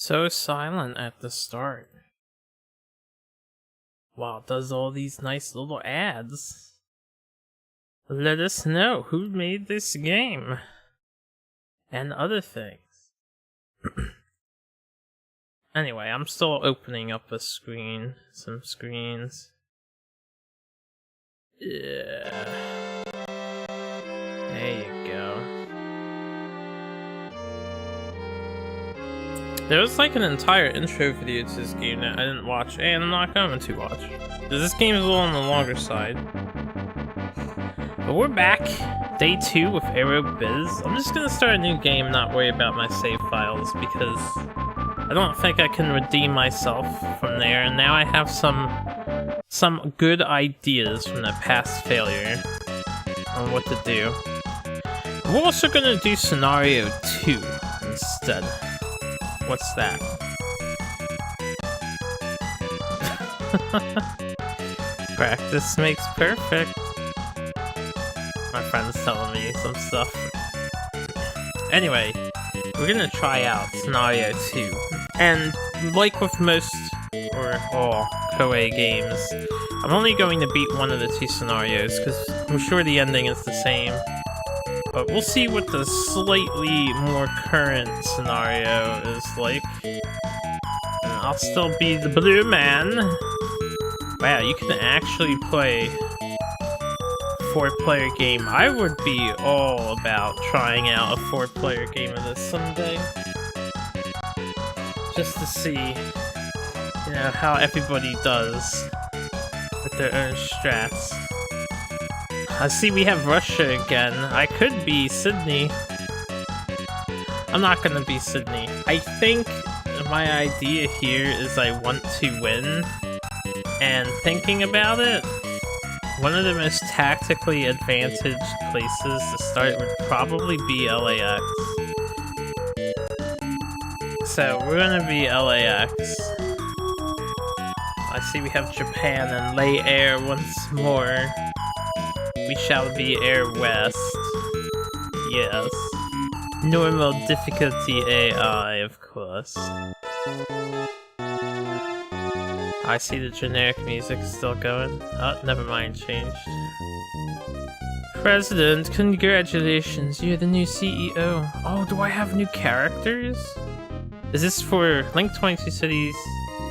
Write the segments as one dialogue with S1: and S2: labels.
S1: So silent at the start. While it does all these nice little ads. Let us know who made this game. And other things. Anyway, I'm still opening up some screens. Yeah. There you go. There was like an entire intro video to this game that I didn't watch, and I'm not going to watch. This game is a little on the longer side. But we're back. Day 2 with Aerobiz. I'm just gonna start a new game, not worry about my save files, because I don't think I can redeem myself from there, and now I have some good ideas from that past failure on what to do. We're also gonna do Scenario 2 instead. What's that? Practice makes perfect. My friend's telling me some stuff. Anyway, we're gonna try out Scenario 2. And like with most, or all, Koei games, I'm only going to beat one of the 2 scenarios, because I'm sure the ending is the same. But we'll see what the slightly more current scenario is like. And I'll still be the blue man. Wow, you can actually play a 4-player game. I would be all about trying out a 4-player game of this someday. Just to see, you know, how everybody does with their own strats. I see we have Russia again. I could be Sydney. I'm not gonna be Sydney. I think my idea here is I want to win. And thinking about it, one of the most tactically advantaged places to start would probably be LAX. So we're gonna be LAX. I see we have Japan and lay air once more. We shall be Air West. Yes. Normal difficulty AI, of course. I see the generic music still going. Oh, never mind, changed. President, congratulations, you're the new CEO. Oh, do I have new characters? Is this for Link 22 Cities?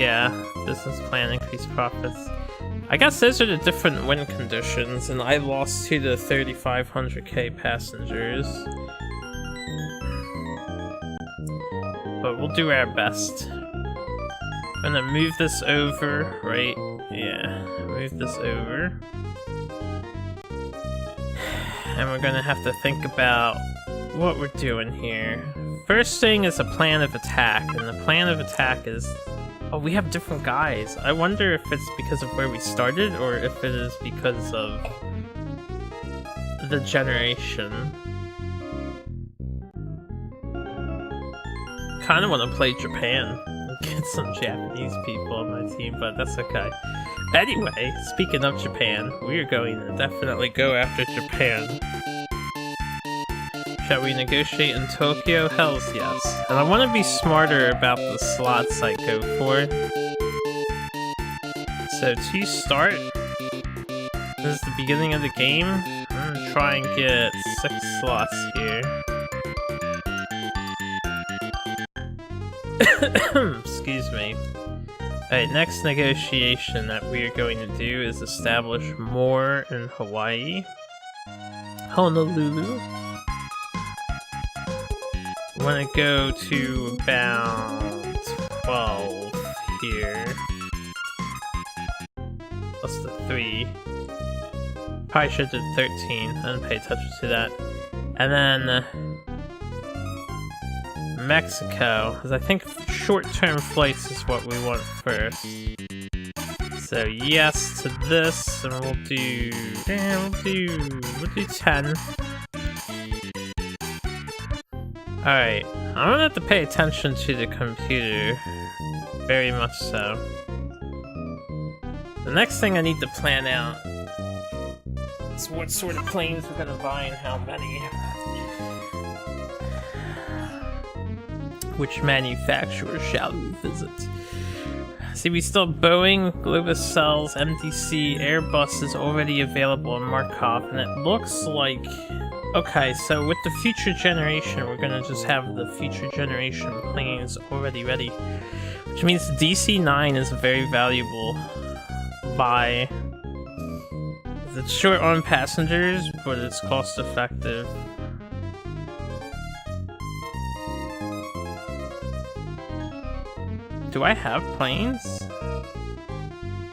S1: Yeah, business plan, increased profits. I guess those are the different win conditions, and I lost to the 3,500k passengers. But we'll do our best. I'm gonna move this over, right? Yeah, move this over. And we're gonna have to think about what we're doing here. First thing is a plan of attack, and the plan of attack is... Oh, we have different guys. I wonder if it's because of where we started, or if it is because of the generation. Kind of want to play Japan and get some Japanese people on my team, but that's okay. Anyway, speaking of Japan, we are going to definitely go after Japan. Shall we negotiate in Tokyo? Hells yes. And I want to be smarter about the slots I go for. So to start, this is the beginning of the game. I'm gonna try and get 6 slots here. Excuse me. Alright, next negotiation that we are going to do is establish more in Hawaii. Honolulu. I want to go to about 12 here. Plus the 3. Probably should have did 13. I didn't pay attention to that. And then Mexico, because I think short-term flights is what we want first. So yes to this, and we'll do 10. Alright, I'm gonna have to pay attention to the computer. Very much so. The next thing I need to plan out is what sort of planes we're gonna buy and how many. Which manufacturer shall we visit? See, we still have Boeing, Globus Cells, MDC, Airbus is already available in Markov, and it looks like... Okay, so with the future generation, we're gonna just have the future generation planes already ready. Which means DC-9 is very valuable buy. It's short on passengers, but it's cost effective. Do I have planes?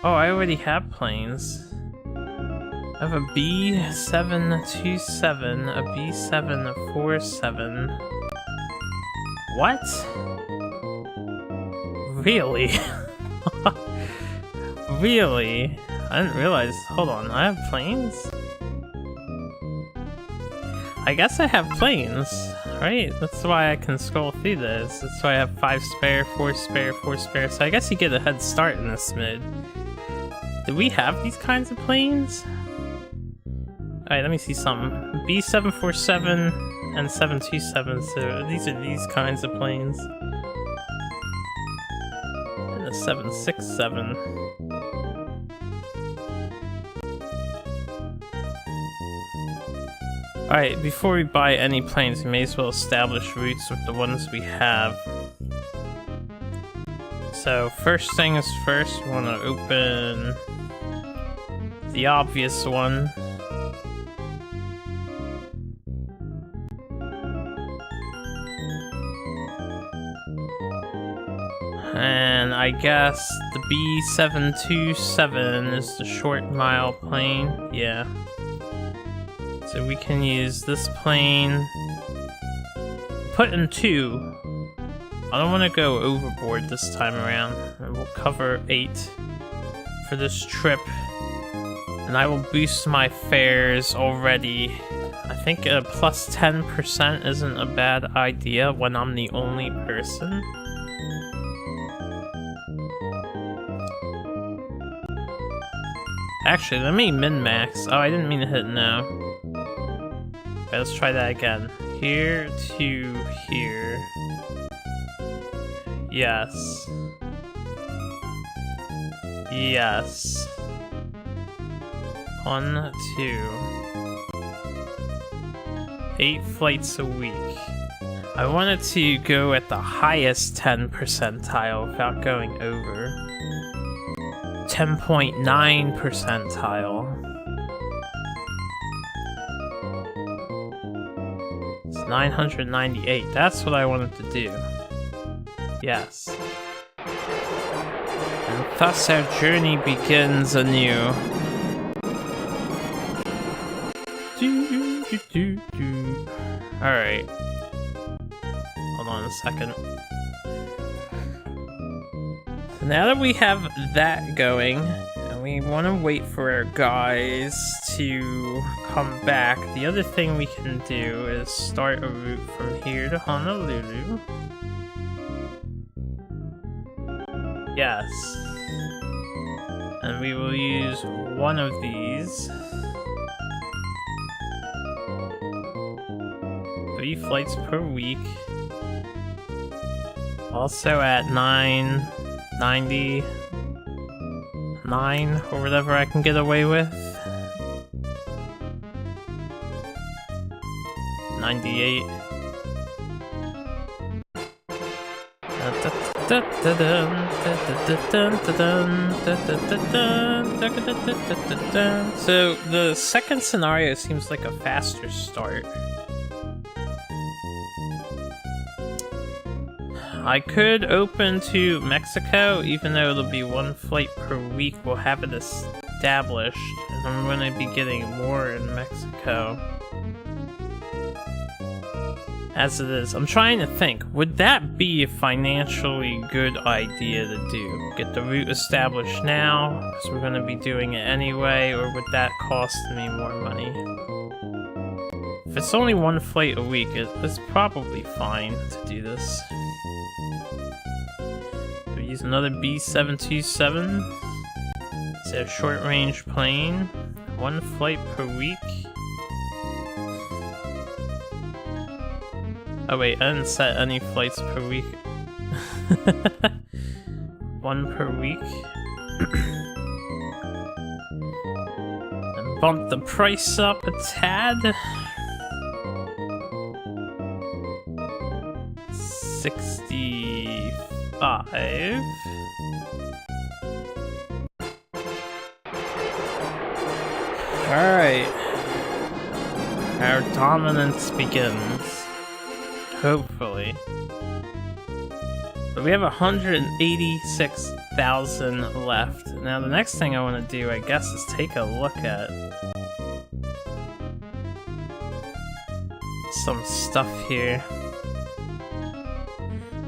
S1: Oh, I already have planes. I have a B727, a B747. What? Really? Really? I didn't realize. Hold on, I have planes? I guess I have planes, right? That's why I can scroll through this. That's why I have 5 spare, 4 spare, 4 spare. So I guess you get a head start in this mid. Do we have these kinds of planes? Alright, let me see some. B747 and 727, so these are these kinds of planes. And a 767. Alright, before we buy any planes, we may as well establish routes with the ones we have. So, first things first, we want to open the obvious one. And I guess the B727 is the short mile plane, yeah. So we can use this plane, put in 2. I don't want to go overboard this time around. We'll cover 8 for this trip. And I will boost my fares already. I think a plus 10% isn't a bad idea when I'm the only person. Actually, let me min-max. Oh, I didn't mean to hit no. Okay, let's try that again. Here to here. Yes. Yes. 1, 2. 8 flights a week. I wanted to go at the highest 10 percentile without going over. 10.9 percentile. It's 998. That's what I wanted to do. Yes. And thus our journey begins anew. Alright. Hold on a second. So now that we have that going, and we want to wait for our guys to come back, the other thing we can do is start a route from here to Honolulu. Yes. And we will use one of these. 3 flights per week. Also at 9.99 or whatever I can get away with. 98. So the second scenario seems like a faster start. I could open to Mexico, even though it'll be 1 flight per week. We'll have it established, and I'm going to be getting more in Mexico. As it is, I'm trying to think, would that be a financially good idea to do? Get the route established now, because we're going to be doing it anyway, or would that cost me more money? If it's only 1 flight a week, it's probably fine to do this. So we use another B727. It's a short-range plane. 1 flight per week. Oh wait, I didn't set any flights per week. 1 per week. And bump the price up a tad. 65. Alright. Our dominance begins. Hopefully. But we have 186,000 left. Now the next thing I want to do, I guess, is take a look at some stuff here.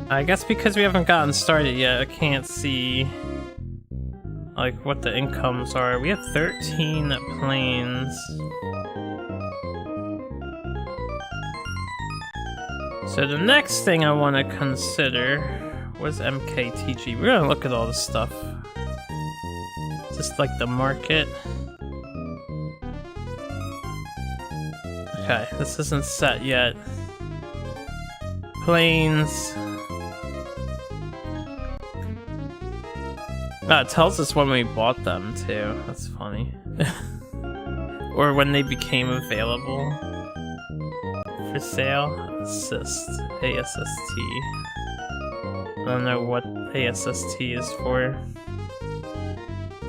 S1: I guess because we haven't gotten started yet, I can't see like what the incomes are. We have 13 planes. So the next thing I want to consider was MKTG. We're gonna look at all this stuff. Just like the market. Okay, this isn't set yet. Planes. Oh, it tells us when we bought them too. That's funny. Or when they became available for sale. Assist. ASST. I don't know what ASST is for.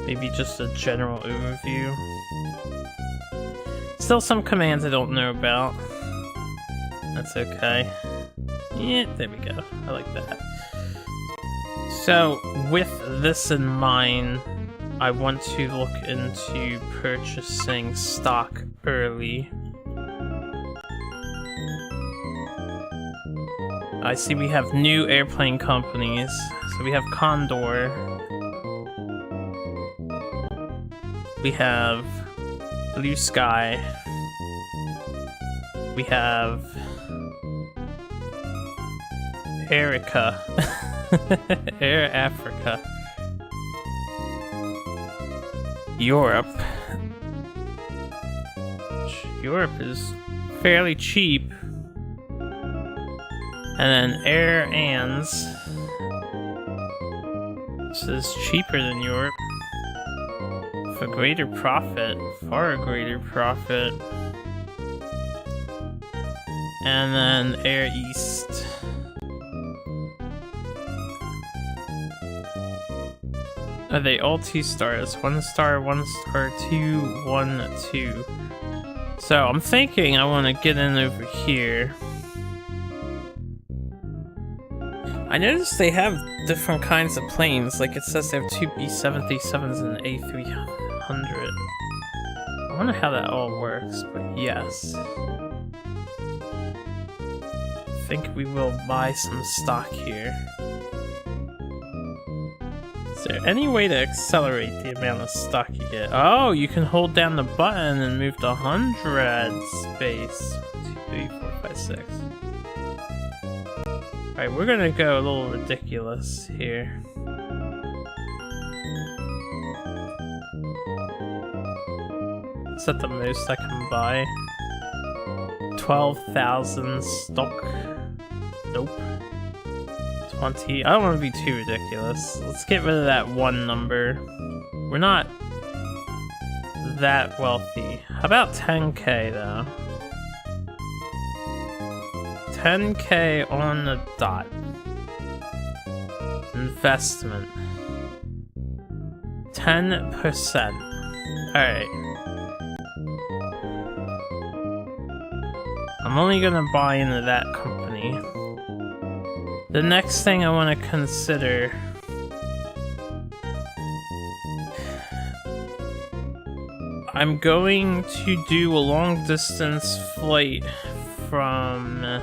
S1: Maybe just a general overview. Still some commands I don't know about. That's okay. Yeah, there we go. I like that. So, with this in mind, I want to look into purchasing stock early. I see we have new airplane companies. So we have Condor. We have Blue Sky. We have Erica. Air Africa. Europe. Europe is fairly cheap. And then Air Ans. This is cheaper than Europe. For greater profit. Far greater profit. And then Air East. Are they all 2 stars? 1 star, 1 star, 2, 1, 2. So I'm thinking I want to get in over here. I noticed they have different kinds of planes. Like it says they have 2 B-737s and an A300. I wonder how that all works, but yes. I think we will buy some stock here. Is there any way to accelerate the amount of stock you get? Oh, you can hold down the button and move to 100 space. 1, 2, 3, 4, 5, 6. Alright, we're gonna go a little ridiculous here. Is that the most I can buy? 12,000 stock. Nope. 20. I don't want to be too ridiculous. Let's get rid of that 1 number. We're not that wealthy. How about 10k though? 10k on the dot. Investment. 10%. Alright. I'm only gonna buy into that company. The next thing I want to consider... I'm going to do a long distance flight from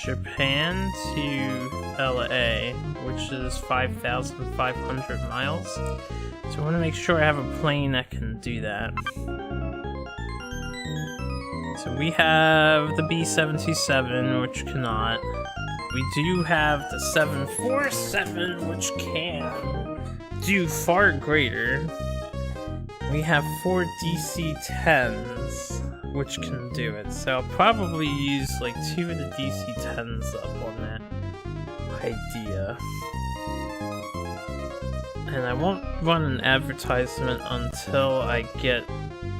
S1: Japan to LA, which is 5,500 miles. So I want to make sure I have a plane that can do that. So we have the B-727, which cannot. We do have the 747, which can do far greater. we have 4 DC-10s, which can do it. So I'll probably use like 2 of the DC-10s up on that idea. And I won't run an advertisement until I get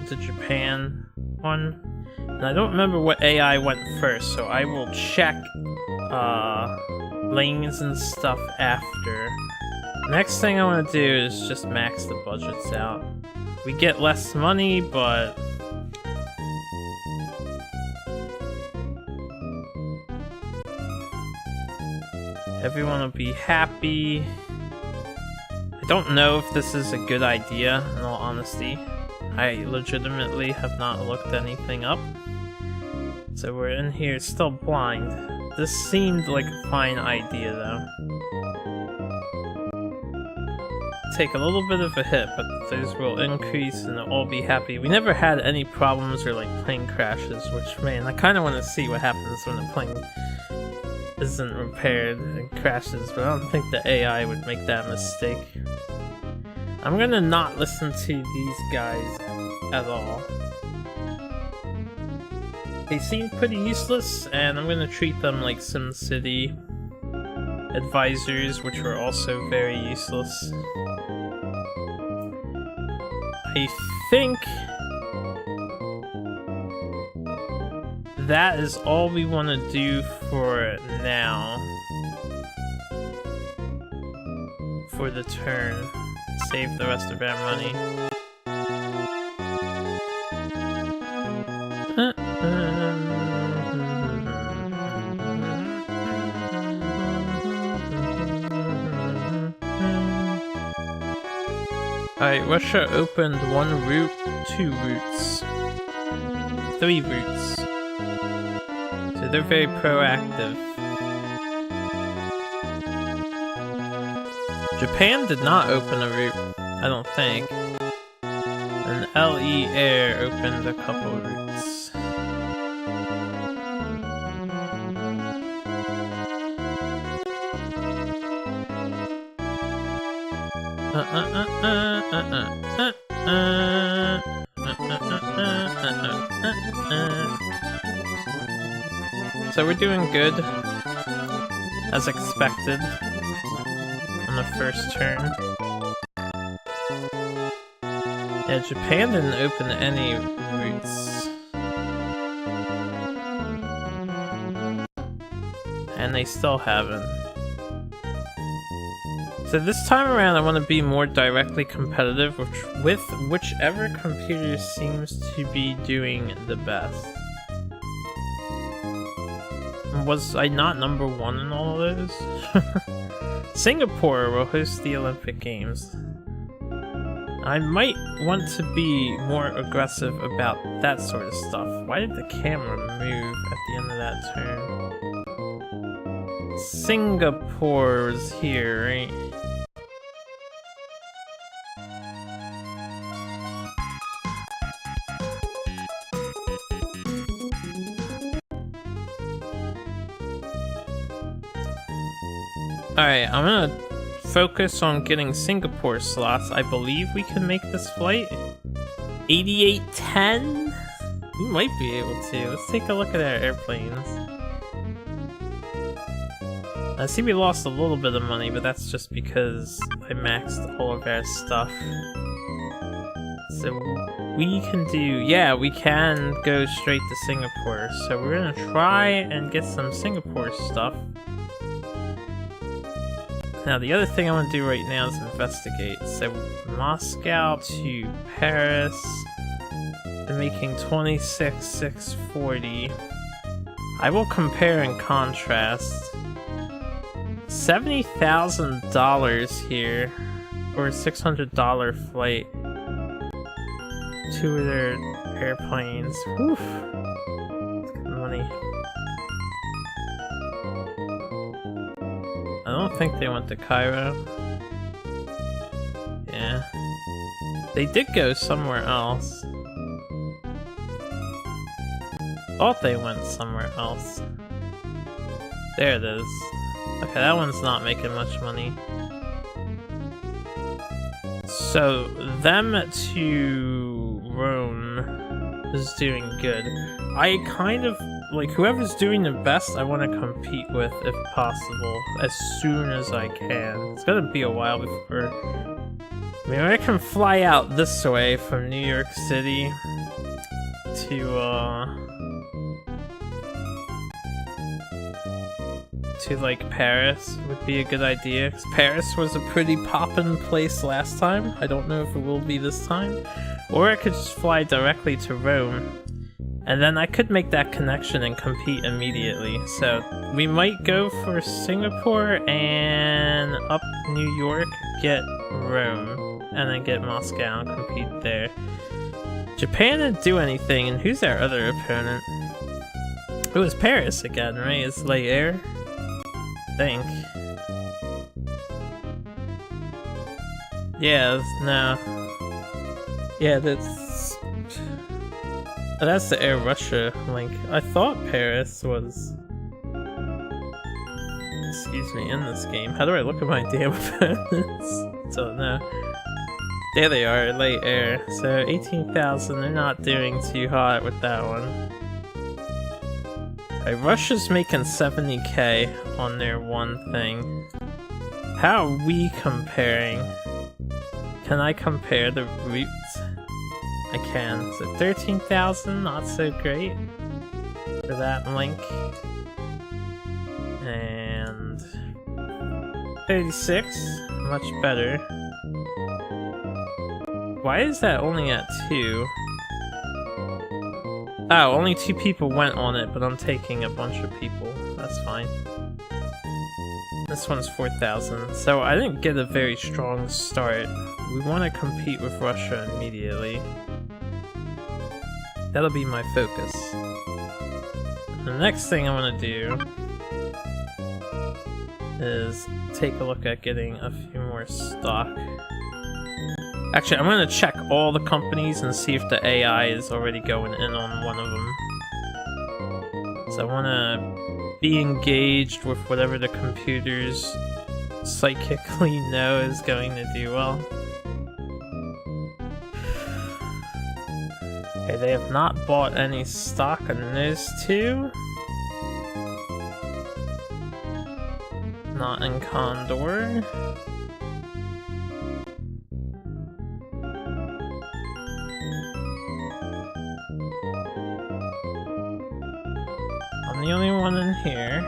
S1: the Japan one. And I don't remember what AI went first, so I will check lanes and stuff after. Next thing I want to do is just max the budgets out. We get less money, but everyone will be happy. I don't know if this is a good idea, in all honesty. I legitimately have not looked anything up. So we're in here still blind. This seemed like a fine idea though. Take a little bit of a hit, but those will increase and they'll all be happy. We never had any problems or like plane crashes, which, man, I kind of want to see what happens when a plane isn't repaired and crashes, but I don't think the AI would make that mistake. I'm gonna not listen to these guys at all. They seem pretty useless, and I'm gonna treat them like SimCity advisors, which were also very useless. I think that is all we want to do for now. For the turn. Save the rest of our money. Alright, Russia opened 1 route, 2 routes, 3 routes. So they're very proactive. Japan did not open a route, I don't think. And LE Air opened a couple routes. So we're doing good, as expected, on the first turn. Yeah, Japan didn't open any routes. And they still haven't. So this time around I want to be more directly competitive with whichever computer seems to be doing the best. Was I not number 1 in all of those? Singapore will host the Olympic Games. I might want to be more aggressive about that sort of stuff. Why did the camera move at the end of that turn? Singapore's here, right? Alright, I'm gonna focus on getting Singapore slots. I believe we can make this flight. 8810? We might be able to. Let's take a look at our airplanes. I see we lost a little bit of money, but that's just because I maxed all of our stuff. So we can do... yeah, we can go straight to Singapore. So we're gonna try and get some Singapore stuff. Now, the other thing I want to do right now is investigate. So, Moscow to Paris. They're making 26,640. I will compare and contrast. $70,000 here. Or a $600 flight. 2 of their airplanes. Woof. That's good money. I don't think they went to Cairo. Yeah. They did go somewhere else. Thought they went somewhere else. There it is. Okay, that one's not making much money. So them to Rome is doing good. I kind of, like, whoever's doing the best, I want to compete with, if possible, as soon as I can. It's gonna be a while before... I mean, I can fly out this way from New York City to like Paris would be a good idea, because Paris was a pretty poppin' place last time. I don't know if it will be this time. Or I could just fly directly to Rome, and then I could make that connection and compete immediately. So we might go for Singapore and up New York, get Rome, and then get Moscow and compete there. Japan didn't do anything, and who's our other opponent? It was Paris again, right? It's Lay Air? I think. Yeah, no. Yeah, that's... Oh, that's the Air Russia link. I thought Paris was... Excuse me, in this game. How do I look at my damn opponents? Don't know. There they are, Lay Air. So 18,000, they're not doing too hot with that one. Alright, Russia's making 70k on their one thing. How are we comparing? Can I compare the routes? I can. So 13,000, not so great for that link. And 36, much better. Why is that only at 2? Oh, only 2 people went on it, but I'm taking a bunch of people. That's fine. This one's 4,000, so I didn't get a very strong start. We want to compete with Russia immediately. That'll be my focus. The next thing I want to do is take a look at getting a few more stock. Actually, I'm gonna check all the companies and see if the AI is already going in on one of them. So I wanna be engaged with whatever the computers psychically know is going to do well. Okay, they have not bought any stock on those two. Not in Condor. I'm the only one in here.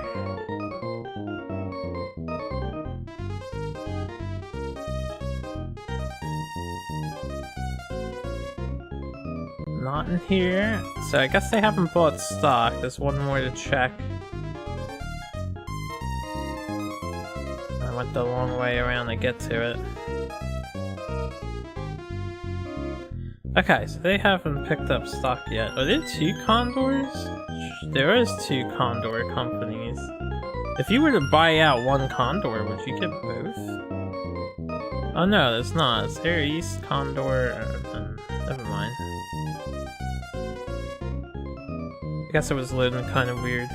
S1: Not in here. So I guess they haven't bought stock. There's one more to check. I went the long way around to get to it. Okay, so they haven't picked up stock yet. Are there 2 Condors? There is 2 Condor companies. If you were to buy out one Condor, would you get both? Oh no, there's not. It's Air East, Condor, and never mind. I guess it was loading kind of weird.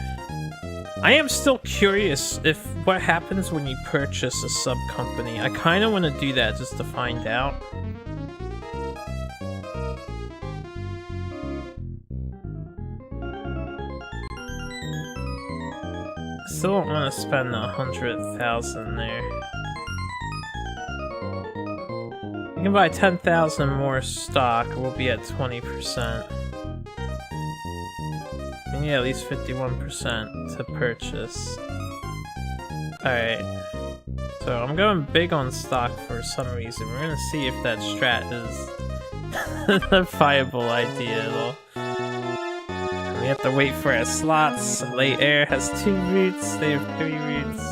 S1: I am still curious if what happens when you purchase a sub-company. I kind of want to do that just to find out. Still don't want to spend 100,000 there. You can buy 10,000 more stock, we'll be at 20%. And yeah, at least 51% to purchase. Alright. So I'm going big on stock for some reason. We're gonna see if that strat is a viable idea at all. We have to wait for our slots. Lay Air has 2 routes, they have 3 routes.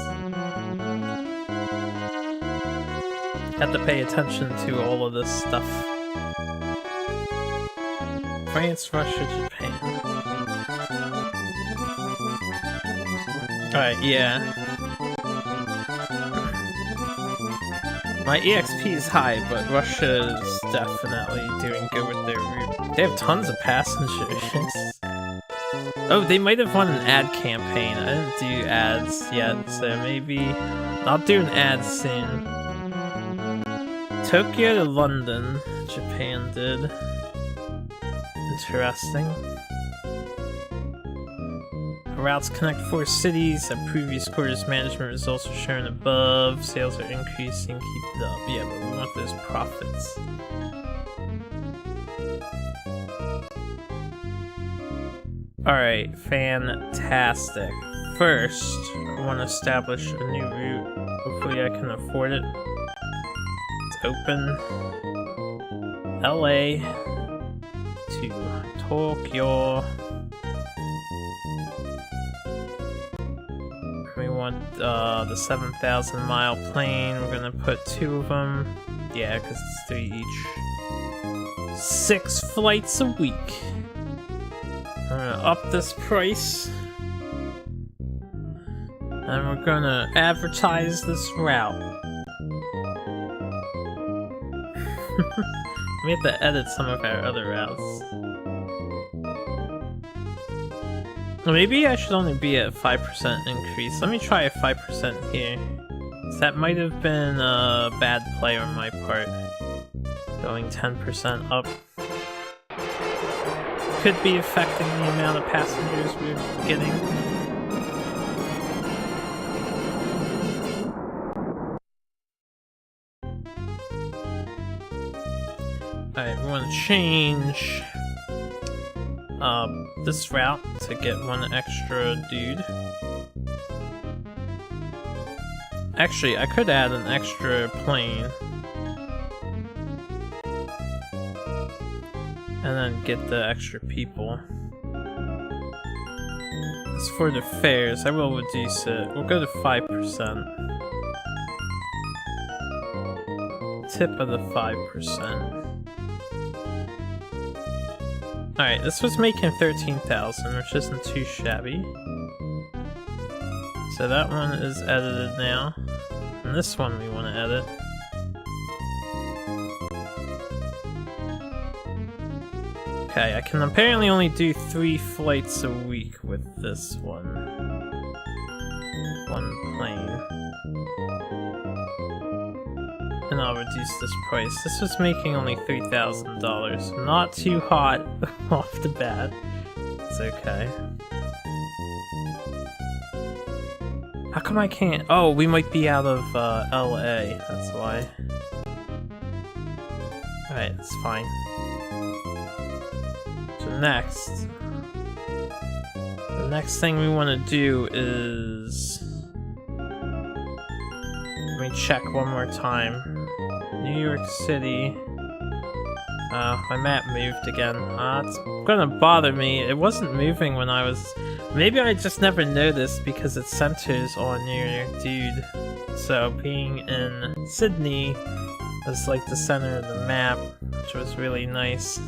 S1: Have to pay attention to all of this stuff. France, Russia, Japan. Alright, yeah. My EXP is high, but Russia is definitely doing good with their route. They have tons of passengers. Oh, they might have won an ad campaign. I didn't do ads yet, so maybe I'll do an ad soon. Tokyo to London, Japan did. Interesting. Routes connect 4 cities. At previous quarters, management results are shown above. Sales are increasing. Keep it up. Yeah, but we want those profits. Alright, fantastic. First, I want to establish a new route. Hopefully I can afford it. Let's open LA to Tokyo. We want the 7,000 mile plane. We're gonna put 2 of them. Yeah, because it's 3 each. 6 flights a week. We're gonna up this price. And we're gonna advertise this route. We have to edit some of our other routes. Maybe I should only be at 5% increase. Let me try a 5% here. That might have been a bad play on my part. Going 10% up. Could be affecting the amount of passengers we're getting. Alright, we want to change this route to get 1 extra dude. Actually, I could add an extra plane. And then get the extra people. As for the fares, I will reduce it. We'll go to 5%. Tip of the 5%. Alright, this was making 13,000, which isn't too shabby. So that one is edited now. And this one we want to edit. Okay, I can apparently only do 3 flights a week with this one. 1 plane. And I'll reduce this price. This was making only $3,000. Not too hot off the bat. It's okay. How come I can't? Oh, we might be out of LA. That's why. Alright, it's fine. So next. The next thing we want to do is... Let me check one more time. New York City. My map moved again. It's gonna bother me. It wasn't moving when I was... Maybe I just never noticed because it centers on your dude. So being in Sydney was like the center of the map, which was really nice.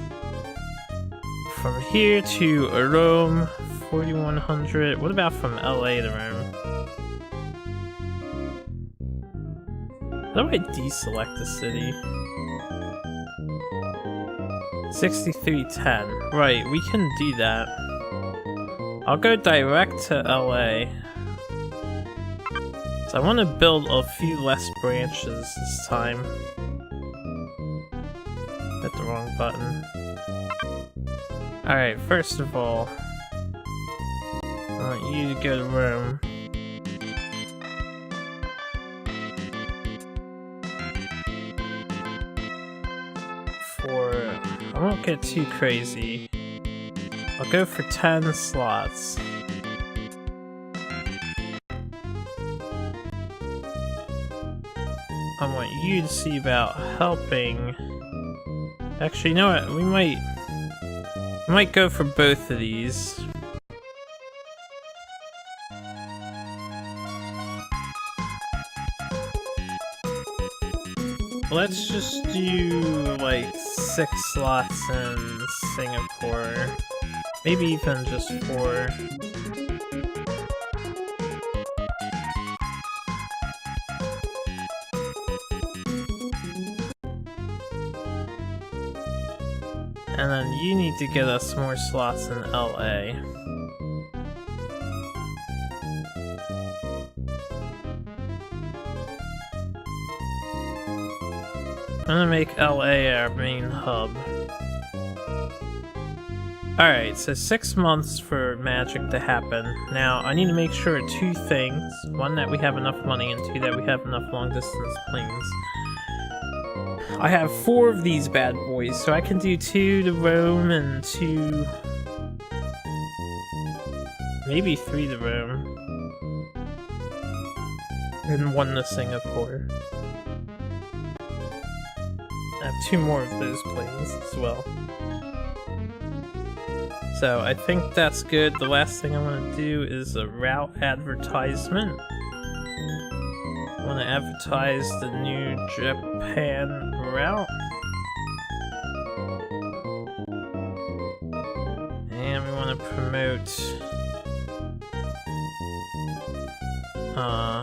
S1: From here to Rome, 4,100. What about from LA to Rome? How do I deselect the city? 6310. Right, we can do that. I'll go direct to LA. So I want to build a few less branches this time. Hit the wrong button. Alright, first of all, I want you to go to Rome. I won't get too crazy. I'll go for 10 slots. I want you to see about helping. Actually, you know what? We might go for both of these. Let's just do like 6 slots in Singapore. Maybe even just 4. And then you need to get us more slots in LA. gonna make LA our main hub. Alright, so 6 months for magic to happen. Now, I need to make sure of 2 things. 1, that we have enough money, and 2, that we have enough long-distance planes. I have 4 of these bad boys, so I can do 2 to Rome and 2... maybe 3 to Rome. And 1 to Singapore. I have 2 more of those planes as well. So I think that's good. The last thing I want to do is a route advertisement. I want to advertise the new Japan route. And we want to promote...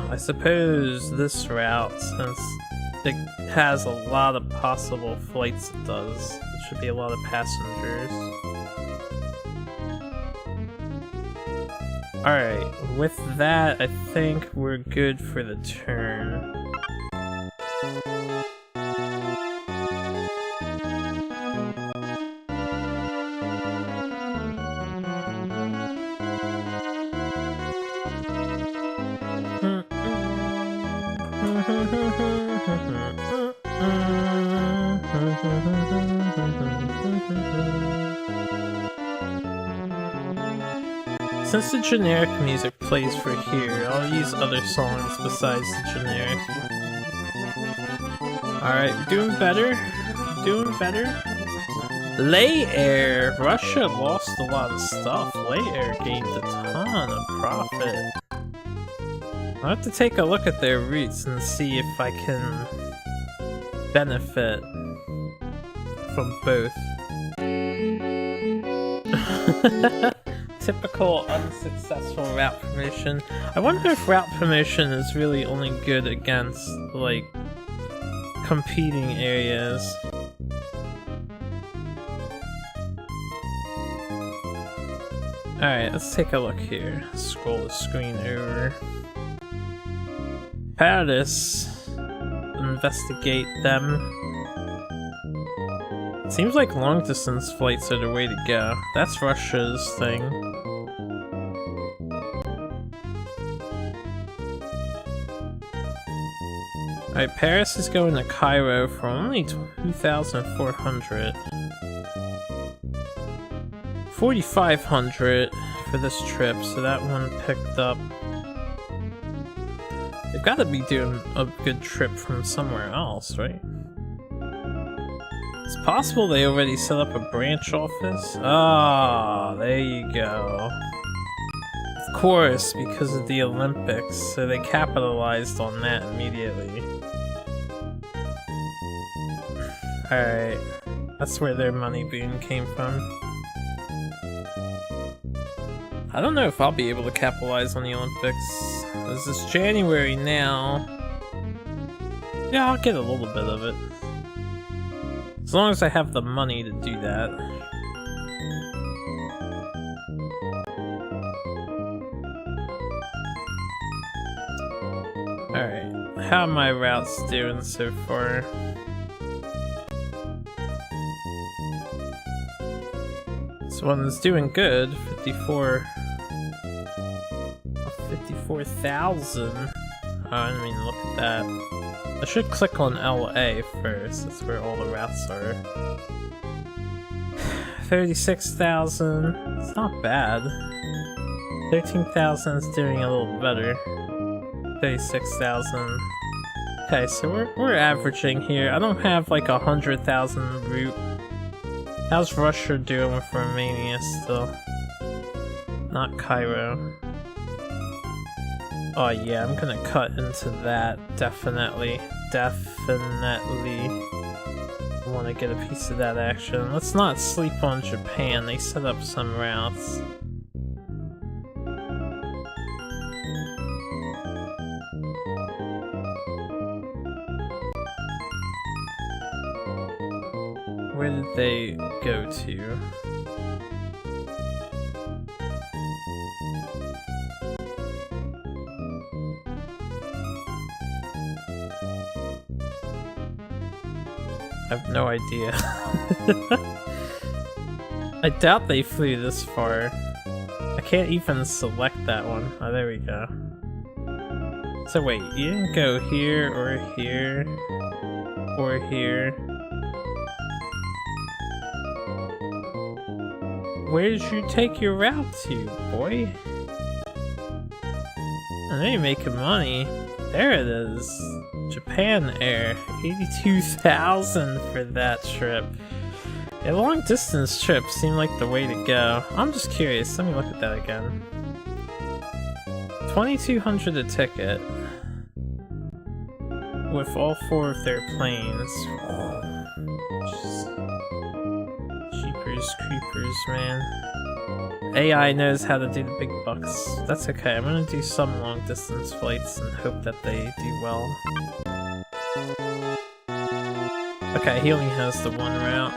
S1: I suppose this route, since it has a lot of possible flights it does. It should be a lot of passengers. Alright, with that, I think we're good for the turn. Since the generic music plays for here, I'll use other songs besides the generic. Alright, we're doing better. We're doing better. Lay Air! Russia lost a lot of stuff. Lay Air gained a ton of profit. I'll have to take a look at their routes and see if I can benefit from both. Typical unsuccessful route promotion. I wonder if route promotion is really only good against, like, competing areas. Alright, let's take a look here. Scroll the screen over. Paris. Investigate them. Seems like long-distance flights are the way to go. That's Russia's thing. Alright, Paris is going to Cairo for only 2,400. 4,500 for this trip, so that one picked up. They've got to be doing a good trip from somewhere else, right? It's possible they already set up a branch office. Ah, there you go. Of course, because of the Olympics, so they capitalized on that immediately. Alright, that's where their money boom came from. I don't know if I'll be able to capitalize on the Olympics. This is January now. Yeah, I'll get a little bit of it. As long as I have the money to do that. Alright, how are my routes doing so far? This one's doing good, 54,000. Oh, I didn't mean look at that. I should click on LA first, that's where all the routes are. 36,000, it's not bad. 13,000 is doing a little better. 36,000. Okay, so we're averaging here. I don't have like 100,000 route. How's Russia doing with Romania still? Not Cairo. Oh yeah, I'm gonna cut into that, definitely. Definitely. I wanna get a piece of that action. Let's not sleep on Japan, they set up some routes. Where did they go to? I have no idea. I doubt they flew this far. I can't even select that one. Oh, there we go. So wait, you didn't go here or here or here. Where did you take your route to, boy? I know you're making money. There it is. Japan Air. 82,000 for that trip. A long distance trip seemed like the way to go. I'm just curious. Let me look at that again. 2,200 a ticket. With all 4 of their planes. Jeepers creepers, man. AI knows how to do the big bucks. That's okay, I'm gonna do some long distance flights and hope that they do well. Okay, he only has the one route.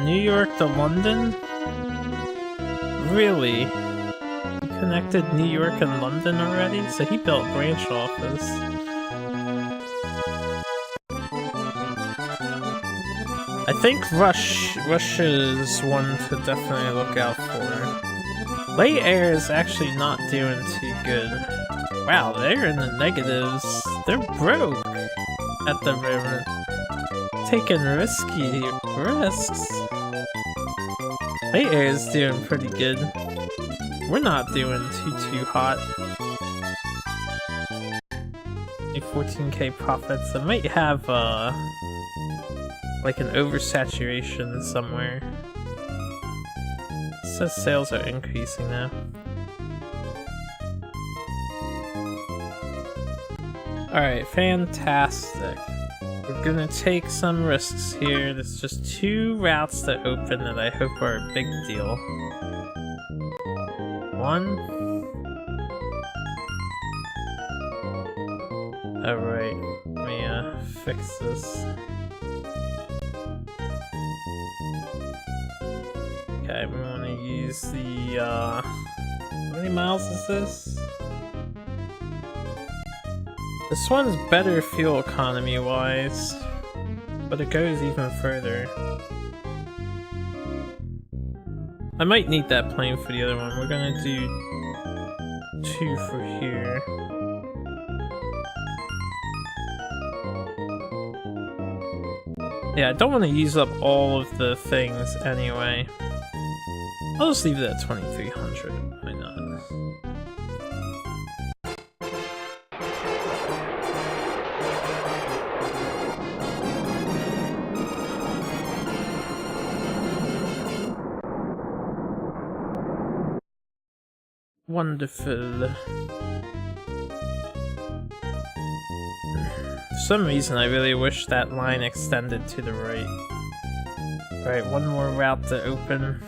S1: New York to London? Really? He connected New York and London already? So he built a branch office. I think Russia's one to definitely look out for. Lay Air is actually not doing too good. Wow, they're in the negatives. They're broke at the moment. Taking risky risks. Lay Air is doing pretty good. We're not doing too hot. 14k profits. I might have like an oversaturation somewhere. It says sales are increasing now. Alright, fantastic. We're gonna take some risks here. There's just 2 routes that open that I hope are a big deal. 1. Alright, let me fix this. Okay, we want to use the, how many miles is this? This one's better fuel economy wise, but it goes even further. I might need that plane for the other one. We're gonna do 2 for here. Yeah, I don't want to use up all of the things anyway. I'll just leave it at 2,300. Why not? Wonderful. For some reason, I really wish that line extended to the right. Alright, one more route to open.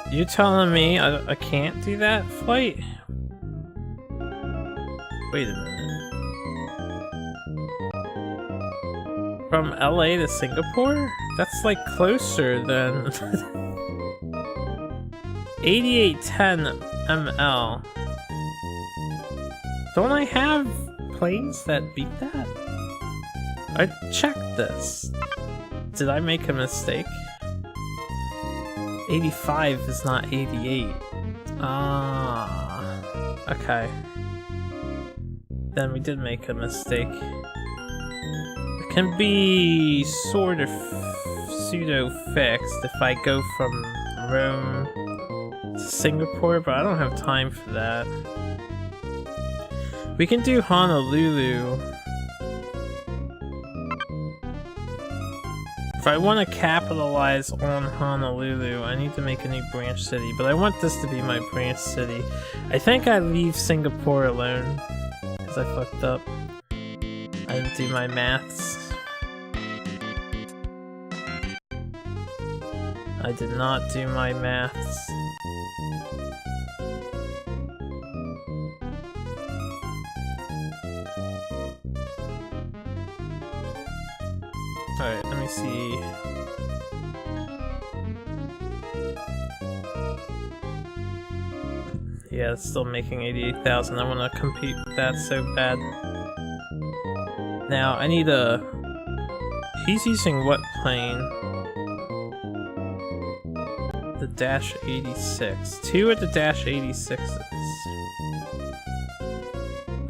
S1: You telling me I can't do that flight? Wait a minute. From LA to Singapore? That's like closer than 8810 ml. Don't I have planes that beat that? I checked this. Did I make a mistake? 85 is not 88. Ah, okay. Then we did make a mistake. It can be sort of pseudo-fixed if I go from Rome to Singapore, but I don't have time for that. We can do Honolulu. If I want to capitalize on Honolulu, I need to make a new branch city, but I want this to be my branch city. I think I leave Singapore alone, because I fucked up. I didn't do my maths. I did not do my maths. Alright, let me see. Yeah, it's still making 88,000. I want to compete with that so bad. Now, I need a... He's using what plane? The Dash 86. 2 of the Dash 86s.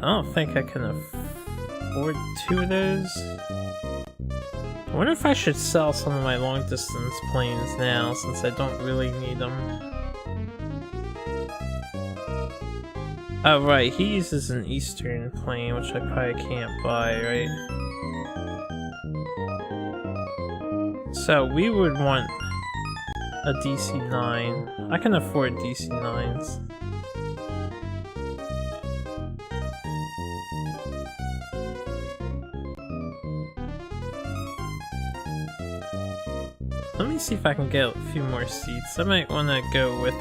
S1: I don't think I can afford 2 of those. I wonder if I should sell some of my long distance planes now, since I don't really need them. Oh right, he uses an Eastern plane, which I probably can't buy, right? So we would want a DC-9. I can afford DC-9s. Let me see if I can get a few more seats. I might want to go with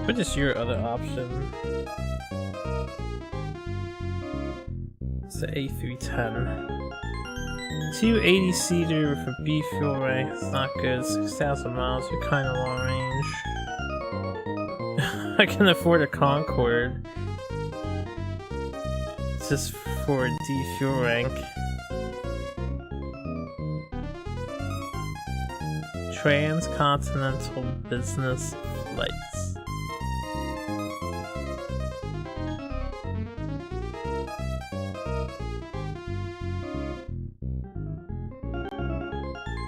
S1: what is your other option? It's the A310. 280-seater with a B fuel rank. It's not good. 6,000 miles. You're kind of long range. I can afford a Concorde. It's just for D fuel rank. Transcontinental business flights.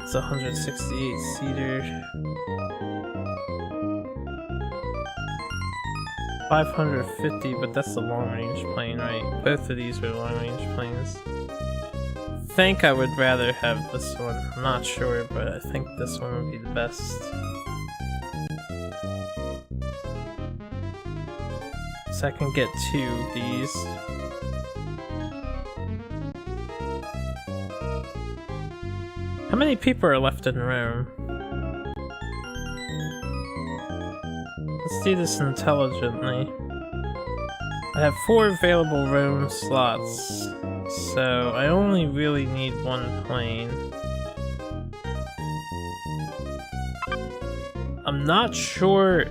S1: It's a 168-seater. 550, but that's the long-range plane, right? Both of these are long-range planes. I think I would rather have this one. I'm not sure, but I think this one would be the best. So I can get 2 of these. How many people are left in Rome? Let's do this intelligently. I have 4 available Rome slots, so I only really need 1 plane. I'm not sure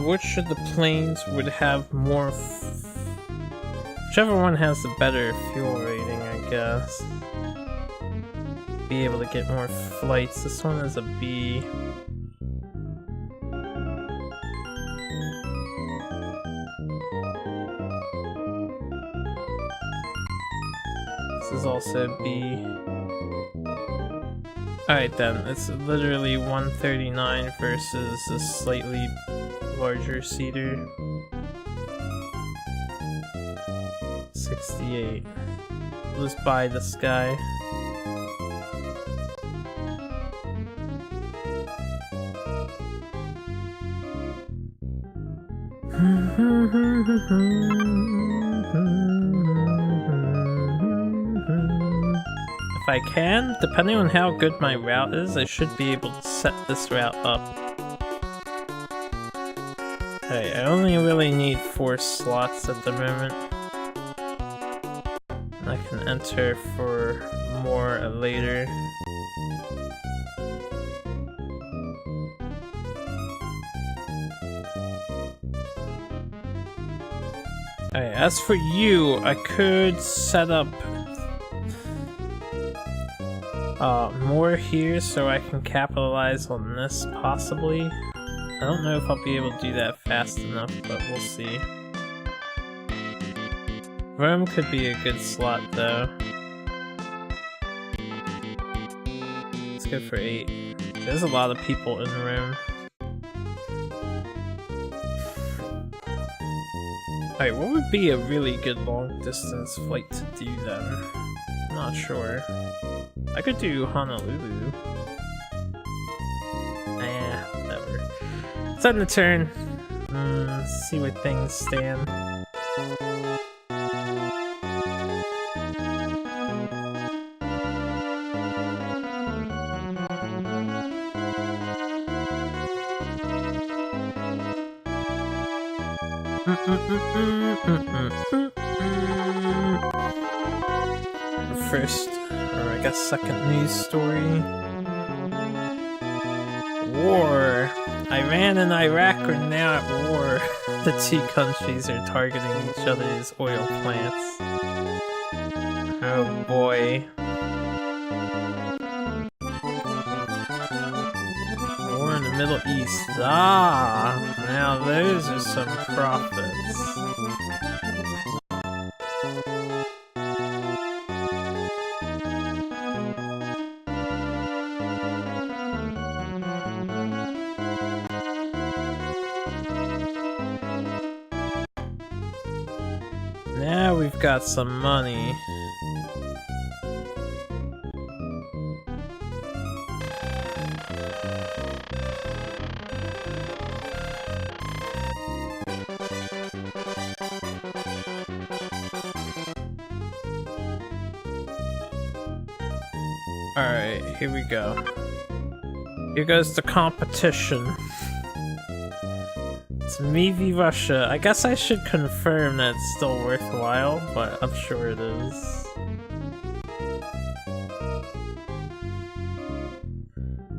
S1: which of the planes would have more... Whichever one has the better fuel rating, I guess. Be able to get more flights. This one is a B. This is also B. Alright then, it's literally 139 versus a slightly larger seater. 68. Let's buy this guy. If I can, depending on how good my route is, I should be able to set this route up. Okay, I only really need 4 slots at the moment. And I can enter for more later. Alright, as for you, I could set up more here so I can capitalize on this, possibly. I don't know if I'll be able to do that fast enough, but we'll see. Rome could be a good slot, though. Let's go for 8. There's a lot of people in Rome. Alright, what would be a really good long-distance flight to do then? I'm not sure. I could do Honolulu. Whatever. It's time to turn. See where things stand. First, Or I guess second news story. War. Iran and Iraq are now at war. The two countries are targeting each other's oil plants. Oh boy. War in the Middle East. Ah! Now those are some profits. Now we've got some money. Alright, here we go. Here goes the competition. It's me v Russia. I guess I should confirm that it's still worthwhile, but I'm sure it is.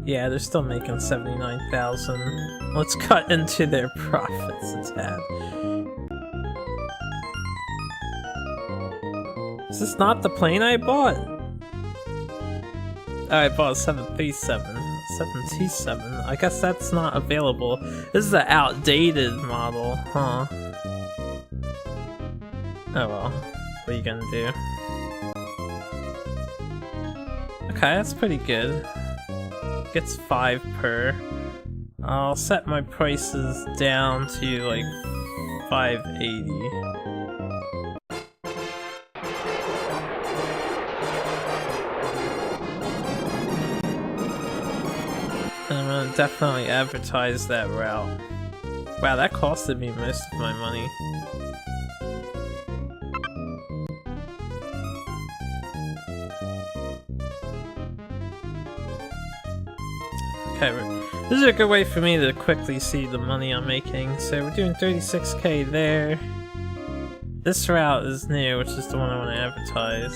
S1: Yeah, they're still making 79,000. Let's cut into their profits a tad. Is this not the plane I bought? Oh, I bought a 737. 727. I guess that's not available. This is an outdated model, huh? Oh well. What are you gonna do? Okay, that's pretty good. Gets 5 per. I'll set my prices down to like 580. I'm gonna definitely advertise that route. Wow, that costed me most of my money. Okay, this is a good way for me to quickly see the money I'm making. So we're doing 36k there. This route is new, which is the one I want to advertise.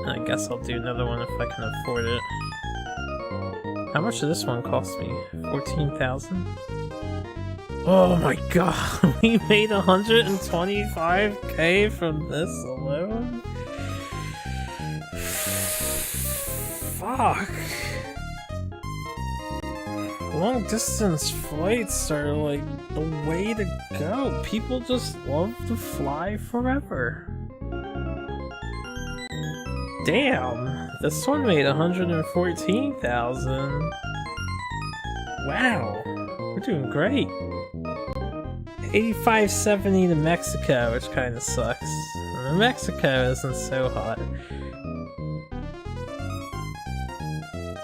S1: I guess I'll do another one if I can afford it. How much did this one cost me? 14,000? Oh my god, we made 125k from this alone? Fuck. Long distance flights are like the way to go. People just love to fly forever. Damn, this one made 114,000. Wow, we're doing great. 8570 to Mexico, which kind of sucks. Mexico isn't so hot.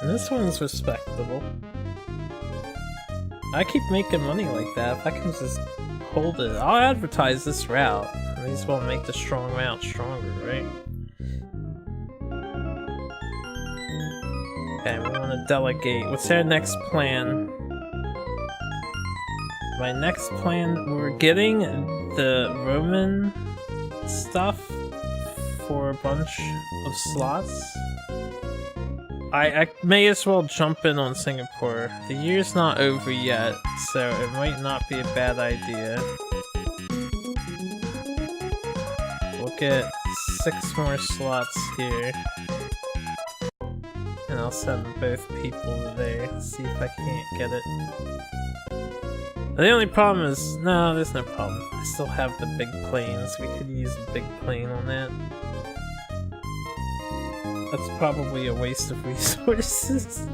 S1: And this one's respectable. I keep making money like that. If I can just hold it, I'll advertise this route. These won't make the strong route stronger, right? Okay, we want to delegate. What's our next plan? My next plan, we're getting the Roman stuff for a bunch of slots. I may as well jump in on Singapore. The year's not over yet, so it might not be a bad idea. We'll get 6 more slots here. And I'll send both people there, see if I can't get it. The only problem is, no, there's no problem. I still have the big planes. We could use a big plane on that. That's probably a waste of resources.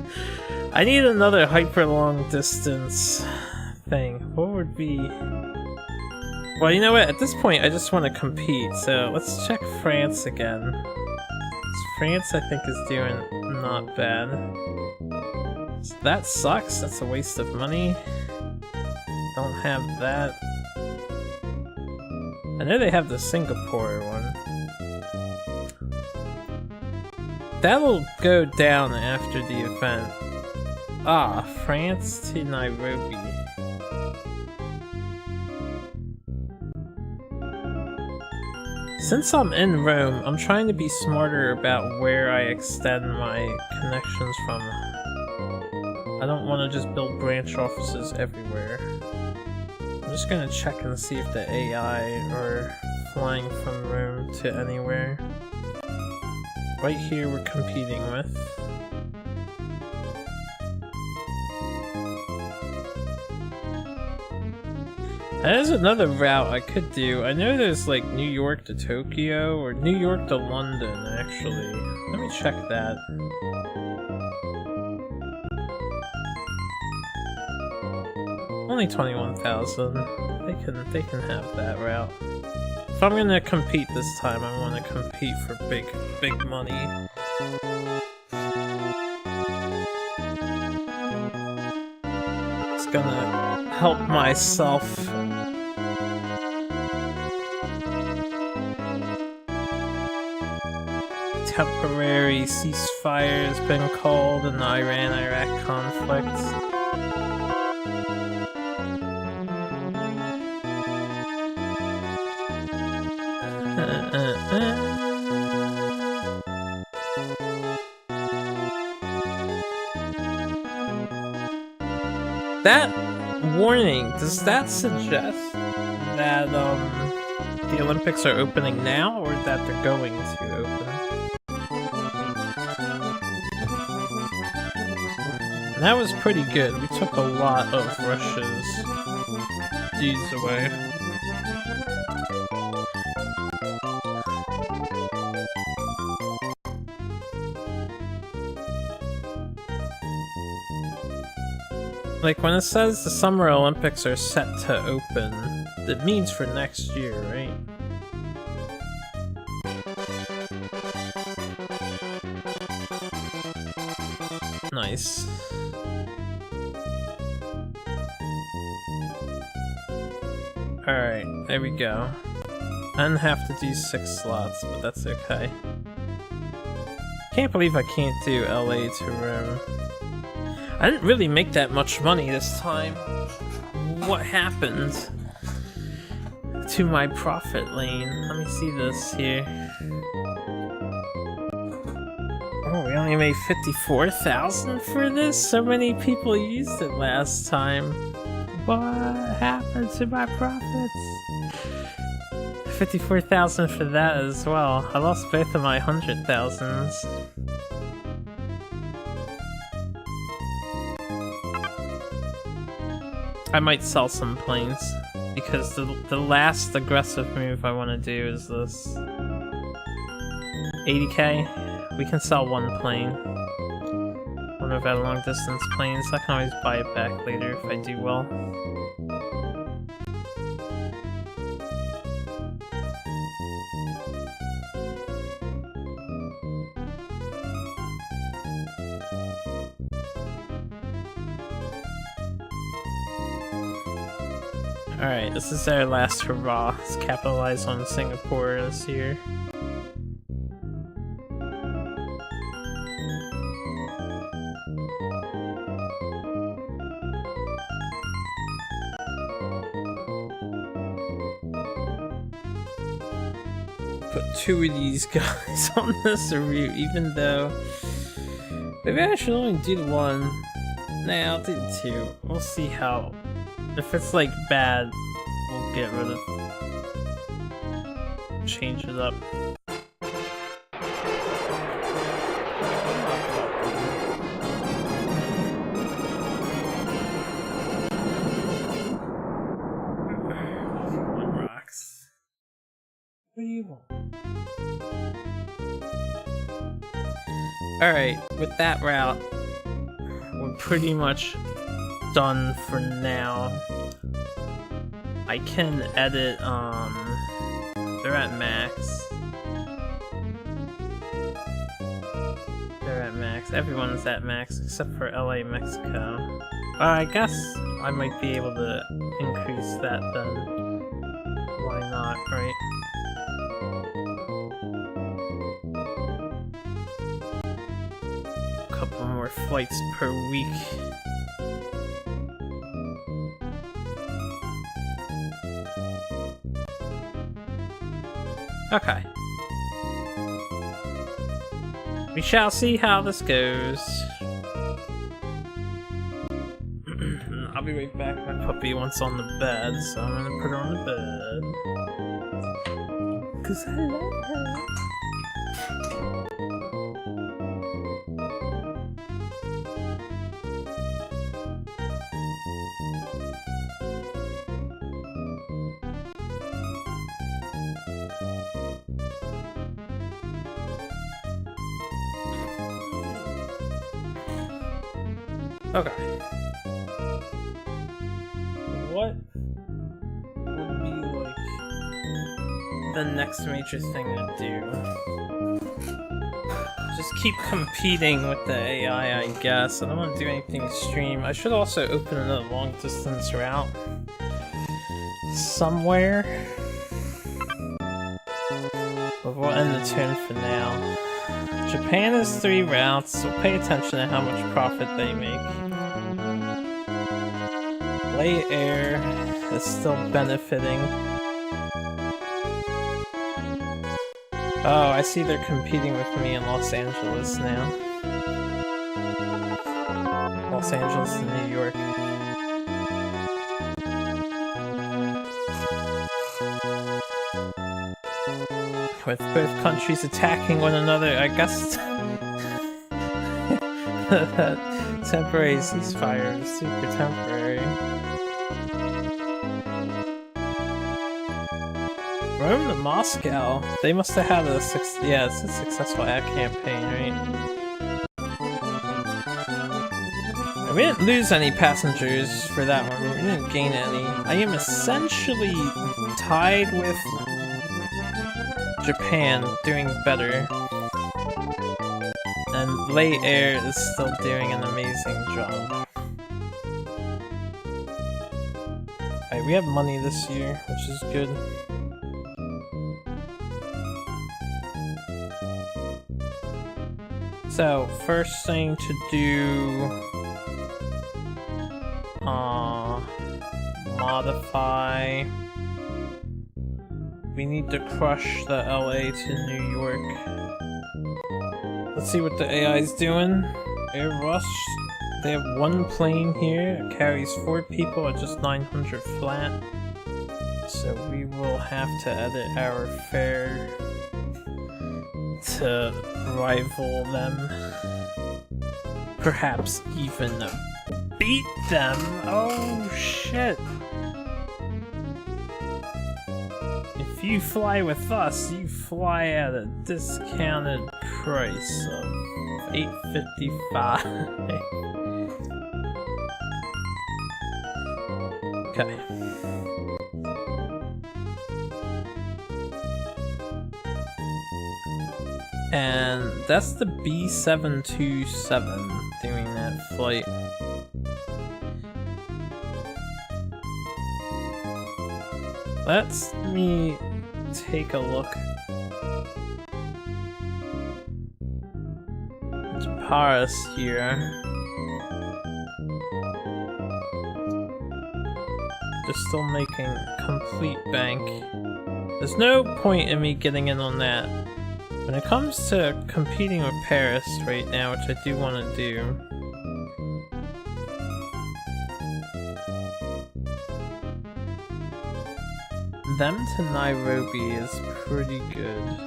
S1: I need another hyper long distance thing. What would be... Well, you know what? At this point, I just want to compete. So let's check France again. France, I think, is doing not bad. So that sucks. That's a waste of money. Don't have that. I know they have the Singapore one. That'll go down after the event. Ah, France to Nairobi. Since I'm in Rome, I'm trying to be smarter about where I extend my connections from. I don't want to just build branch offices everywhere. I'm just gonna check and see if the AI are flying from Rome to anywhere. Right here we're competing with. There's another route I could do. I know there's like New York to Tokyo, or New York to London, actually. Let me check that. Only 21,000. They can have that route. If I'm gonna compete this time, I want to compete for big money. It's gonna help myself. Temporary ceasefire has been called in the Iran-Iraq conflict. That warning, does that suggest that the Olympics are opening now, or that they're going to open? That was pretty good. We took a lot of Russia's dudes away. Like, when it says the Summer Olympics are set to open, it means for next year, right? Nice. Alright, there we go. I didn't have to do 6 slots, but that's okay. Can't believe I can't do LA to Rome. I didn't really make that much money this time. What happened to my profit lane? Let me see this here. Oh, we only made 54,000 for this? So many people used it last time. What happened to my profits? 54,000 for that as well. I lost both of my 100,000s. I might sell some planes, because the last aggressive move I want to do is this. 80k? We can sell one plane. One of our long distance planes. I can always buy it back later if I do well. Alright, this is our last hurrah. Let's capitalize on Singapore this year. Put 2 of these guys on this route, even though... Maybe I should only do 1. Nah, I'll do 2. We'll see how... If it's like bad, we'll get rid of... Change it up. Rocks. What do you want? Alright, with that route, we're pretty much done for now. I can edit, they're at max. They're at max. Everyone's at max except for LA, Mexico. I guess I might be able to increase that then. Why not, right? A couple more flights per week. Okay. We shall see how this goes. I'll be right back. My puppy wants on the bed, so I'm gonna put her on the bed. 'Cause I love her. Okay. What would be like the next major thing to do? Just keep competing with the AI, I guess. I don't want to do anything extreme. I should also open another long distance route somewhere. But we'll end the turn for now. Japan has 3 routes, so pay attention to how much profit they make. Lay Air is still benefiting. Oh, I see they're competing with me in Los Angeles now. Los Angeles and New York. With both countries attacking one another, I guess that temporary ceasefire is super temporary. Rome to Moscow. They must have had a it's a successful ad campaign, right? And we didn't lose any passengers for that one. We didn't gain any. I am essentially tied with Japan, doing better. And Lay Air is still doing an amazing job. Alright, we have money this year, which is good. So, first thing to do... modify... We need to crush the LA to New York. Let's see what the AI's doing. Aerobiz. They have 1 plane here. It carries 4 people at just 900 flat. So we will have to edit our fare to rival them. Perhaps even beat them. Oh shit. If you fly with us, you fly at a discounted price of $8.55. Okay. And that's the B727 doing that flight. Let me take a look. It's Paris here. They're still making complete bank. There's no point in me getting in on that. When it comes to competing with Paris right now, which I do want to do, them to Nairobi is pretty good.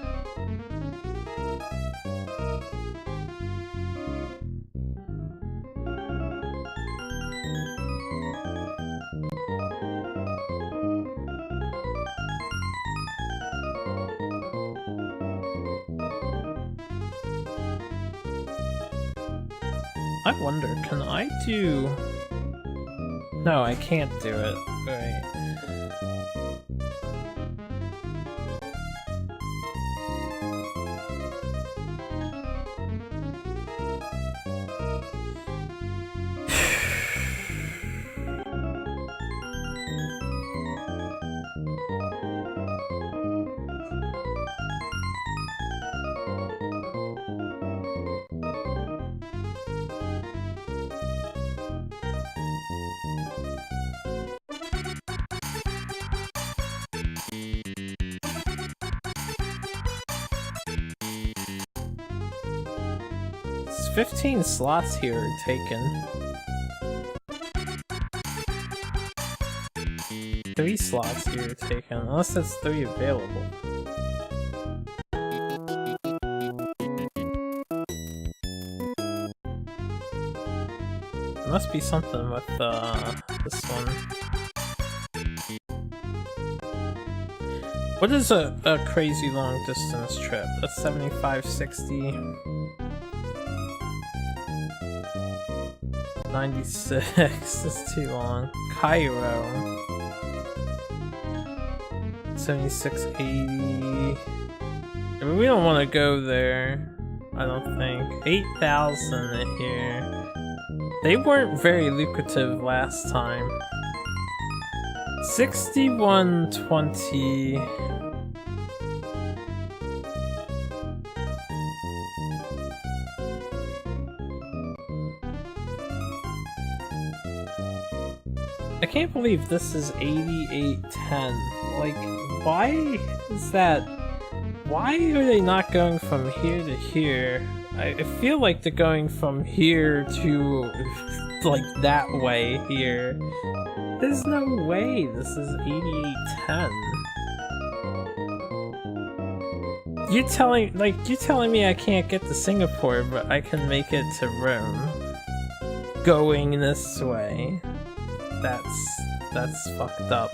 S1: I wonder, can I do... No, I can't do it. Right. 15 slots here taken. 3 slots here taken, unless there's 3 available. There must be something with this one. What is a crazy long distance trip? That's 75, 60, 96. That's too long. Cairo. 76, 80. I mean, we don't want to go there, I don't think. 8,000 here. They weren't very lucrative last time. 6120. I can't believe this is 8810. Like, why is that? Why are they not going from here to here? I feel like they're going from here to, like, that way here. There's no way this is 8810. You're telling me I can't get to Singapore, but I can make it to Rome. Going this way. That's fucked up.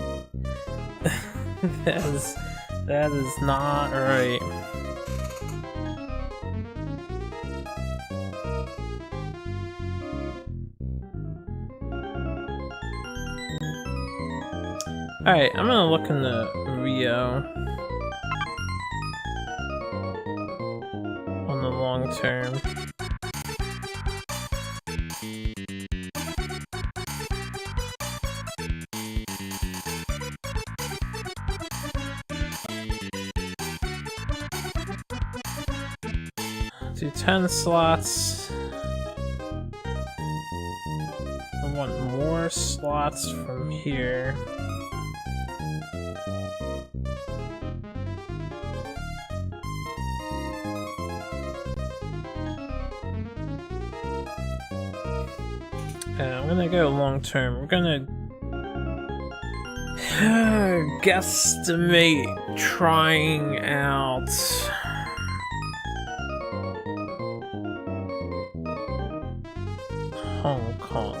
S1: that is not right. Alright, I'm gonna look into Rio on the long term. Do 10 slots. I want more slots from here. I'm gonna go long term. We're gonna guesstimate trying out Hong Kong.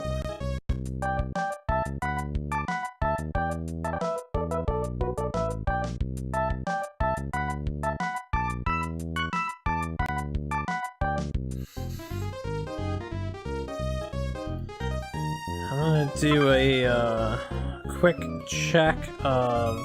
S1: I'm gonna do a quick check of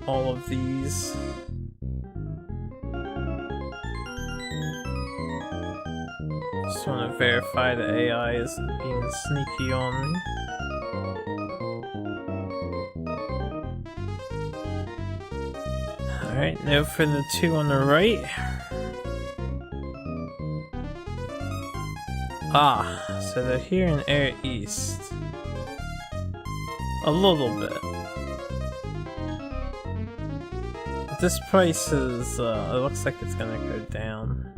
S1: all of these. Just want to verify the AI isn't being sneaky on me. Alright, now for the 2 on the right. Ah, so they're here in Air East. A little bit. This price is, it looks like it's gonna go down.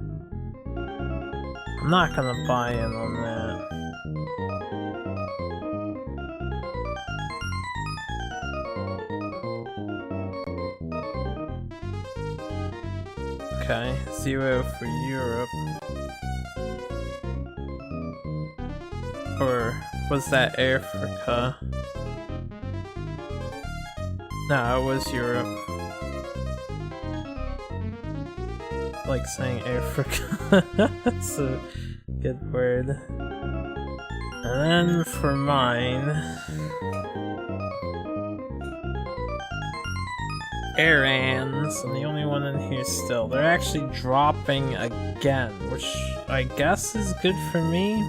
S1: I'm not gonna buy in on that. Okay, 0 for Europe. Or was that Africa? No, it was Europe. Like saying Africa. That's a good word. And then for mine, Airans, I'm the only one in here still. They're actually dropping again, which I guess is good for me.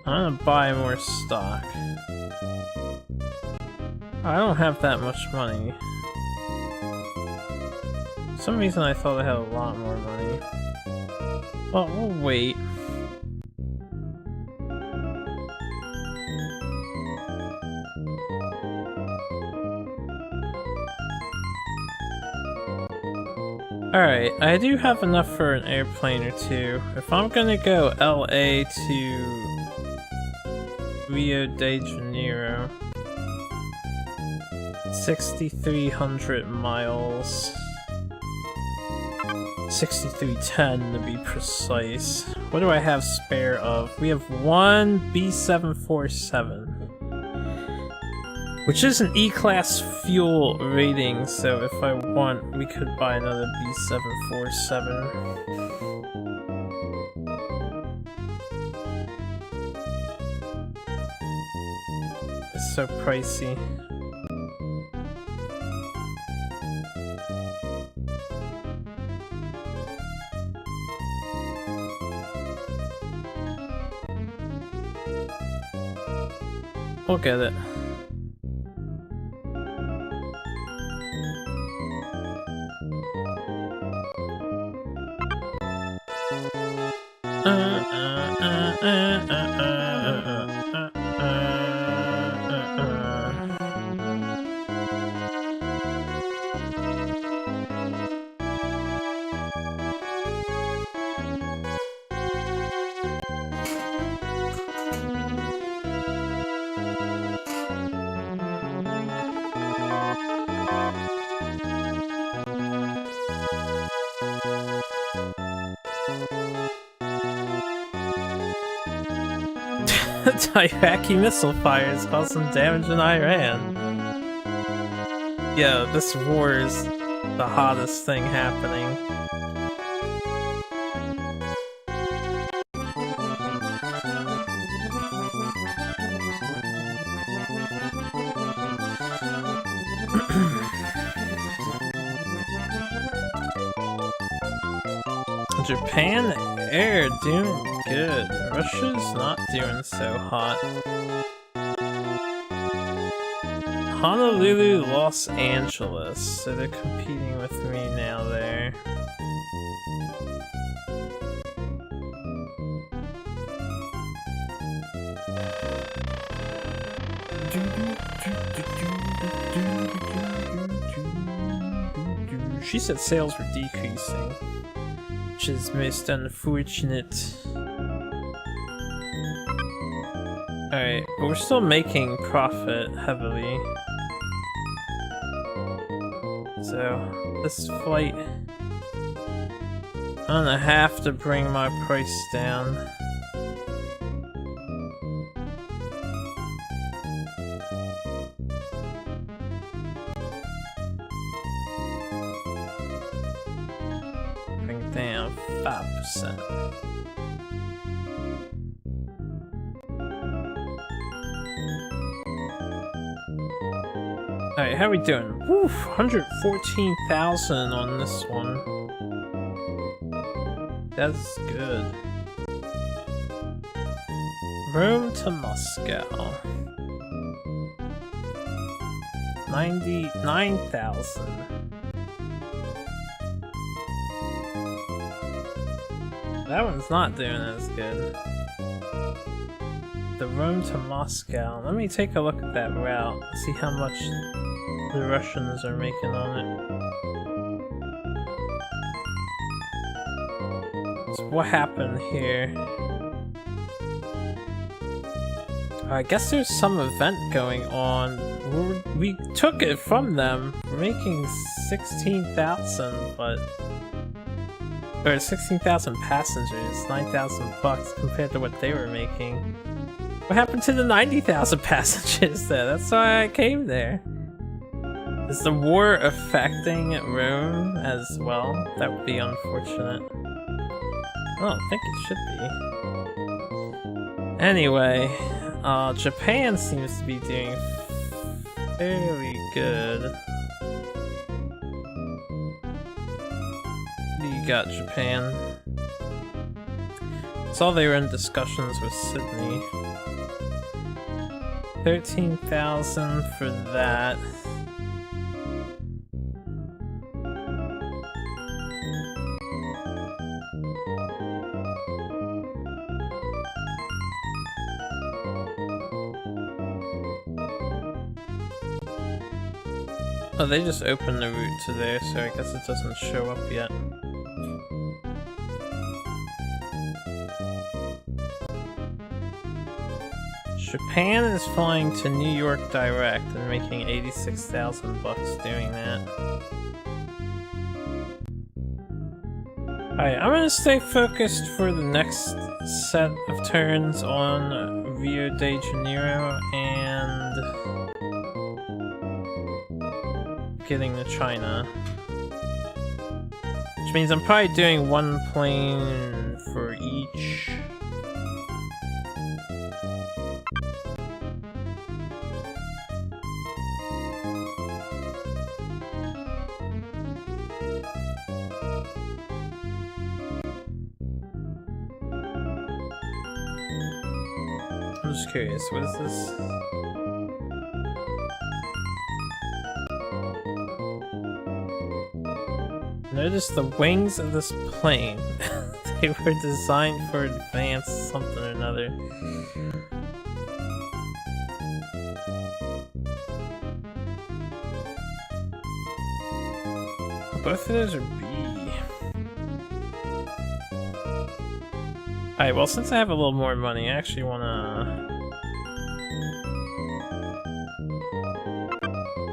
S1: I'm gonna buy more stock. I don't have that much money. For some reason I thought I had a lot more money. Well, we'll wait. Alright, I do have enough for an airplane or two. If I'm gonna go LA to Rio de Janeiro, 6,300 miles. 6,310 to be precise. What do I have spare of? We have one B747, which is an E-class fuel rating, so if I want, we could buy another B747. It's so pricey. We'll get it. Iraqi missile fires caused some damage in Iran. Yeah, this war is the hottest thing happening. Japan Air doing good. Russia's not doing so hot. Honolulu, Los Angeles. So they're competing with me now there. She said sales were decreasing, which is most unfortunate. Alright, but we're still making profit heavily. So, this flight, I'm gonna have to bring my price down. Bring down 5%. Alright, how we doing? Woof, 114,000 on this one. That's good. Rome to Moscow. 99,000. That one's not doing as good. The Rome to Moscow. Let me take a look at that route, see how much the Russians are making on it. So what happened here? I guess there's some event going on. We took it from them. We're making 16,000, but... or 16,000 passengers, 9,000 bucks compared to what they were making. What happened to the 90,000 passengers there? That's why I came there. Is the war affecting Rome as well? That would be unfortunate. I don't think it should be. Anyway, Japan seems to be doing fairly good. What do you got, Japan? Saw they were in discussions with Sydney. 13,000 for that. Oh, they just opened the route to there, so I guess it doesn't show up yet. Japan is flying to New York direct and making 86,000 bucks doing that. Alright, I'm gonna stay focused for the next set of turns on Rio de Janeiro and getting to China. Which means I'm probably doing one plane for each. I'm just curious, what is this? Notice the wings of this plane. They were designed for advanced something or another. Both of those are B. Alright, well, since I have a little more money, I actually wanna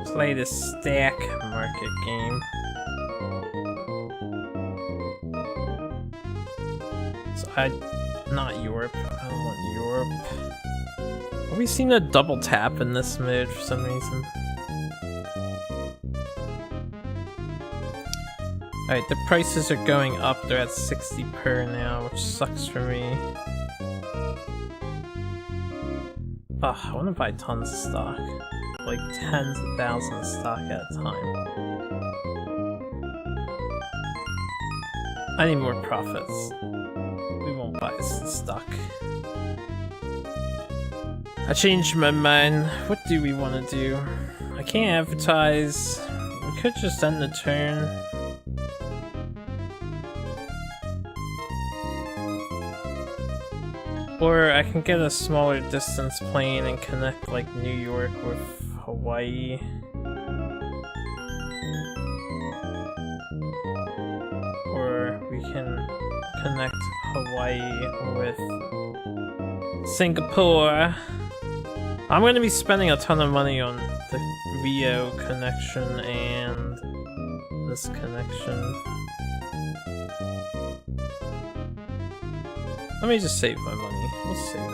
S1: play the stack market game. So not Europe. I don't want Europe. We seem to double tap in this mode for some reason. Alright, the prices are going up. They're at 60 per now, which sucks for me. Ugh, I want to buy tons of stock. Like tens of thousands of stock at a time. I need more profits. We won't buy this stock. I changed my mind. What do we want to do? I can't advertise. We could just end the turn. Or I can get a smaller distance plane and connect like New York with Hawaii. Or we can connect Hawaii with Singapore. I'm going to be spending a ton of money on the Rio connection and this connection. Let me just save my money. We'll save it.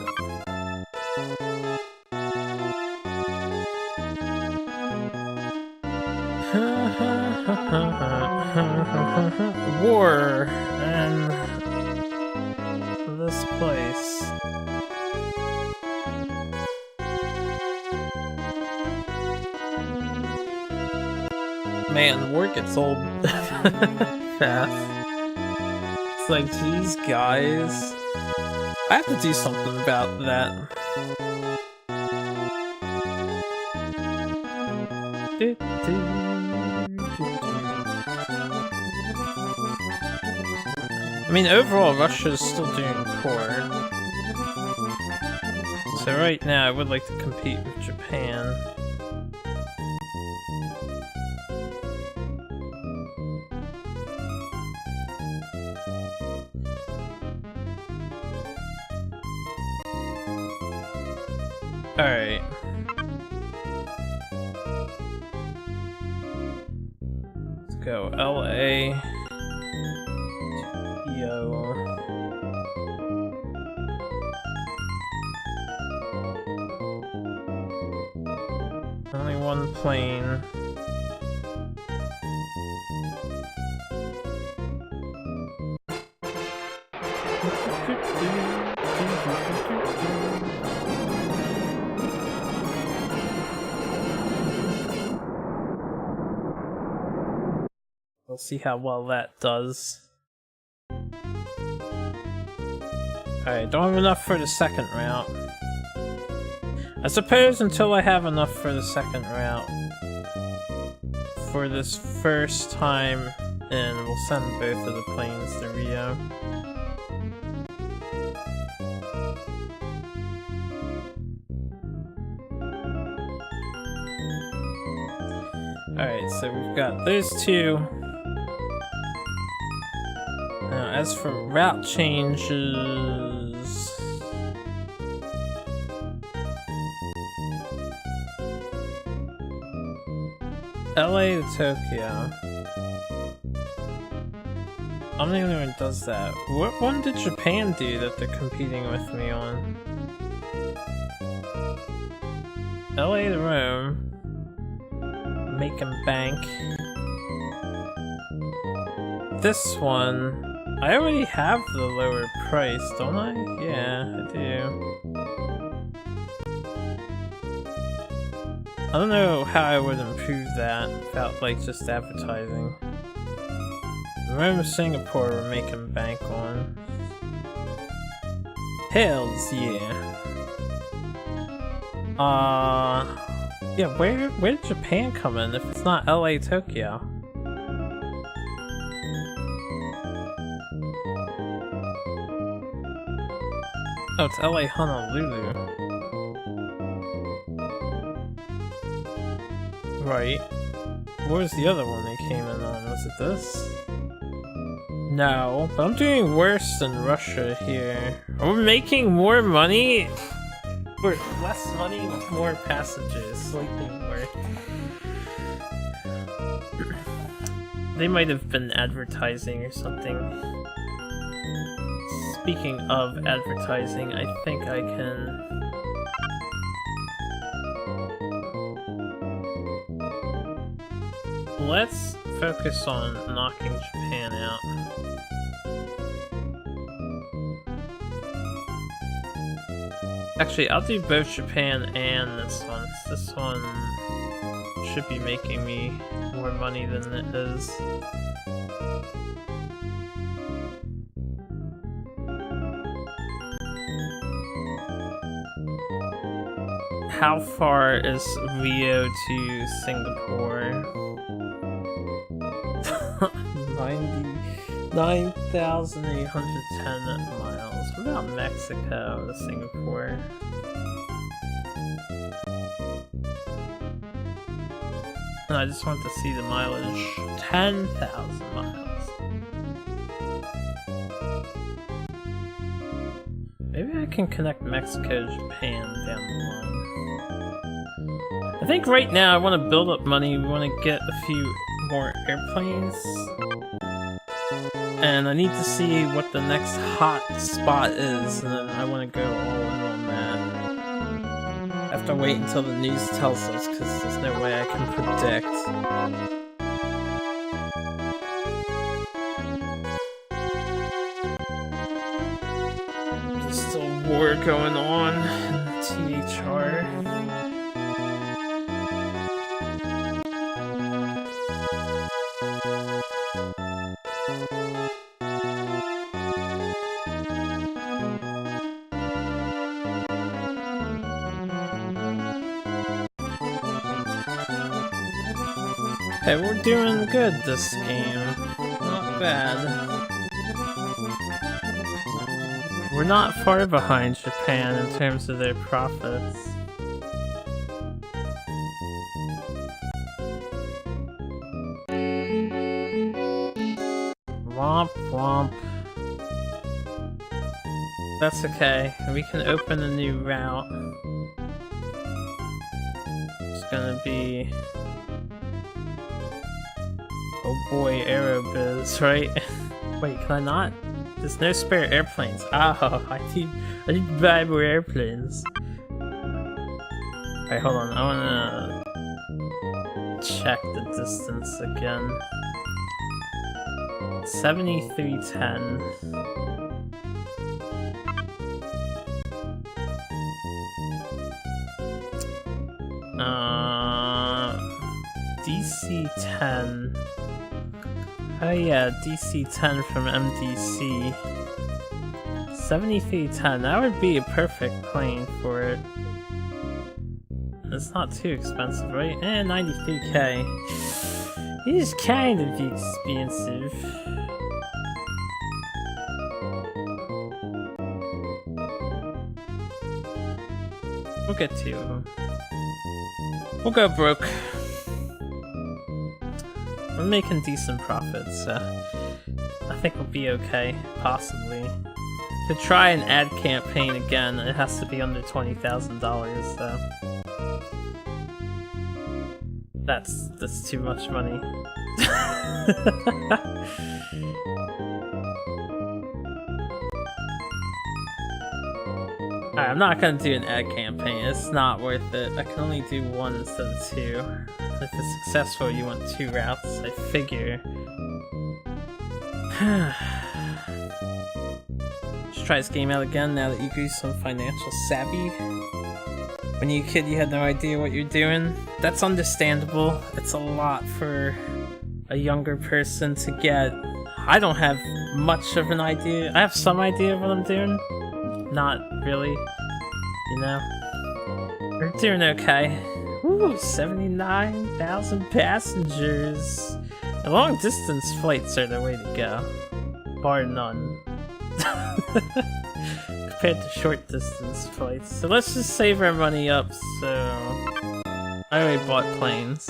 S1: War and this place. Man, war gets old fast. It's like, geez, guys. I have to do something about that. I mean, overall, Russia's still doing poor. So right now, I would like to compete with Japan. Alright. Let's go LA to EO. Only one plane. We'll see how well that does. Alright, don't have enough for the second route. I suppose until I have enough for the second route. For this first time in, we'll send both of the planes to Rio. Alright, so we've got those two. Now, as for route changes, LA to Tokyo. I'm the only one who does that. What one did Japan do that they're competing with me on? LA to Rome. Making bank. This one, I already have the lower price, don't I? Yeah, I do. I don't know how I would improve that without like just advertising. Remember Singapore we're making bank on. Hells yeah. Yeah, where did Japan come in if it's not LA Tokyo? Oh, it's LA Honolulu. Right. What was the other one they came in on? Was it this? No, but I'm doing worse than Russia here. Are we making more money? Or less money with more passengers, slightly more. They might have been advertising or something. Speaking of advertising, I think I can... Let's focus on knocking Japan out. Actually, I'll do both Japan and this one. This one should be making me more money than it is. How far is Rio to Singapore? 9,810 miles. What about Mexico to Singapore? And I just want to see the mileage. 10,000 miles. Maybe I can connect Mexico to Japan down the line. I think right now I want to build up money. We want to get a few more airplanes. And I need to see what the next hot spot is, and then I want to go all in on that. I have to wait until the news tells us, because there's no way I can predict. There's still war going on in THR. Okay, we're doing good this game. Not bad. We're not far behind Japan in terms of their profits. Womp womp. That's okay. We can open a new route. It's gonna be... Oh boy, Aerobiz, right? Wait, can I not? There's no spare airplanes. Oh, I need to buy more airplanes. Alright, hold on. I wanna check the distance again. 7310. DC-10. Oh yeah, DC-10 from MDC. 7310, that would be a perfect plane for it. It's not too expensive, right? 93k. It is kind of expensive. We'll get two of them. We'll go broke. We're making decent profits, so I think we'll be okay, possibly. To try an ad campaign again, it has to be under $20,000, so... That's too much money. Alright, I'm not gonna do an ad campaign. It's not worth it. I can only do one instead of two. If it's successful, you want 2 routes, I figure. Just try this game out again now that you grew some financial savvy. When you were a kid, you had no idea what you're doing. That's understandable. It's a lot for a younger person to get. I don't have much of an idea. I have some idea of what I'm doing. Not really, you know? We're doing okay. Ooh, 79,000 passengers. The long distance flights are the way to go. Bar none. Compared to short distance flights. So let's just save our money up, so... I already bought planes.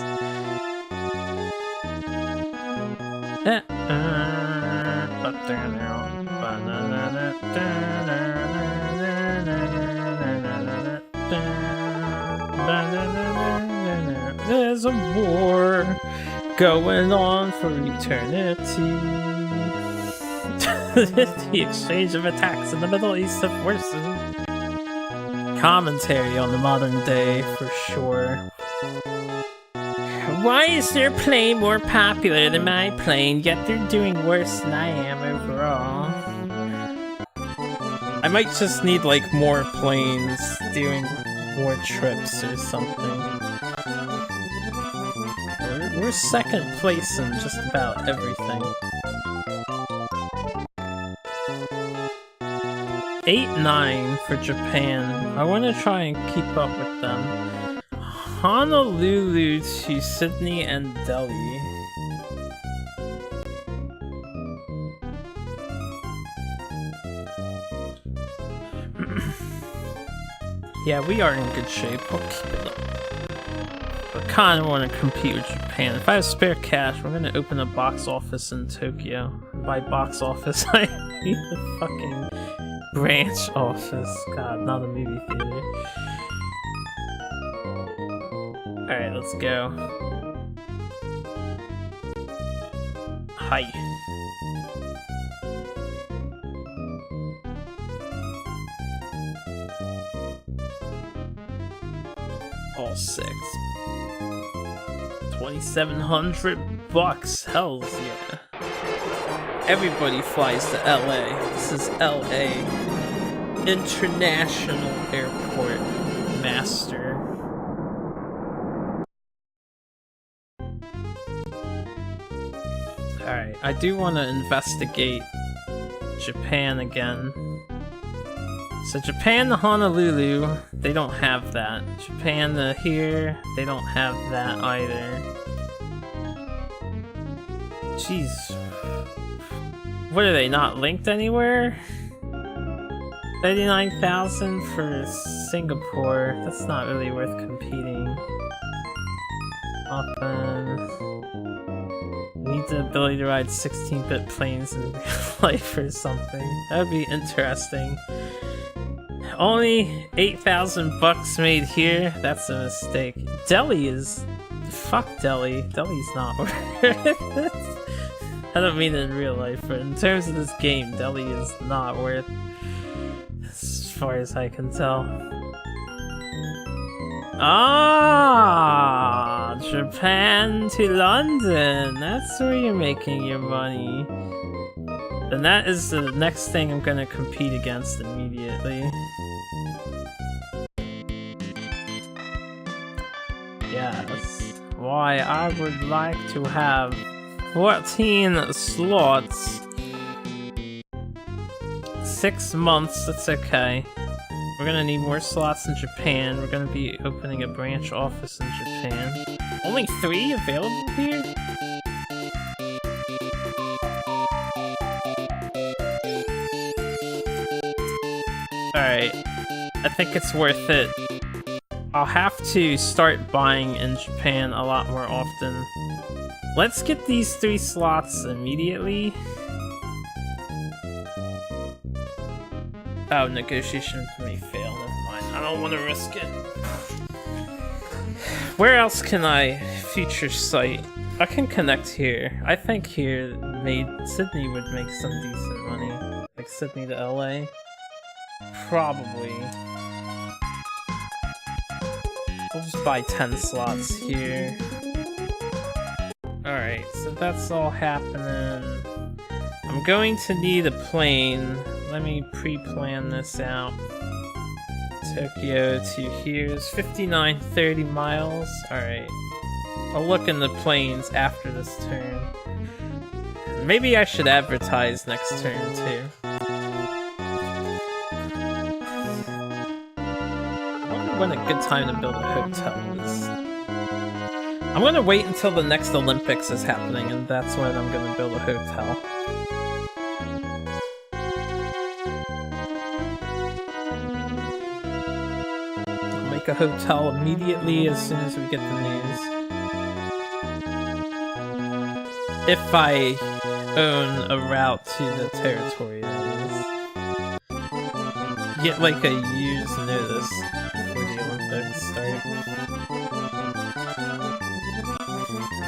S1: There's a war going on for eternity. The exchange of attacks in the Middle East have worsened. Commentary on the modern day, for sure. Why is their plane more popular than my plane, yet they're doing worse than I am overall? I might just need, like, more planes doing more trips or something. We're second place in just about everything. 8-9 for Japan. I want to try and keep up with them. Honolulu to Sydney and Delhi. Yeah, we are in good shape. We'll keep it up. I kind of want to compete with Japan. If I have spare cash, we're going to open a box office in Tokyo. By box office, I mean the fucking branch office. God, not a movie theater. Alright, let's go. Hi. All 6. 2,700 bucks. Hells yeah. Everybody flies to LA. This is LA International Airport Master. Alright, I do want to investigate Japan again. So Japan to Honolulu, they don't have that. Japan to here, they don't have that either. Jeez. What are they, not linked anywhere? 39,000 for Singapore. That's not really worth competing. Often. Need the ability to ride 16-bit planes in real life or something. That would be interesting. Only 8,000 bucks made here? That's a mistake. Delhi is... Fuck Delhi. Delhi's not worth it. I don't mean it in real life, but in terms of this game, Delhi is not worth it. As far as I can tell. Ah, Japan to London. That's where you're making your money. And that is the next thing I'm gonna compete against immediately. Yes. Why, I would like to have 14 slots. 6 months, that's okay. We're gonna need more slots in Japan. We're gonna be opening a branch office in Japan. Only 3 available here? Alright, I think it's worth it. I'll have to start buying in Japan a lot more often. Let's get these 3 slots immediately. Oh, negotiation may fail, never mind. I don't want to risk it. Where else can I future site? I can connect here. I think here Sydney would make some decent money. Like Sydney to LA. Probably. We'll just buy 10 slots here. Alright, so that's all happening. I'm going to need a plane. Let me pre-plan this out. Tokyo to here is 5930 miles. Alright. I'll look in the planes after this turn. Maybe I should advertise next turn too. I wonder when a good time to build a hotel is. I'm gonna wait until the next Olympics is happening, and that's when I'm gonna build a hotel. I'll make a hotel immediately as soon as we get the news. If I own a route to the territory, that is. Get like a year's notice before the Olympics start.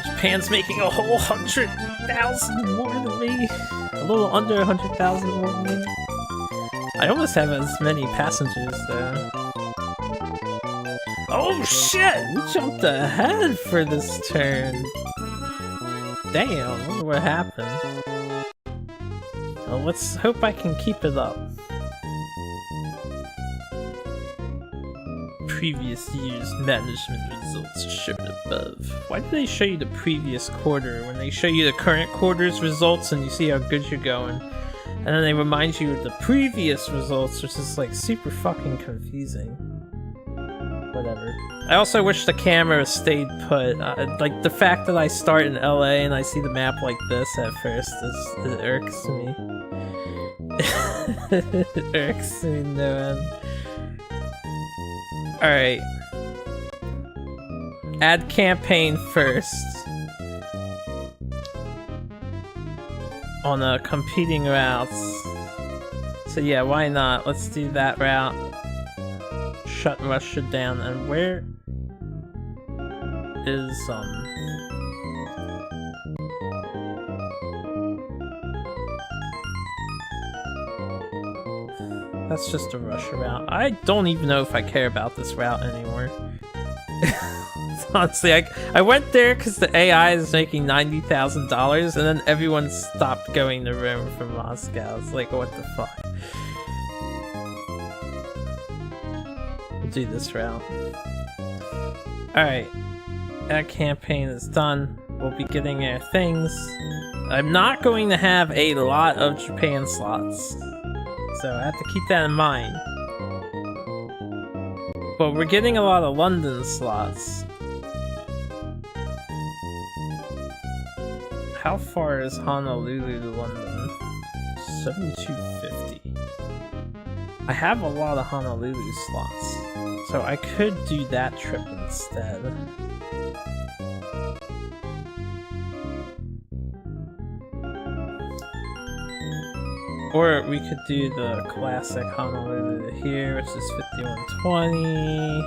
S1: Japan's making a whole 100,000 more than me. A little under 100,000 more than me. I almost have as many passengers though. Oh shit! We jumped ahead for this turn. Damn, I wonder what happened. Well, let's hope I can keep it up. Previous year's management results shown above. Why do they show you the previous quarter when they show you the current quarter's results and you see how good you're going? And then they remind you of the previous results, which is like super fucking confusing. Whatever. I also wish the camera stayed put. Like the fact that I start in LA and I see the map like this at first, it irks me. It irks me no end. Alright. Add campaign first. On competing routes. So yeah, why not? Let's do that route. Shut Russia down. And where is that's just a Russia route. I don't even know if I care about this route anymore. Honestly, I went there because the AI is making $90,000 and then everyone stopped going to Rome from Moscow. It's like, what the fuck? We'll do this route. Alright. That campaign is done. We'll be getting our things. I'm not going to have a lot of Japan slots. So I have to keep that in mind. But we're getting a lot of London slots. How far is Honolulu to London? 7250. I have a lot of Honolulu slots, so I could do that trip instead. Or we could do the classic Honolulu to here, which is 5120.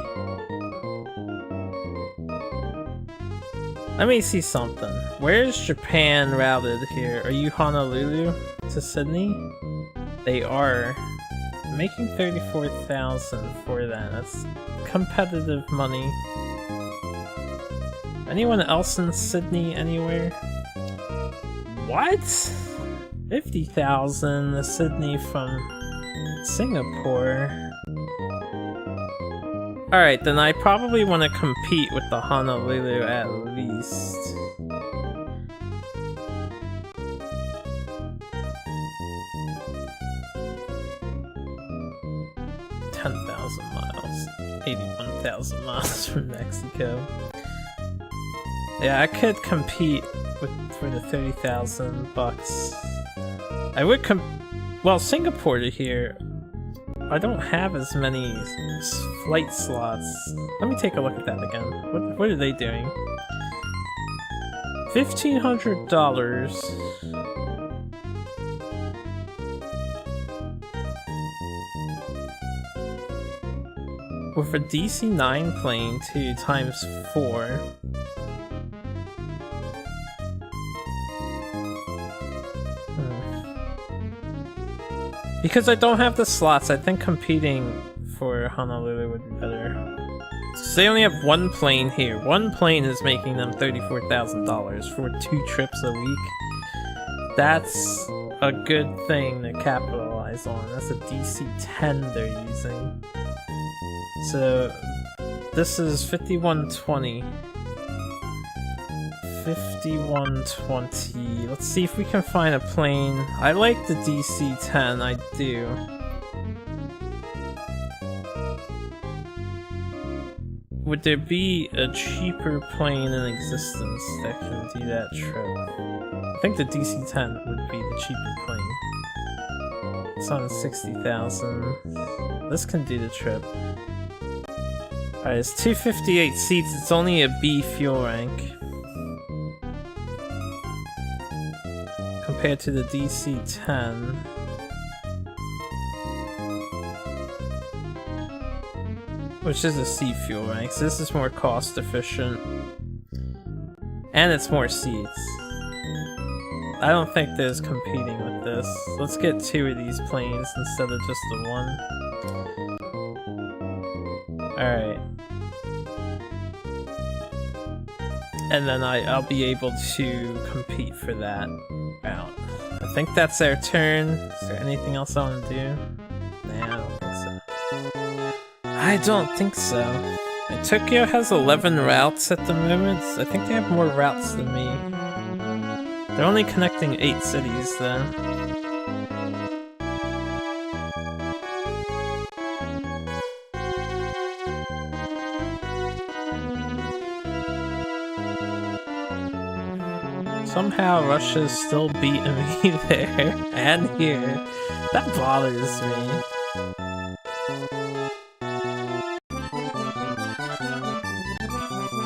S1: Let me see something. Where's Japan routed here? Are you Honolulu to Sydney? They are. Making 34,000 for that. That's competitive money. Anyone else in Sydney anywhere? What? 50,000 to Sydney from Singapore. Alright, then I probably want to compete with the Honolulu at least. Miles. 81,000 miles from Mexico. Yeah, I could compete for the 30,000 bucks. I would well, Singapore to here, I don't have as many flight slots. Let me take a look at that again. What are they doing? $1,500. With a DC-9 plane to times 4. Because I don't have the slots, I think competing for Honolulu would be better. So they only have one plane here. One plane is making them $34,000 for 2 trips a week. That's a good thing to capitalize on. That's a DC-10 they're using. So this is 5120. 5120. Let's see if we can find a plane. I like the DC-10, I do. Would there be a cheaper plane in existence that can do that trip? I think the DC-10 would be the cheaper plane. It's on 60,000. This can do the trip. Alright, it's 258 seats, it's only a B fuel rank. Compared to the DC-10. Which is a C fuel rank, so this is more cost efficient. And it's more seats. I don't think there's competing with this. Let's get 2 of these planes instead of just the 1. Alright. And then I'll be able to compete for that route. I think that's our turn. Is there anything else I want to do? Nah, I don't think so. And Tokyo has 11 routes at the moment. I think they have more routes than me. They're only connecting 8 cities though. Somehow Russia's still beating me there and here. That bothers me.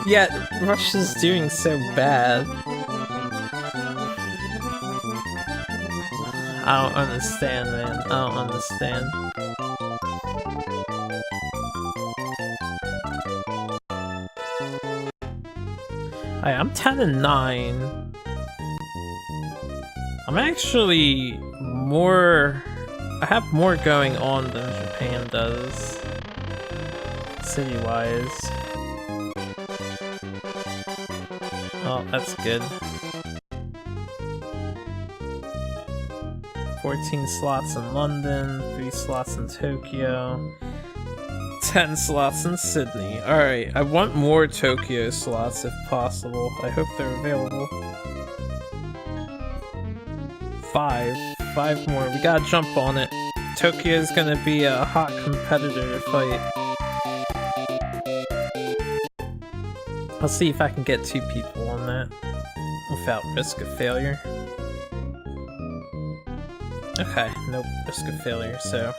S1: Yet Russia's doing so bad. I don't understand, man. I don't understand. Alright, I'm 10 and 9. I'm actually more... I have more going on than Japan does. City-wise. Oh, that's good. 14 slots in London, 3 slots in Tokyo, 10 slots in Sydney. Alright, I want more Tokyo slots if possible. I hope they're available. 5 more. We gotta jump on it. Tokyo's gonna be a hot competitor to fight. I'll see if I can get 2 people on that without risk of failure. Okay, nope, risk of failure, so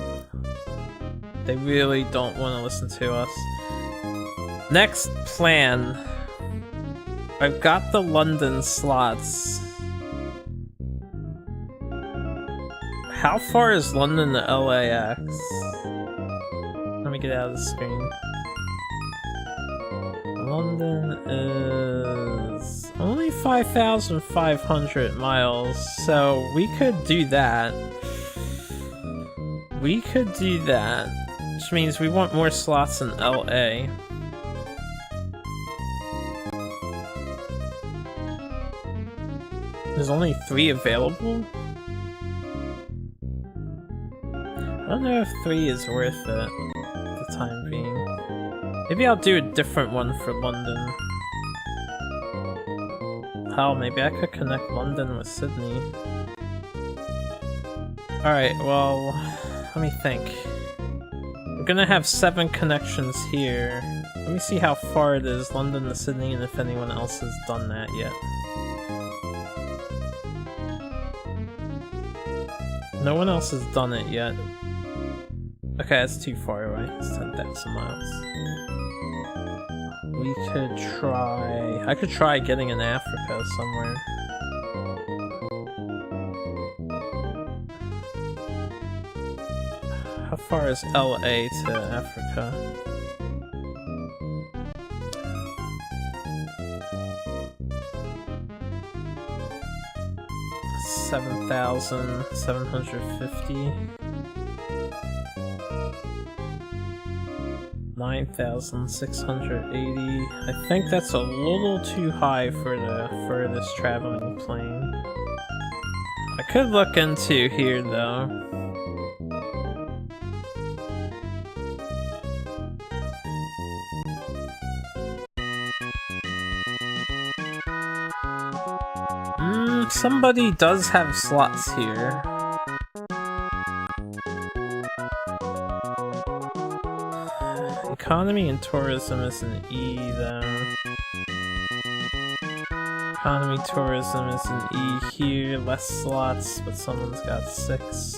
S1: they really don't want to listen to us. Next plan. I've got the London slots. How far is London to LAX? Let me get out of the screen. London is only 5,500 miles, so we could do that. We could do that, which means we want more slots in LA. There's only 3 available? I don't know if 3 is worth it at the time being. Maybe I'll do a different one for London. Hell, maybe I could connect London with Sydney. Alright, well, let me think. We're gonna have 7 connections here. Let me see how far it is, London to Sydney, and if anyone else has done that yet. No one else has done it yet. Okay, that's too far away. It's 10,000 miles. We could try... I could try getting in Africa somewhere. How far is LA to Africa? $7,750. 9,680. I think that's a little too high for the furthest traveling plane. I could look into here though. Somebody does have slots here. Economy and tourism is an E though. Economy tourism is an E here, less slots, but someone's got 6.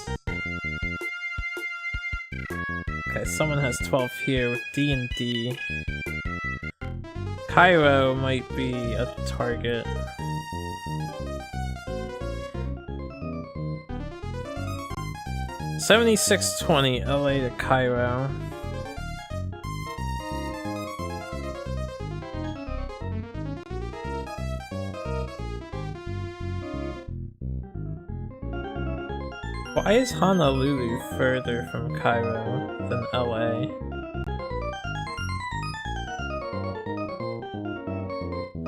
S1: Okay, someone has 12 here with D and D. Cairo might be a target. $76.20 LA to Cairo. Why is Honolulu further from Cairo than LA?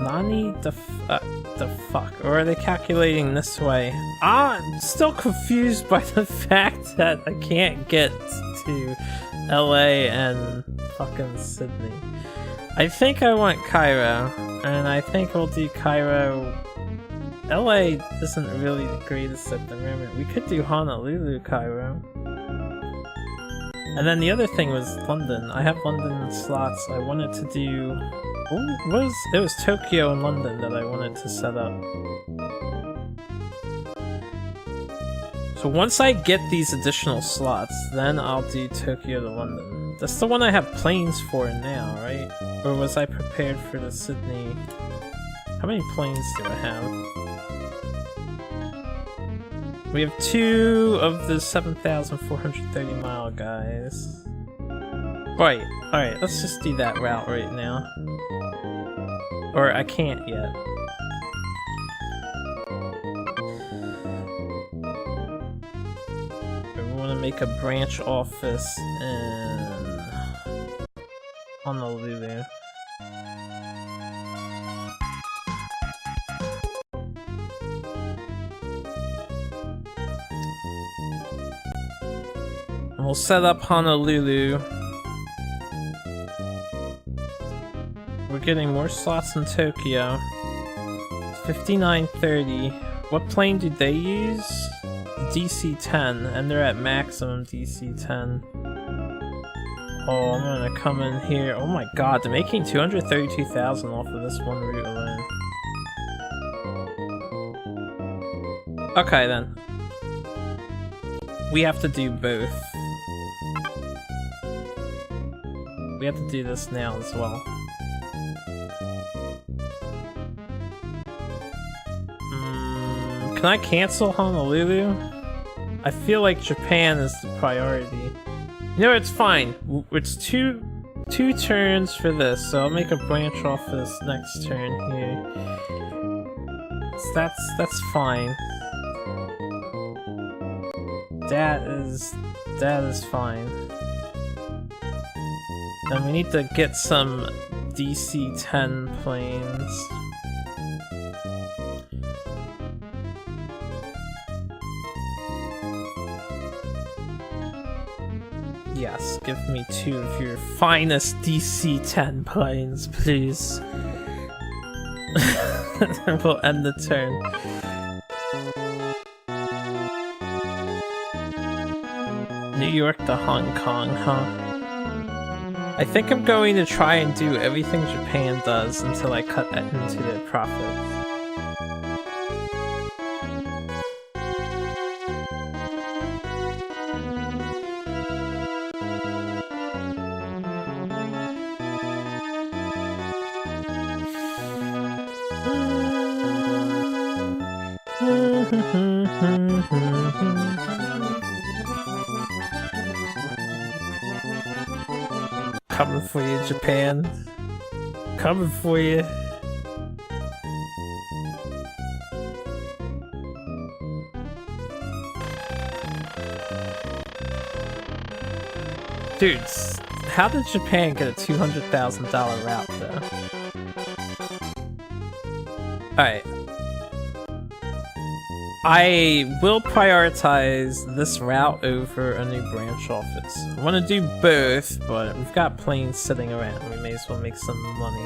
S1: Nani the fuck? Or are they calculating this way? I'm still confused by the fact that I can't get to LA and fucking Sydney. I think I want Cairo, and I think we'll do Cairo. LA isn't really the greatest at the moment. We could do Honolulu, Cairo. And then the other thing was London. I have London slots. I wanted to do... It was Tokyo and London that I wanted to set up. So once I get these additional slots, then I'll do Tokyo to London. That's the one I have planes for now, right? Or was I prepared for the Sydney? How many planes do I have? We have 2 of the 7,430 mile guys. Right, alright, let's just do that route right now. Or I can't yet. We want to make a branch office in Honolulu. And we'll set up Honolulu. We're getting more slots in Tokyo. 5930. What plane do they use? DC-10, and they're at maximum DC-10. Oh, I'm gonna come in here. Oh my god, they're making 232,000 off of this one route alone. Okay then. We have to do both. We have to do this now as well. Can I cancel Honolulu? I feel like Japan is the priority. You know, it's fine. It's two turns for this, so I'll make a branch office next turn here. So that's fine. That is fine. And we need to get some DC-10 planes. Yes, give me 2 of your finest DC-10 planes, please. And we'll end the turn. New York to Hong Kong, huh? I think I'm going to try and do everything Japan does until I cut into their profits. Coming for you, Japan. Coming for you. Dudes, how did Japan get a $200,000 route though? Alright. I will prioritize this route over a new branch office. I want to do both, but we've got planes sitting around. We may as well make some money.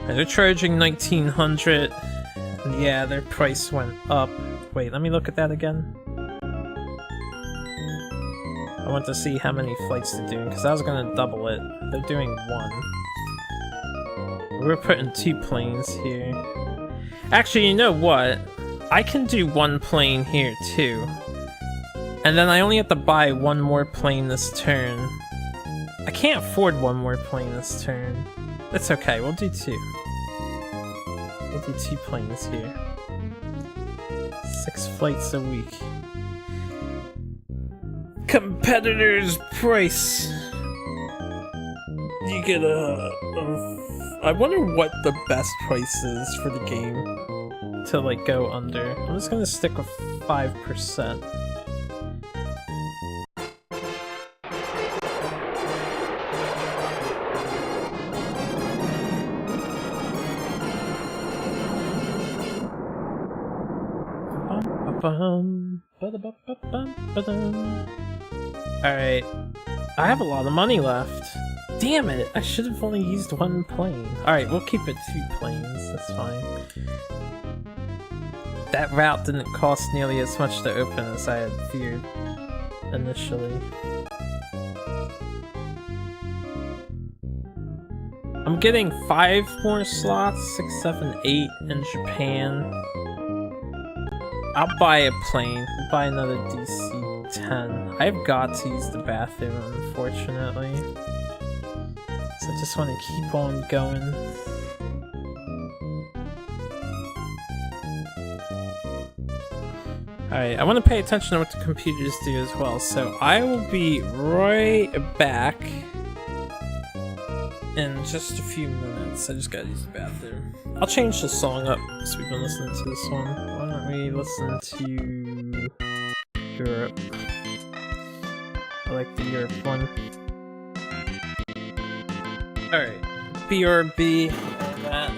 S1: And they're charging $1,900. Yeah, their price went up. Wait, let me look at that again. I want to see how many flights they're doing, because I was going to double it. They're doing 1. We're putting 2 planes here. Actually, you know what? I can do 1 plane here, too. And then I only have to buy 1 more plane this turn. I can't afford 1 more plane this turn. That's okay, we'll do 2. We'll do 2 planes here. 6 flights a week. Competitor's price. You get I wonder what the best price is for the game to like go under. I'm just gonna stick with 5%. Alright. I have a lot of money left. Damn it! I should have only used 1 plane. Alright, we'll keep it 2 planes, that's fine. That route didn't cost nearly as much to open as I had feared initially. I'm getting 5 more slots, 6, 7, 8 in Japan. I'll buy a plane. I'll buy another DC-10. I've got to use the bathroom, unfortunately. So I just want to keep on going. Alright, I want to pay attention to what the computers do as well, so I will be right back in just a few minutes. I just gotta use the bathroom. I'll change the song up because we've been listening to this one. Why don't we listen to Europe? I like the Europe one. Alright, BRB and that.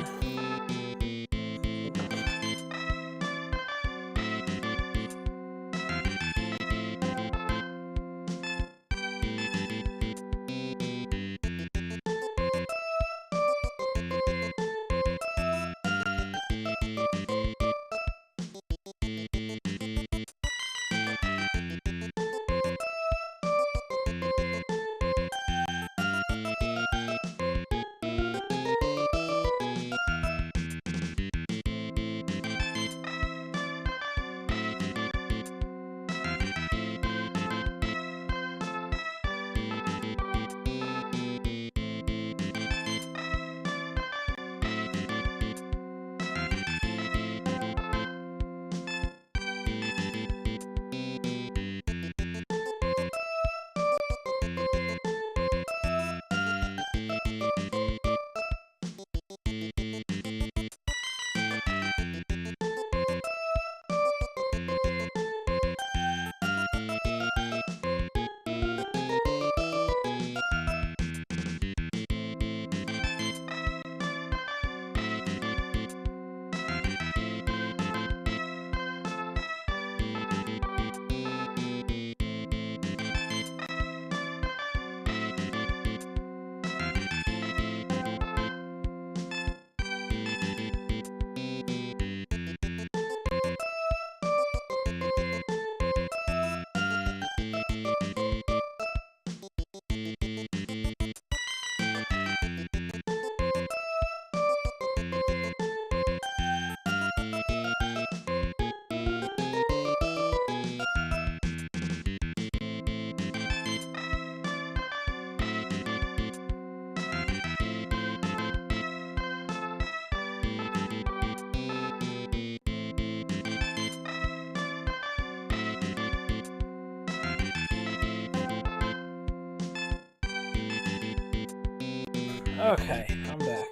S1: Okay, I'm back.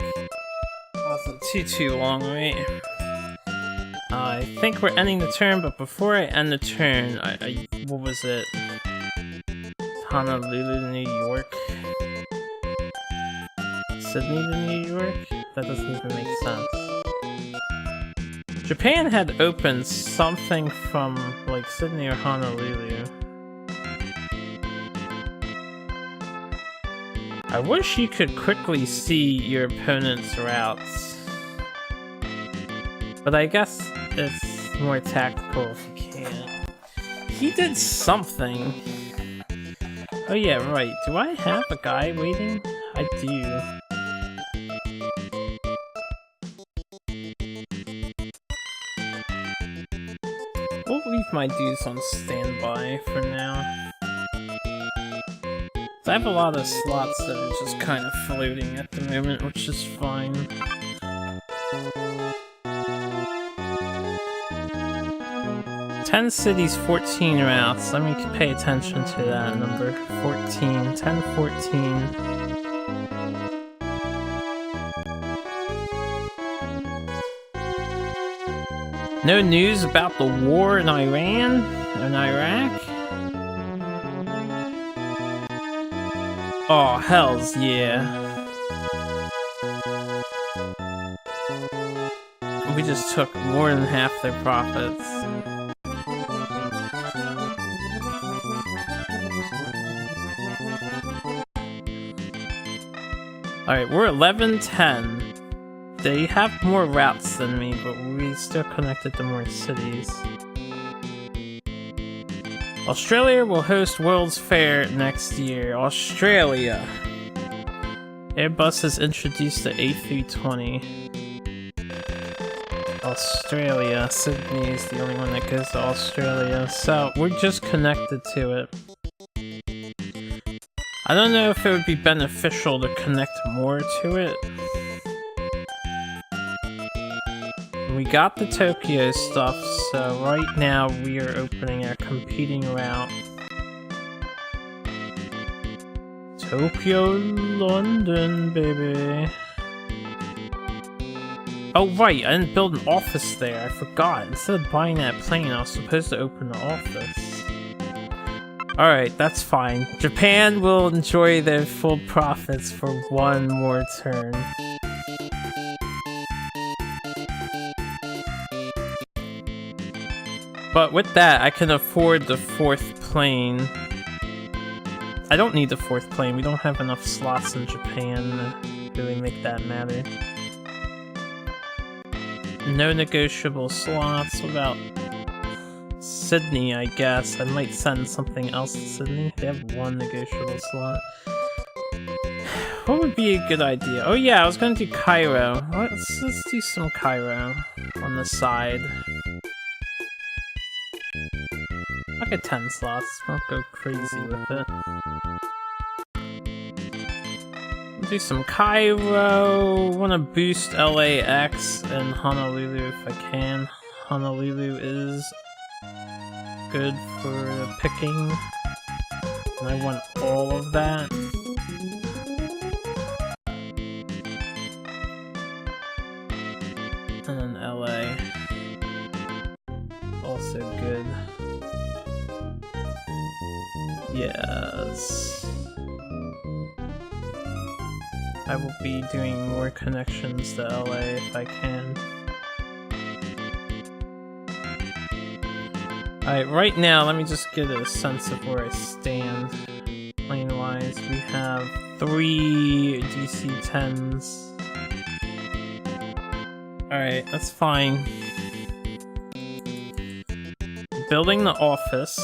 S1: Wasn't too long, right? I think we're ending the turn, but before I end the turn, what was it? Honolulu, New York? Sydney to New York? That doesn't even make sense. Japan had opened something from, like, Sydney or Honolulu. I wish you could quickly see your opponent's routes. But I guess it's more tactical if you can't. He did something. Oh yeah, right. Do I have a guy waiting? I do. We'll leave my dudes on standby for now. I have a lot of slots that are just kind of floating at the moment, which is fine. "10 cities, 14 routes." Let me pay attention to that number. 14. 10, 14. No news about the war in Iran? In Iraq? Oh, hells yeah. We just took more than half their profits. Alright, we're 11-10. They have more routes than me, but we still connected to more cities. Australia will host World's Fair next year. Australia! Airbus has introduced the A320. Australia. Sydney is the only one that goes to Australia. So, we're just connected to it. I don't know if it would be beneficial to connect more to it. We got the Tokyo stuff, so right now we are opening our competing route. Tokyo, London, baby. Oh right, I didn't build an office there, I forgot. Instead of buying that plane, I was supposed to open the office. Alright, that's fine. Japan will enjoy their full profits for one more turn. But with that, I can afford the 4th plane. I don't need the 4th plane, we don't have enough slots in Japan to really make that matter. No negotiable slots. What about Sydney, I guess? I might send something else to Sydney. They have 1 negotiable slot. What would be a good idea? Oh yeah, I was gonna do Cairo. Let's do some Cairo on the side. I'll get 10 slots, won't go crazy with it. We'll do some Cairo. Wanna boost LAX and Honolulu if I can. Honolulu is good for picking. And I want all of that. And then LA. Also good. Yes. I will be doing more connections to LA if I can. Alright, right now, let me just get a sense of where I stand. Plane-wise, we have 3 DC-10s. Alright, that's fine. Building the office.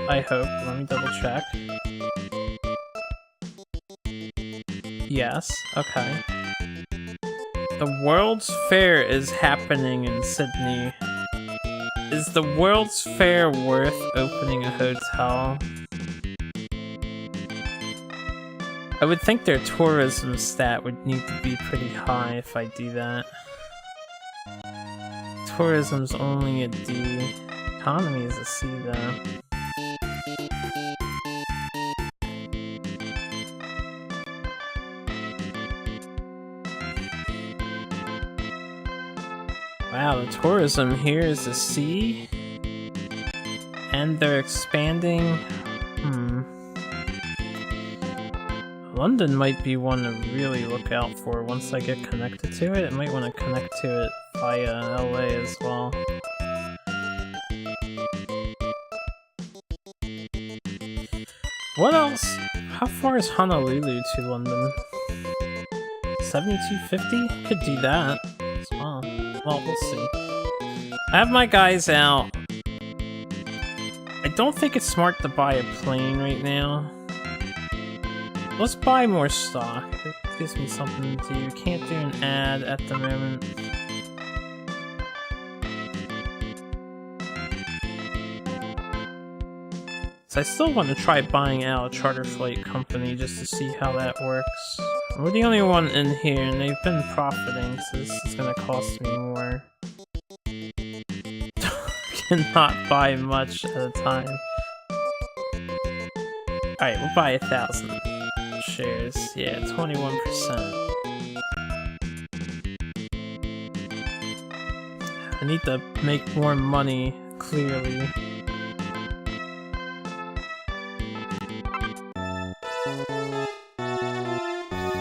S1: I hope. Let me double check. Yes, okay. The World's Fair is happening in Sydney. Is the World's Fair worth opening a hotel? I would think their tourism stat would need to be pretty high if I do that. Tourism's only a D. Economy is a C though. Wow, the tourism here is a C. And they're expanding. London might be one to really look out for once I get connected to it. I might want to connect to it via LA as well. What else? How far is Honolulu to London? 7250? Could do that as well. Well, we'll see. I have my guys out. I don't think it's smart to buy a plane right now. Let's buy more stock. It gives me something to do. Can't do an ad at the moment. So I still want to try buying out a charter flight company just to see how that works. We're the only one in here and they've been profiting, so this is going to cost me more. Cannot buy much at a time. Alright, we'll buy 1,000 shares. Yeah, 21%. I need to make more money, clearly.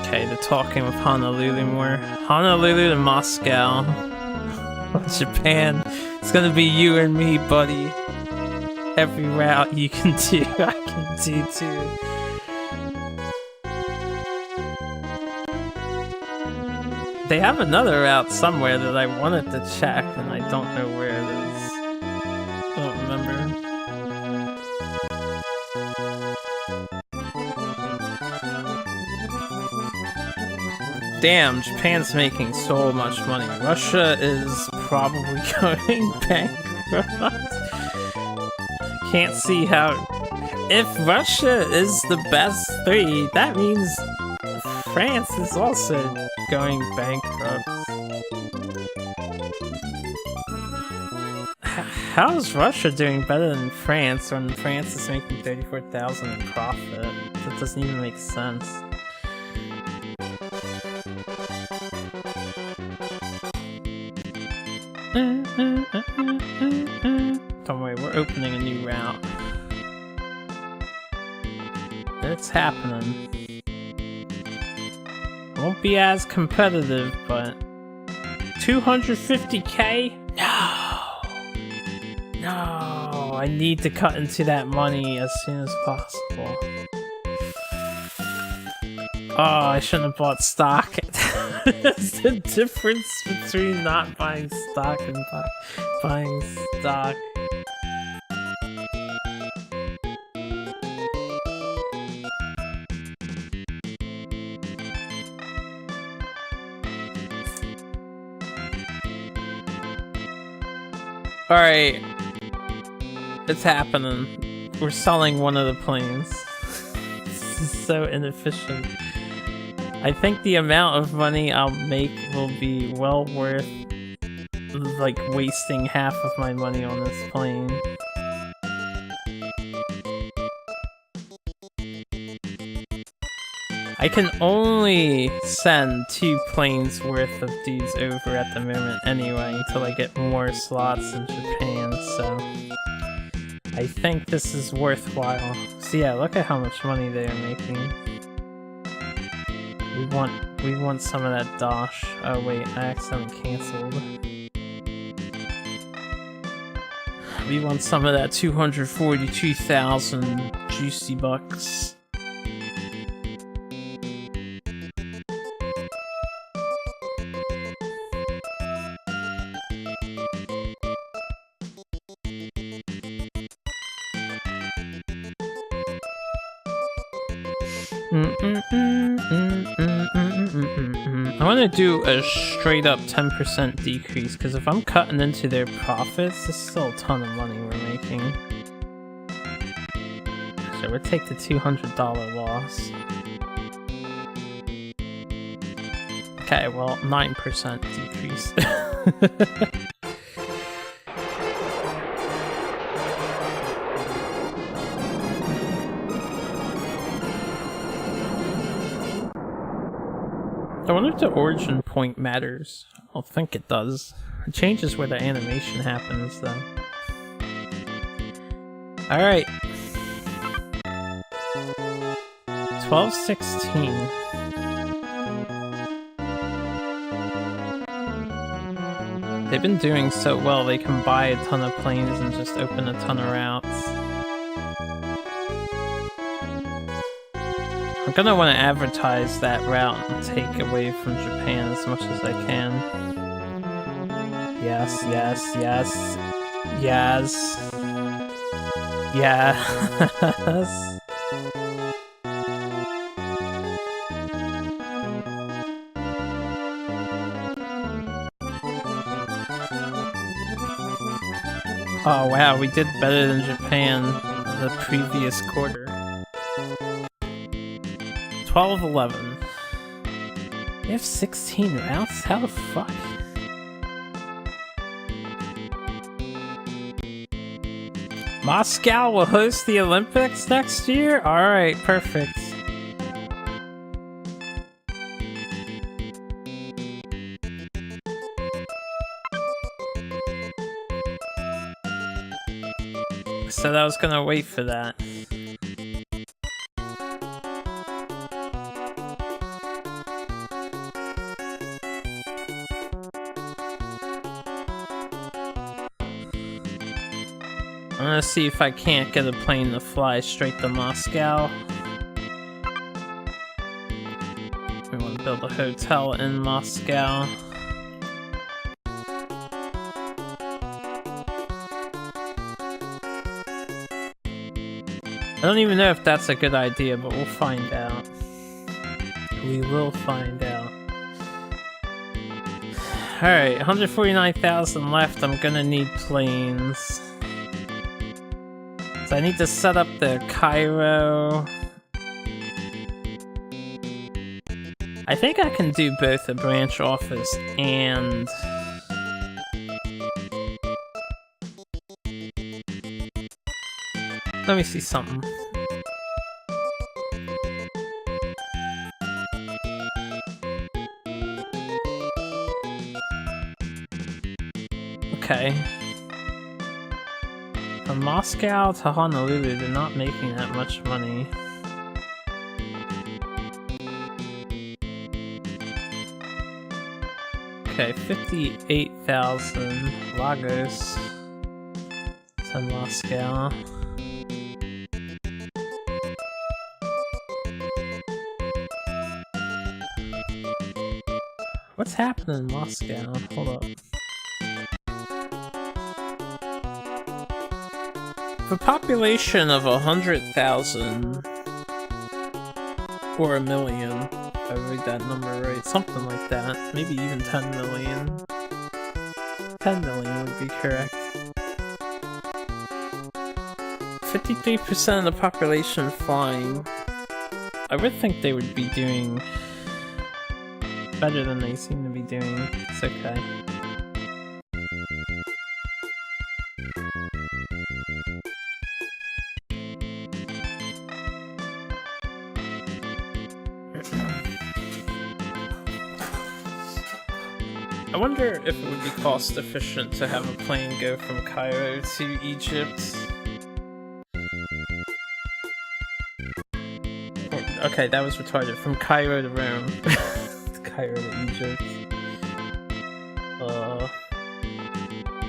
S1: Okay, they're talking with Honolulu more. Honolulu to Moscow. Japan. It's gonna be you and me, buddy. Every route you can do, I can do too. They have another route somewhere that I wanted to check, and I don't know where it is. I don't remember. Damn, Japan's making so much money. Russia is probably going bankrupt. Can't see how... If Russia is the best three, that means France is also going bankrupt. How is Russia doing better than France when France is making 34,000 in profit? That doesn't even make sense. Don't worry, we're opening a new route. It's happening. Won't be as competitive, but 250k? No, I need to cut into that money as soon as possible. Oh, I shouldn't have bought stock. That's the difference between not buying stock and buying stock. Alright. It's happening. We're selling one of the planes. This is so inefficient. I think the amount of money I'll make will be well worth, like, wasting half of my money on this plane. I can only send 2 planes worth of dudes over at the moment anyway until I get more slots in Japan, so I think this is worthwhile. So yeah, look at how much money they are making. We want some of that dosh. Oh wait, I accidentally canceled. We want some of that 242,000 juicy bucks. I want to do a straight up 10% decrease, because if I'm cutting into their profits, this is still a ton of money we're making. So we'll take the $200 loss. Okay, well, 9% decrease. I wonder if the origin point matters. I don't think it does. It changes where the animation happens, though. Alright. 12-16. They've been doing so well, they can buy a ton of planes and just open a ton of routes. I'm gonna want to advertise that route and take away from Japan as much as I can. Yes, yes, yes. Yes. Yes. Oh wow, we did better than Japan the previous quarter. 12-11. We have 16 routes? How the fuck? Moscow will host the Olympics next year? Alright, perfect. Said I was gonna wait for that. I'm gonna see if I can't get a plane to fly straight to Moscow. We want to build a hotel in Moscow. I don't even know if that's a good idea, but we'll find out. We will find out. Alright, 149,000 left. I'm gonna need planes. So I need to set up the Cairo. I think I can do both a branch office and... Let me see something. Okay. From Moscow to Honolulu, they're not making that much money. Okay, 58,000 Lagos to Moscow. What's happening in Moscow? Hold up. For a population of 100,000 or 1 million, if I read that number right, something like that, maybe even 10 million. 10 million would be correct. 53% of the population flying. I would think they would be doing better than they seem to be doing. It's okay. I wonder if it would be cost efficient to have a plane go from Cairo to Egypt. Okay, that was retarded. From Cairo to Rome. Cairo to Egypt.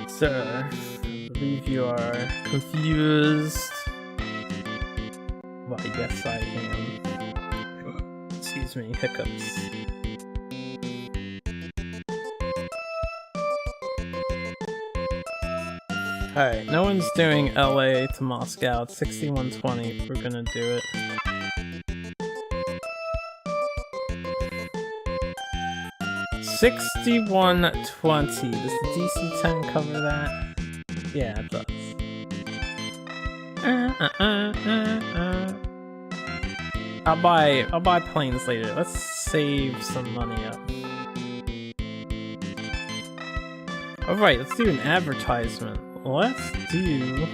S1: Sir, I believe you are confused. Well, yes, I am. Excuse me, hiccups. Alright, no one's doing LA to Moscow. It's 6120. We're gonna do it. $61.20. Does the DC-10 cover that? Yeah, it does. I'll buy planes later. Let's save some money up. Alright, let's do an advertisement. Let's do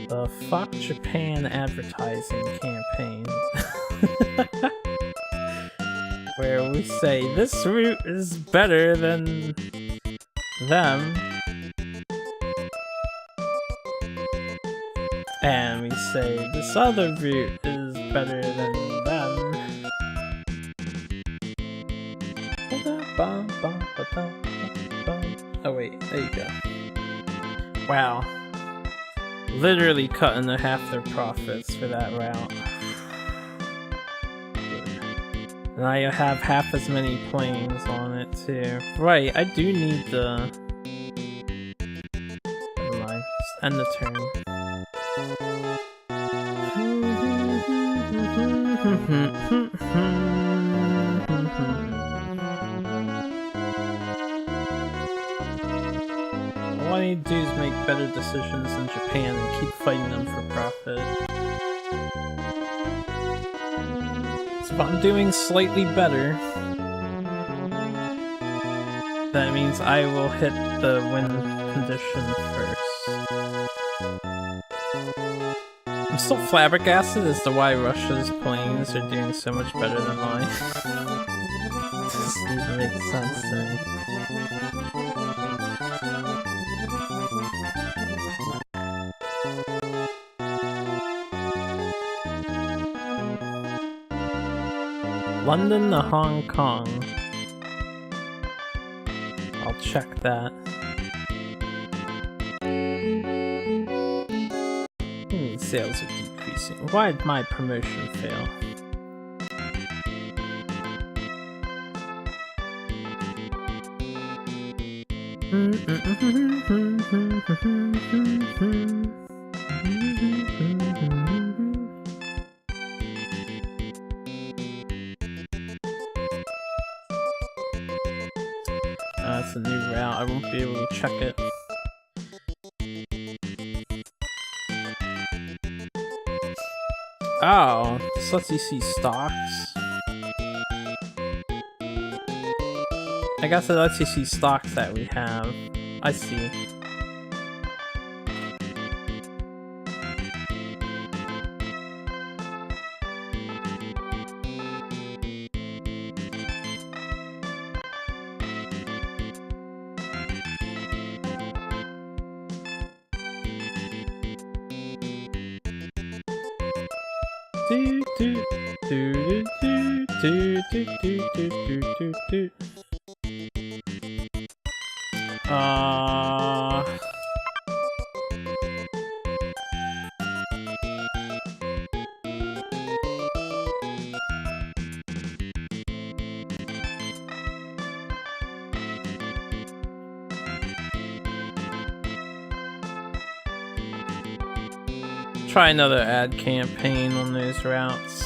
S1: the Fuck Japan advertising campaign. where we say this route is better than them, and we say this other route is better than them. Oh wait, there you go. Wow. Literally cut into half their profits for that route. Now you have half as many planes on it too. Right, I do need the... Never mind, just end the turn. All I need to do is make better decisions in Japan and keep fighting them for profit. So if I'm doing slightly better, that means I will hit the win condition first. I'm still flabbergasted as to why Russia's planes are doing so much better than mine. Doesn't even make sense to me. London to Hong Kong. I'll check that. Sales are decreasing. Why did my promotion fail? That's a new route. I won't be able to check it. Oh, this lets you see stocks. I guess it lets you see stocks that we have. I see. Try another ad campaign on those routes.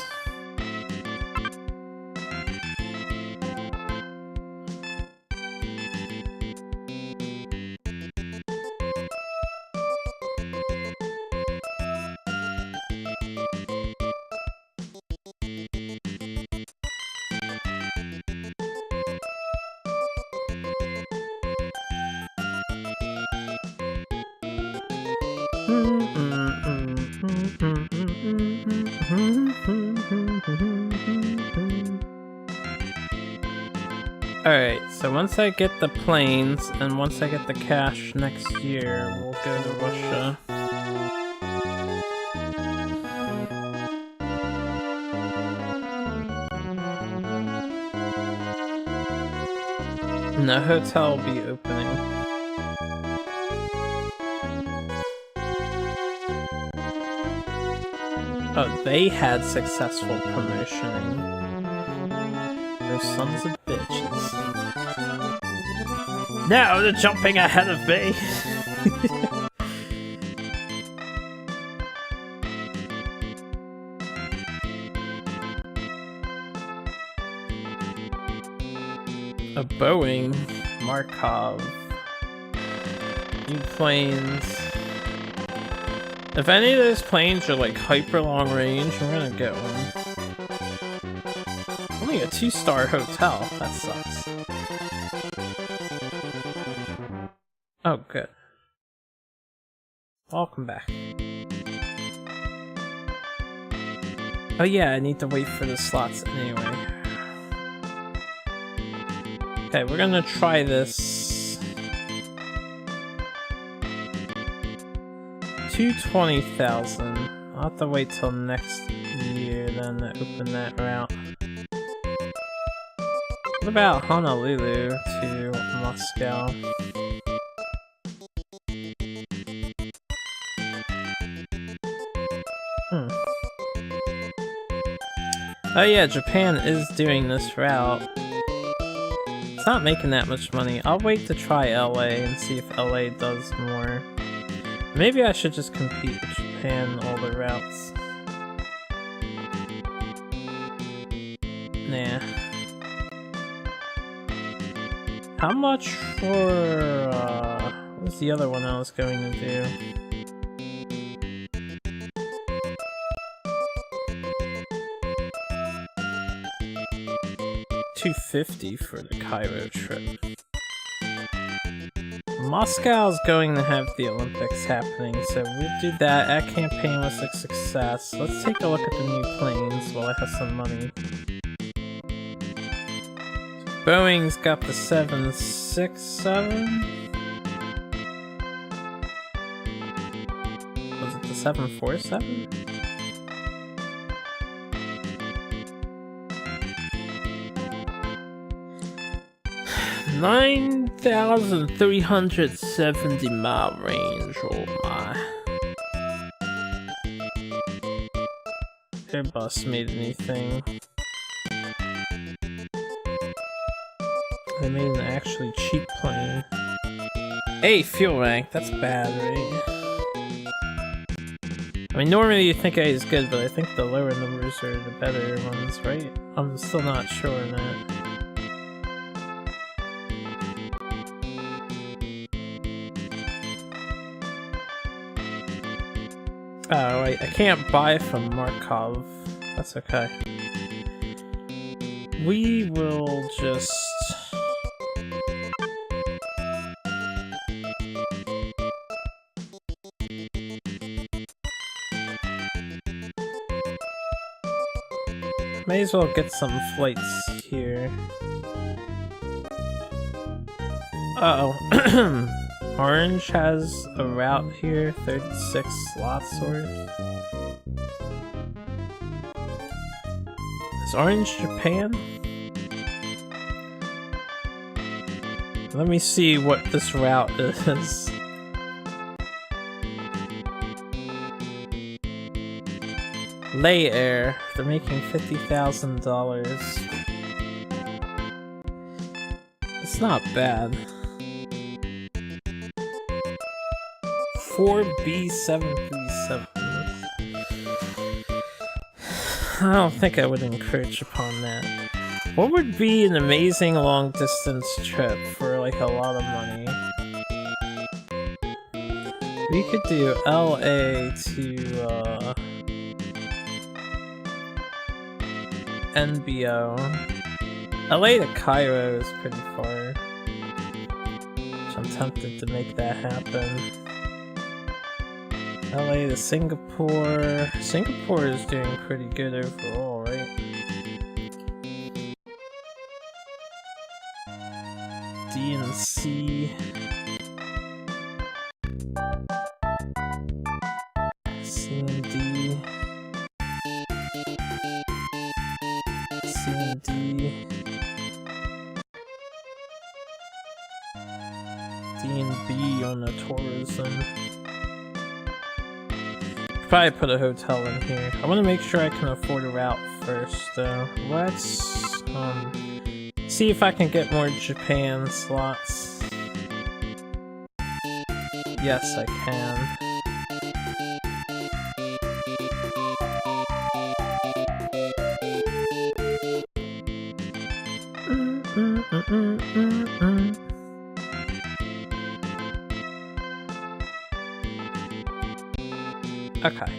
S1: Alright, so once I get the planes and once I get the cash next year, we'll go to Russia. And the hotel will be opening. Oh, they had successful promotioning. Those sons of bitches. Now they're jumping ahead of me! A Boeing Markov. New planes. If any of those planes are like hyper long range, I'm gonna get one. Only a 2-star hotel. That sucks. Oh, good. Welcome back. Oh yeah, I need to wait for the slots anyway. Okay, we're gonna try this. 220,000. I'll have to wait till next year then to open that route. What about Honolulu to Moscow? Oh yeah, Japan is doing this route. It's not making that much money. I'll wait to try LA and see if LA does more. Maybe I should just compete with Japan all the routes. Nah. How much for, what was the other one I was going to do? $250 for the Cairo trip. Moscow's going to have the Olympics happening, so we'll do that. That campaign was a success. Let's take a look at the new planes while I have some money. Boeing's got the 767. Was it the 747? $9,370 mile range. Oh my. Airbus made anything. They made an actually cheap plane. Hey, fuel rank. That's bad, right? I mean, normally you think A is good, but I think the lower numbers are the better ones, right? I'm still not sure on that. Oh, wait, I can't buy from Markov. That's okay. We will just... May as well get some flights here. Uh-oh. Orange has a route here, 36 slots worth. Is Orange Japan? Let me see what this route is. Lay Air, they're making $50,000. It's not bad. 4B737. I don't think I would encourage upon that. What would be an amazing long distance trip for like a lot of money? We could do LA to NBO. LA to Cairo is pretty far. So I'm tempted to make that happen. LA to Singapore. Singapore is doing pretty good overall, right? D and C. C and D. C and D. D and B on the tourism. Probably put a hotel in here. I want to make sure I can afford a route first, though. Let's see if I can get more Japan slots. Yes, I can. Okay.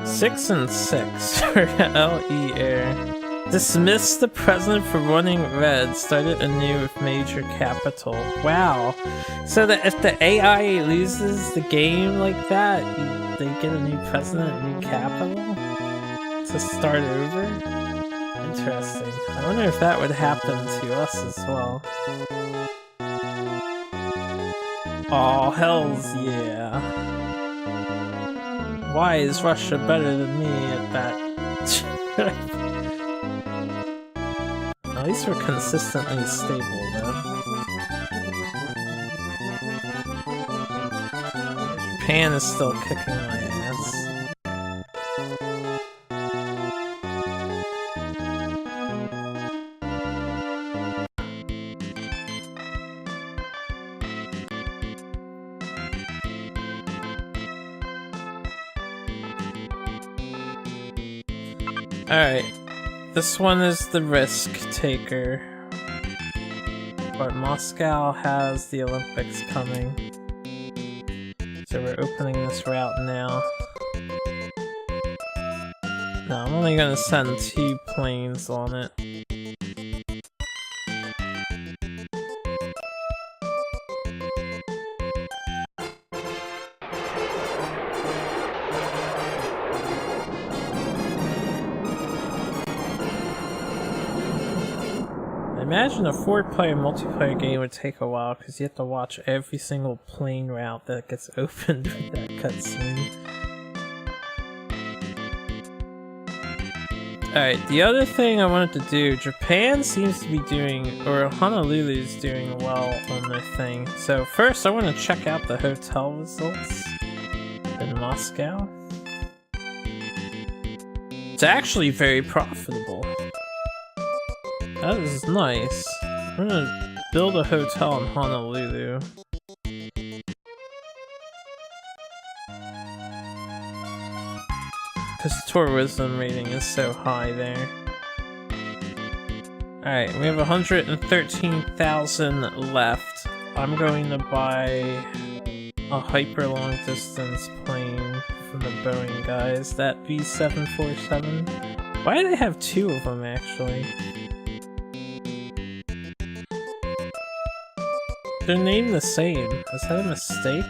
S1: $6 and $6 for LE Air. Dismiss the president for running red. Started anew with major capital. Wow. So that if the AI loses the game like that, they get a new president, new capital to start over? Interesting. I wonder if that would happen to us as well. Oh, hells yeah. Why is Russia better than me at that? At least we're consistently stable, though. Japan is still kicking my ass. Alright. This one is the risk taker. But Moscow has the Olympics coming. So we're opening this route now. No, I'm only gonna send 2 planes on it. Imagine a 4-player multiplayer game would take a while because you have to watch every single plane route that gets opened with that cutscene. Alright, the other thing I wanted to do, Japan seems to be doing, or Honolulu's doing well on their thing. So first I want to check out the hotel results in Moscow. It's actually very profitable. That is nice. I'm gonna build a hotel in Honolulu. Because tourism rating is so high there. Alright, we have 113,000 left. I'm going to buy a hyper long distance plane from the Boeing guys. That B747. Why do they have 2 of them actually? They're named the same. Is that a mistake?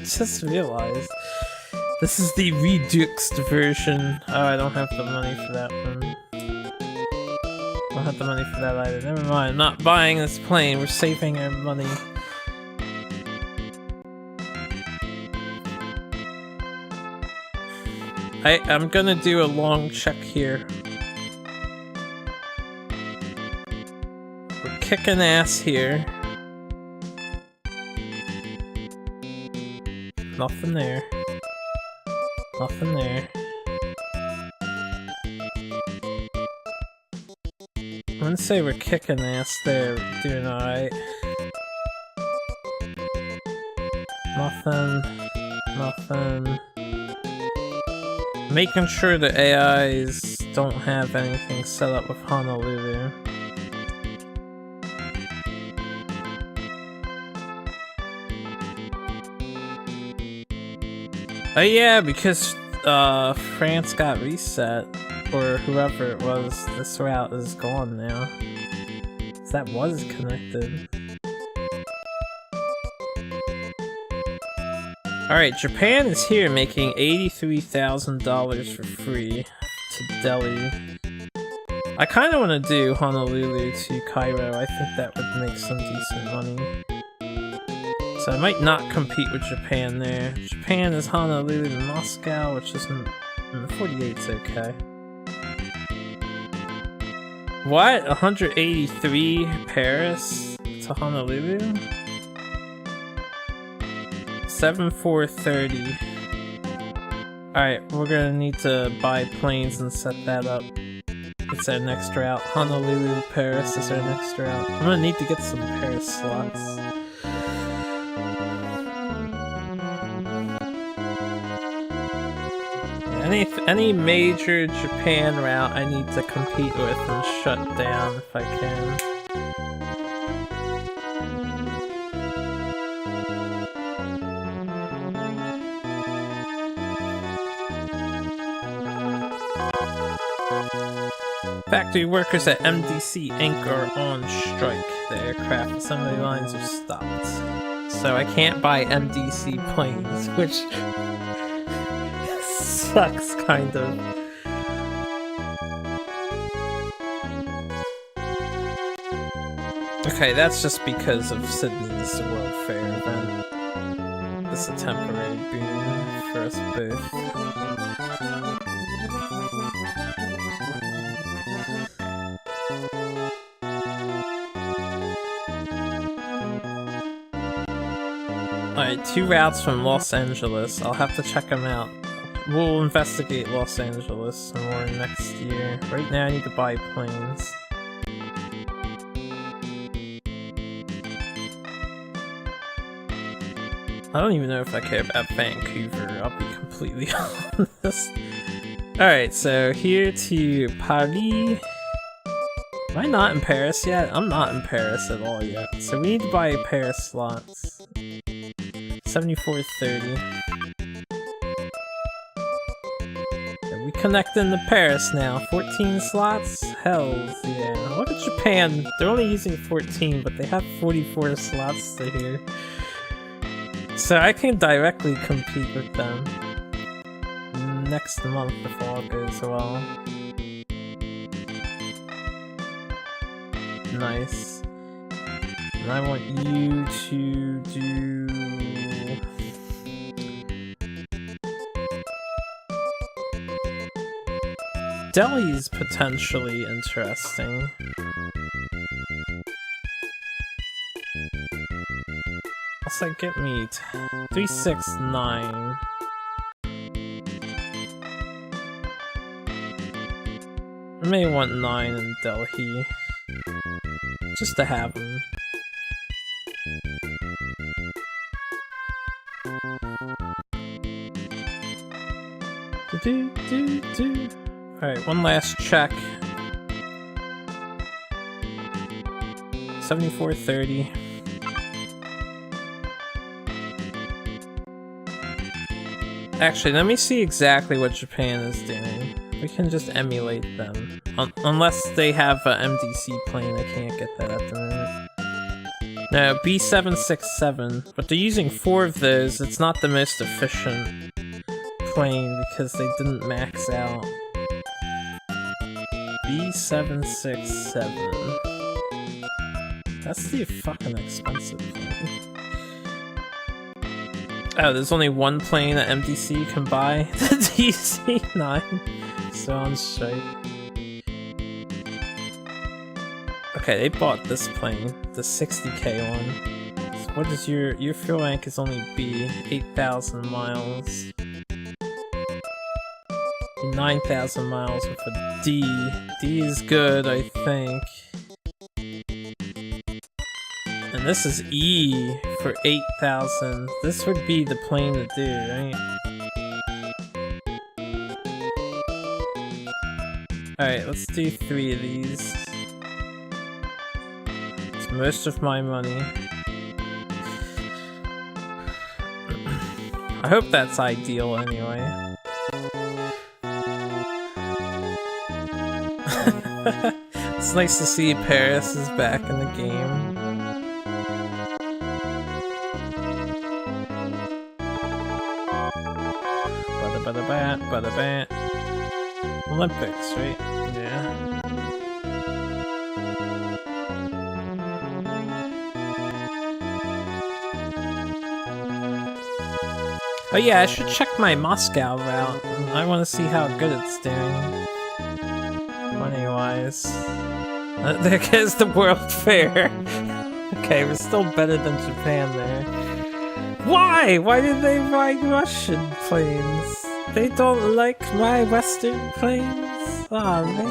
S1: Just realized. This is the reduced version. Oh, I don't have the money for that one. I don't have the money for that either. Never mind, I'm not buying this plane. We're saving our money. I'm gonna do a long check here. Kicking ass here. Nothing there. Nothing there. I'm gonna say we're kicking ass there, doing alright. Nothing. Nothing. Making sure the AIs don't have anything set up with Honolulu. Oh yeah, because France got reset, or whoever it was, this route is gone now. So that was connected. Alright, Japan is here making $83,000 for free to Delhi. I kinda wanna do Honolulu to Cairo. I think that would make some decent money. So I might not compete with Japan there. Japan is Honolulu to Moscow, which is 48's okay. What? 183 Paris to Honolulu? 7430. Alright, we're gonna need to buy planes and set that up. It's our next route. Honolulu to Paris is our next route. I'm gonna need to get some Paris slots. Any major Japan route I need to compete with and shut down if I can. Factory workers at MDC Inc. are on strike. The aircraft assembly lines are stopped. So I can't buy MDC planes, which sucks, kind of. Okay, that's just because of Sydney's World Fair event. It's a temporary boom for us both. Alright, 2 routes from Los Angeles. I'll have to check them out. We'll investigate Los Angeles some more next year. Right now I need to buy planes. I don't even know if I care about Vancouver, I'll be completely honest. Alright, so here to Paris. Am I not in Paris yet? I'm not in Paris at all yet. So we need to buy Paris slots. 7430. We connecting to Paris now. 14 slots? Hells yeah. Look at Japan. They're only using 14, but they have 44 slots to here. So I can directly compete with them next month if all goes well. Nice. And I want you to do... Delhi's potentially interesting. What's that get me? 369. I may want 9 in Delhi. Just to have them. Alright, one last check. 7430. Actually, let me see exactly what Japan is doing. We can just emulate them. Unless they have an MDC plane, I can't get that at the moment. No, B767, but they're using 4 of those. It's not the most efficient plane because they didn't max out. B767. That's the fucking expensive plane. Oh, there's only one plane that MDC can buy? The DC-9. So on strike. Okay, they bought this plane, the 60k one. So what is your fuel rank is only B, 8,000 miles. 9,000 miles with a D. D is good, I think. And this is E for 8,000. This would be the plane to do, right? Alright, let's do 3 of these. It's most of my money. I hope that's ideal anyway. It's nice to see Paris is back in the game. Bada-bada-bat, bada-bat. Olympics, right? Yeah. Oh yeah, I should check my Moscow route. I want to see how good it's doing. Money-wise. There goes the World Fair. Okay, we're still better than Japan there. Why? Why did they buy Russian planes? They don't like my Western planes? Aw, man.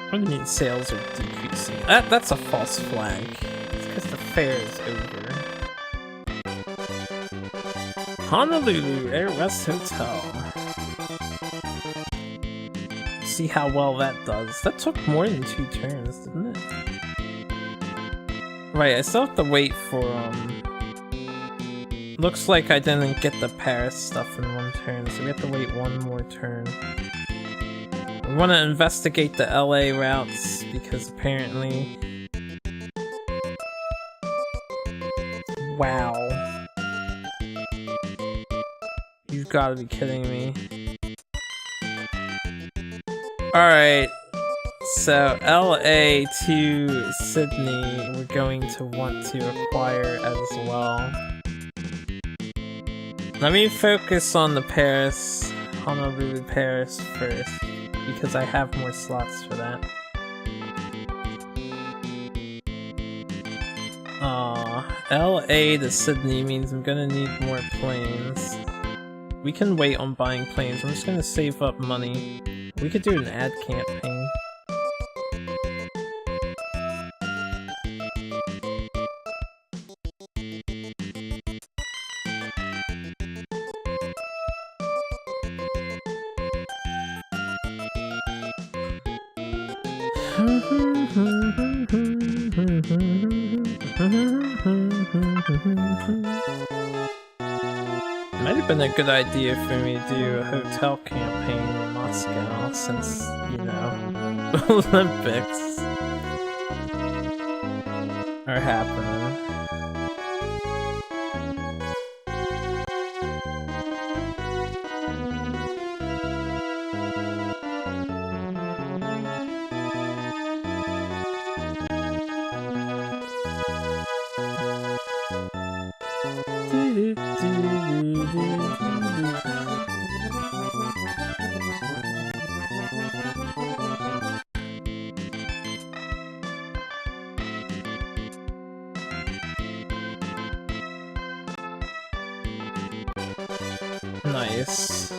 S1: What do you mean sales are decreasing? That's a false flag. It's because the fair is over. Honolulu Air West Hotel. See how well that does. That took more than 2 turns, didn't it? Right, I still have to wait for, looks like I didn't get the Paris stuff in one turn, so we have to wait one more turn. We want to investigate the LA routes, because apparently... Wow. You've got to be kidding me. Alright, so LA to Sydney we're going to want to acquire as well. Let me focus on the Paris, Honolulu Paris first, because I have more slots for that. LA to Sydney means I'm gonna need more planes. We can wait on buying planes, I'm just gonna save up money. We could do an ad campaign. Might have been a good idea for me to do a hotel campaign in Moscow since, you know, Olympics are happening. Nice.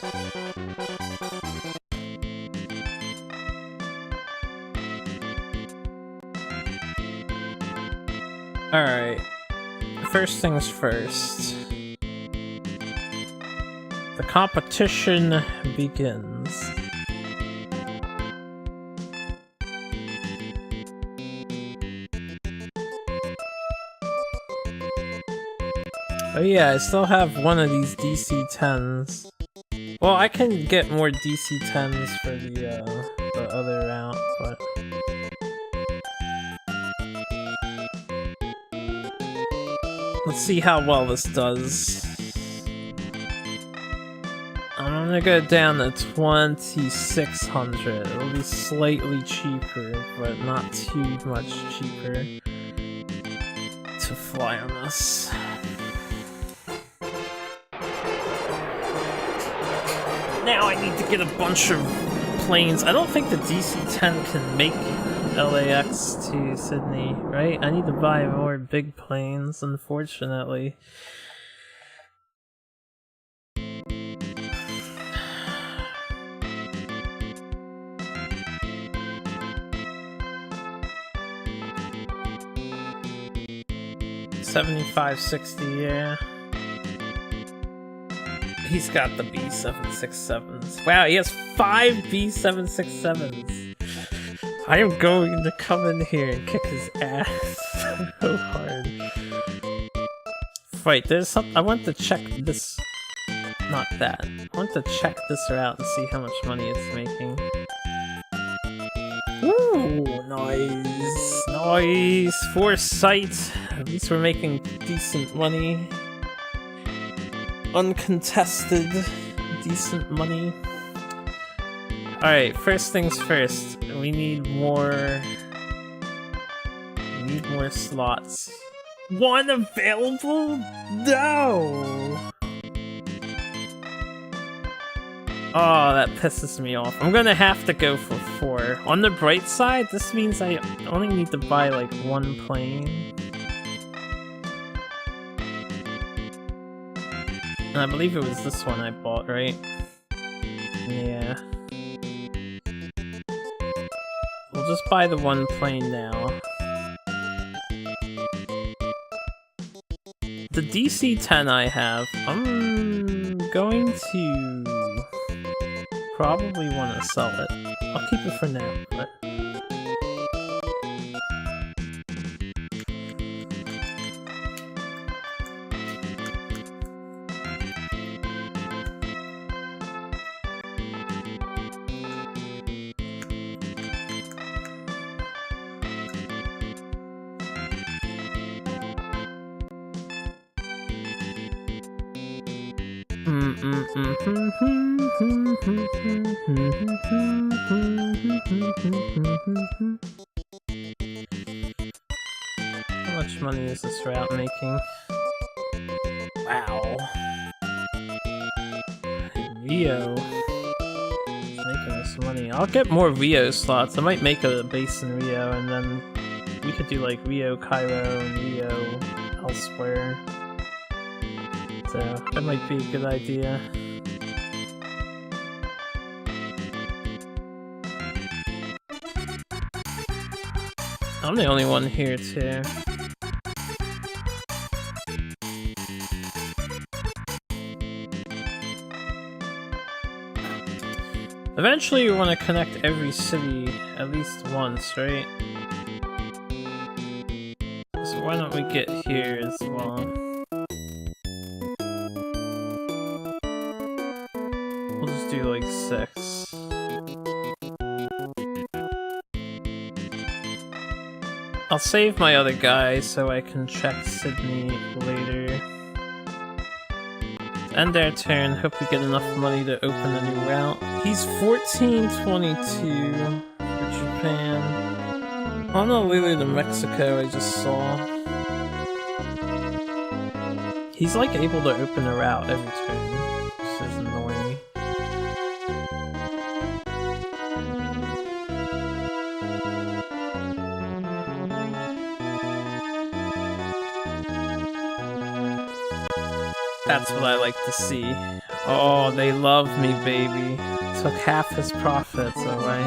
S1: Alright. First things first. The competition begins. Oh yeah, I still have one of these DC-10s. Well, I can get more DC-10s for the other route, but... Let's see how well this does. I'm gonna go down to 2600. It'll be slightly cheaper, but not too much cheaper to fly on this. Now I need to get a bunch of planes. I don't think the DC-10 can make LAX to Sydney, right? I need to buy more big planes, unfortunately. $75.60, yeah. He's got the B767s. Wow, he has 5 B767s. I am going to come in here and kick his ass so hard. Wait, there's something. I want to check this. Not that. I want to check this route and see how much money it's making. Ooh, nice. Nice. Foresight. At least we're making decent money. Uncontested, decent money. Alright, first things first. We need more... slots. One available? No! Oh, that pisses me off. I'm gonna have to go for 4. On the bright side, this means I only need to buy like 1 plane. And I believe it was this one I bought, right? Yeah. We'll just buy the 1 plane now. The DC-10 I have, I'm going to probably want to sell it. I'll keep it for now, but... How much money is this route making? Wow. Rio. It's making us money. I'll get more Rio slots. I might make a base in Rio, and then we could do like Rio, Cairo, and Rio elsewhere. So that might be a good idea. I'm the only one here too. Eventually you want to connect every city at least once, right? So why don't we get here as well? We'll just do like 6. I'll save my other guy so I can check Sydney later. End their turn, hope we get enough money to open a new route. He's 1422 for Japan. Honolulu to Mexico, I just saw. He's like able to open a route every turn, which is annoying. That's what I like to see. Oh, they love me, baby. Took half his profits away.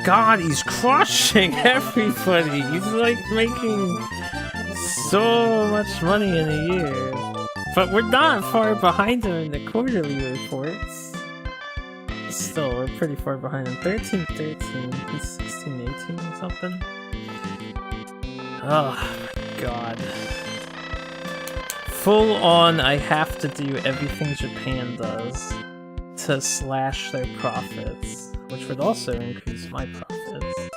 S1: God, he's crushing everybody. He's like making so much money in a year. But we're not far behind him in the quarterly reports. Still, we're pretty far behind him. 13-13. He's 16-18 or something. Oh my god. Full on, I have to do everything Japan does to slash their profits, which would also increase my profits.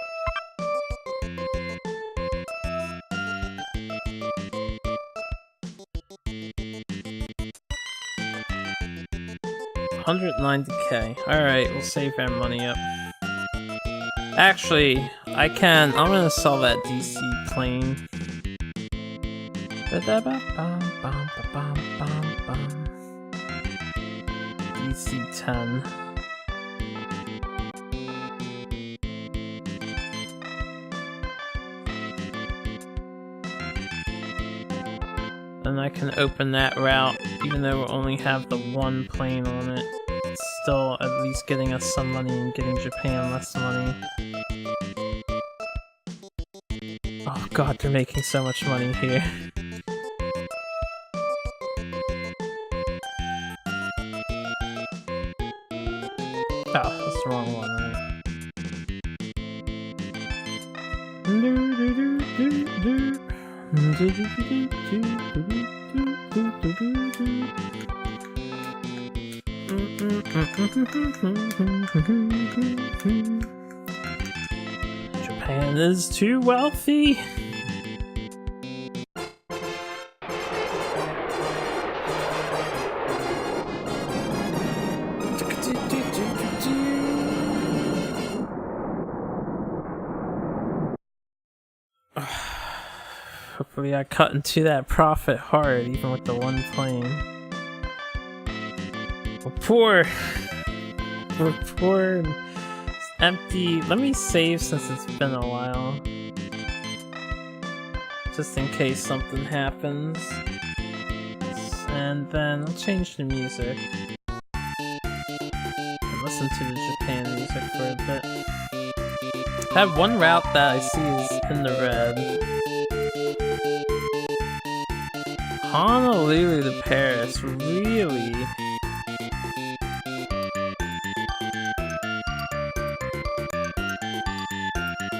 S1: $190k. Alright, we'll save our money up. Actually, I'm gonna sell that DC plane. DC-10. Then I can open that route, even though we'll only have the one plane on it. It's still at least getting us some money and getting Japan less money. Oh god, they're making so much money here. Oh, that's the wrong one, right? Japan is too wealthy. Hopefully I cut into that profit hard, even with the one plane. We're poor. We're poor and it's empty. Let me save since it's been a while. Just in case something happens. And then I'll change the music. And listen to the Japan music for a bit. I have one route that I see is in the red. Honolulu to Paris, really?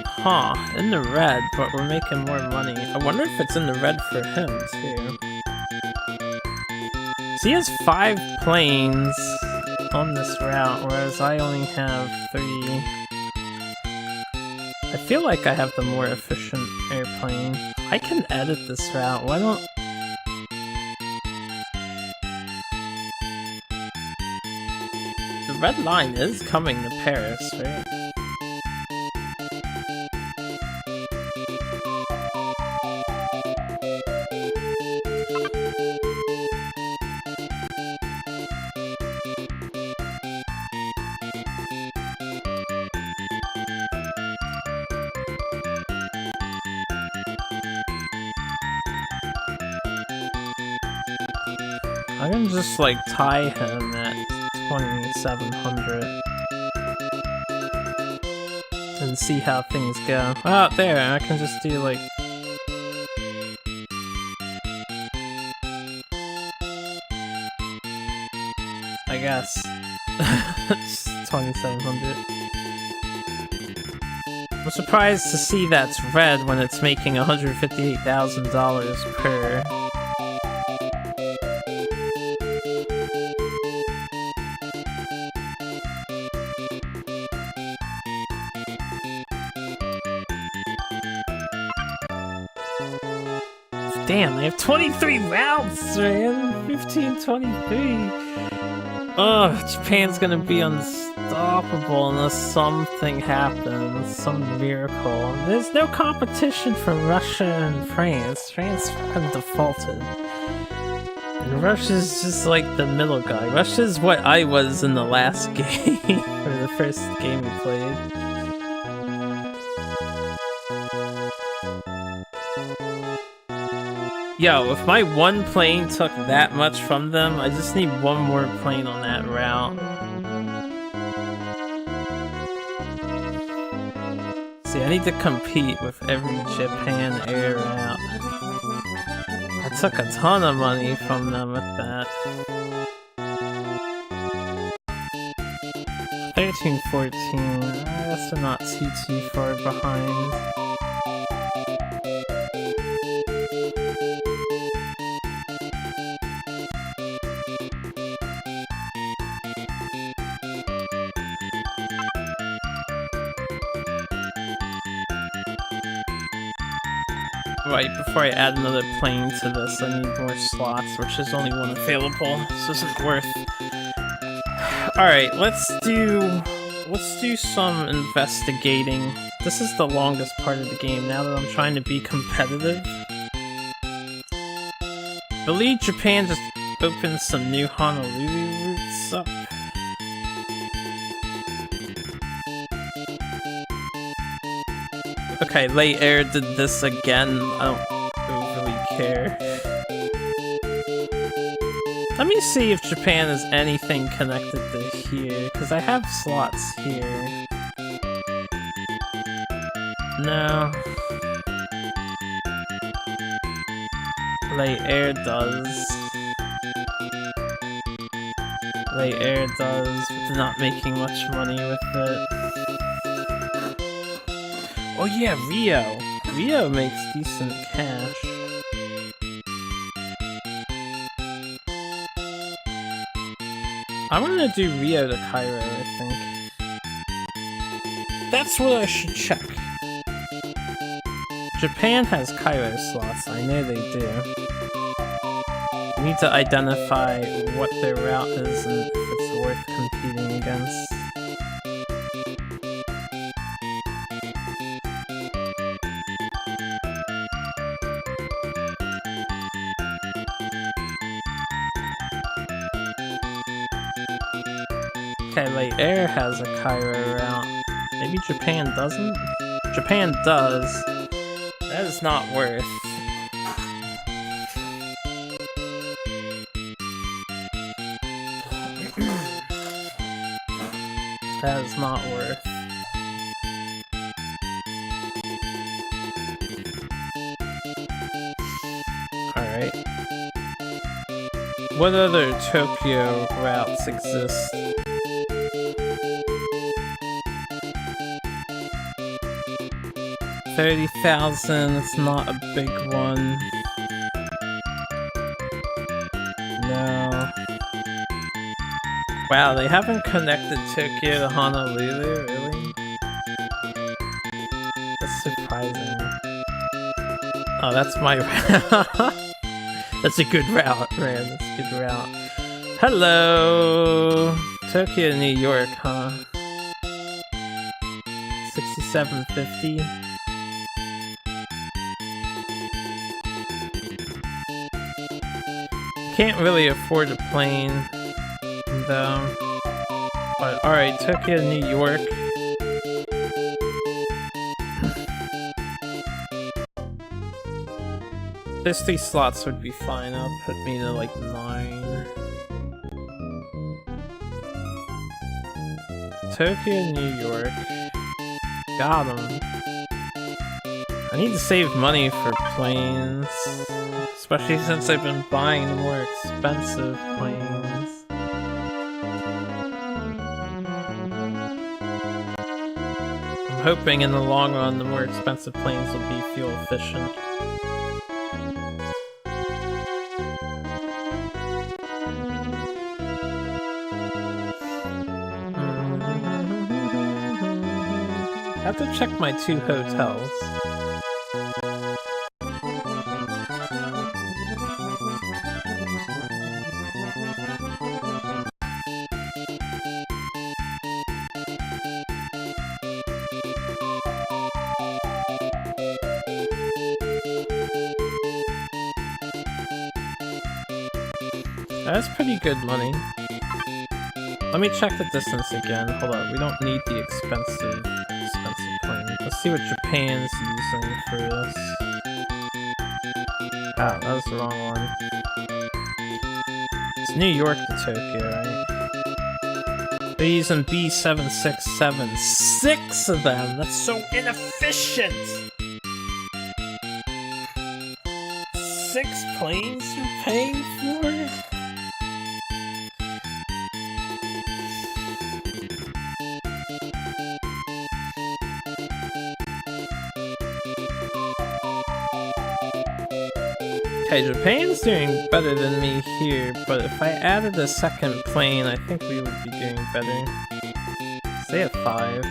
S1: Huh, in the red, but we're making more money. I wonder if it's in the red for him, too. So he has 5 planes on this route, whereas I only have 3. I feel like I have the more efficient airplane. I can edit this route, why don't... red line is coming to Paris, right? I can just like tie him at 2,700 and see how things go. Oh, there, I can just do like... I guess. Just 2,700. I'm surprised to see that's red when it's making $158,000 per... Damn, they have 23 rounds, man! 15-23! Ugh, Japan's gonna be unstoppable unless something happens, some miracle. There's no competition for Russia and France. France fucking defaulted. And Russia's just like the middle guy. Russia's what I was in the last game, or the first game we played. Yo, if my one plane took that much from them, I just need one more plane on that route. See, I need to compete with every Japan Air route. I took a ton of money from them with that. 13-14, I guess they're not too far behind. Right, before I add another plane to this, I need more slots, which is only one available. This isn't worth. Alright, let's do some investigating. This is the longest part of the game now that I'm trying to be competitive. I believe Japan just opened some new Honolulu routes up. Okay, Late Air did this again. I don't overly care. Let me see if Japan has anything connected to here, because I have slots here. No. Late Air does. Late Air does, but they're not making much money with it. Oh yeah, Rio! Rio makes decent cash. I'm gonna do Rio to Cairo, I think. That's what I should check. Japan has Cairo slots, I know they do. I need to identify what their route is and if it's worth competing against. Okay, Late Air has a Cairo route. Maybe Japan doesn't? Japan does. That is not worth. That is not worth. Alright. What other Tokyo routes exist? $30,000, it's not a big one. No. Wow, they haven't connected Tokyo to Honolulu, really? That's surprising. Oh, that's my route. That's a good route, man. That's a good route. Hello! Tokyo, New York, huh? 67.50. Can't really afford a plane, though. But alright, Tokyo, New York. Those 3 slots would be fine. I'll put me to like 9. Tokyo, New York. Got 'em. I need to save money for planes. Especially since I've been buying the more expensive planes. I'm hoping in the long run the more expensive planes will be fuel efficient. I have to check my 2 hotels. That's pretty good money. Let me check the distance again. Hold on, we don't need the expensive plane. Let's see what Japan's using for this. Ah, that was the wrong one. It's New York to Tokyo, right? They're using B767. 6 of them! That's so inefficient! 6 planes you're paying for? Okay, Japan's doing better than me here, but if I added a second plane, I think we would be doing better. Stay at 5.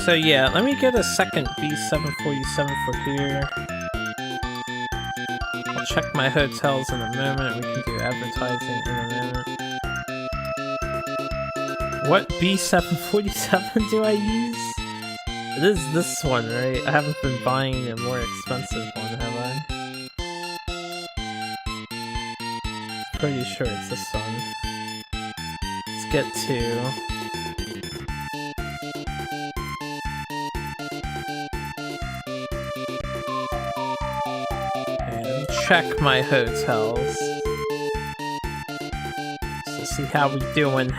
S1: So yeah, let me get a second B747 for here. I'll check my hotels in a moment. We can do advertising in a moment. What B747 do I use? It is this one, right? I haven't been buying a more expensive one, have I? Pretty sure it's this one. Let's get 2. And check my hotels. So see how we doing,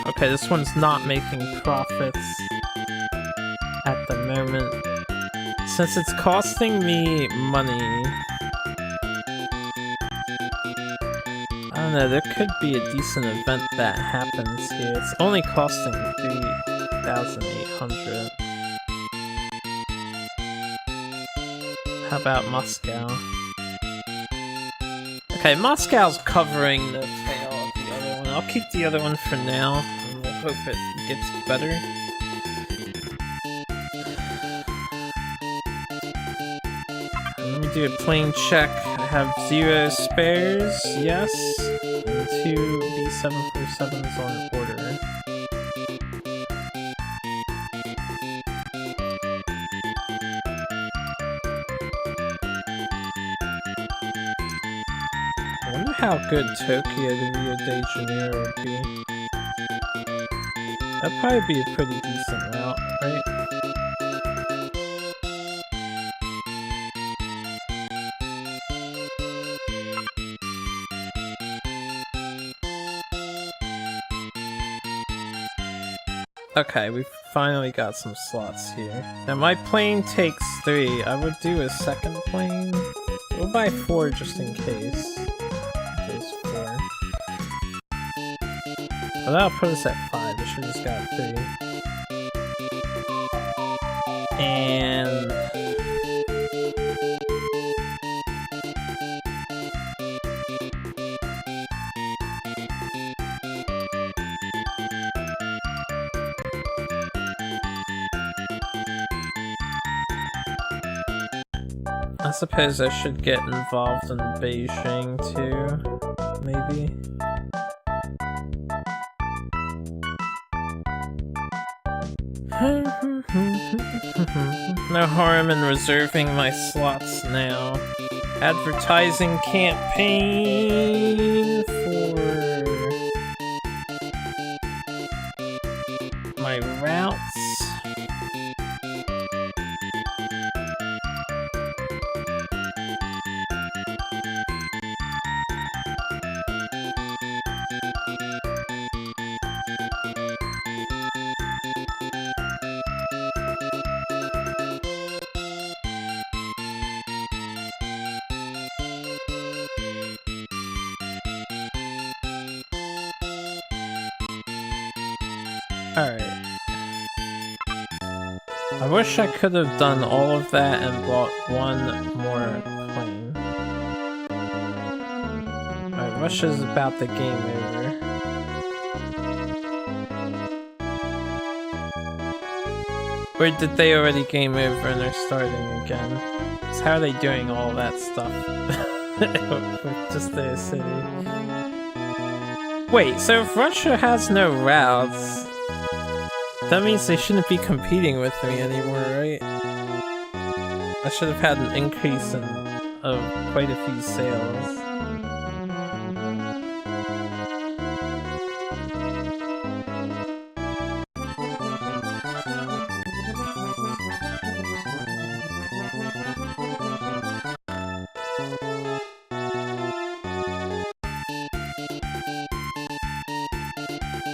S1: Okay, this one's not making profits at the moment. Since it's costing me money, I don't know, there could be a decent event that happens here. It's only costing 3,800. How about Moscow? Okay, Moscow's covering the tail of the other one. I'll keep the other one for now, and we'll hope it gets better. Let me do a plane check. I have 0 spares, yes, and 2 B747s on order. I wonder how good Tokyo to Rio de Janeiro would be. That'd probably be a pretty decent route, right? Okay, we finally got some slots here. Now my plane takes 3. I would do a second plane. We'll buy 4 just in case. There's 4. Well, that'll put us at 5. We should have just got 3. And I suppose I should get involved in Beijing too, maybe. No harm in reserving my slots now. Advertising campaign for my routes. Alright. I wish I could have done all of that and bought one more plane. Alright, Rush is about the game over. Or did they already game over and they're starting again? So how are they doing all that stuff with just their city? Wait, so if Russia has no routes, that means they shouldn't be competing with me anymore, right? I should have had an increase of quite a few sales.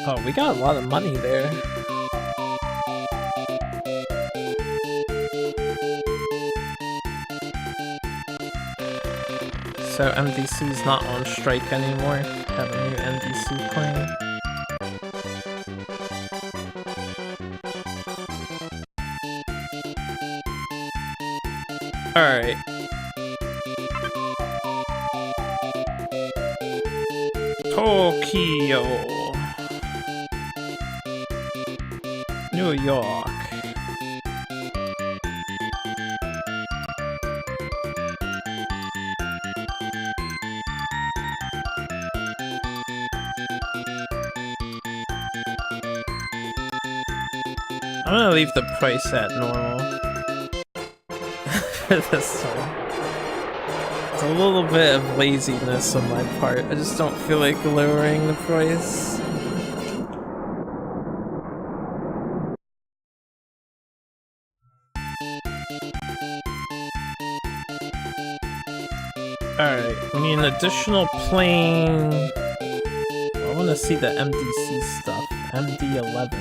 S1: Oh, we got a lot of money there. So MDC's not on strike anymore. Have a new MDC plane. Alright. Tokyo. New York. I'm gonna leave the price at normal for this one. It's a little bit of laziness on my part. I just don't feel like lowering the price. Alright, we need an additional plane. I want to see the MDC stuff. MD-11.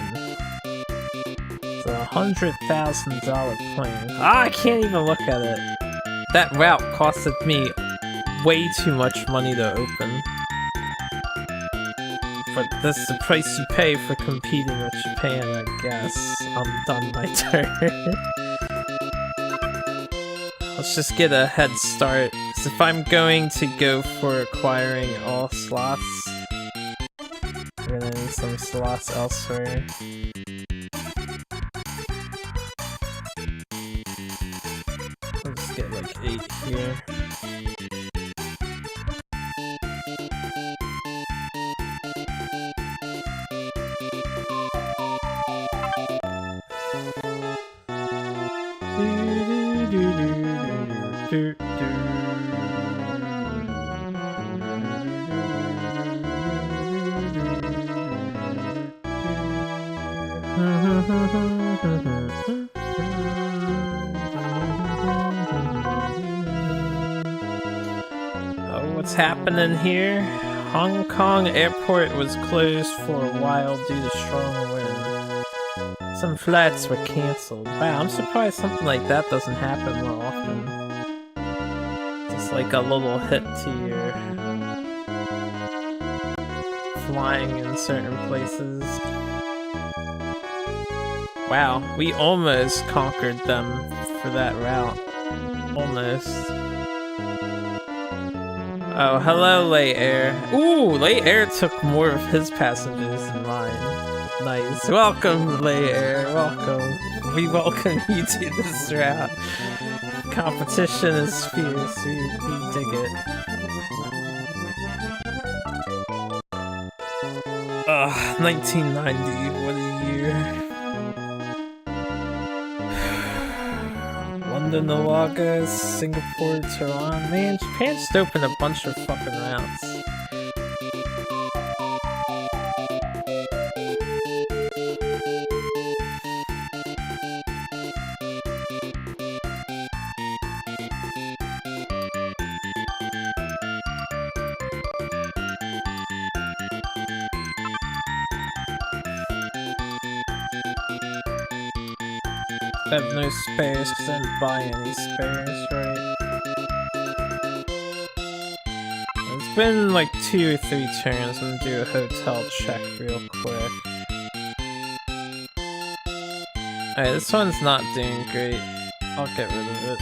S1: It's a $100,000 plane. Ah, I can't even look at it. That route costed me way too much money to open. But that's the price you pay for competing with Japan, I guess. I'm done my turn. Let's just get a head start. So if I'm going to go for acquiring all slots, we're gonna need some slots elsewhere. I'll just get like 8 here. Oh, what's happening here? Hong Kong airport was closed for a while due to strong wind. Some flights were cancelled. Wow, I'm surprised something like that doesn't happen more often. Just like a little hit to your flying in certain places. Wow, we almost conquered them for that route. Almost. Oh, hello, Lay Air. Ooh, Lay Air took more of his passengers than mine. Nice. Welcome, Lay Air. Welcome. We welcome you to this route. Competition is fierce. We dig it. Ugh, 1990. What a year. London, Alaga, Singapore, Tehran. Man, Japan just opened a bunch of fucking routes. I have no spares because I didn't buy any spares, right? It's been like 2 or 3 turns. I'm gonna do a hotel check real quick. Alright, this one's not doing great. I'll get rid of it.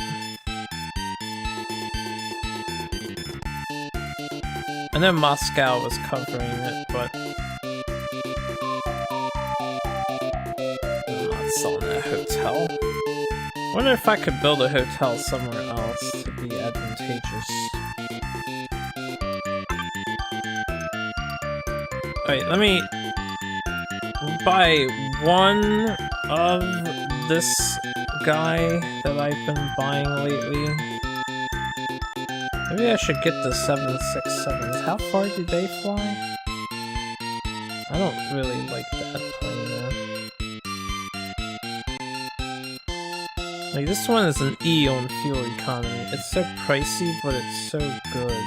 S1: I know Moscow was covering it, but I'm not selling that hotel. I wonder if I could build a hotel somewhere else to be advantageous. Alright, let me buy one of this guy that I've been buying lately. Maybe I should get the 767s. How far do they fly? I don't really like that plane though. Like, this one is an E on fuel economy. It's so pricey, but it's so good.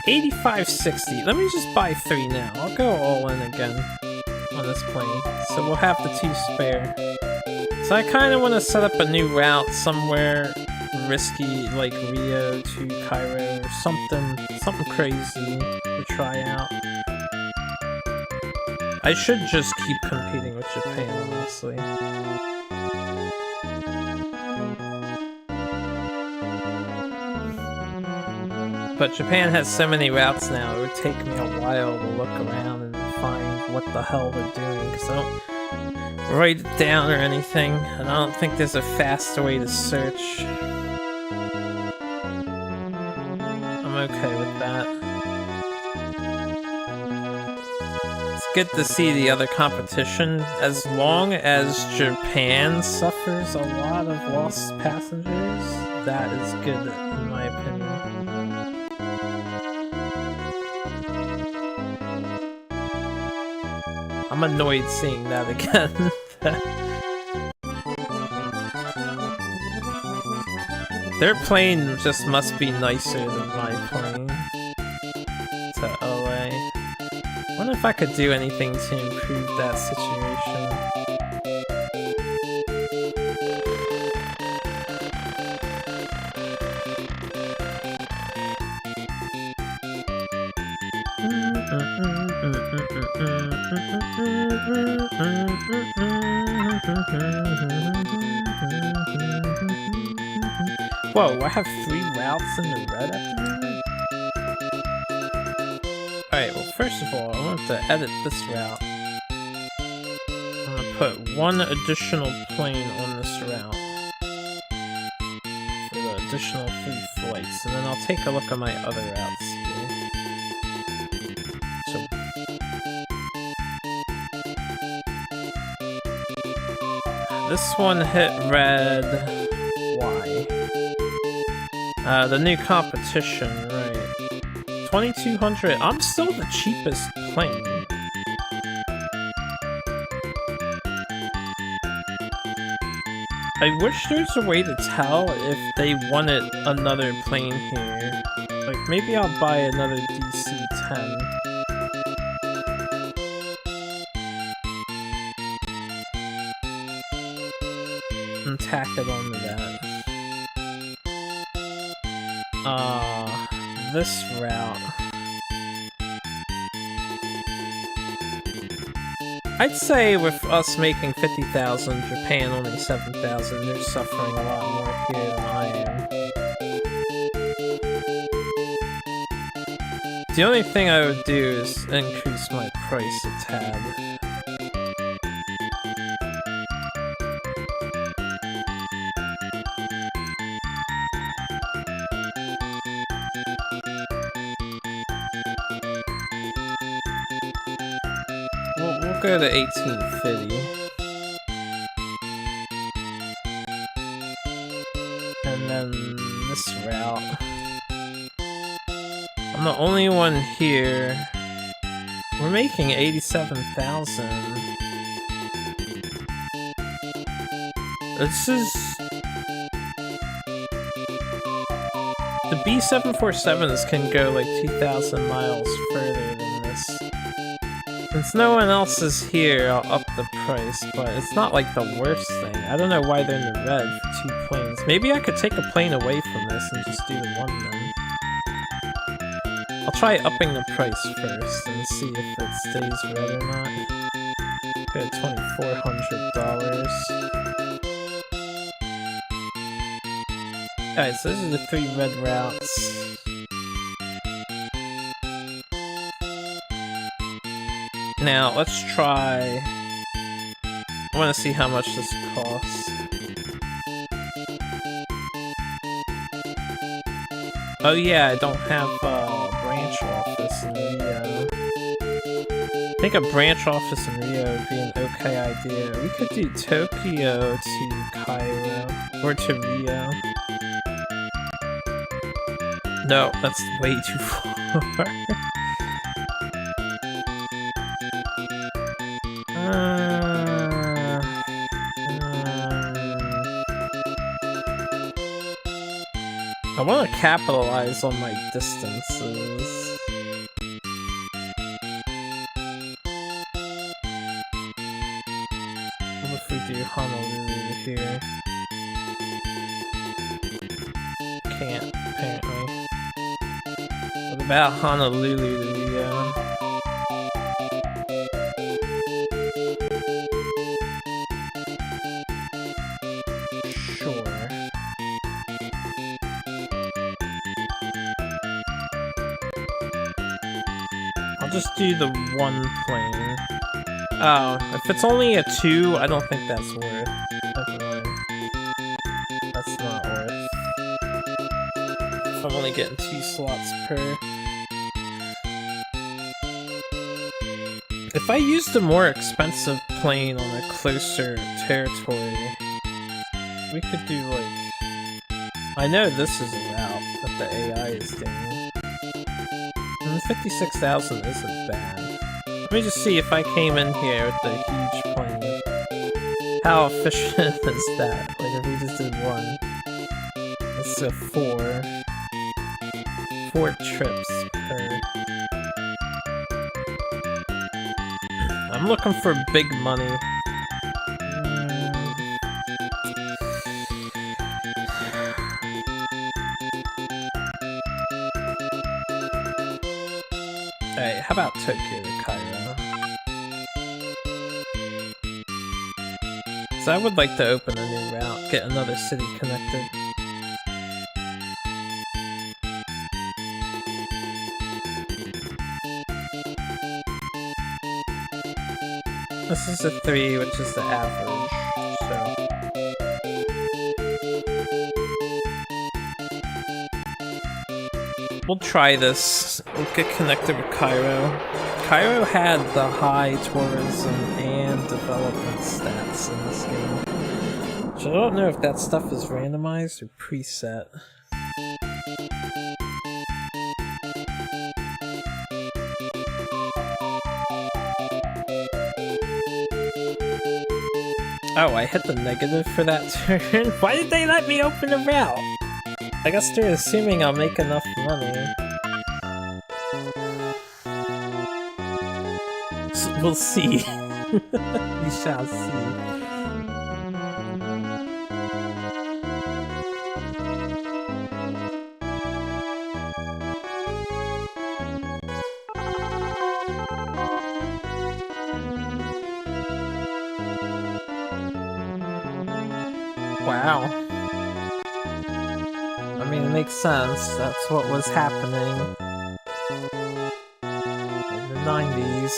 S1: 85.60. Let me just buy 3 now. I'll go all in again on this plane. So we'll have the 2 spare. So I kind of want to set up a new route somewhere risky, like Rio to Cairo or something crazy to try out. I should just keep competing with Japan, honestly. But Japan has so many routes now, it would take me a while to look around and find what the hell they're doing, because I don't write it down or anything, and I don't think there's a fast way to search. I'm okay with that. It's good to see the other competition, as long as Japan suffers a lot of lost passengers, that is good in my opinion. I'm annoyed seeing that again. Their plane just must be nicer than my plane to LA. I wonder if I could do anything to improve that situation. Whoa, I have 3 routes in the red at the moment? Alright, well first of all, I want to edit this route. I'm gonna put 1 additional plane on this route for the additional 3 flights, and then I'll take a look at my other routes here. So, this one hit red. Why? The new competition, right. 2200. I'm still the cheapest plane. I wish there's a way to tell if they wanted another plane here. Like, maybe I'll buy another DC-10. And tack it onto that. This route. I'd say with us making 50,000, Japan only 7,000, they're suffering a lot more here than I am. The only thing I would do is increase my price a tad. We'll go to 1850. I'm the only one here. We're making 87,000. This is... The B747s can go like 2,000 miles further than this. Since no one else is here, I'll up the price, but it's not like the worst thing. I don't know why they're in the red for 2 planes. Maybe I could take a plane away from this and just do the one then. I'll try upping the price first and see if it stays red or not. Go to $2,400. Alright, so those are the 3 red routes. Now, let's try... I want to see how much this costs. Oh yeah, I don't have a branch office in Rio. I think a branch office in Rio would be an okay idea. We could do Tokyo to Cairo, or to Rio. No, that's way too far. I want to capitalize on my distances. What if we do Honolulu here? Can't, apparently. What about Honolulu to Rio? Just do the 1 plane. Oh, if it's only a 2, I don't think that's worth. Never mind. That's not worth. If I'm only getting 2 slots per. If I used a more expensive plane on a closer territory, we could do like... I know this is a route that the AI is doing. 56,000 isn't bad. Let me just see if I came in here with the huge plane. How efficient is that? Like if we just did 1. That's a 4. 4 trips per. I'm looking for big money. Alright, how about Tokyo to Cairo? So I would like to open a new route, get another city connected. This is a 3, which is the average, so... We'll try this. We'll get connected with Cairo. Cairo had the high tourism and development stats in this game. So I don't know if that stuff is randomized or preset. Oh, I hit the negative for that turn? Why did they let me open a route? I guess they're assuming I'll make enough money. We'll see. We shall see. Wow. I mean, it makes sense. That's what was happening in the 90s.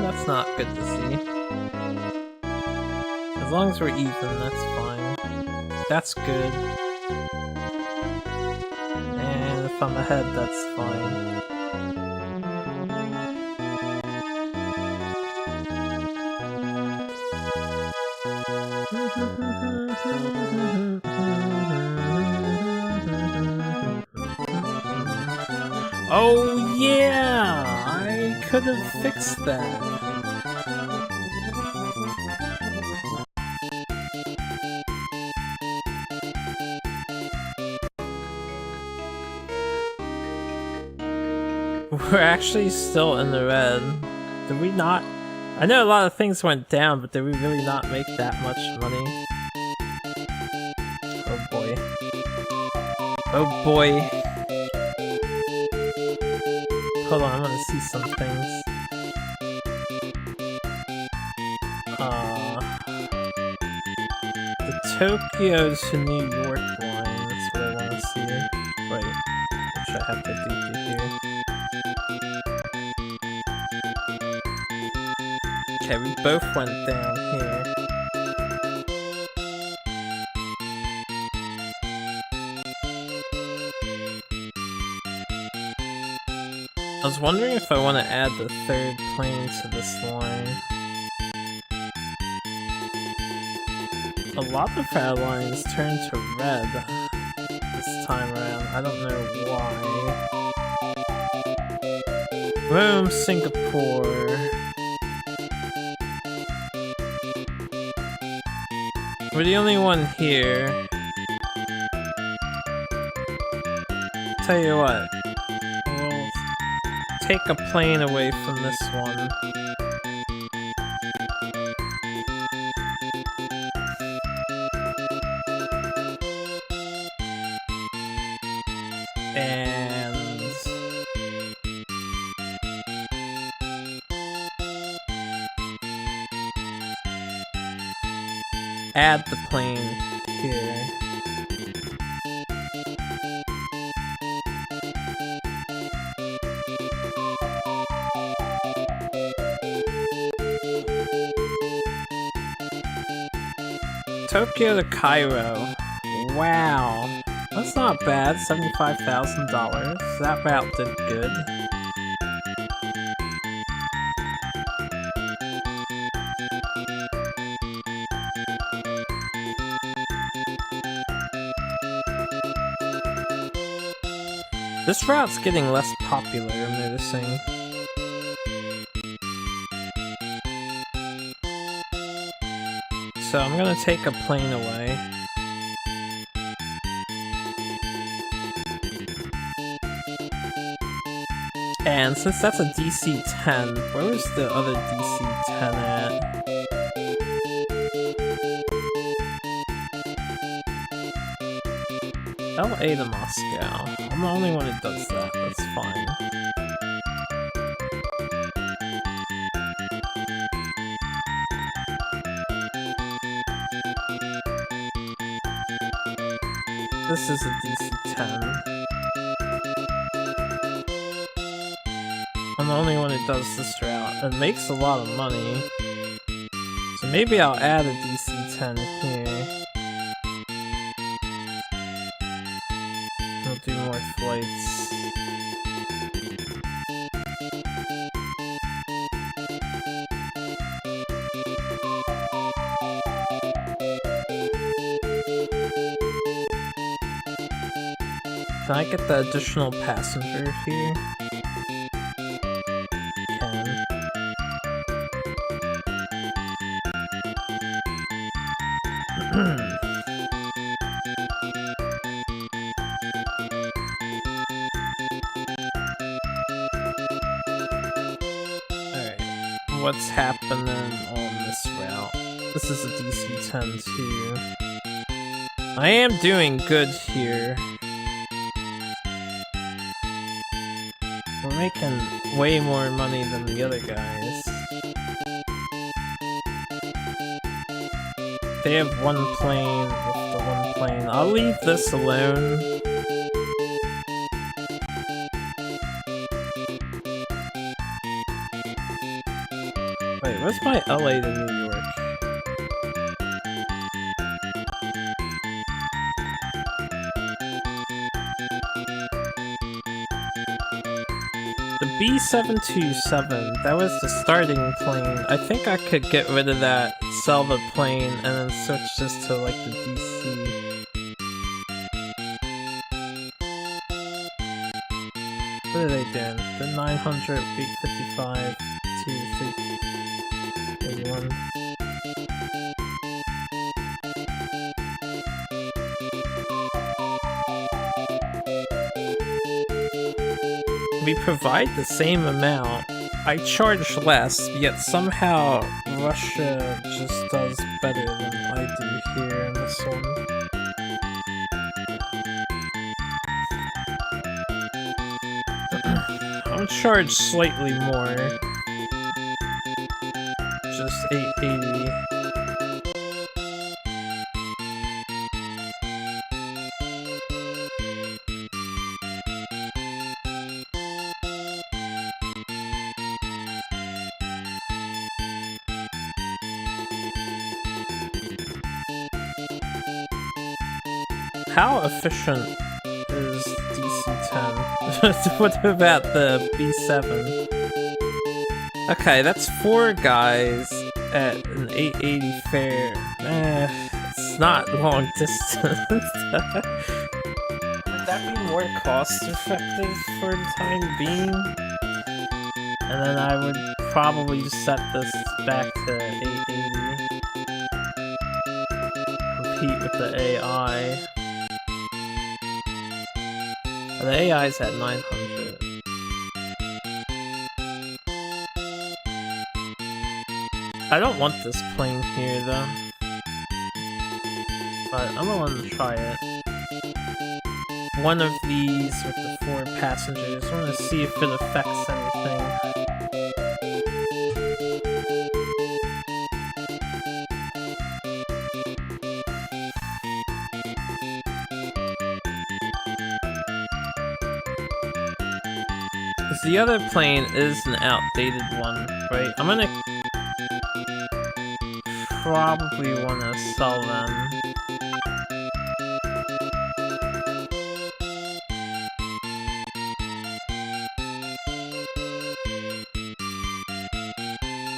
S1: That's not good to see. As long as we're even, that's fine. That's good. And if I'm ahead, that's fine. Oh yeah! I could have fixed that. We're actually still in the red. Did we not? I know a lot of things went down, but did we really not make that much money? Oh boy. Oh boy. Hold on, I want to see some things. The Tokyo to New York line, that's what I want to see. Wait, what should I have to do here? Okay, we both went down here. I was wondering if I want to add the third plane to this line. A lot of our lines turned to red this time around. I don't know why. Rome, Singapore. We're the only one here. Tell you what. We'll take a plane away from this one. And add the plane here. Tokyo to Cairo. Wow. That's not bad, $75,000. That route did good. This route's getting less popular, I'm noticing. So I'm gonna take a plane away. And since that's a DC-10, where was the other DC-10 at? LA to Moscow. I'm the only one who does that, that's fine. This is a DC-10. I'm the only one who does this route. It makes a lot of money. So maybe I'll add a DC-10 here. We'll do more flights. Can I get the additional passenger here? What's happening on this route? This is a DC-10 too. I am doing good here. We're making way more money than the other guys. They have one plane with the one plane. I'll leave this alone. Wait, where's my LA to New York? The B727, that was the starting plane. I think I could get rid of that, sell the plane, and then switch this to like the DC. What are they doing? The 900, 855, 231. We provide the same amount. I charge less, yet somehow Russia just does better than I do here in this one. I'll charge slightly more. Just 880. How efficient is DC-10? What about the B7? Okay, that's 4 guys at an 880 fare. It's not long distance. Would that be more cost effective for the time being? And then I would probably just set this back to 880. Compete with the AI. The AI's at 900. I don't want this plane here though. But I'm gonna try it. One of these with the 4 passengers. I wanna see if it affects anything. The other plane is an outdated one, right? I'm gonna probably wanna sell them.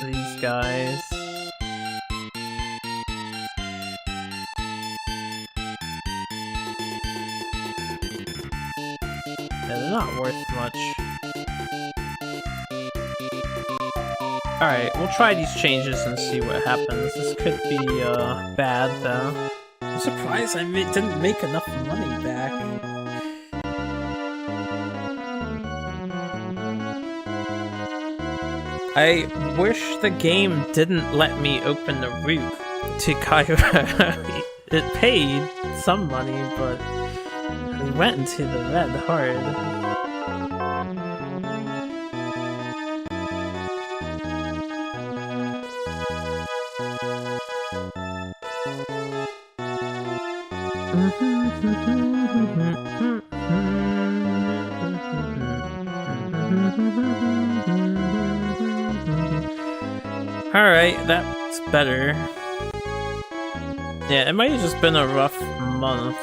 S1: These guys. Yeah, they're not worth much. Alright, we'll try these changes and see what happens. This could be, bad, though. I'm surprised I didn't make enough money back. I wish the game didn't let me open the route to Cairo. It paid some money, but we went into the red hard. Alright, that's better. Yeah, it might have just been a rough month.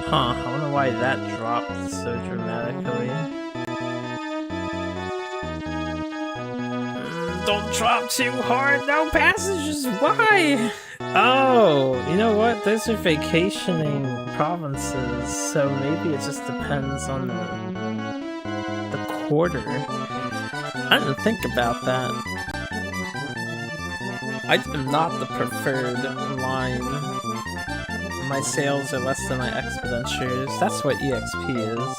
S1: Huh, I wonder why that dropped so dramatically. Don't drop too hard, no passengers, why? Oh, you know what? Those are vacationing provinces, so maybe it just depends on the quarter. I didn't think about that. I am not the preferred line. My sales are less than my expenditures. That's what EXP is.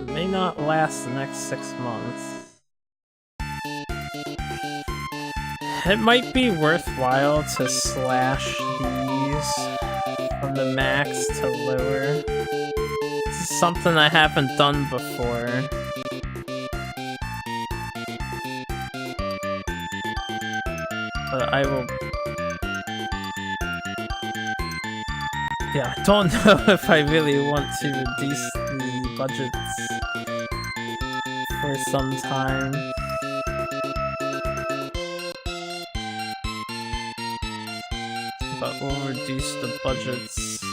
S1: It may not last the next 6 months. It might be worthwhile to slash these from the max to lower. This is something I haven't done before. But I will... Yeah, I don't know if I really want to reduce the budgets for some time. But we'll reduce the budgets.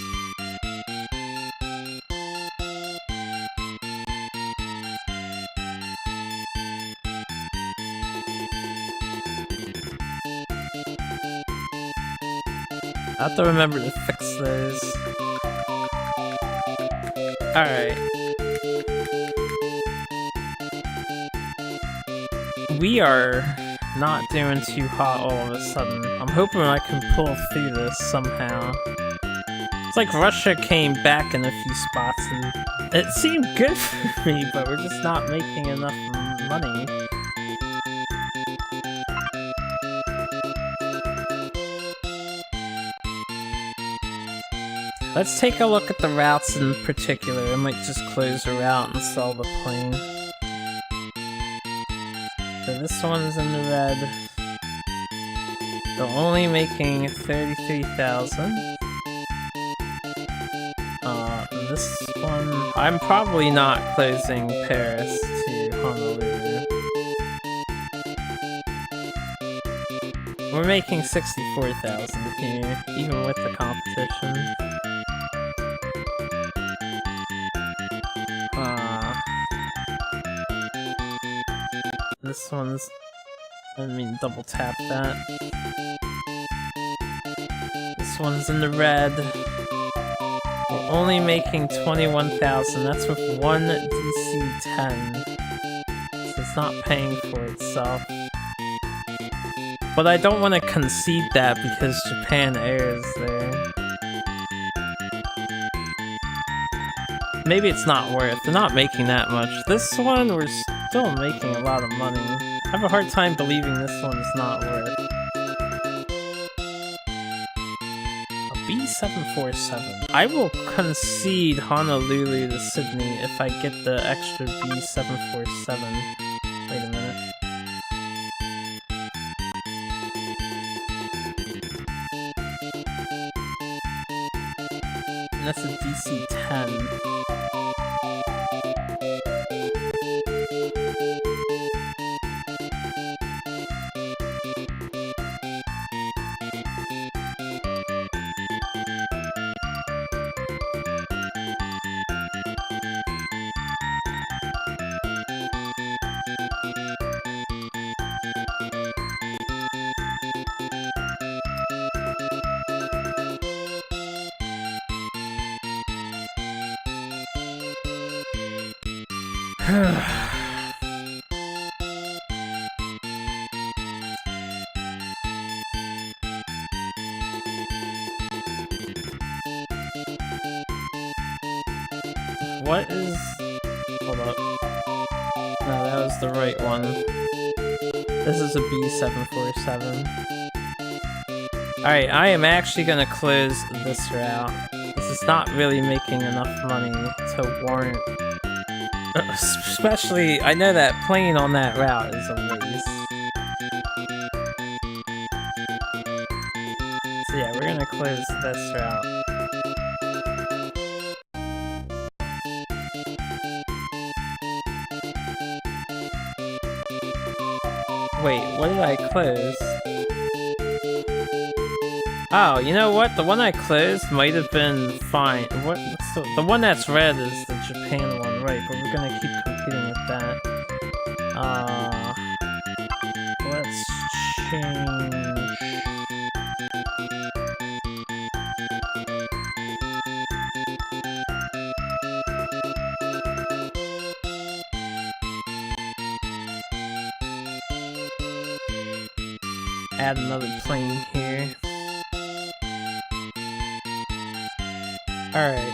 S1: I have to remember to fix those. Alright. We are not doing too hot all of a sudden. I'm hoping I can pull through this somehow. It's like Russia came back in a few spots and it seemed good for me, but we're just not making enough money. Let's take a look at the routes in particular. I might just close a route and sell the plane. So this one's in the red. They're only making 33,000. This one, I'm probably not closing Paris to Honolulu. We're making 64,000 here, even with the competition. This one's, double tap that. This one's in the red. We're only making 21,000. That's with one DC-10. So it's not paying for itself. But I don't want to concede that because Japan Air is there. Maybe it's not worth. They're not making that much. This one, we're still making a lot of money. I have a hard time believing this one's not worth. A B747. I will concede Honolulu to Sydney if I get the extra B747. Wait a minute. And that's a DC-10. What is... Hold up. No, that was the right one. This is a B747. Alright, I am actually gonna close this route. This is not really making enough money to warrant... Especially, I know that plane on that route is a waste. So yeah, we're gonna close this route. Wait, what did I close? Oh, you know what? The one I closed might have been fine. What's the one that's red is the Japan one, right? But we're gonna keep competing with that. Let's change. Add another plane here. Alright.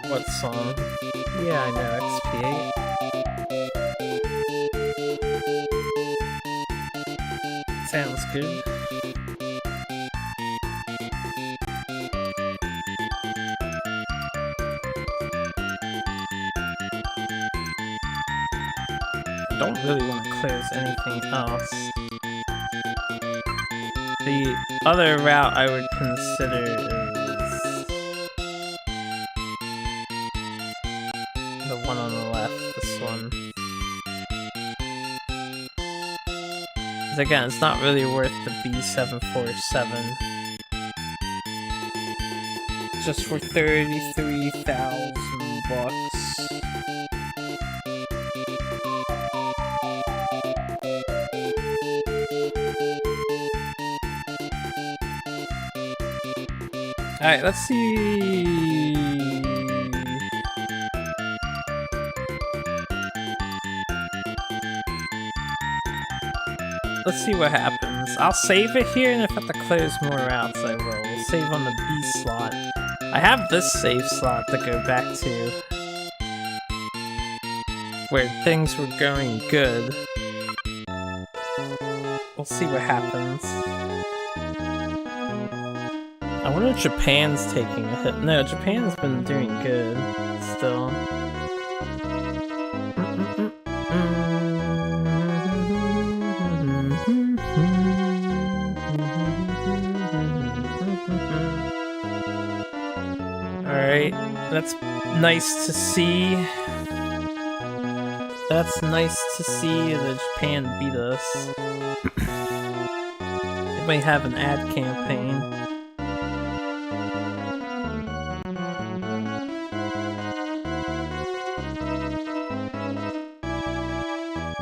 S1: What song? Yeah, I know, XP8. Sounds good. Don't really want to close anything else. The other route I would consider is the one on the left, this one. Because again, it's not really worth the B747. Just for 33,000 bucks. Alright, let's see. Let's see what happens. I'll save it here, and if I have to close more routes, I will. We'll save on the B slot. I have this save slot to go back to, where things were going good. We'll see what happens. I wonder if Japan's taking a hit. No, Japan's been doing good still. Alright, that's nice to see. That's nice to see that Japan beat us. They might have an ad campaign.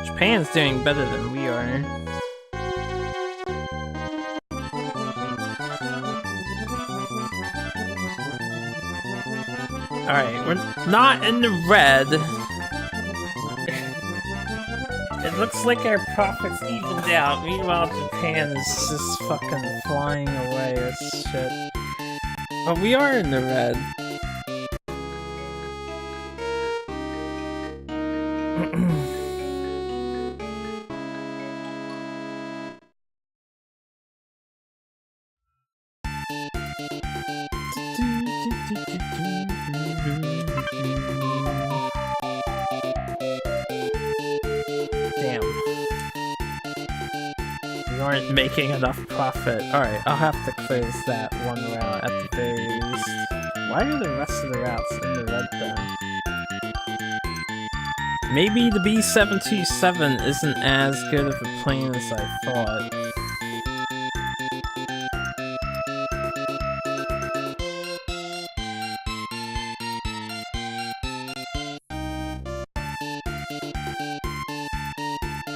S1: Japan's doing better than we are. Alright, we're not in the red. It looks like our profits evened out. Meanwhile, Japan is just fucking flying away with shit. But we are in the red. Aren't making enough profit. Alright, I'll have to close that one route at the very least. Why are the rest of the routes in the red though? Maybe the B727 isn't as good of a plane as I thought.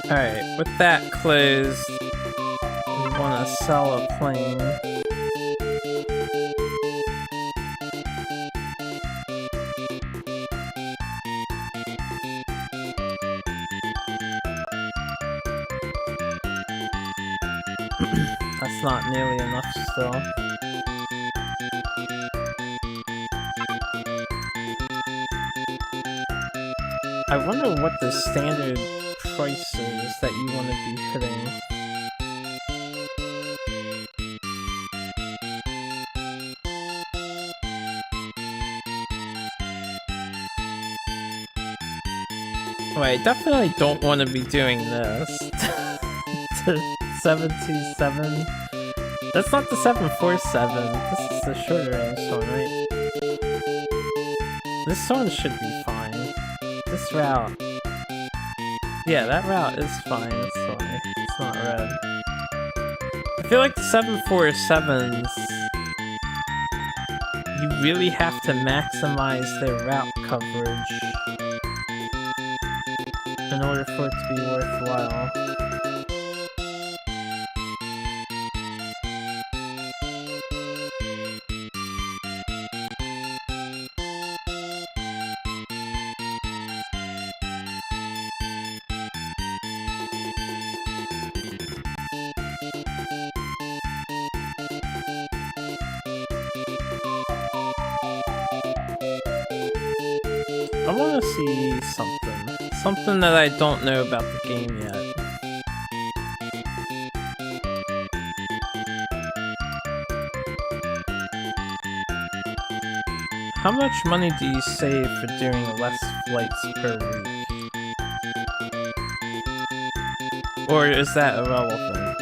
S1: Alright, with that closed, want to sell a plane. That's not nearly enough still. I wonder what the standard price is that you want to be hitting. Wait, I definitely don't want to be doing this. The 727. That's not the 747. This is the shorter range one, right? This one should be fine. This route. Yeah, that route is fine. It's fine. It's not red. I feel like the 747s, you really have to maximize their route coverage in order for it to be worthwhile. I want to see something. Something that I don't know about the game yet. How much money do you save for doing less flights per week? Or is that irrelevant?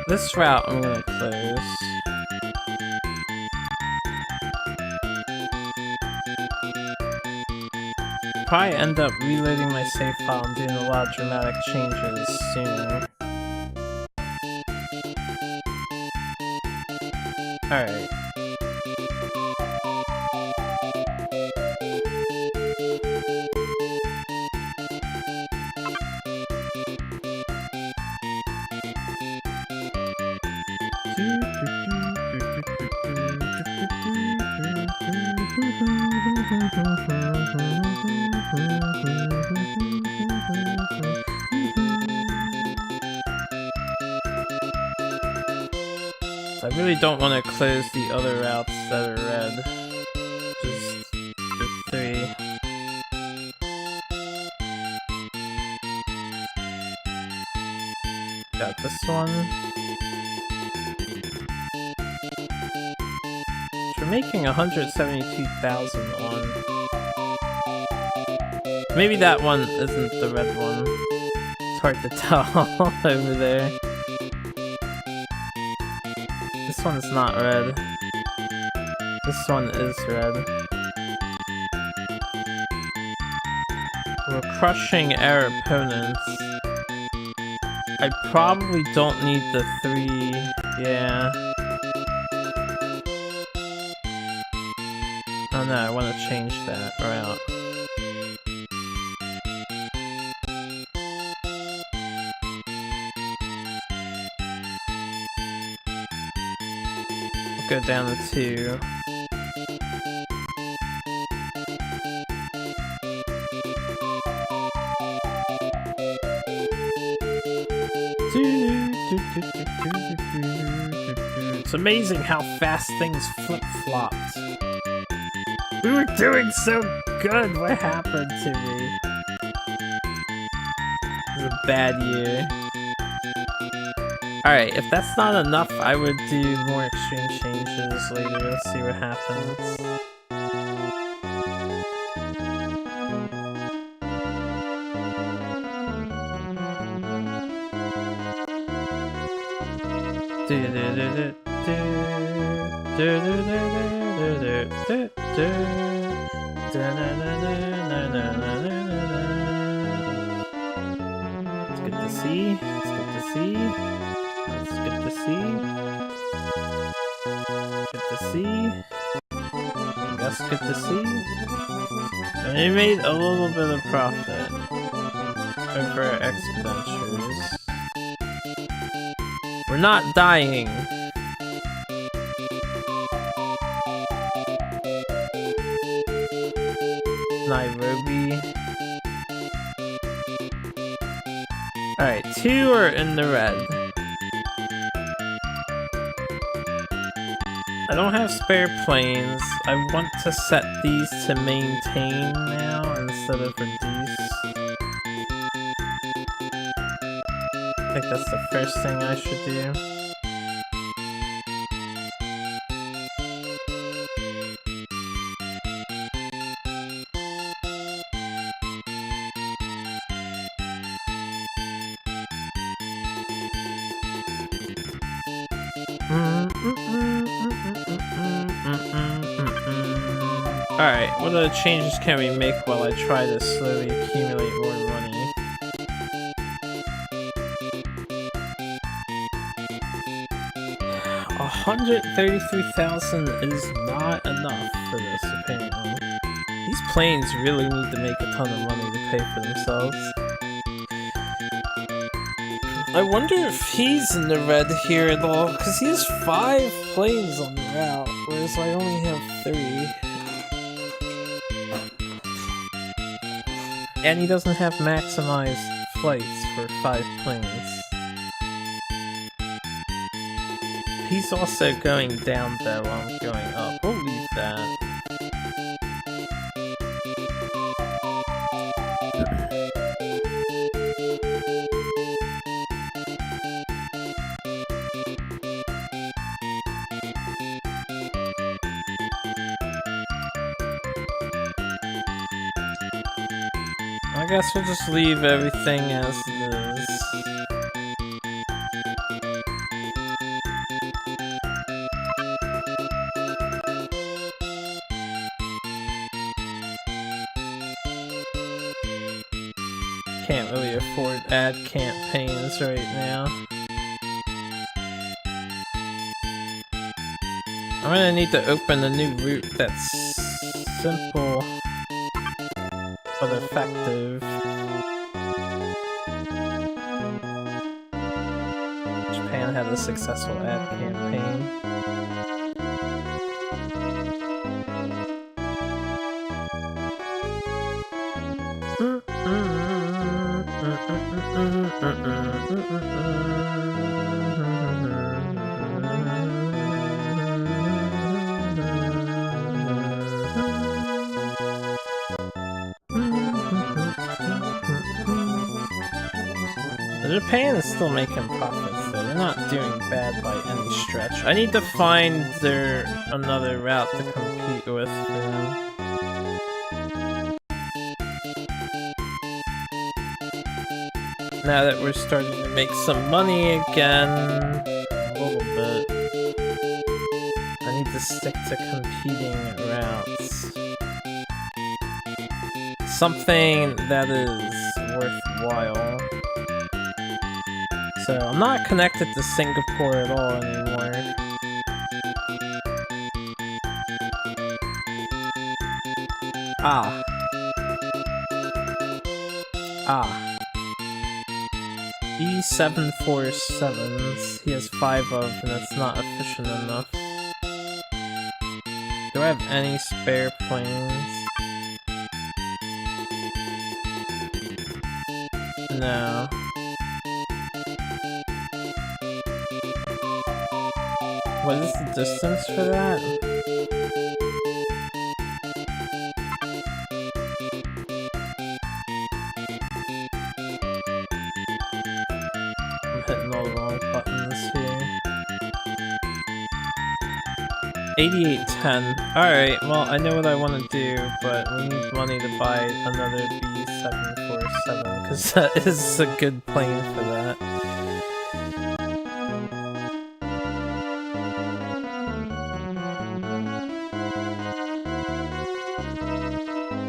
S1: This route I'm gonna close. Probably end up reloading my save file and doing a lot of dramatic changes soon. Alright. I really don't want to close the other routes that are red. Just the 3. Got this one. We're making 172,000 on. Maybe that one isn't the red one. It's hard to tell over there. This one's not red. This one is red. We're crushing our opponents. I probably don't need the 3. Yeah. Oh no, I want to change that route. Go down to 2. It's amazing how fast things flip-flopped. We were doing so good, what happened to me? It was a bad year. Alright, if that's not enough, I would do more extreme changes later. Let's see what happens. It's good to see. It's good to see. It's good to see. Good to see. That's good to see. And we made a little bit of profit over our expenditures. We're not dying. Nairobi. Alright, 2 are in the red. I don't have spare planes. I want to set these to maintain now instead of reduce. I think that's the first thing I should do. Alright, what other changes can we make while I try to slowly accumulate more money? $133,000 is not enough for this, apparently. These planes really need to make a ton of money to pay for themselves. I wonder if he's in the red here at all, because he has 5 planes on the route, whereas I only have 3. And he doesn't have maximized flights for 5 planes. He's also going down though while I'm going up. We'll leave that. I guess we'll just leave everything as it is. Can't really afford ad campaigns right now. I'm gonna need to open a new route that's simple but effective. Japan had a successful ad campaign. Japan is still making profits though, they're not doing bad by any stretch. I need to find another route to compete with for them. Now that we're starting to make some money again, a little bit, I need to stick to competing routes. Something that is worthwhile. So I'm not connected to Singapore at all anymore. E747s. He has 5 of, and that's not efficient enough. Do I have any spare planes? No. What is the distance for that? I'm hitting all the wrong buttons here. 8810. Alright, well, I know what I want to do, but we need money to buy another B747, because that is a good plane for that.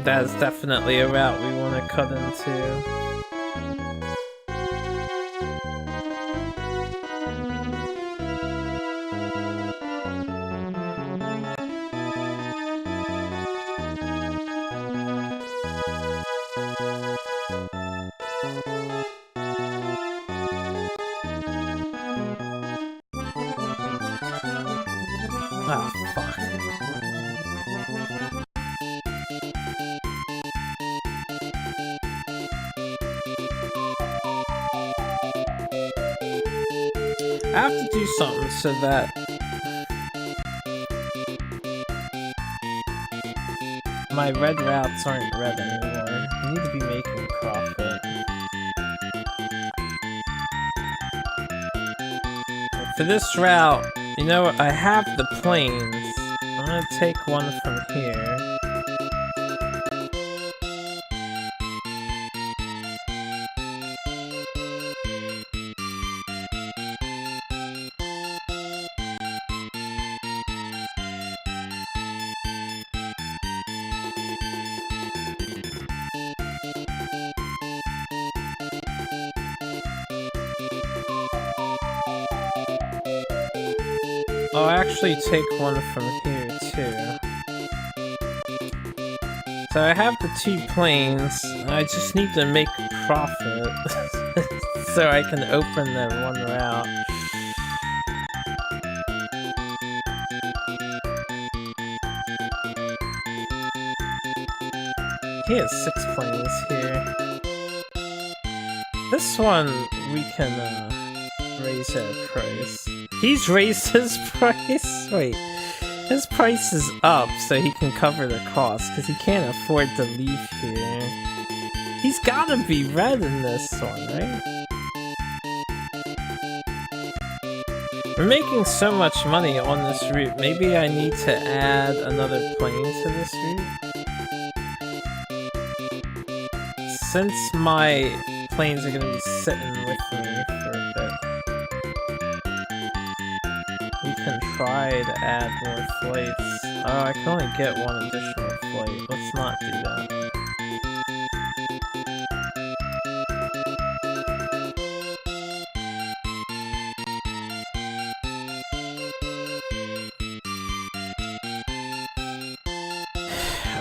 S1: That is definitely a route we want to cut into. Ah, fuck. I have to do something so that my red routes aren't red anymore. I need to be making profit. For this route, you know what? I have the planes. I'm gonna take one from here. I'll actually take one from here too. So I have the 2 planes, I just need to make profit. so I can open the one route. He has 6 planes here. This one we can raise our price. He's raised his price? Wait. His price is up so he can cover the cost because he can't afford to leave here. He's gotta be red in this one, right? We're making so much money on this route. Maybe I need to add another plane to this route? Since my planes are gonna be sitting with me for a bit, we can try to add more flights. Oh, I can only get one additional flight. Let's not do that.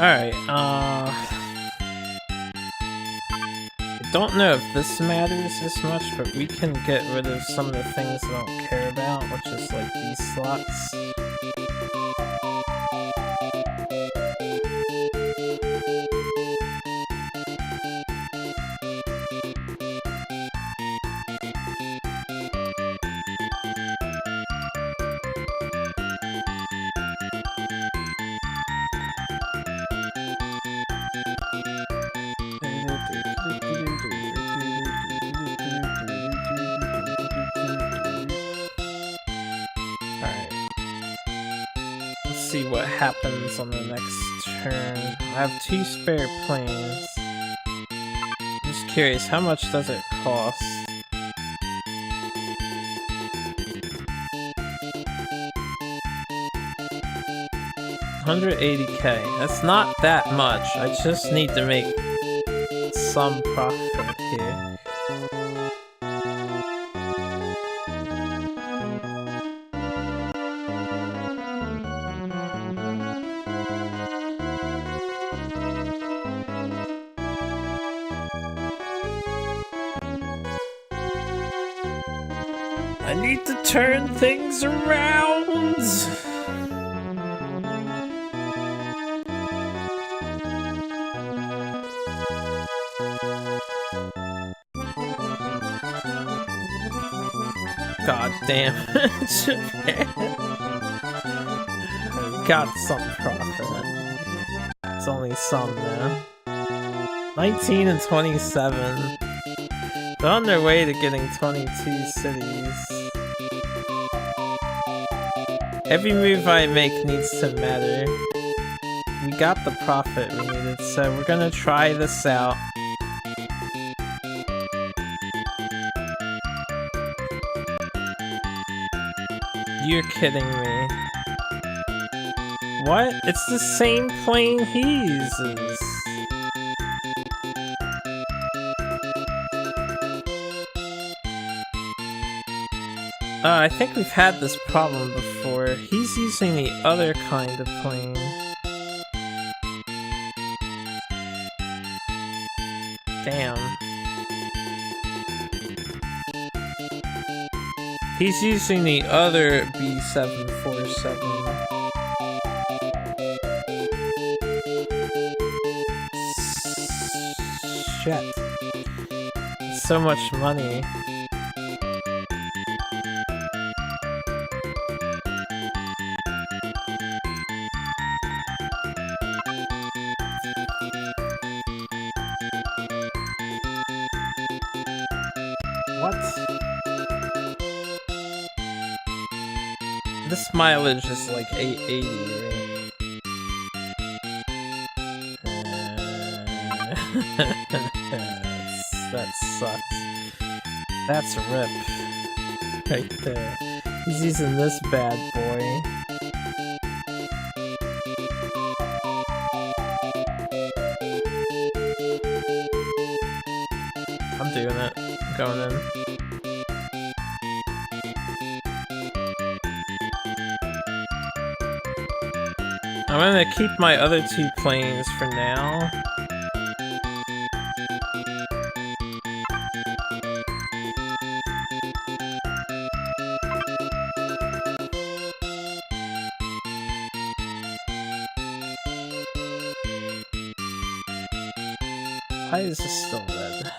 S1: Alright, I don't know if this matters as much, but we can get rid of some of the things I don't care about, which is like these slots. See what happens on the next turn. I have 2 spare planes. I'm just curious, how much does it cost? $180K. That's not that much. I just need to make some profit here. I need to turn things around! God damn it, Japan. Got some profit. It's only some now. 19 and 27. They're on their way to getting 22 cities. Every move I make needs to matter. We got the profit we needed, so we're gonna try this out. You're kidding me. What? It's the same plane he uses. I think we've had this problem before. He's using the other kind of plane. Damn. He's using the other B747. Shit. So much money. What? This mileage is like 880, right? That sucks. That's a rip. Right there. He's using this bad boy. I'm doing it. I'm going in. I'm gonna keep my other 2 planes for now. Why is this still red?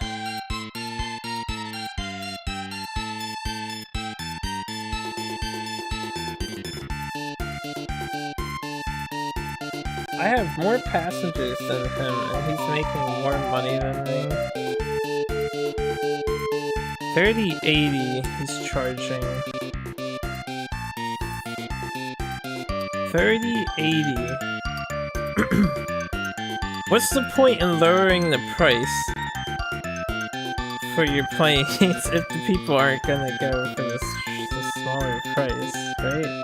S1: I have more passengers than him, and he's making more money than me. 30.80 he's charging. 30.80. What's the point in lowering the price for your planes if the people aren't gonna go for the smaller price, right?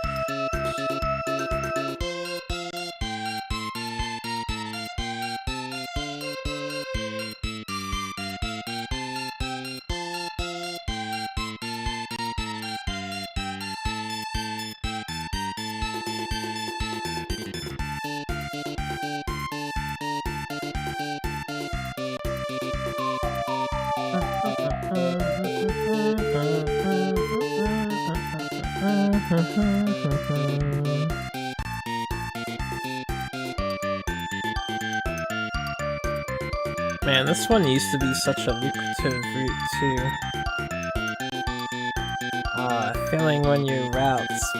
S1: Man, this one used to be such a lucrative route too. Feeling when your routes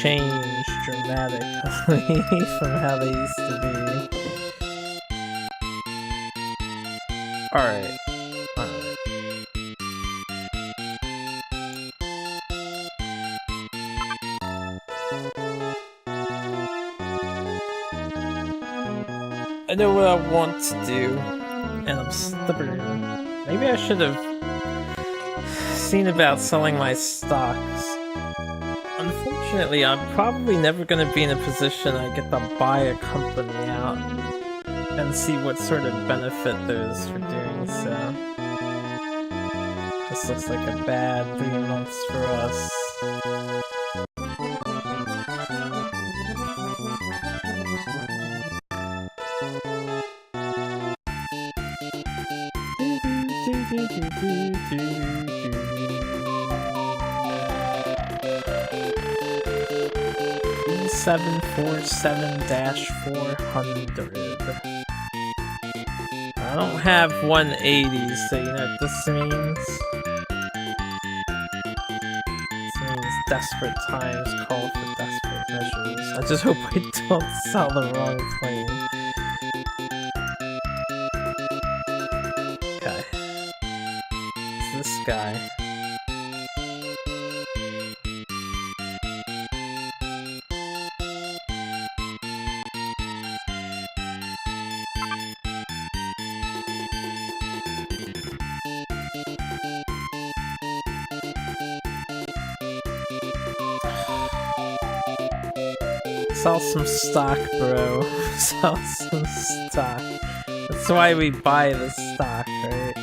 S1: change dramatically from how they used to be. Alright. I know what I want to do, and I'm stubborn. Maybe I should have seen about selling my stocks. Unfortunately, I'm probably never going to be in a position I get to buy a company out and see what sort of benefit there is for doing so. This looks like a bad 3 months for us. E747-400. I don't have 180, so you know what this means? This means desperate times call for desperate measures. I just hope I don't sell the wrong plane. Okay. It's this guy. Sell some stock, bro. Sell some stock. That's why we buy the stock, right?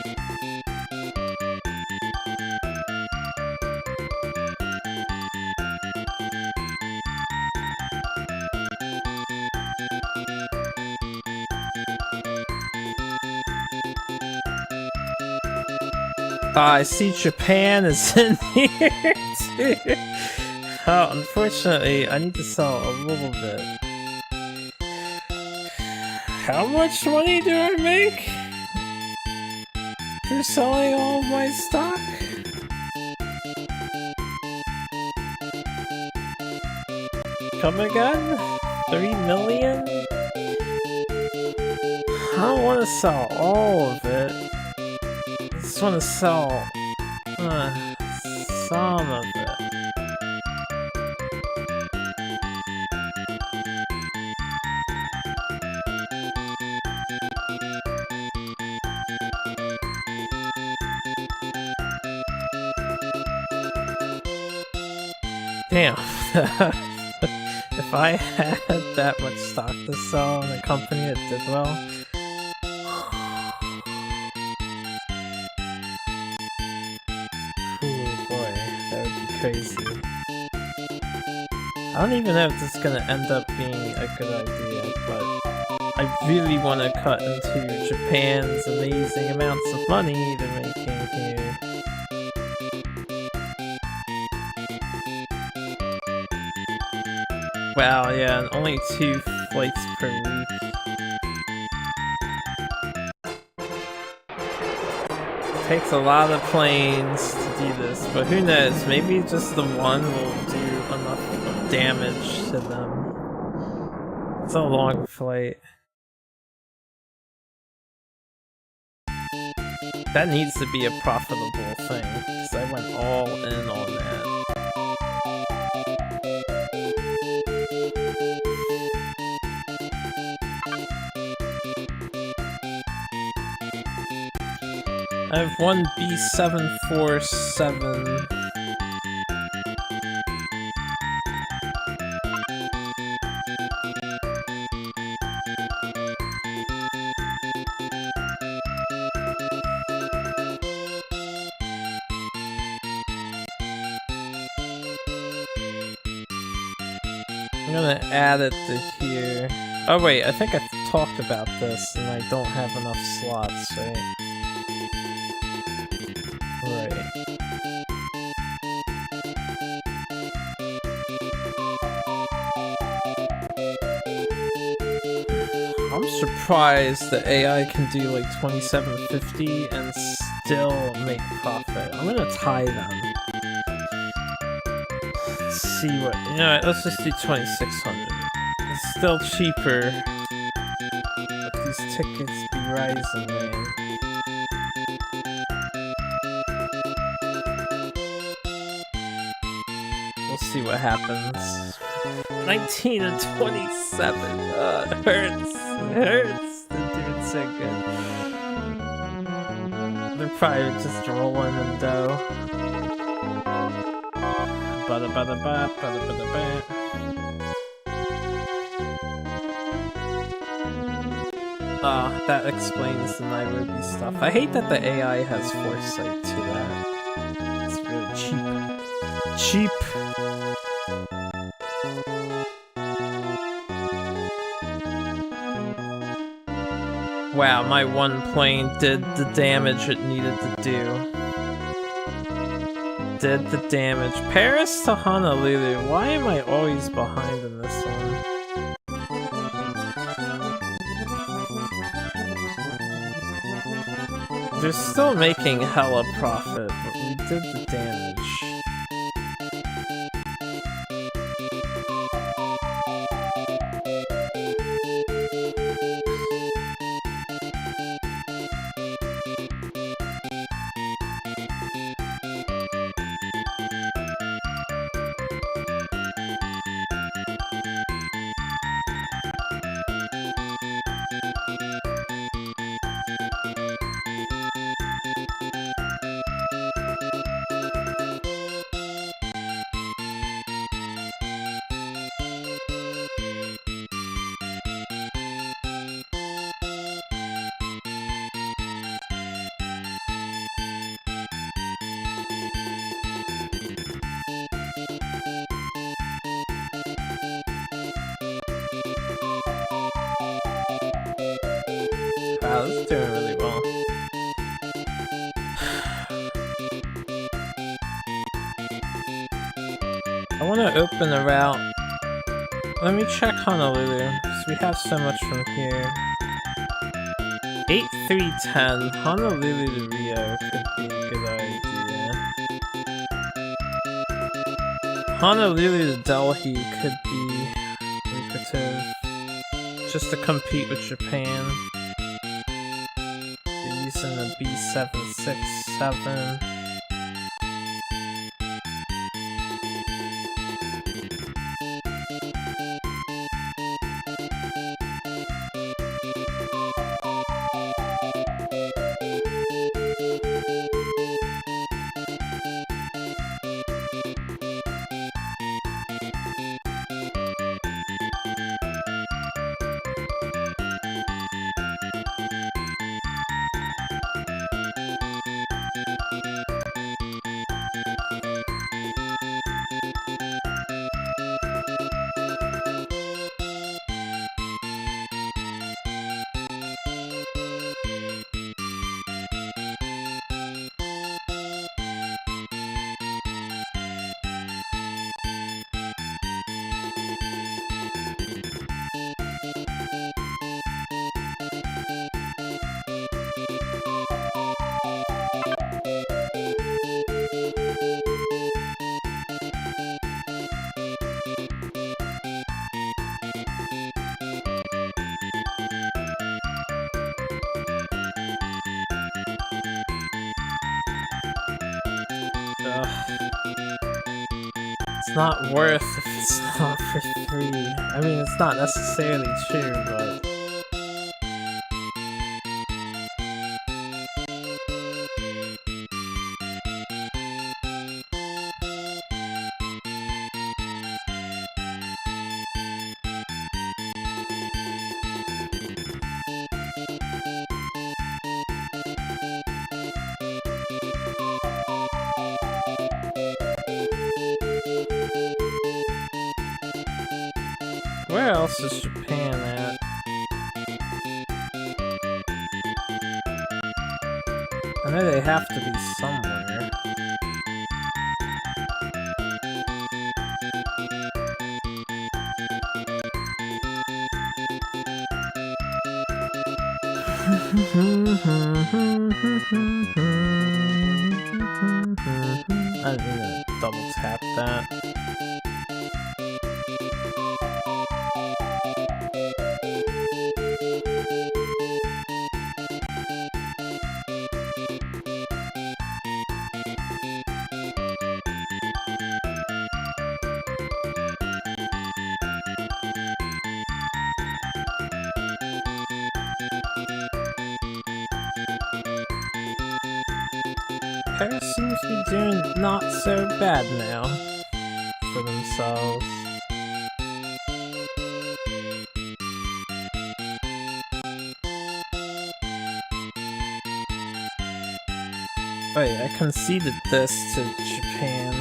S1: I see Japan is in here too. Oh, unfortunately, I need to sell a little bit. How much money do I make for selling all of my stock? Come again? 3 million? I don't want to sell all of it. I just want to sell some of it. Damn. If I had that much stock to sell in a company that did well. Ooh boy, that would be crazy. I don't even know if this is gonna end up being a good idea, but I really want to cut into Japan's amazing amounts of money they're making here. Wow, yeah, and only 2 flights per week. takes a lot of planes to do this, but who knows? Maybe just the one will do enough damage to them. It's a long flight. That needs to be a profitable thing, because I went all in on that. I have one B747. I'm gonna add it to here. Oh wait, I think I talked about this and I don't have enough slots, right? Right. I'm surprised the AI can do like 2750 and still make profit. I'm gonna tie them. See what, you know what, let's just do 2600. It's still cheaper, but these tickets be rising, man. We'll see what happens. 19 and 27. It hurts. It hurts. They're doing so good. They're probably just rolling in dough. That explains the Aerobiz stuff. I hate that the AI has foresight to that. It's really cheap. Cheap! Wow, my one plane did the damage it needed to do. Did the damage. Paris to Honolulu. Why am I always behind in this one? They're still making hella profit, but we did the damage. Wow, this is doing really well. I want to open a route. Let me check Honolulu, because we have so much from here. 8310, Honolulu to Rio could be a good idea. Honolulu to Delhi could be lucrative, just to compete with Japan. They're using the B767. It's not worth if it's not for free. I mean, it's not necessarily true, but... Where else is Japan at? I know they have to be somewhere. I'm gonna double tap that. Paris seems to be doing not so bad now for themselves. Wait, I conceded this to Japan.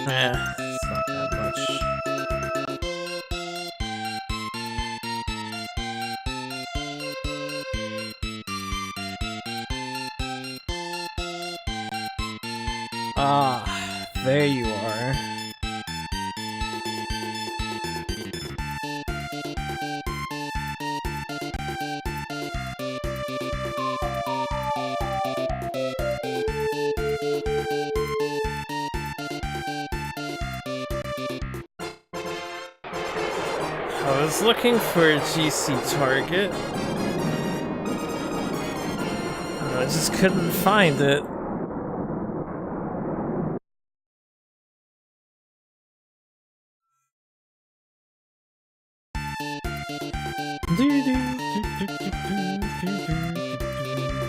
S1: Yeah, it's not that much. Ah, there you are. I was looking for a GC target. And I just couldn't find it.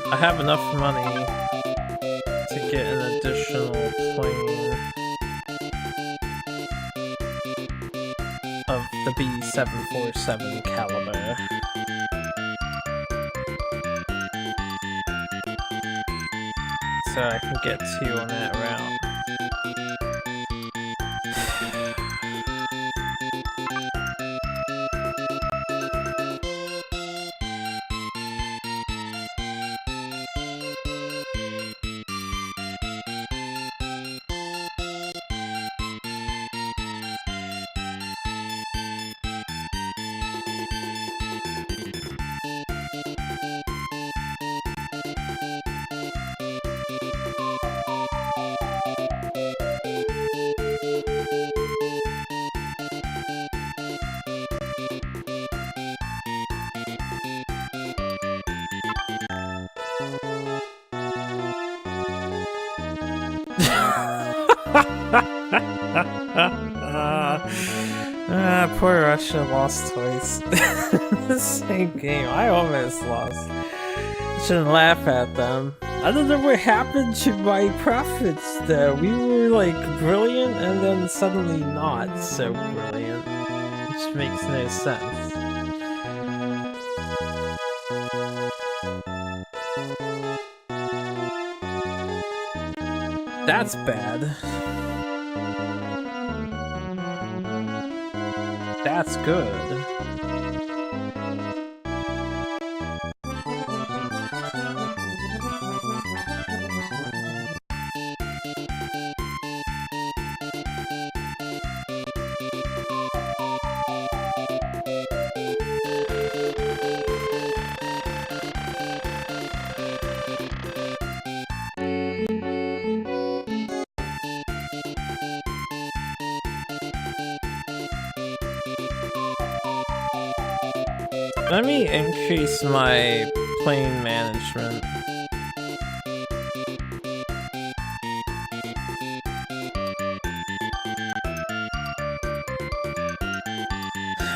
S1: I have enough money to get an additional plane of the B747 caliber. So I can get 2 on that route. Poor Russia lost twice. The same game. I almost lost. Shouldn't laugh at them. I don't know what happened to my profits though. We were like brilliant and then suddenly not so brilliant. Which makes no sense. That's bad. That's good. Let me increase my plane management.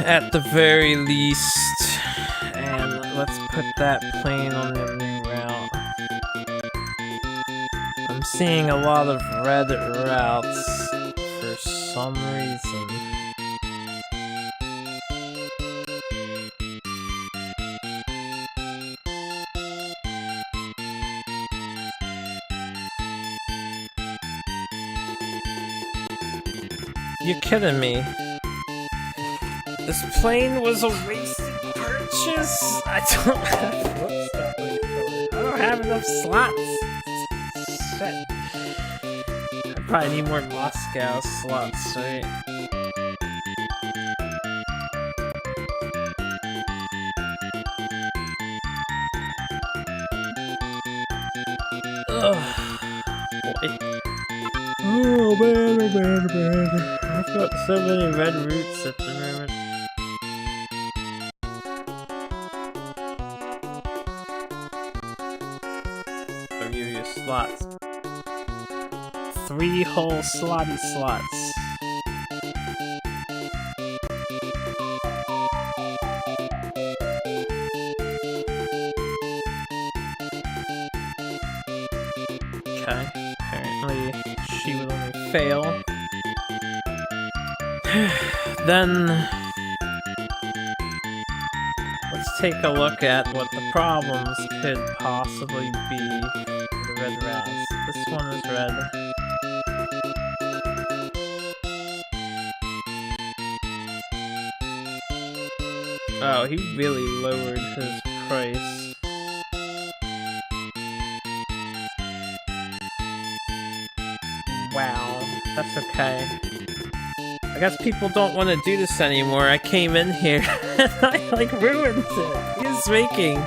S1: At the very least, and let's put that plane on the new route. I'm seeing a lot of red routes for some reason. You're kidding me. This plane was a wasted purchase. I don't have enough slots. Shit. I probably need more Moscow slots, right? Ugh. Boy. Oh man. I've got so many red routes at the moment. Slots. 3 whole slotty slots. Okay, apparently she would only fail. Then let's take a look at what the problems could possibly be. Red routes. This one is red. Oh, he really lowered his price. Wow, that's okay. I guess people don't want to do this anymore. I came in here and I like ruined it. He's making...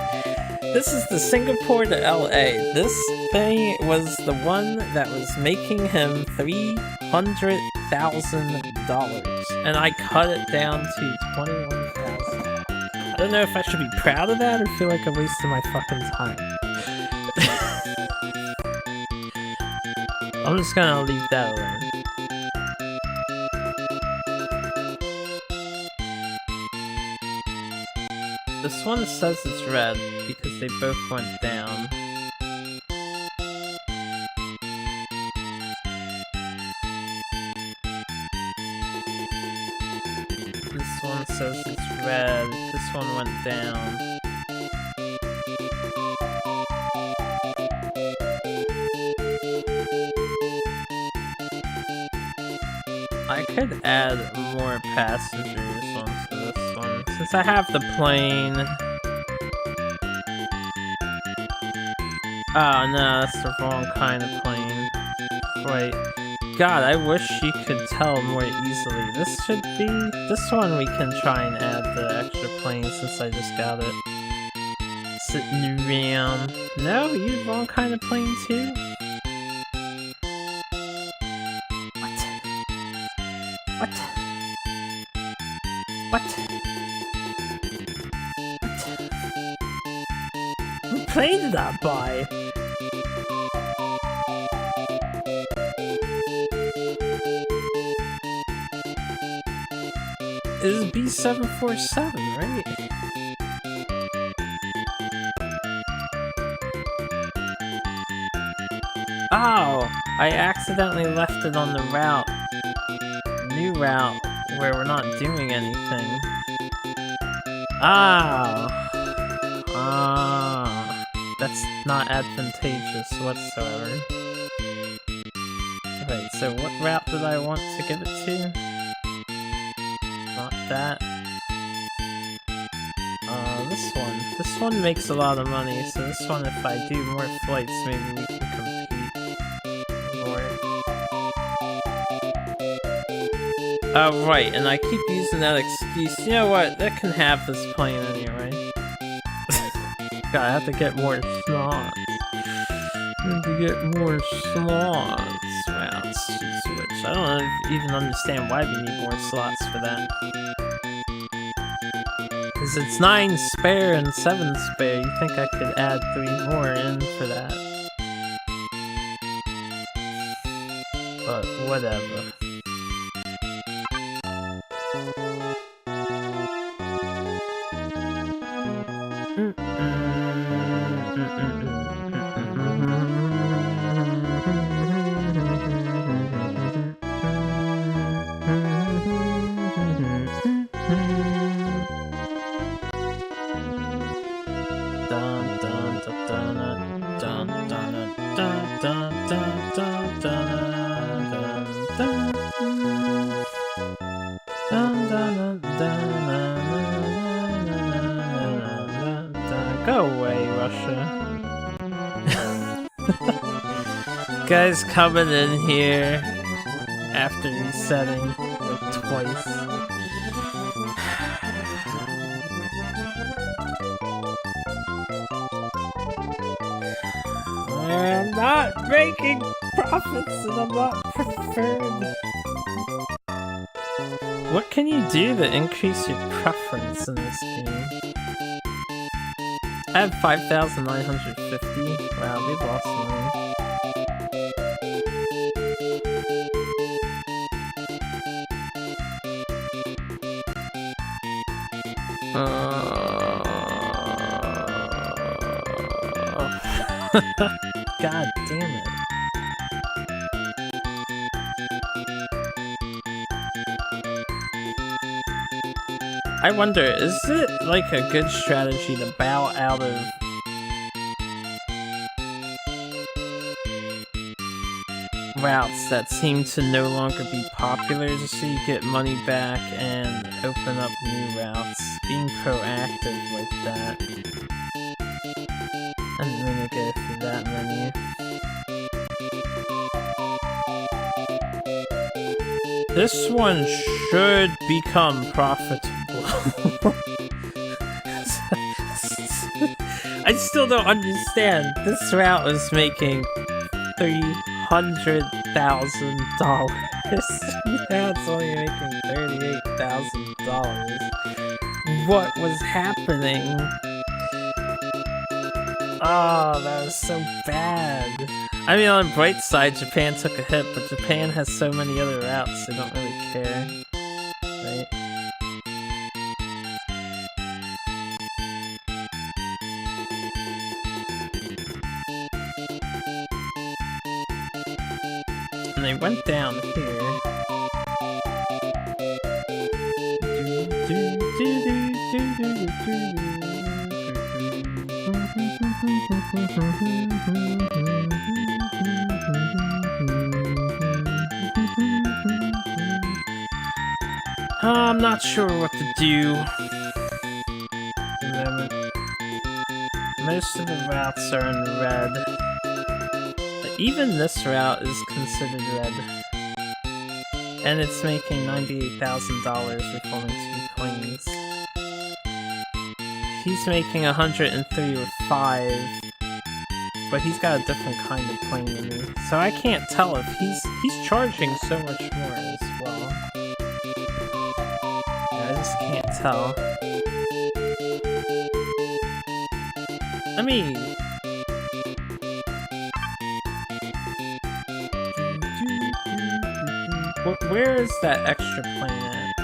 S1: This is the Singapore to LA. This thing was the one that was making him $300,000, and I cut it down to $21,000. I don't know if I should be proud of that or feel like I'm wasting my fucking time. I'm just gonna leave that alone. This one says it's red because they both went down. This one says it's red, this one went down. I could add more passengers onto this one, since I have the plane. Oh no, that's the wrong kind of plane. Wait, God, I wish you could tell more easily. This should be... This one we can try and add the extra plane since I just got it. Sitting around. No, you wrong kind of plane too? What? Who plane did that buy? It is B747, right? Oh, I accidentally left it on the route. New route where we're not doing anything. That's not advantageous whatsoever. Wait, so what route did I want to give it to? Not that. This one. This one makes a lot of money, so this one, if I do more flights, maybe we can compete more. Oh, right, and I keep using that excuse. You know what? That can have this plane anyway. God, I have to get more slots. Routes to switch. I don't even understand why we need more slots for that. Because Because it's 9 spare and 7 spare. You think I could add 3 more in for that. But whatever. Go away, Russia. Guys coming in here after resetting like twice. I'm not making profits and I'm not preferred. What can you do to increase your preference in this game? I have 5,950. Wow, we've lost money. God damn it. I wonder, is it like a good strategy to bow out of routes that seem to no longer be popular just so you get money back and open up new routes? Being proactive like that. I didn't mean to go through that menu. This one should become profitable. I still don't understand. This route is making $300,000. Now it's only making $38,000. What was happening? Oh, that was so bad. I mean, on the bright side, Japan took a hit, but Japan has so many other routes, they don't really care. Right? And they went down here. I'm not sure what to do. Most of the routes are in red. But even this route is considered red. And it's making $98,000 with only 2 coins. He's making 103 with 5. But he's got a different kind of coin than me. So I can't tell if he's charging so much more as well. I just can't tell. I mean... Where is that extra plane at?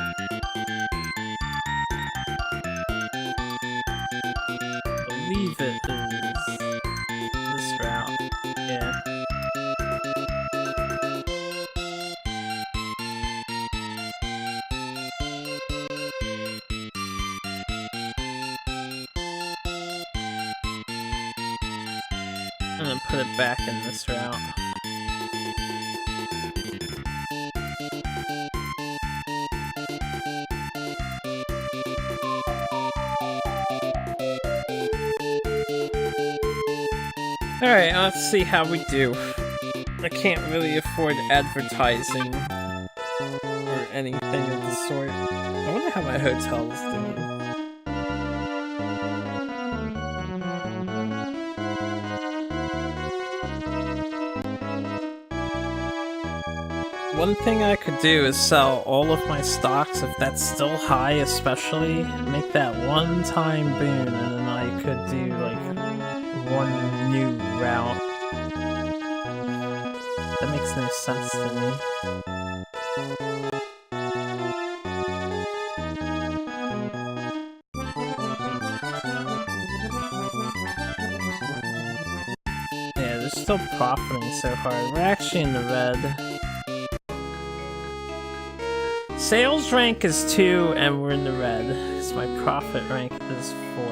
S1: I believe it is this route. Yeah. I'm gonna put it back in this route. Alright, let's see how we do. I can't really afford advertising or anything of the sort. I wonder how my hotel is doing. One thing I could do is sell all of my stocks if that's still high, especially. Make that one-time boon, and then I could do, like, one new route. That makes no sense to me. Yeah, they're still profiting so hard. We're actually in the red. Sales rank is 2, and we're in the red, because my profit rank is 4.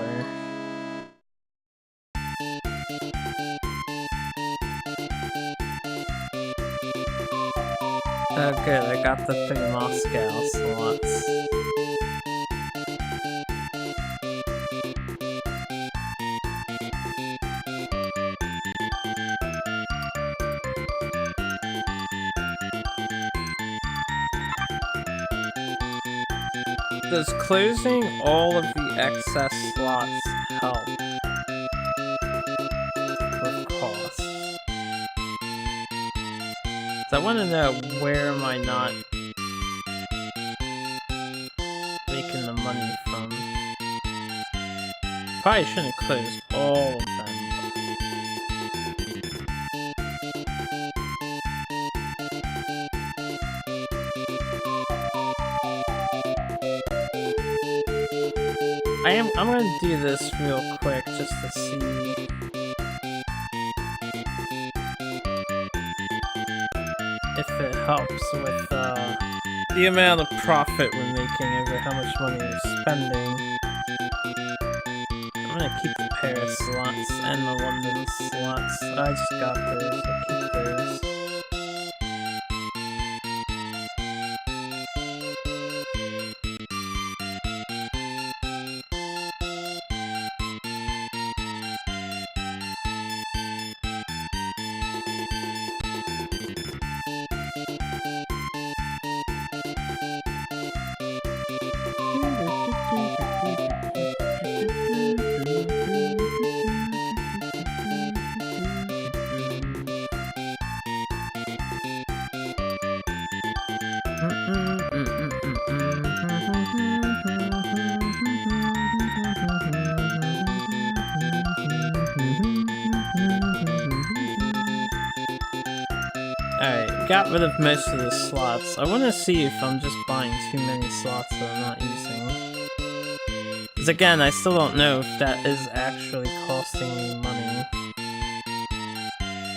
S1: Oh good, I got the 3 Moscow slots. Does closing all of the excess slots help with costs? So I want to know, where am I not making the money from? Probably shouldn't close all of them. I'm gonna do this real quick just to see. If it helps with the amount of profit we're making over how much money we're spending. I'm gonna keep the Paris slots and the London slots. I just got those, I'll keep those. Alright, got rid of most of the slots. I want to see if I'm just buying too many slots that I'm not using. Because again, I still don't know if that is actually costing me money.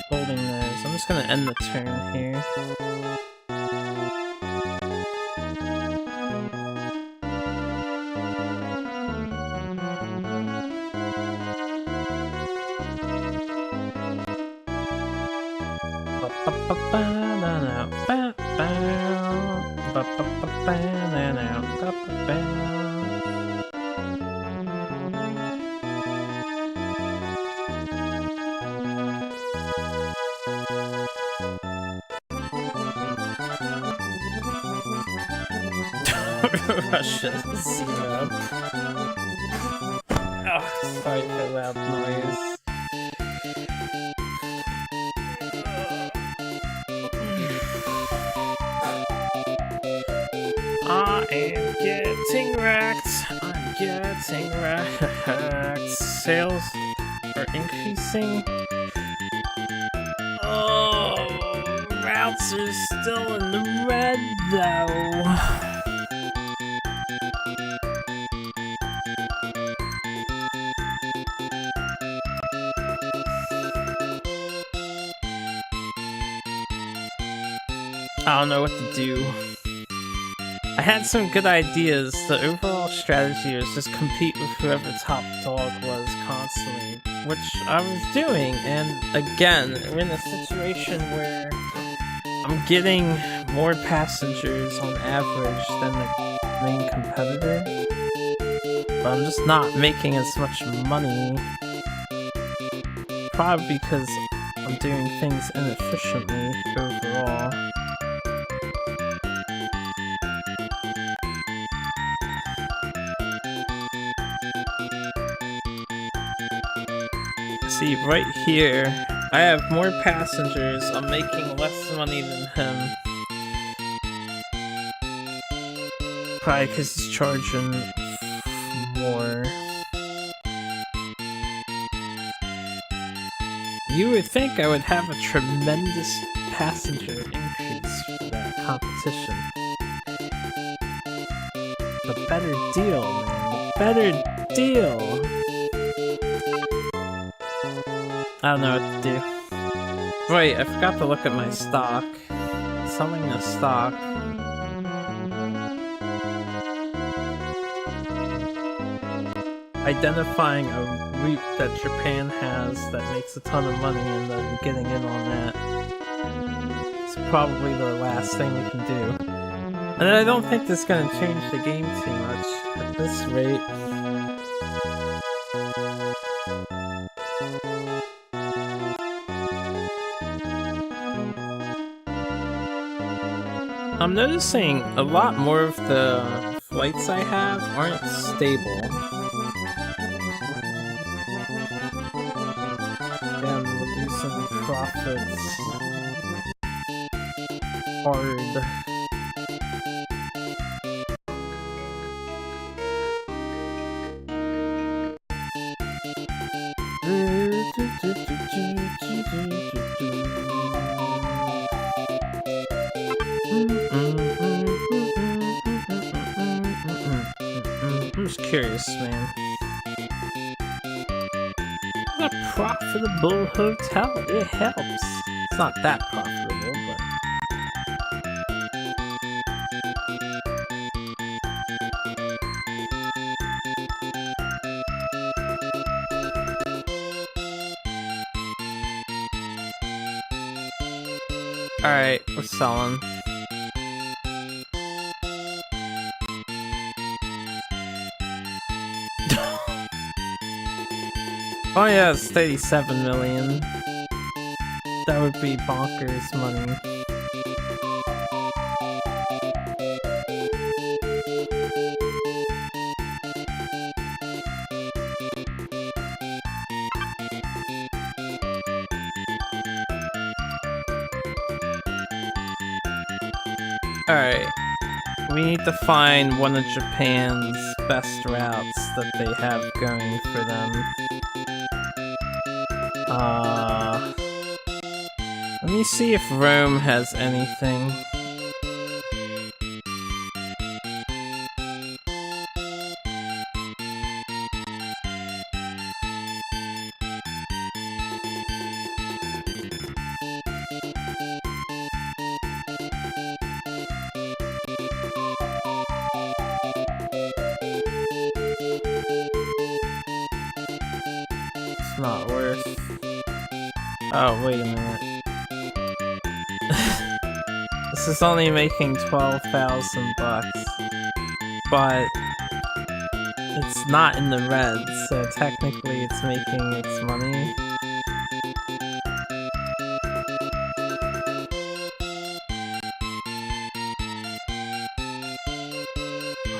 S1: Holding those. I'm just gonna end the turn here. Russia 0. Oh, sorry for loud noise. I am getting wrecked. I'm getting wrecked. Sales are increasing. Oh, routes are still in the red though. I don't know what to do. I had some good ideas. The overall strategy was just compete with whoever top dog was constantly, which I was doing, and again, we're in a situation where I'm getting more passengers on average than the main competitor, but I'm just not making as much money, probably because I'm doing things inefficiently overall. See, right here, I have more passengers, I'm making less money than him. Probably because he's charging more. You would think I would have a tremendous passenger increase for that competition. A better deal, man. A better deal! I don't know what to do. Wait, I forgot to look at my stock. Selling the stock. Identifying a route that Japan has that makes a ton of money and then getting in on that. It's probably the last thing we can do. And I don't think this is going to change the game too much at this rate. I'm noticing a lot more of the flights I have aren't stable. And we're losing profits hard. I'm just curious, man. A profitable hotel, it helps. It's not that profitable, but... Alright, we're selling. Oh yeah, it's 37 million. That would be bonkers money. Alright. We need to find one of Japan's best routes that they have going for them. Let me see if Rome has anything. It's not worth... Oh, wait a minute. This is only making 12,000 bucks, but it's not in the red, so technically it's making its money.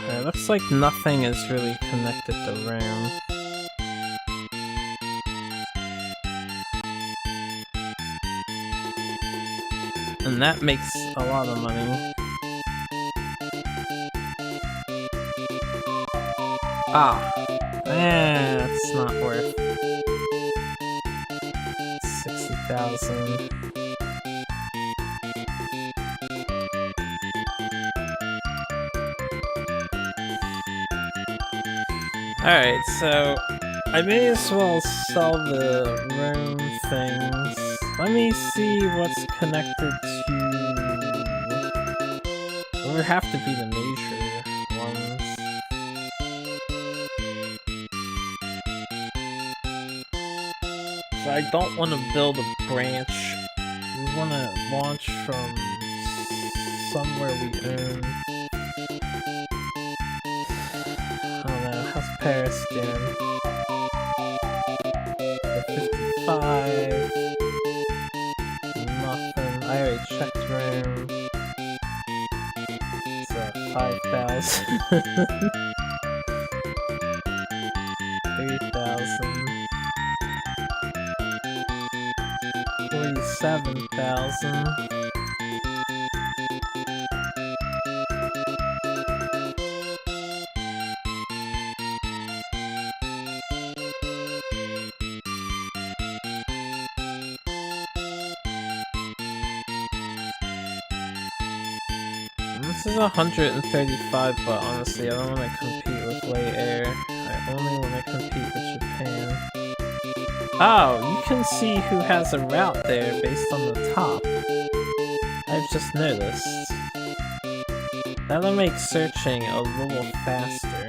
S1: It looks like nothing is really connected to Rome. And that makes a lot of money. Ah! It's not worth 60,000. Alright, so I may as well sell the Rome things. Let me see what's connected to... It would have to be the major ones. So I don't want to build a branch. We want to launch from somewhere we own. I don't know, how's Paris doing? 55... Nothing. I already checked Rome. It's 5,000. 3,000. 47,000. This is 135, but honestly, I don't want to compete with Lay Air. I only want to compete with Japan. Oh, you can see who has a route there based on the top. I've just noticed. That'll make searching a little faster.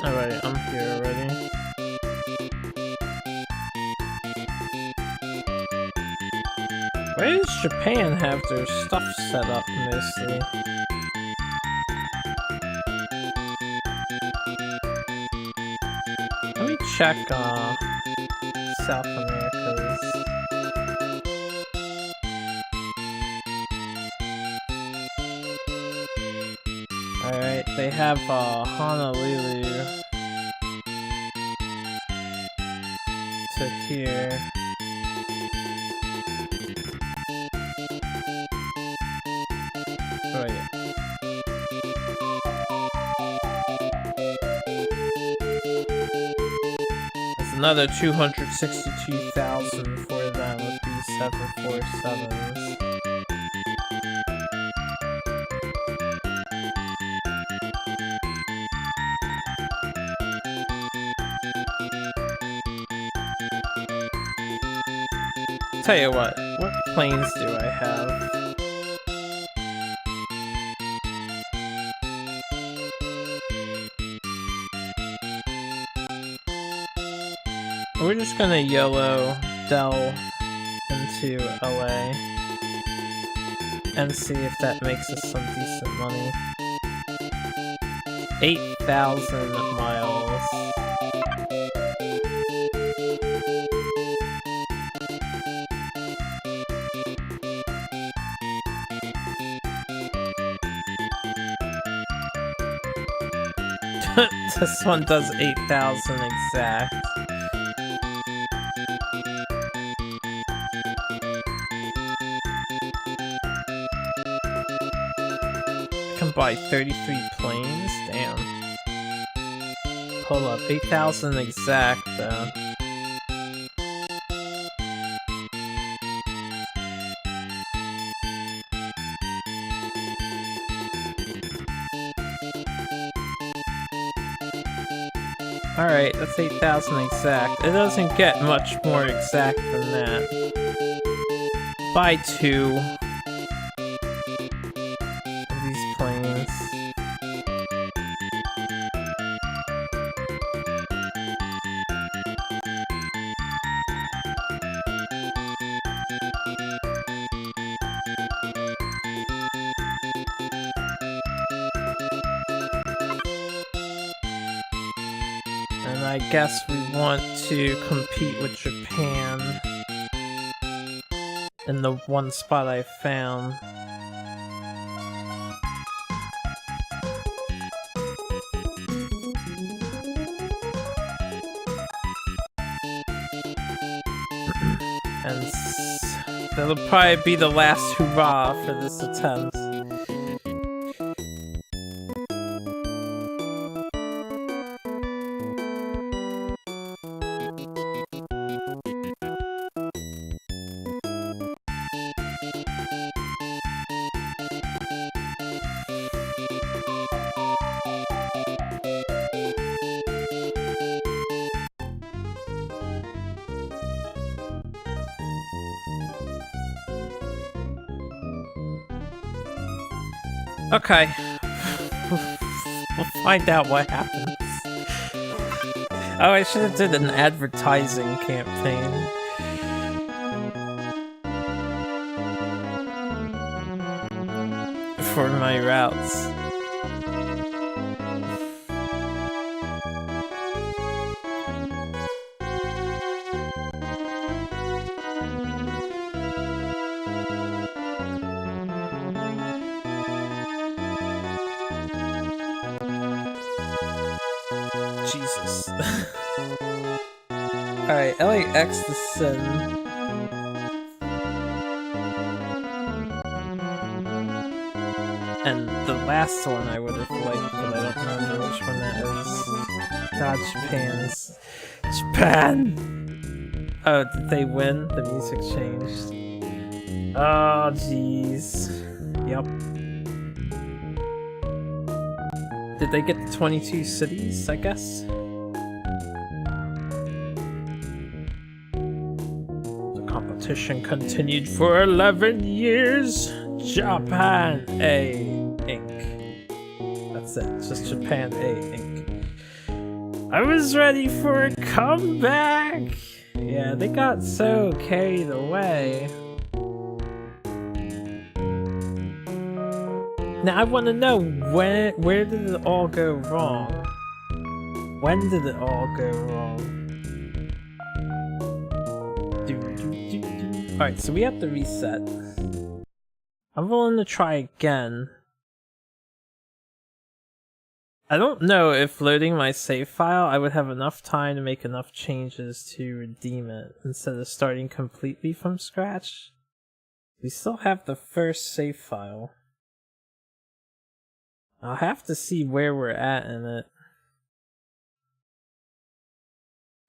S1: Alright, I'm here already. Where does Japan have their stuff set up mostly? Let me check South America's. Alright, they have Honolulu to here. Right. That's another 262,000 for them with these 747s. Tell you what planes do I have? We're just gonna YOLO Dell into LA and see if that makes us some decent money. 8,000 miles. This one does 8,000 exact. I can buy 33 planes? Damn. Hold up, 8,000 exact though. Alright, that's 8,000 exact. It doesn't get much more exact than that. Buy 2 of these planes. And I guess we want to compete with Japan in the one spot I found. And that'll probably be the last hurrah for this attempt. Okay. We'll find out what happens. Oh, I should have did an advertising campaign. For my routes. Jesus. Alright, LAX to sin. And the last one I would have liked, but I don't remember which one that is. God, Japan's. Japan! Oh, did they win? The music changed. Oh, jeez. Yup. Did they get the 22 cities, I guess? The competition continued for 11 years. Japan A Inc. That's it, just Japan A Inc. I was ready for a comeback! Yeah, they got so carried away. Now I want to know, where did it all go wrong? When did it all go wrong? Alright, so we have to reset. I'm willing to try again. I don't know if loading my save file, I would have enough time to make enough changes to redeem it instead of starting completely from scratch. We still have the first save file. I'll have to see where we're at in it.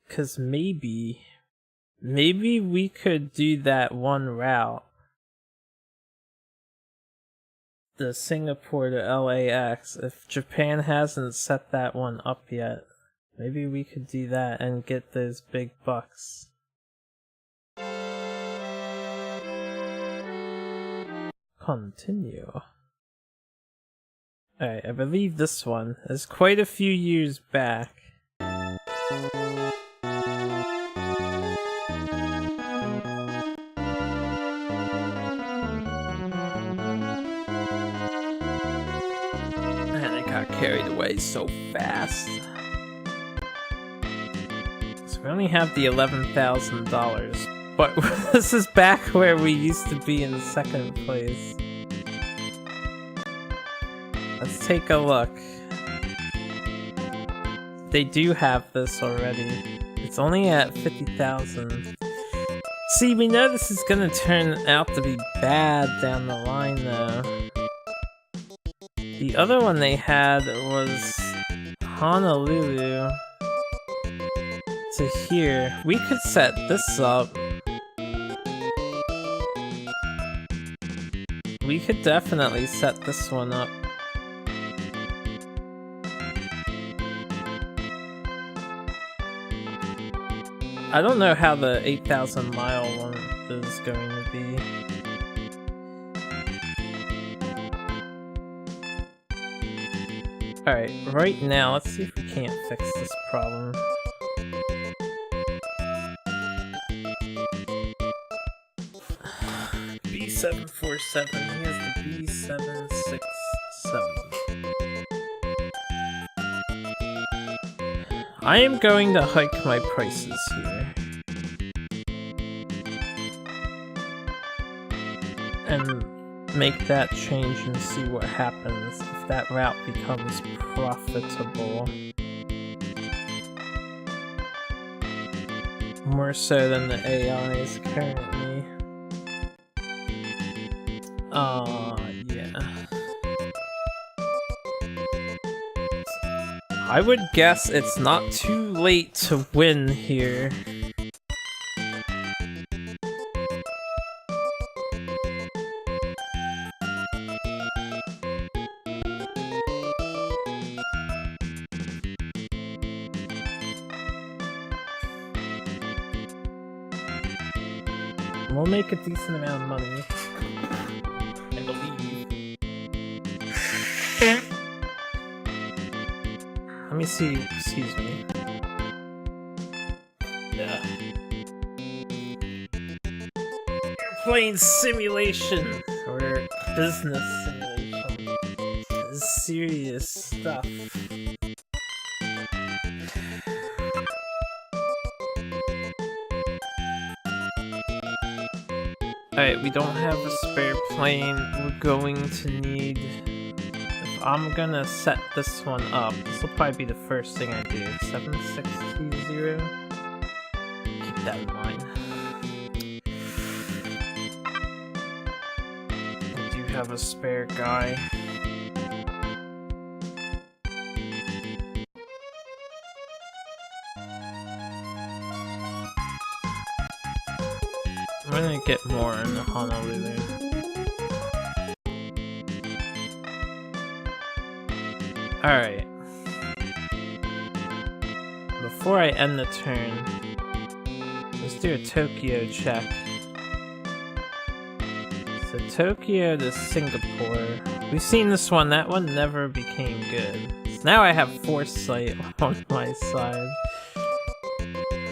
S1: 'Cause maybe we could do that one route. The Singapore to LAX, if Japan hasn't set that one up yet. Maybe we could do that and get those big bucks. Continue. Alright, I believe this one is quite a few years back. Man, I got carried away so fast. So we only have the $11,000, but this is back where we used to be in second place. Let's take a look. They do have this already. It's only at 50,000. See, we know this is gonna turn out to be bad down the line though. The other one they had was Honolulu to here. We could set this up. We could definitely set this one up. I don't know how the 8,000 mile one is going to be. Alright, right now, let's see if we can't fix this problem. B747, he has the B767. I am going to hike my prices here. And make that change and see what happens if that route becomes profitable. More so than the AI is currently. Yeah. I would guess it's not too late to win here. We'll make a decent amount of money. I believe. Let me see, excuse me. Yeah. Airplane simulation! Or business simulation. This is serious stuff. Alright, we don't have a spare plane. We're going to need... If I'm gonna set this one up. This will probably be the first thing I do. 7620. Keep that in mind. I do have a spare guy. I'm gonna get more in Honolulu. Alright. Before I end the turn, let's do a Tokyo check. So Tokyo to Singapore. We've seen this one, that one never became good. So now I have foresight on my side.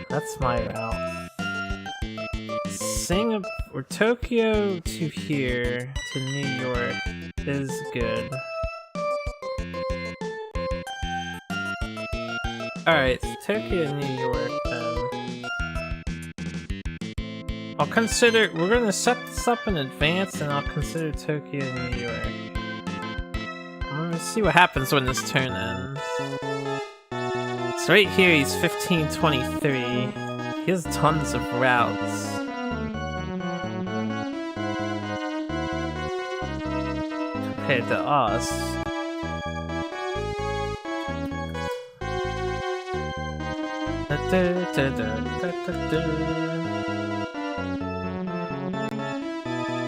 S1: That's my route. Or Tokyo to here, to New York, is good. Alright, so Tokyo to New York then. I'll consider, we're gonna set this up in advance and I'll consider Tokyo to New York. I'm gonna see what happens when this turn ends. So right here he's 1523. He has tons of routes. Compared to us.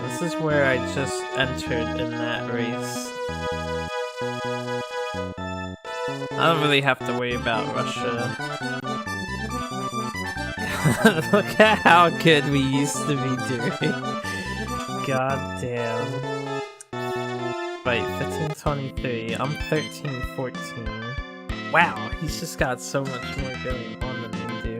S1: This is where I just entered in that race. I don't really have to worry about Russia. Look at how good we used to be doing. God damn. Right, 1523. I'm 1314. Wow, he's just got so much more going on than we do.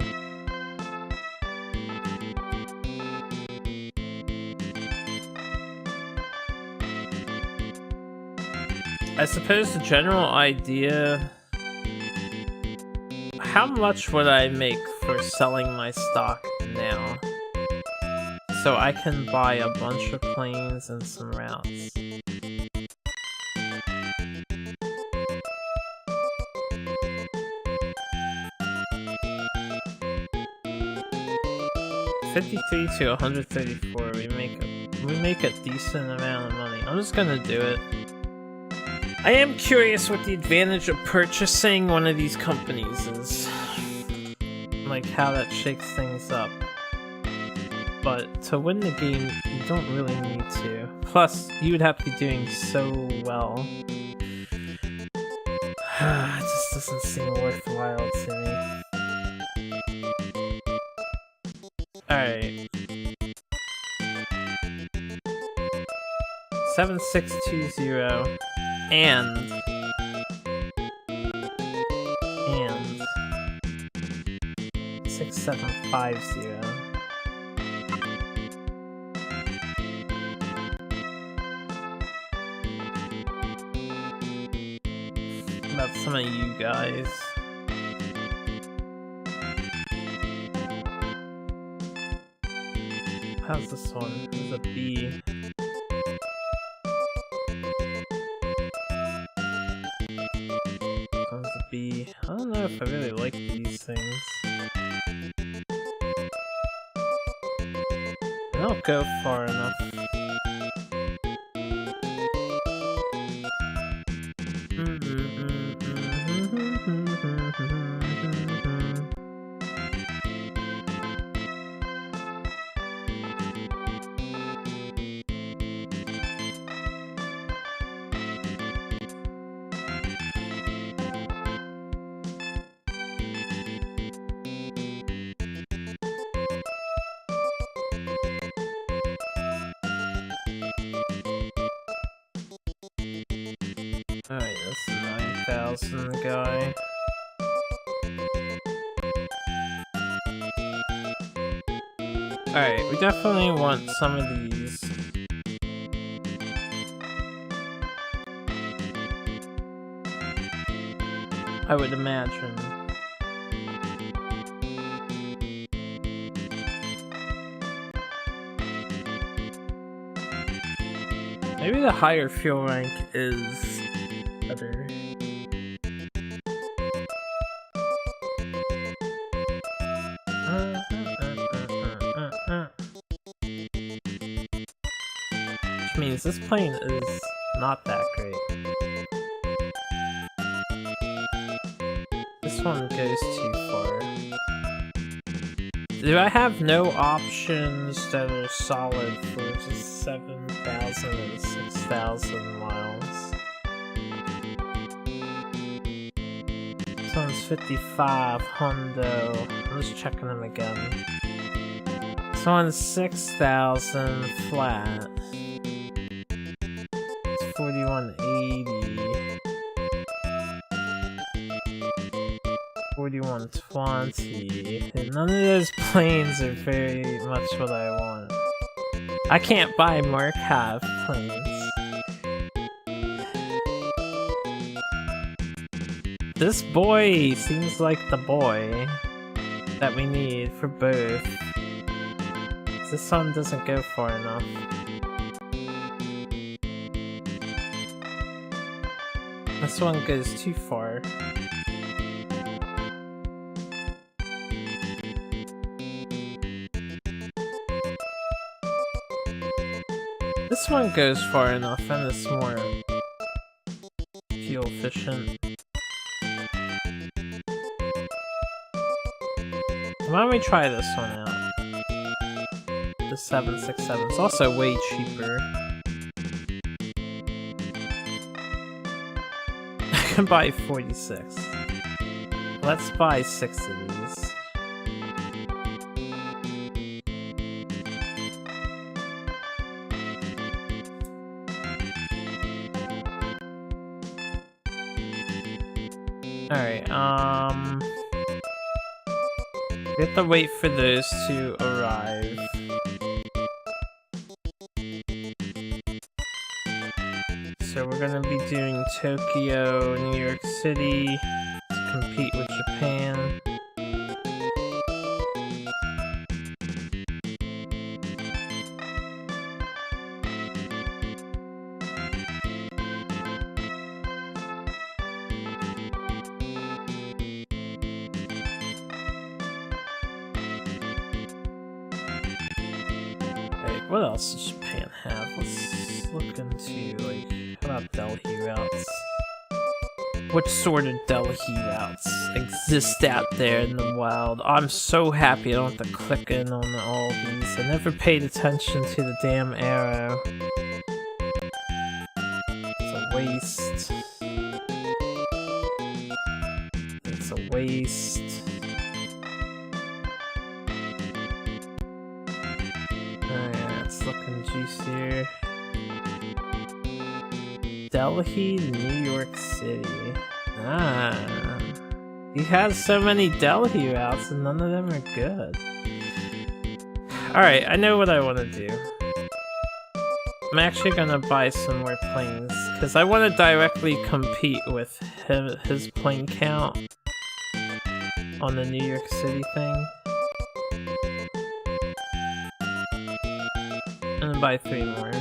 S1: I suppose the general idea... How much would I make for selling my stock now? So I can buy a bunch of planes and some routes. $53 to 134. We make a decent amount of money. I'm just gonna do it. I am curious what the advantage of purchasing one of these companies is. Like how that shakes things up. But to win the game, you don't really need to. Plus, you would have to be doing so well. It just doesn't seem worthwhile to me. Alright. 7620 and 6750. About some of you guys. How's this one? There's a B. There's a B. I don't know if I really like these things. They don't go far enough. Alright, that's the 9,000 guy. Alright, we definitely want some of these. I would imagine. Maybe the higher fuel rank is better. Which means this plane is not that great. This one goes too far. Do I have no options that are solid for just 7,000 and 6,000 miles? This one's 55 hundo. I'm just checking them again. This one's 6,000 flat. It's 4180. 4120. None of those planes are very much what I want. I can't buy Markov planes. This boy seems like the boy that we need for both. This one doesn't go far enough. This one goes too far. This one goes far enough and it's more fuel efficient. Why don't we try this one out? The 767 is also way cheaper. I can buy 46. Let's buy 6 of these. Alright, we have to wait for those to arrive. So we're gonna be doing Tokyo, New York City to compete with Japan. What else does Japan have? Let's look into, like, how about Delhi routes? What sort of Delhi routes exist out there in the wild? I'm so happy I don't have to click in on all these. I never paid attention to the damn arrow. It's a waste. It's a waste. Looking juicier. Delhi, New York City. Ah. He has so many Delhi routes and none of them are good. Alright, I know what I want to do. I'm actually gonna buy some more planes because I want to directly compete with his plane count on the New York City thing. I'm gonna buy 3 more.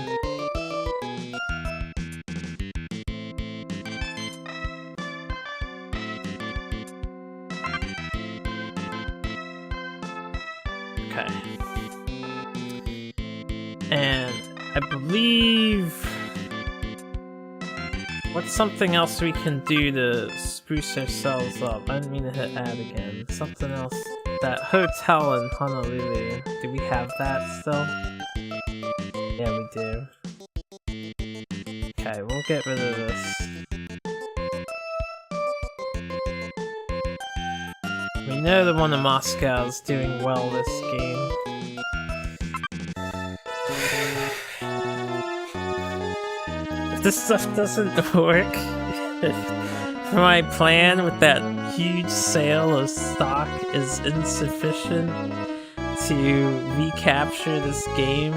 S1: Okay. And I believe... What's something else we can do to spruce ourselves up? I didn't mean to hit add again. Something else. That hotel in Honolulu. Do we have that still? Yeah, we do. Okay, we'll get rid of this. We know the one in Moscow is doing well this game. If this stuff doesn't work for my plan with that huge sale of stock is insufficient to recapture this game,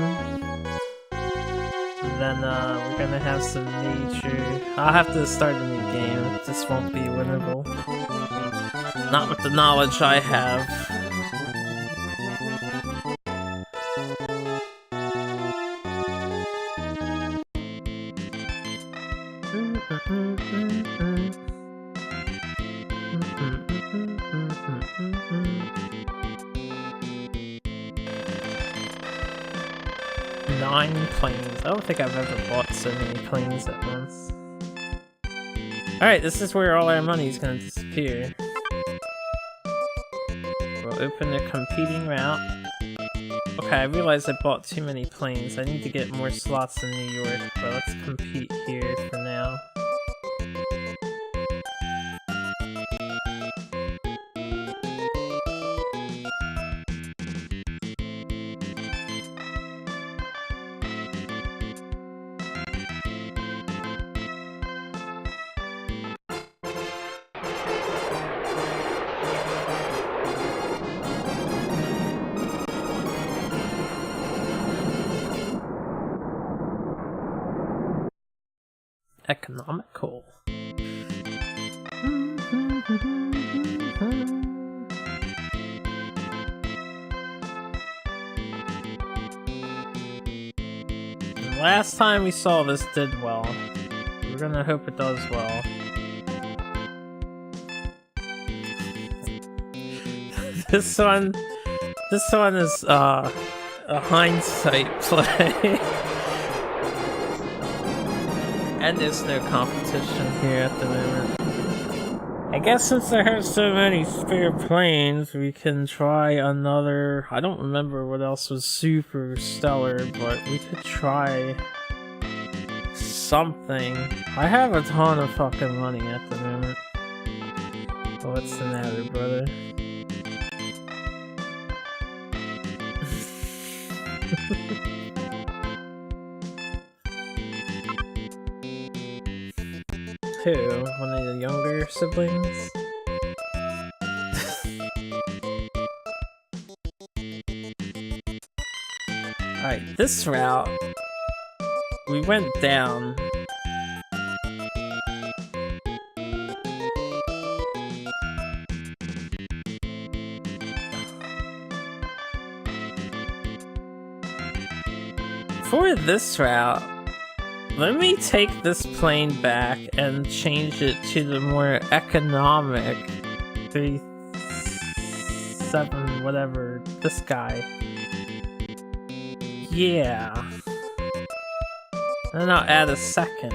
S1: then we're gonna have some major... I'll have to start a new game. This won't be winnable. Not with the knowledge I have. 9 planes. I don't think I've ever bought so many planes at once. Alright, this is where all our money is gonna disappear. We'll open the competing route. Okay, I realized I bought too many planes. I need to get more slots in New York, but let's compete here for now. Economical. Last time we saw this did well. We're gonna hope it does well. This one is a hindsight play. And there's no competition here at the moment. I guess since I have so many spare planes, we can try another... I don't remember what else was super stellar, but we could try something. I have a ton of fucking money at the moment. What's the matter, brother? Who? One of the younger siblings? Alright, this route, we went down. For this route, let me take this plane back and change it to the more economic 37 whatever, this guy. Yeah. And I'll add a second.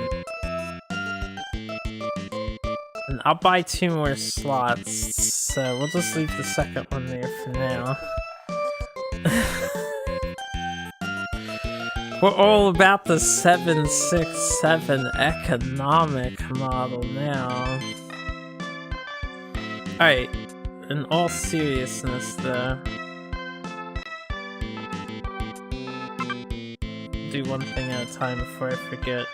S1: And I'll buy 2 more slots, so we'll just leave the second one there for now. We're all about the 767 economic model now. Alright, in all seriousness though. Do one thing at a time before I forget.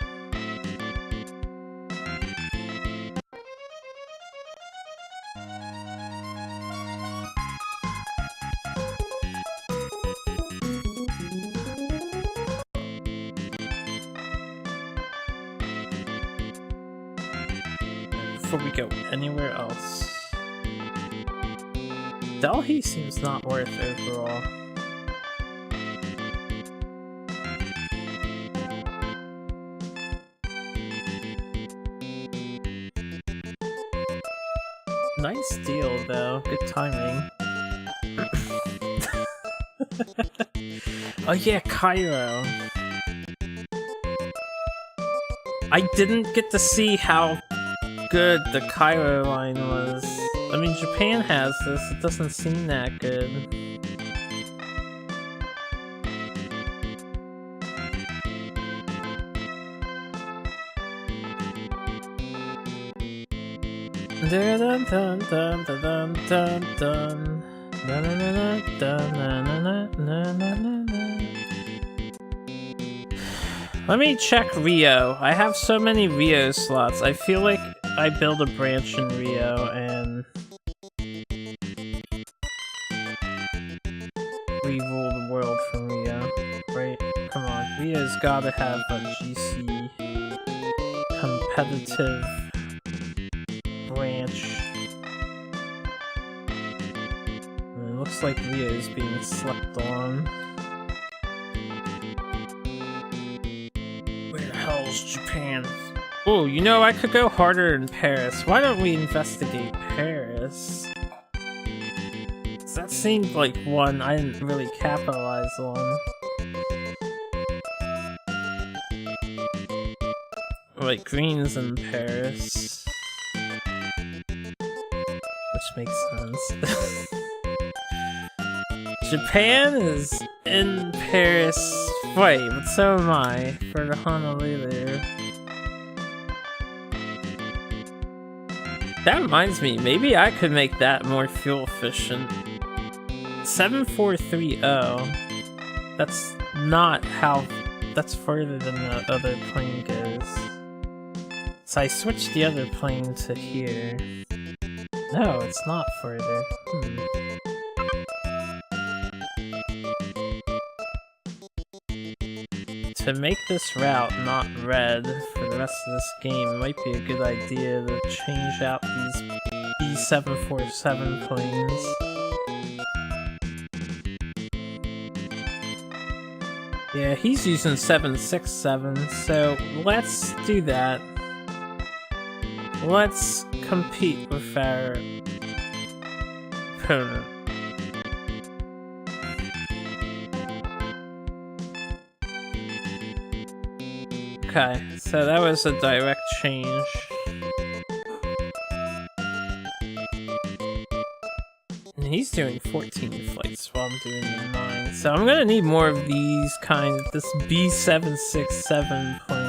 S1: Before we go anywhere else. Delhi seems not worth overall. Nice deal though, good timing. Oh yeah, Cairo. I didn't get to see how good the Cairo line was. I mean, Japan has this, it doesn't seem that good. Dun dun dun dun dun dun dun. Na na na na dun, na na na na na na. Let me check Rio. I have so many Rio slots. I feel like I build a branch in Rio and we rule the world from Rio, right? Come on, Rio's gotta have a GC competitive branch. And it looks like Rio's being slept on. Where the hell's Japan? Oh, you know, I could go harder in Paris. Why don't we investigate Paris? That seemed like one I didn't really capitalize on. Wait, green's in Paris. Which makes sense. Japan is in Paris. Wait, but so am I for the Honolulu. That reminds me, maybe I could make that more fuel efficient. 7430. That's not how. That's further than the other plane goes. So I switched the other plane to here. No, it's not further. To make this route not red for the rest of this game, it might be a good idea to change out these B747 planes. Yeah, he's using 767, so let's do that. Let's compete with our opponent. Okay, so that was a direct change. And he's doing 14 flights while I'm doing the 9. So I'm gonna need more of these kinds, this B767 plane.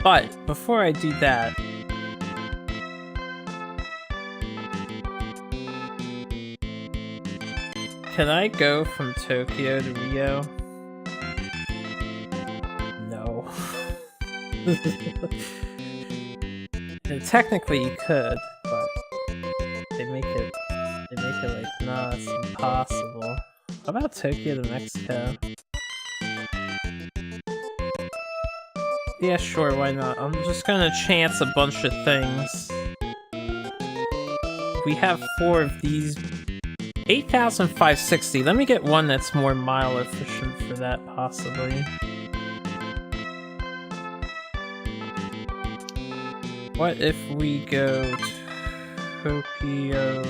S1: But before I do that, can I go from Tokyo to Rio? No. Technically you could, but they make it like, nah, it's impossible. How about Tokyo to Mexico? Yeah, sure, why not? I'm just gonna chance a bunch of things. We have 4 of these. 8,560. Let me get one that's more mile efficient for that, possibly. What if we go Tokyo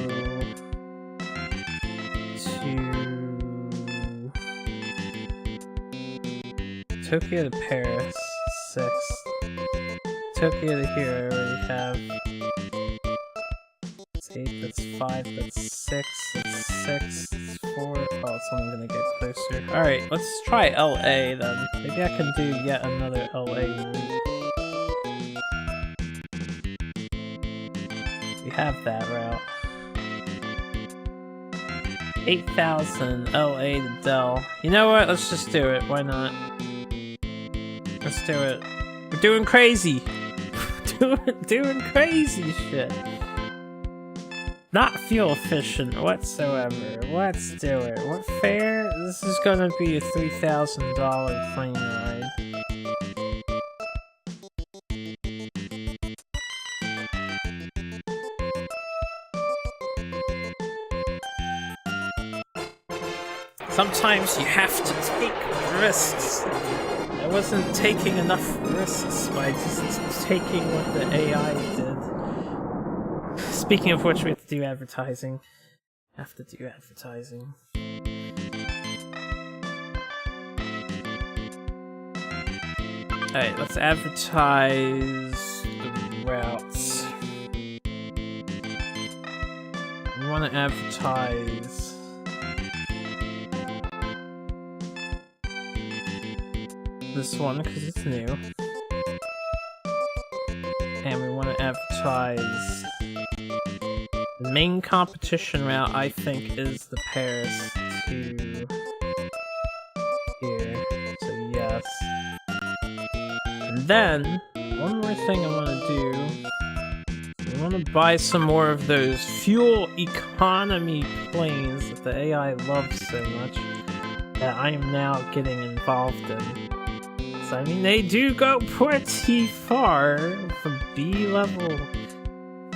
S1: to Paris? 6. Tokyo to here, I already have. 8, that's 5, that's 6, that's 6, that's 4. Oh, it's only gonna get closer. Alright, let's try LA then. Maybe I can do yet another LA route. We have that route. 8,000 LA to Del. You know what? Let's just do it. Why not? Let's do it. We're doing crazy! doing crazy shit! Not fuel efficient whatsoever. Let's do it. What fare? This is gonna be a $3,000 plane ride. Sometimes you have to take risks. I wasn't taking enough risks by just taking what the AI did. Speaking of which, we have to do advertising. Alright, let's advertise the routes. We want to advertise this one because it's new. And we want to advertise the main competition route, I think, is the Paris to here. So yes. And then, one more thing I want to do. I want to buy some more of those fuel economy planes that the AI loves so much that I am now getting involved in. So, I mean, they do go pretty far for B-level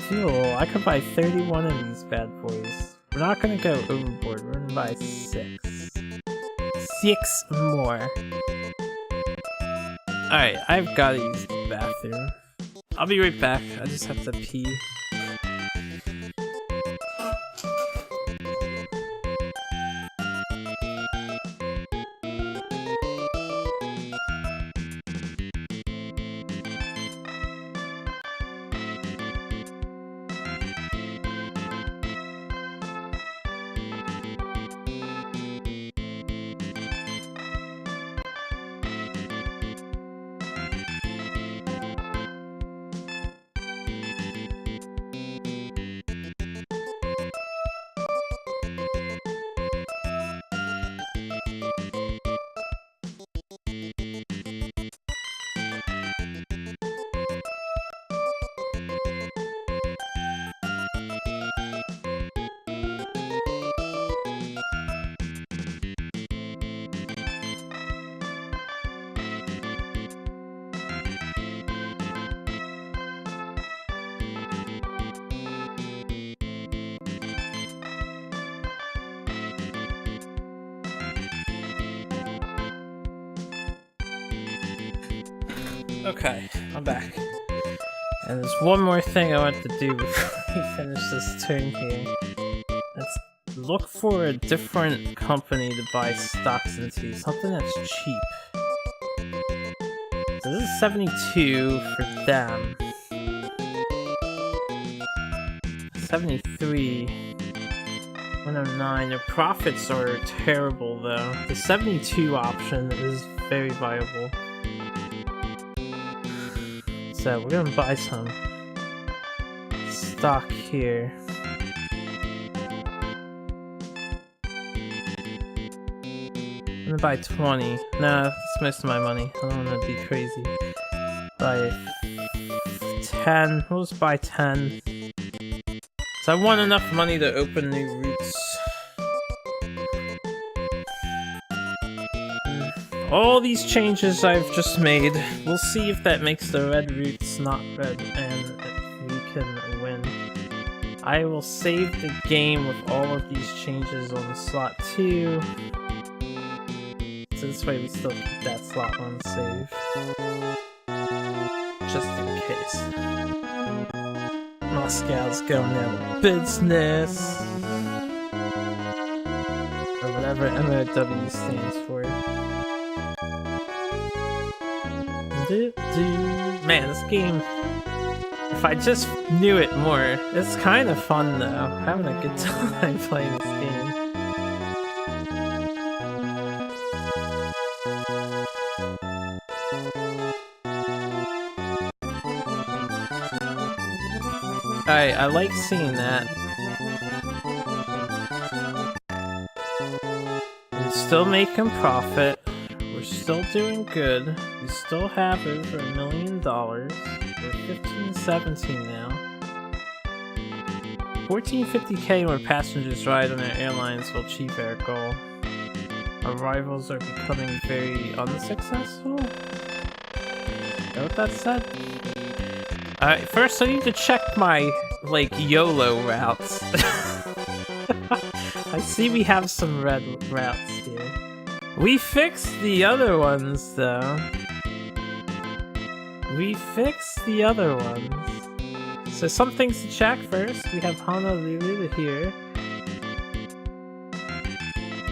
S1: fuel. I could buy 31 of these bad boys. We're not gonna go overboard. We're gonna buy 6. 6 more. Alright, I've gotta use the bathroom. I'll be right back. I just have to pee. Okay, I'm back. And there's one more thing I want to do before we finish this turn here. Let's look for a different company to buy stocks into, something that's cheap. So this is 72 for them. 73. 109. Their profits are terrible though. The 72 option is very viable. So we're gonna buy some stock here. I'm gonna buy 20. Nah, that's most of my money. I don't wanna be crazy. Buy 10. We'll just buy 10. So I want enough money to open new routes. All these changes I've just made, we'll see if that makes the red routes not red and if we can win. I will save the game with all of these changes on slot 2. So this way we still keep that slot 1 saved. Just in case. Moscow's going out of business. Or whatever MOW stands for. Man, this game, if I just knew it more, it's kind of fun though. I'm having a good time playing this game. Alright, I like seeing that. I'm still making profit. We're still doing good. We still have over $1 million. We're 15-17 now. 1450k more passengers ride on our airlines will achieve our goal. Our rivals are becoming very unsuccessful? Is that what that said? Alright, first I need to check my, like, YOLO routes. I see we have some red routes here. We fixed the other ones, though. We fixed the other ones. So some things to check first. We have Honolulu here.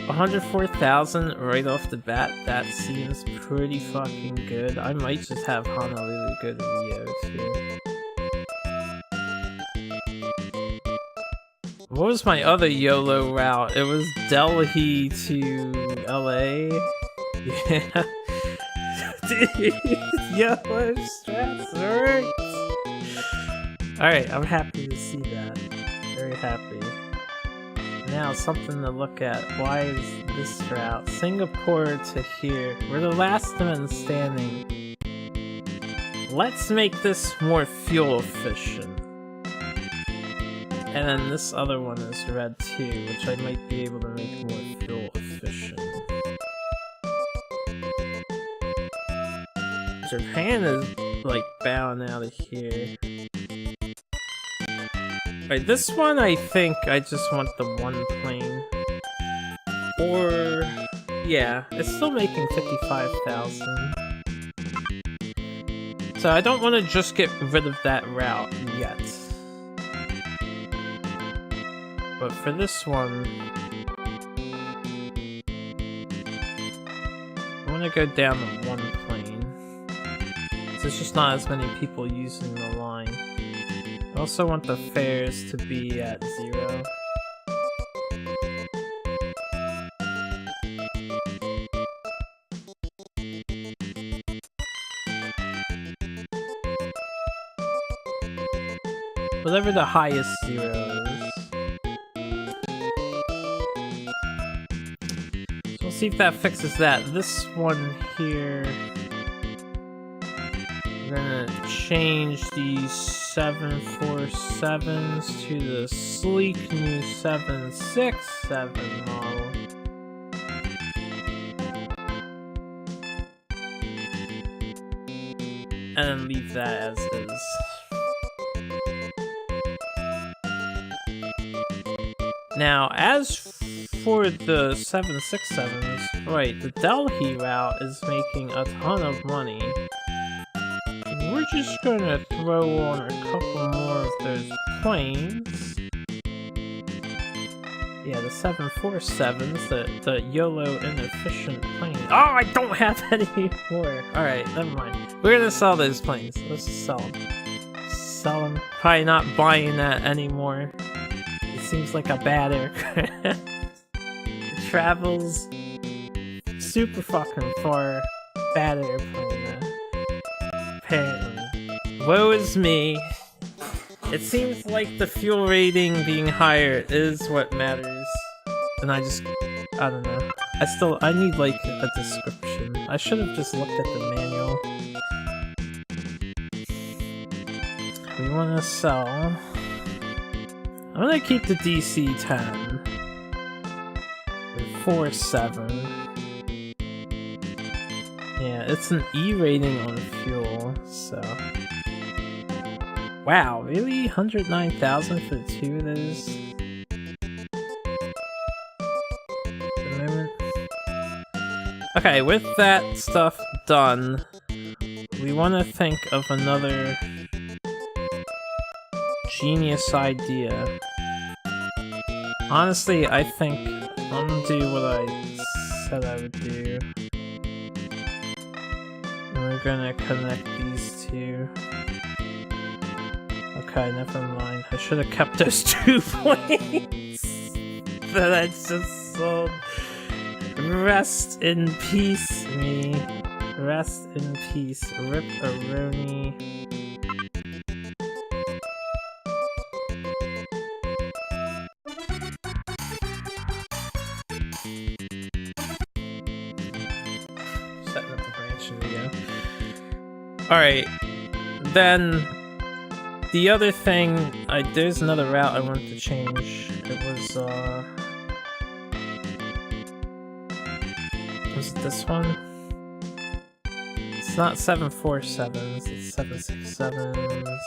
S1: 104,000 right off the bat. That seems pretty fucking good. I might just have Honolulu go to Rio, too. What was my other YOLO route? It was Delhi to LA. Yeah. Dude, YOLO strats worked. Alright, I'm happy to see that. Very happy. Now, something to look at. Why is this route? Singapore to here. We're the last one standing. Let's make this more fuel efficient. And then this other one is red too, which I might be able to make more fuel efficient. Japan is like bowing out of here. Alright, this one I think I just want the one plane. Or, yeah, it's still making 55,000. So I don't want to just get rid of that route yet. But for this one, I want to go down to one plane. So there's just not as many people using the line. I also want the fares to be at 0. Whatever the highest 0 is. So we'll see if that fixes that. This one here, we're gonna change these 747s to the sleek new 767 model. And then leave that as is. Now, as for the 767s, right, the Delhi route is making a ton of money. we're just gonna throw on a couple more of those planes. Yeah, the 747s, the YOLO inefficient planes. Oh, I don't have any more. Alright, never mind. We're gonna sell those planes. Let's sell them. Sell them. Probably not buying that anymore. It seems like a bad aircraft. It travels super fucking far. Bad airplane, apparently. Woe is me. It seems like the fuel rating being higher is what matters. And I don't know. I need like a description. I should have just looked at the manual. We want to sell. I'm gonna keep the DC-10. 4.7. Yeah, it's an E rating on fuel, so... Wow, really? 109,000 for the two of those? For the moment? Okay, with that stuff done, we want to think of another genius idea. Honestly, I think I'm gonna do what I said I would do. We're gonna connect these two. Okay, never mind. I should have kept those 2 planes that I just sold. Rest in peace, me. Rest in peace. Rip-a-roni. Setting up the branch video. Alright, then the other thing, there's another route I wanted to change. It was it this one? It's not 747s, it's 767s.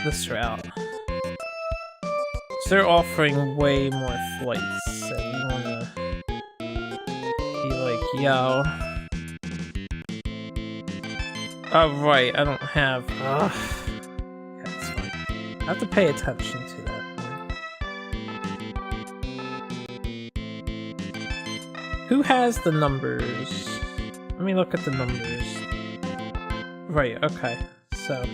S1: This route. So they're offering way more flights, so we wanna be like, yo. Oh right, I don't have yeah, it's fine. I have to pay attention to that more. Who has the numbers? Let me look at the numbers. Right, okay. So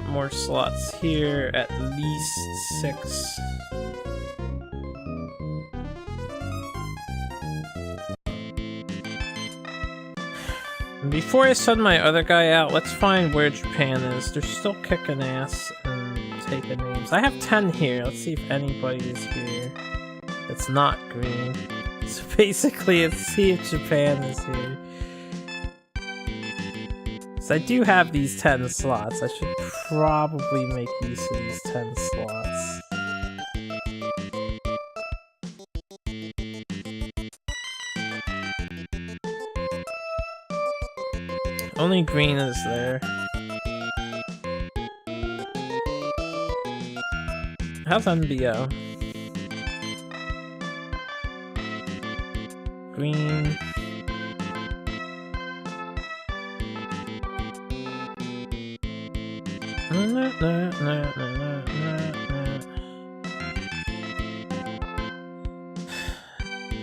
S1: more slots here, at least 6. Before I send my other guy out, let's find where Japan is. They're still kicking ass and taking names. I have 10 here. Let's see if anybody is here that's not green. So basically, let's see if Japan is here. So I do have these 10 slots. I should probably make use of these 10 slots. Only green is there. How's NBO? Green.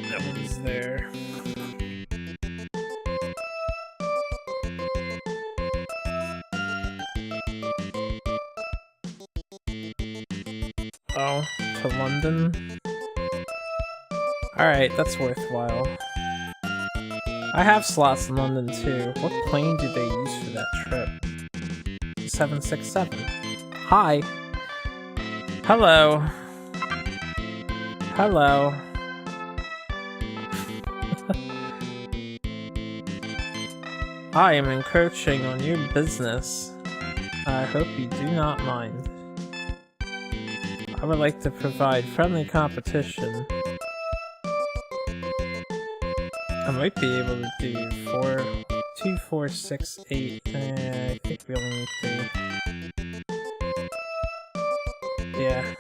S1: That one's there. Oh, to London? Alright, that's worthwhile. I have slots in London too. What plane do they use for that trip? 767. Hi. Hello. Hello. I am encroaching on your business. I hope you do not mind. I would like to provide friendly competition. I might be able to do 2 4, 6, 8. I think we only need 3. Yeah.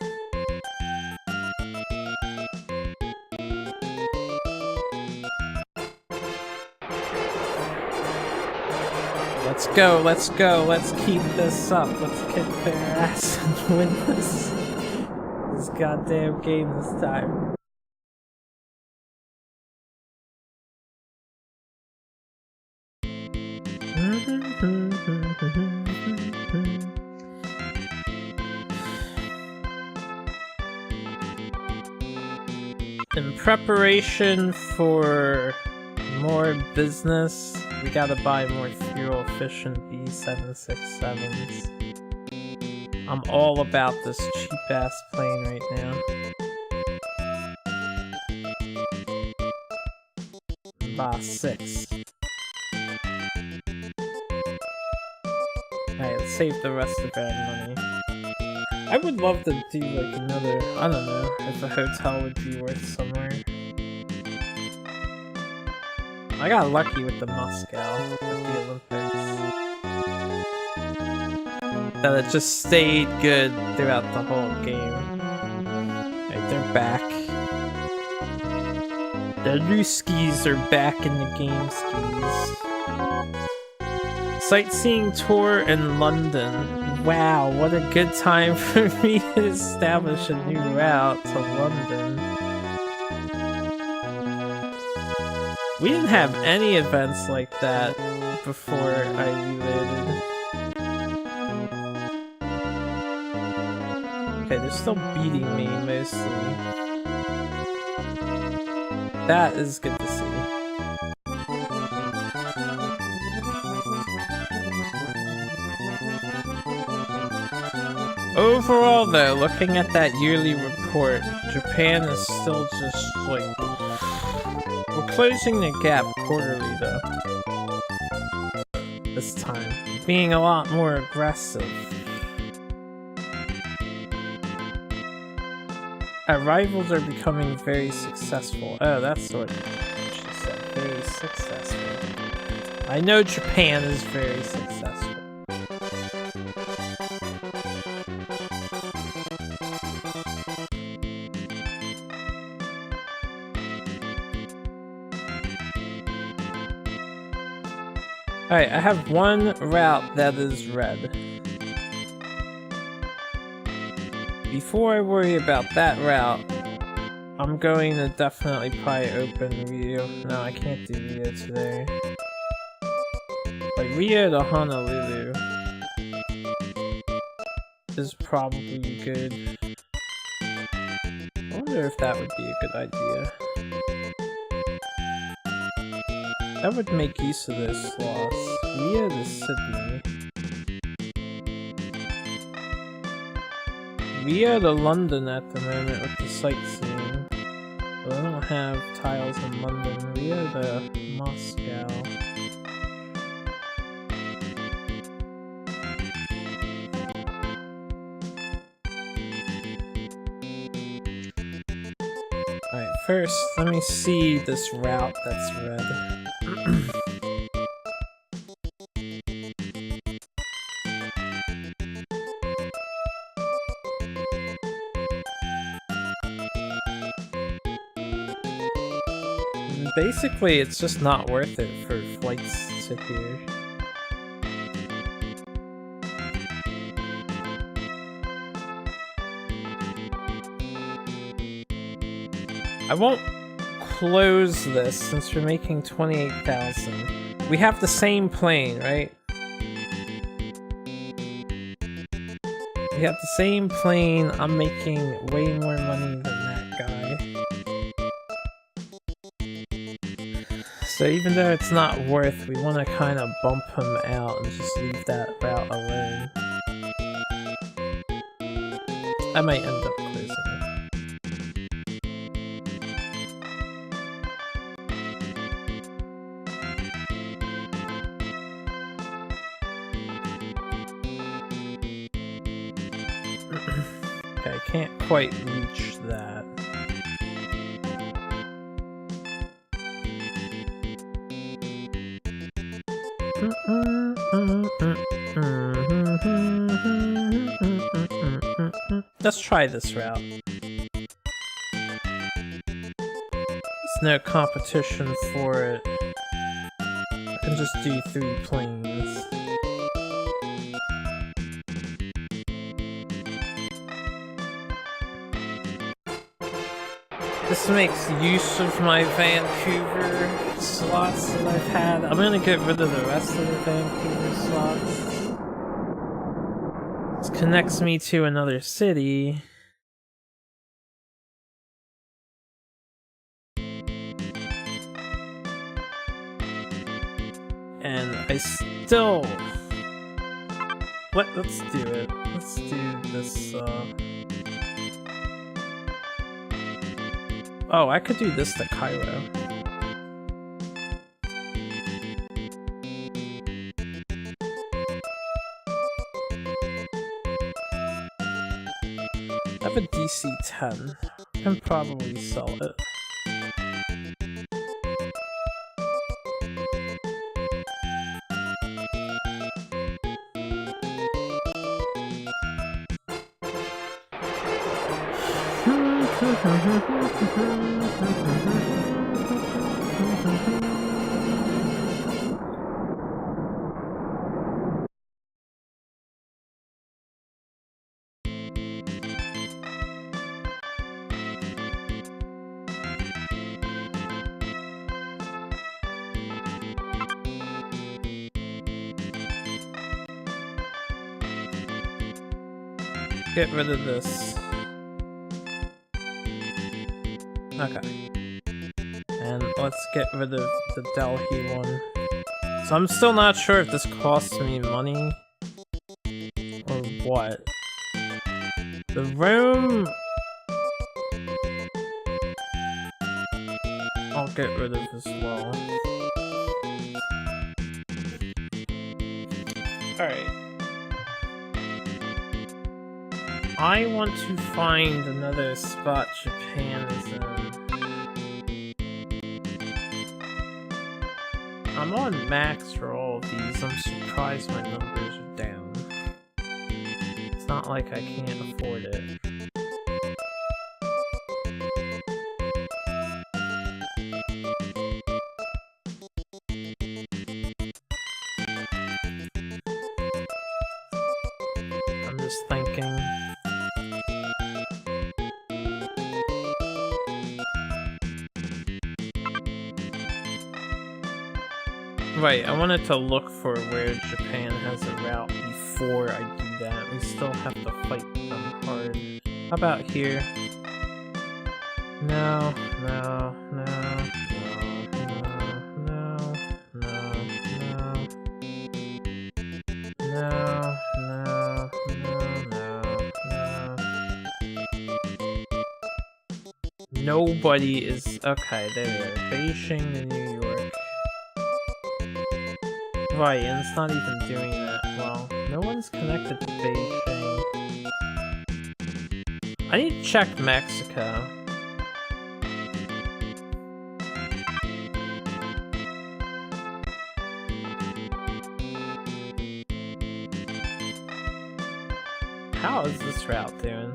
S1: Let's go, let's go, let's keep this up. Let's kick their ass and win this goddamn game this time. In preparation for more business, we gotta buy more fuel-efficient B767s. I'm all about this cheap-ass plane right now. Bah, 6. Alright, let's save the rest of our money. I would love to do like another, I don't know, if a hotel would be worth somewhere. I got lucky with the Moscow at the Olympics. That it just stayed good throughout the whole game. Right, they're back. The Ruskies are back in the game skis. Sightseeing tour in London. Wow, what a good time for me to establish a new route to London. We didn't have any events like that before I reloaded. Okay, they're still beating me mostly. That is good to see. Overall though, looking at that yearly report, Japan is still just like... We're closing the gap quarterly though. This time. Being a lot more aggressive. Our rivals are becoming very successful. Oh, that's what she said. Very successful. I know Japan is very successful. Alright, I have one route that is red. Before I worry about that route, I'm going to definitely probably open Rio. No, I can't do Rio today. Like, Rio to Honolulu is probably good. I wonder if that would be a good idea. That would make use of those slots. Rio to Sydney. Rio to London at the moment with the sightseeing. But I don't have tiles in London. Rio to Moscow. Alright, first, let me see this route that's red. Basically, it's just not worth it for flights to here. I won't close this since we're making 28,000. We have the same plane, right? We have the same plane. I'm making way more money than that guy. So even though it's not worth, we want to kind of bump him out and just leave that route alone. I might end up closing it. Okay, I can't quite reach that. Let's try this route. There's no competition for it. I can just do 3 planes. This makes use of my Vancouver slots that I've had. I'm gonna get rid of the rest of the Vancouver slots. This connects me to another city. And I still... Let's do it. Let's do this, Oh, I could do this to Cairo. I have a DC-10. I can probably sell it. Get rid of this. Okay. And let's get rid of the Delhi one. So I'm still not sure if this costs me money or what. The room... I'll get rid of as well. Alright. I want to find another spot Japan is in. I'm on max for all of these. I'm surprised my numbers are down. It's not like I can't afford it. I'm just thinking. Right, I wanted to look for where Japan has a route before I do that. We still have to fight them hard. How about here? No, no, no, no, no, no, no, no, no. Nobody is... Okay, there we are. Beijing and New York. Right, and it's not even doing that well. No one's connected to Beijing. I need to check Mexico. How is this route doing?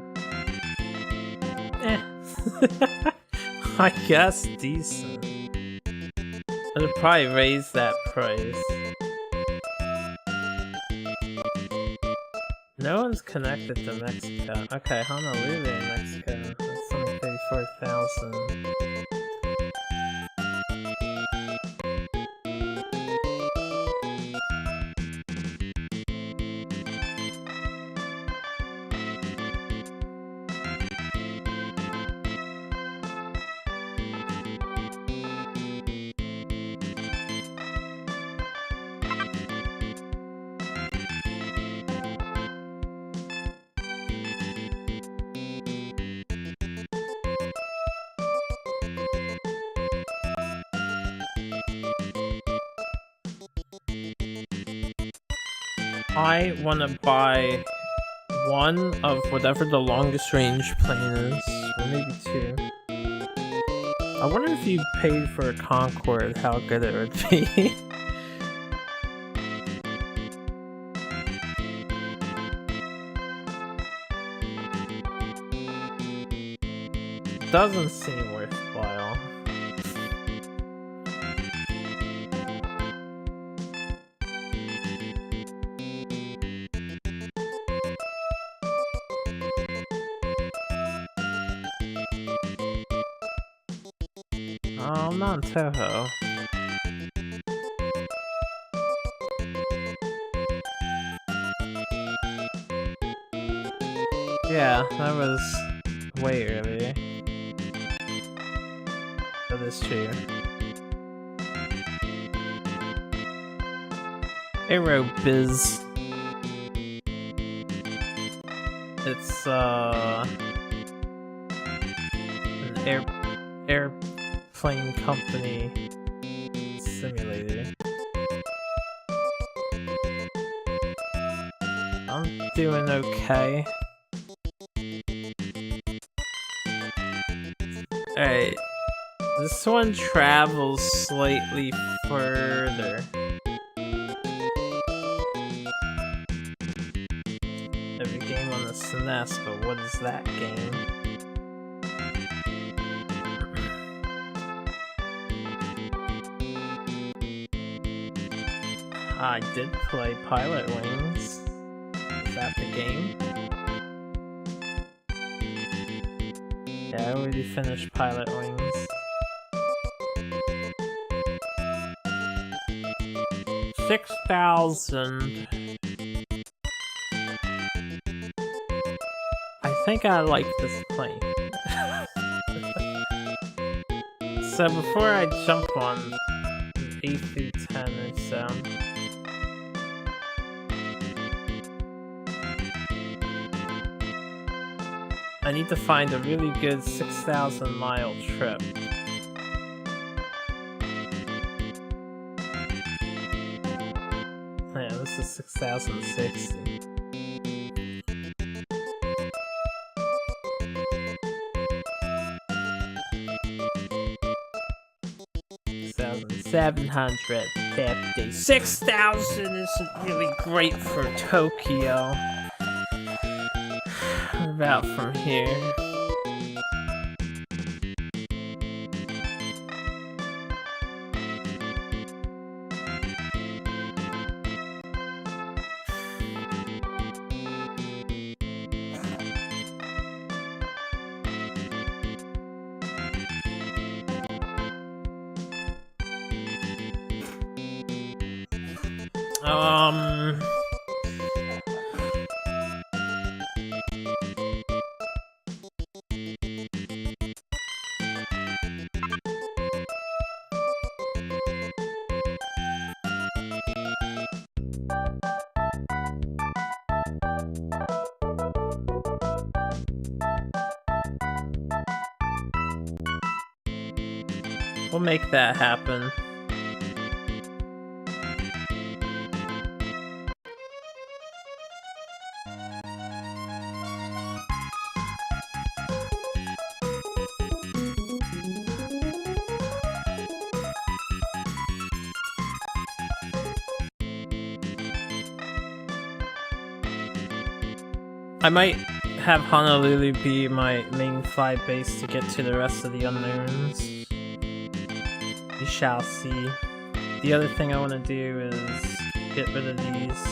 S1: Eh. I guess decent. I'd probably raise that price. No one's connected to Mexico. Okay, Honolulu, Mexico. That's only 34,000. I want to buy one of whatever the longest range plane is, or maybe 2. I wonder if you paid for a Concorde, how good it would be. doesn't seem worthwhile. Oh, I'm not in Toho. Yeah, that was way earlier. That is true. Aerobiz. It's an airplane company simulator. I'm doing okay. Alright, this one travels slightly further. Every game on the SNES, but what is that game? I did play Pilot Wings. Is that the game? Yeah, I already finished Pilot Wings. $6,000. I think I like this plane. So before I jump on 8 through 10 or so, I need to find a really good 6,000-mile trip. Yeah, this is 6,060. $750. 6,000 isn't really great for Tokyo. What about from here? We'll make that happen. I might have Honolulu be my main flight base to get to the rest of the unknowns. We shall see. The other thing I want to do is get rid of these.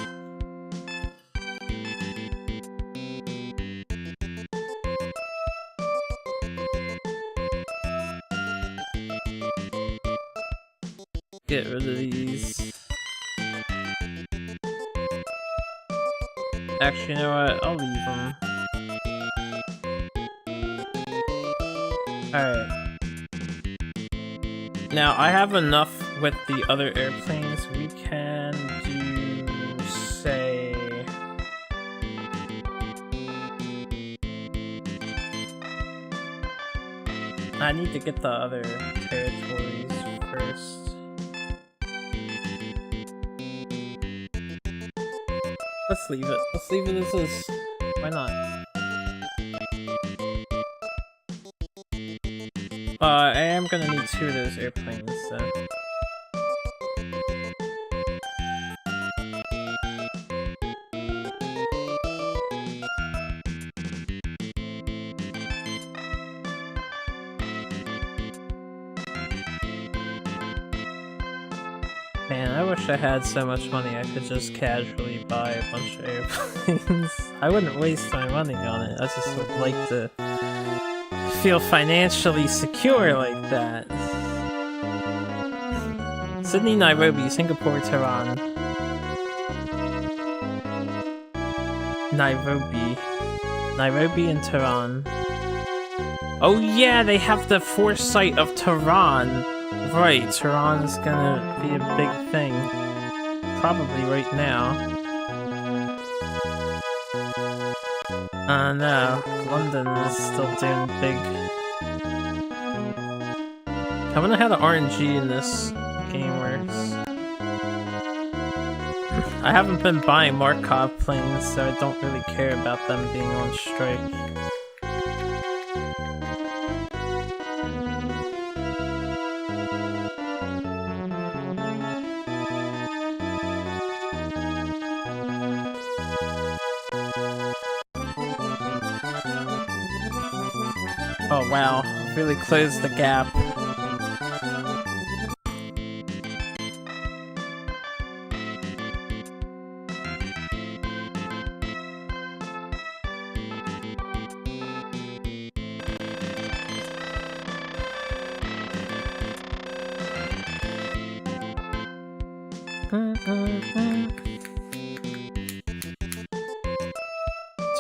S1: Get rid of these. Actually, you know what? I'll leave them. Alright. Now, I have enough with the other airplanes. We can do, say... I need to get the other territories first. Let's leave it. Let's leave it as is. Why not? I am gonna need 2 of those airplanes, so... Man, I wish I had so much money I could just casually buy a bunch of airplanes. I wouldn't waste my money on it. I just would like to feel financially secure like that. Sydney, Nairobi, Singapore, Tehran. Nairobi and Tehran. Oh yeah, they have the foresight of Tehran. Right, Tehran is gonna be a big thing. Probably right now. No, London is still doing big. I wonder how the RNG in this game works. I haven't been buying Markov planes, so I don't really care about them being on strike. Oh wow, really closed the gap.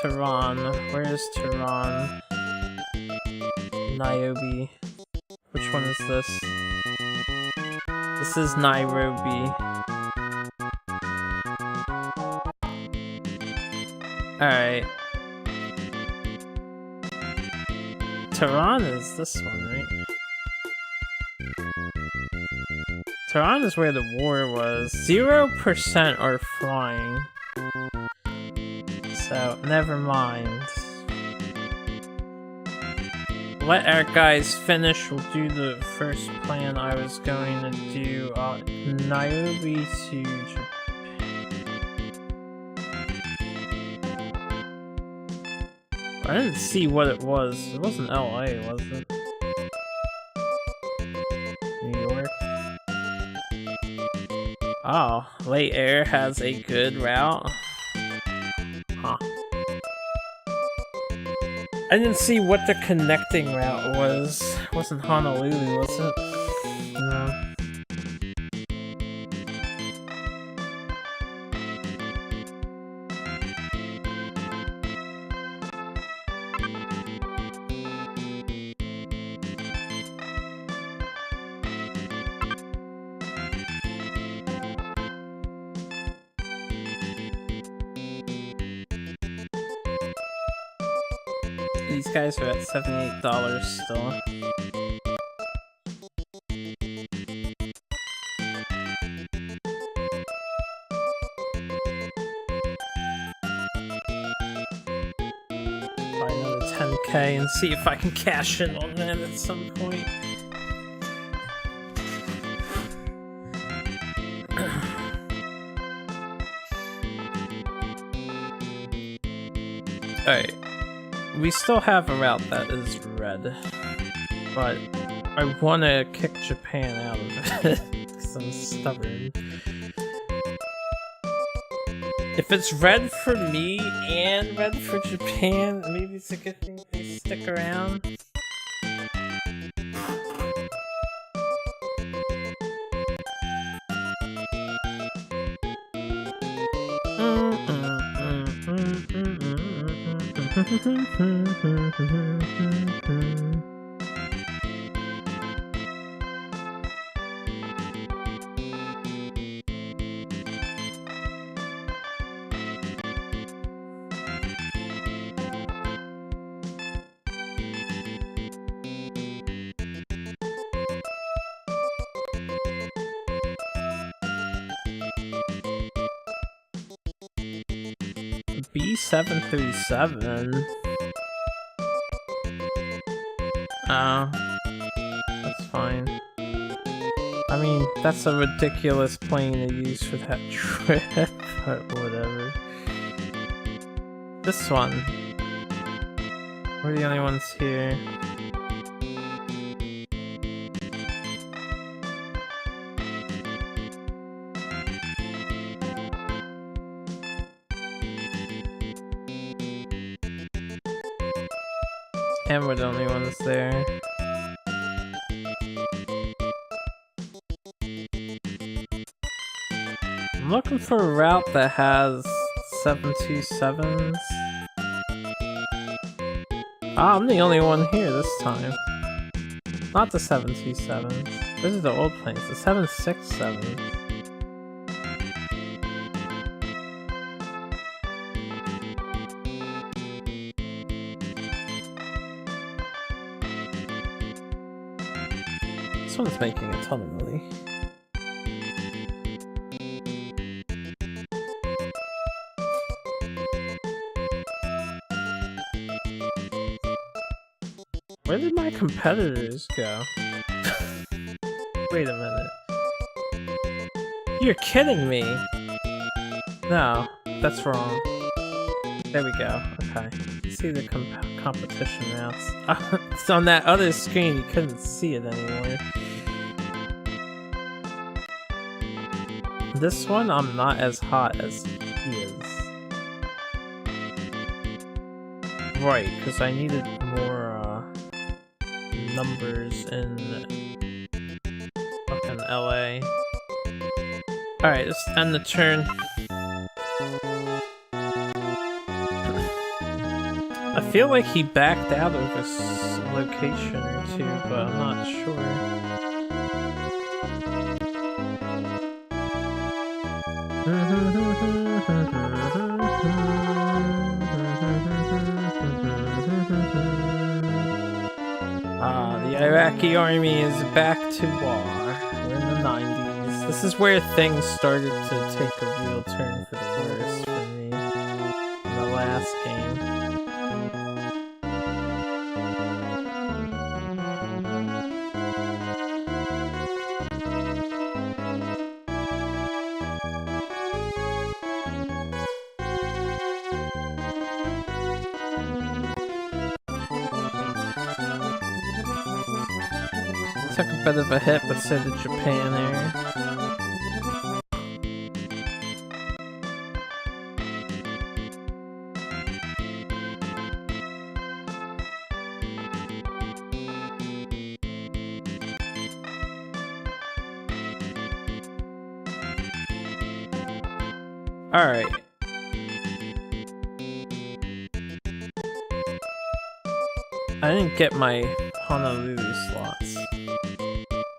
S1: Tehran, where's Tehran? Nairobi. Which one is this? This is Nairobi. Alright. Tehran is this one, right? Tehran is where the war was. 0% are flying. So, never mind. Let our guys finish. We'll do the first plan I was going to do. Nairobi to Japan. I didn't see what it was. It wasn't LA, was it? New York. Oh, Late Air has a good route. Huh. I didn't see what the connecting route was. It wasn't Honolulu, was it? No. These guys are at $78 still. Buy another 10k and see if I can cash in on that at some point. Alright. We still have a route that is red, but I want to kick Japan out of it because I'm stubborn. If it's red for me and red for Japan, maybe it's a good thing they stick around. B737. Oh, that's fine. I mean, that's a ridiculous plane to use for that trip, but whatever. This one. We're the only ones here. And we're the only ones there. I'm looking for a route that has 727s. Ah, I'm the only one here this time. Not the 727s. Those are the old planes. The 767s. This one's making a ton of money. Where did my competitors go? Wait a minute. You're kidding me! No, that's wrong. There we go. Okay. See the competition routes. It's on that other screen, you couldn't see it anymore. This one, I'm not as hot as he is. Right, because I needed more numbers in fucking LA. Alright, let's end the turn. I feel like he backed out of this location or two, but I'm not sure. The Iraqi army is back to war. We're in the 90s. This is where things started to take a real turn for the worse for me in the last game. Took a bit of a hit, but so did Japan there. Alright. I didn't get my Honolulu slots.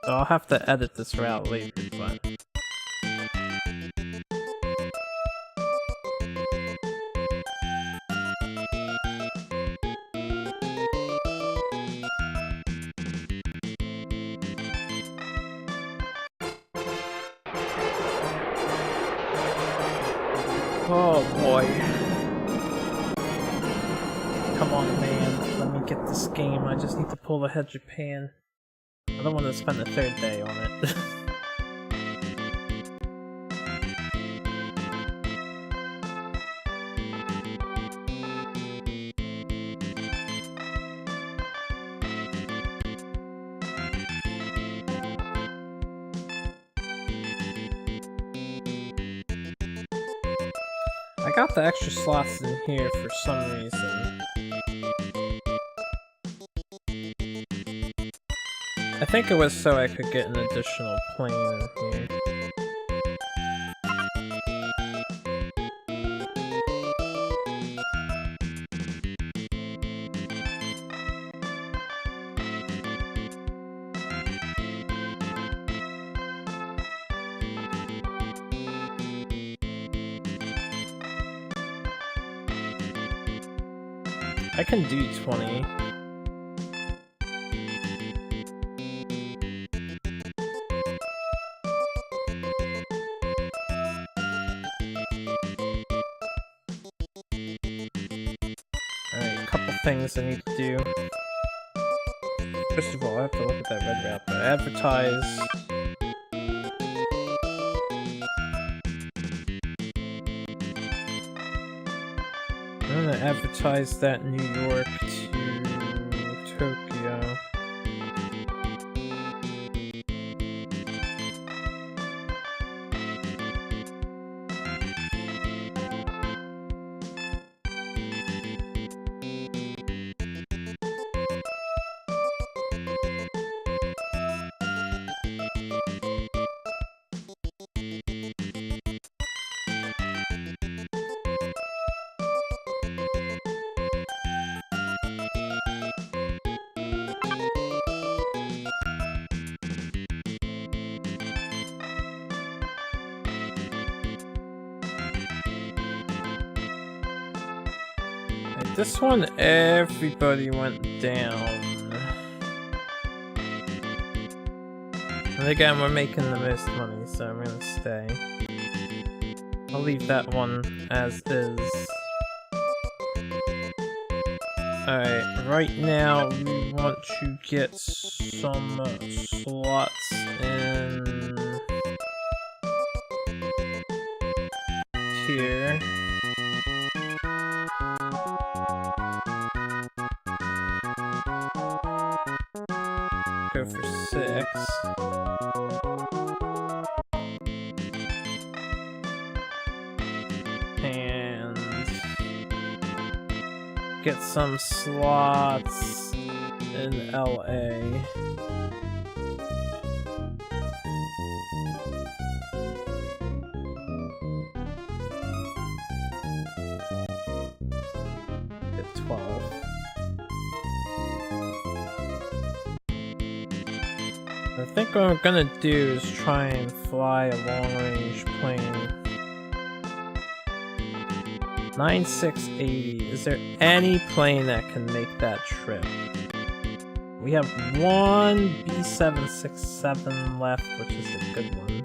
S1: So I'll have to edit this route later, but... Oh boy. Come on, man. Let me get this game. I just need to pull ahead Japan. I don't want to spend the third day on it. I got the extra slots in here for some reason. I think it was so I could get an additional plane in here. I can do 20. Things I need to do. First of all, I have to look at that red route, but advertise. I'm gonna advertise that New York to Tokyo. This one, everybody went down. And again, we're making the most money, so I'm gonna stay. I'll leave that one as is. Alright, right now we want to get some slots in here. Go for 6. And get some slots in LA. Get 12. I think what I'm gonna do is try and fly a long-range plane. 9680. Is there any plane that can make that trip? We have one B767 left, which is a good one.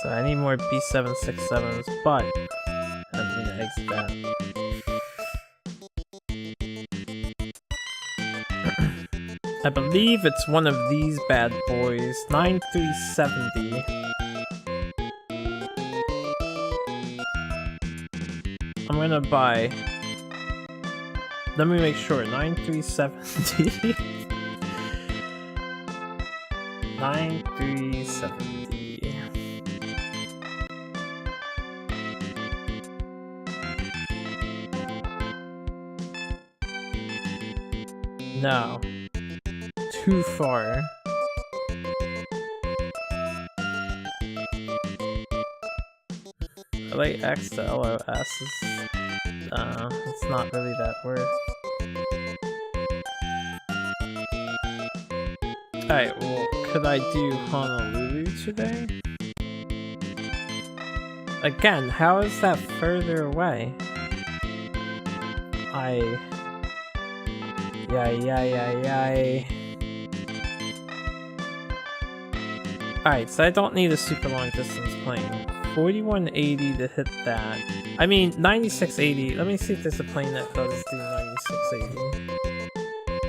S1: So I need more B767s, but I'm gonna exit that. I believe it's one of these bad boys. 9370. I'm gonna buy. Let me make sure. 9370. 9370. No. Too far. Relate X to LOS is it's not really that worth. Alright, well, could I do Honolulu today? Again, how is that further away? Yay. Alright, so I don't need a super long distance plane. 4180 to hit that. I mean, 9680. Let me see if there's a plane that does do 9680.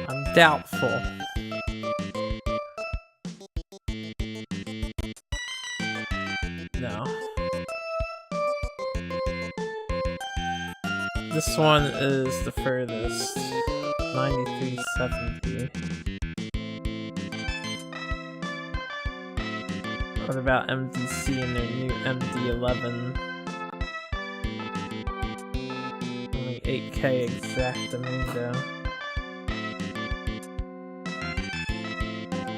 S1: I'm doubtful. No. This one is the furthest. 9370. What about MDC and their new MD-11? Only 8K exactamundo.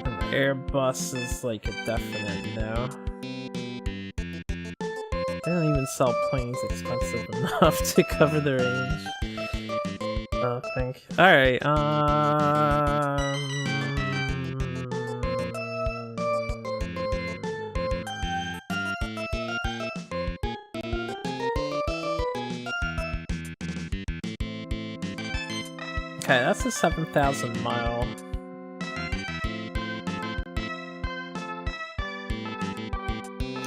S1: And Airbus is like a definite no. They don't even sell planes expensive enough to cover the range. I don't think. Alright, okay, that's a 7,000 mile.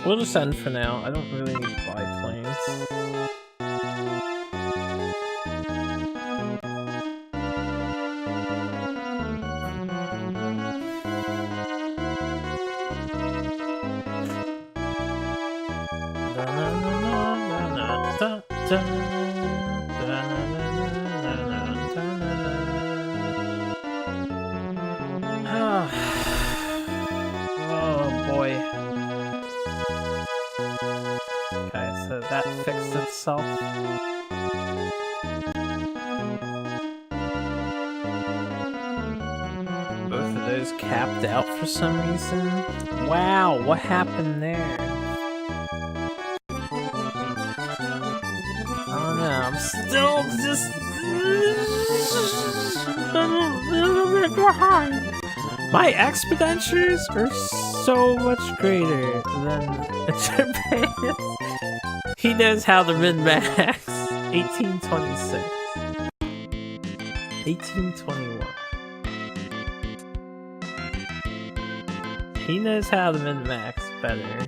S1: We'll just end for now. I don't really need to buy planes. Oh boy. Okay, so that fixed itself. Both of those tapped out for some reason. Wow, what happened there? I don't know, I'm still just a little bit behind. My expenditures are so much greater than Japan. He knows how to min-max. 1826. 1821. He knows how to min-max better.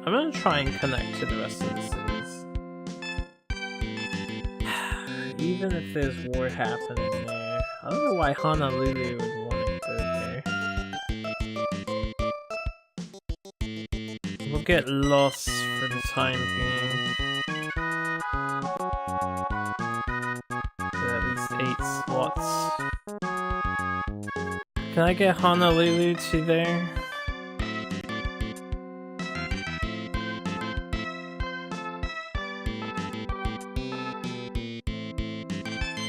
S1: I'm gonna try and connect to the rest of the cities. Even if there's war happening there. I don't know why Honolulu would want to go there. We'll get lost for the time being. There are at least 8 slots. Can I get Honolulu to there?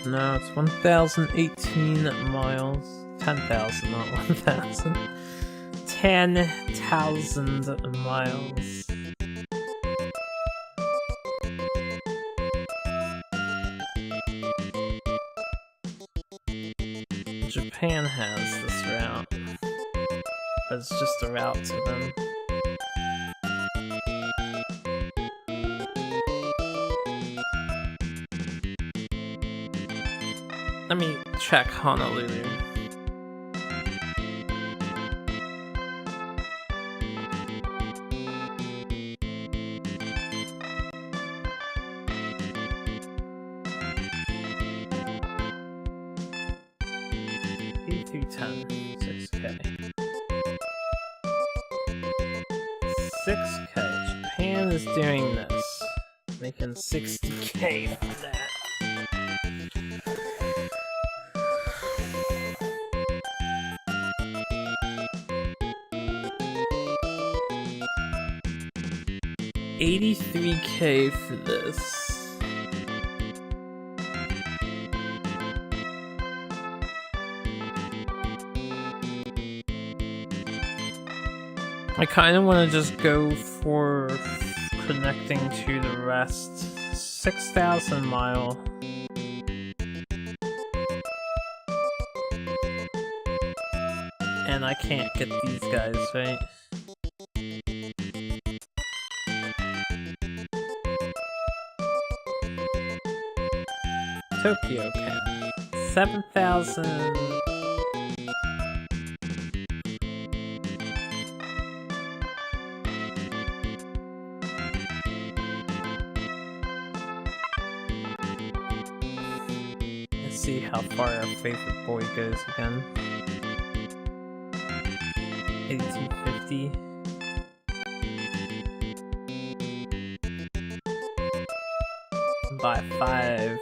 S1: No, it's 1,018 miles. 10,000, not 1,000. 10,000 miles. Japan has this route, but it's just a route to them. Let me check Honolulu. E310, 6K. 6K. Japan is doing this. Making 60K from that. $83K for this. I kind of want to just go for connecting to the rest. 6,000 mile. And I can't get these guys, right? Tokyo can. 7,000. Let's see how far our favorite boy goes again. 8250. By 5.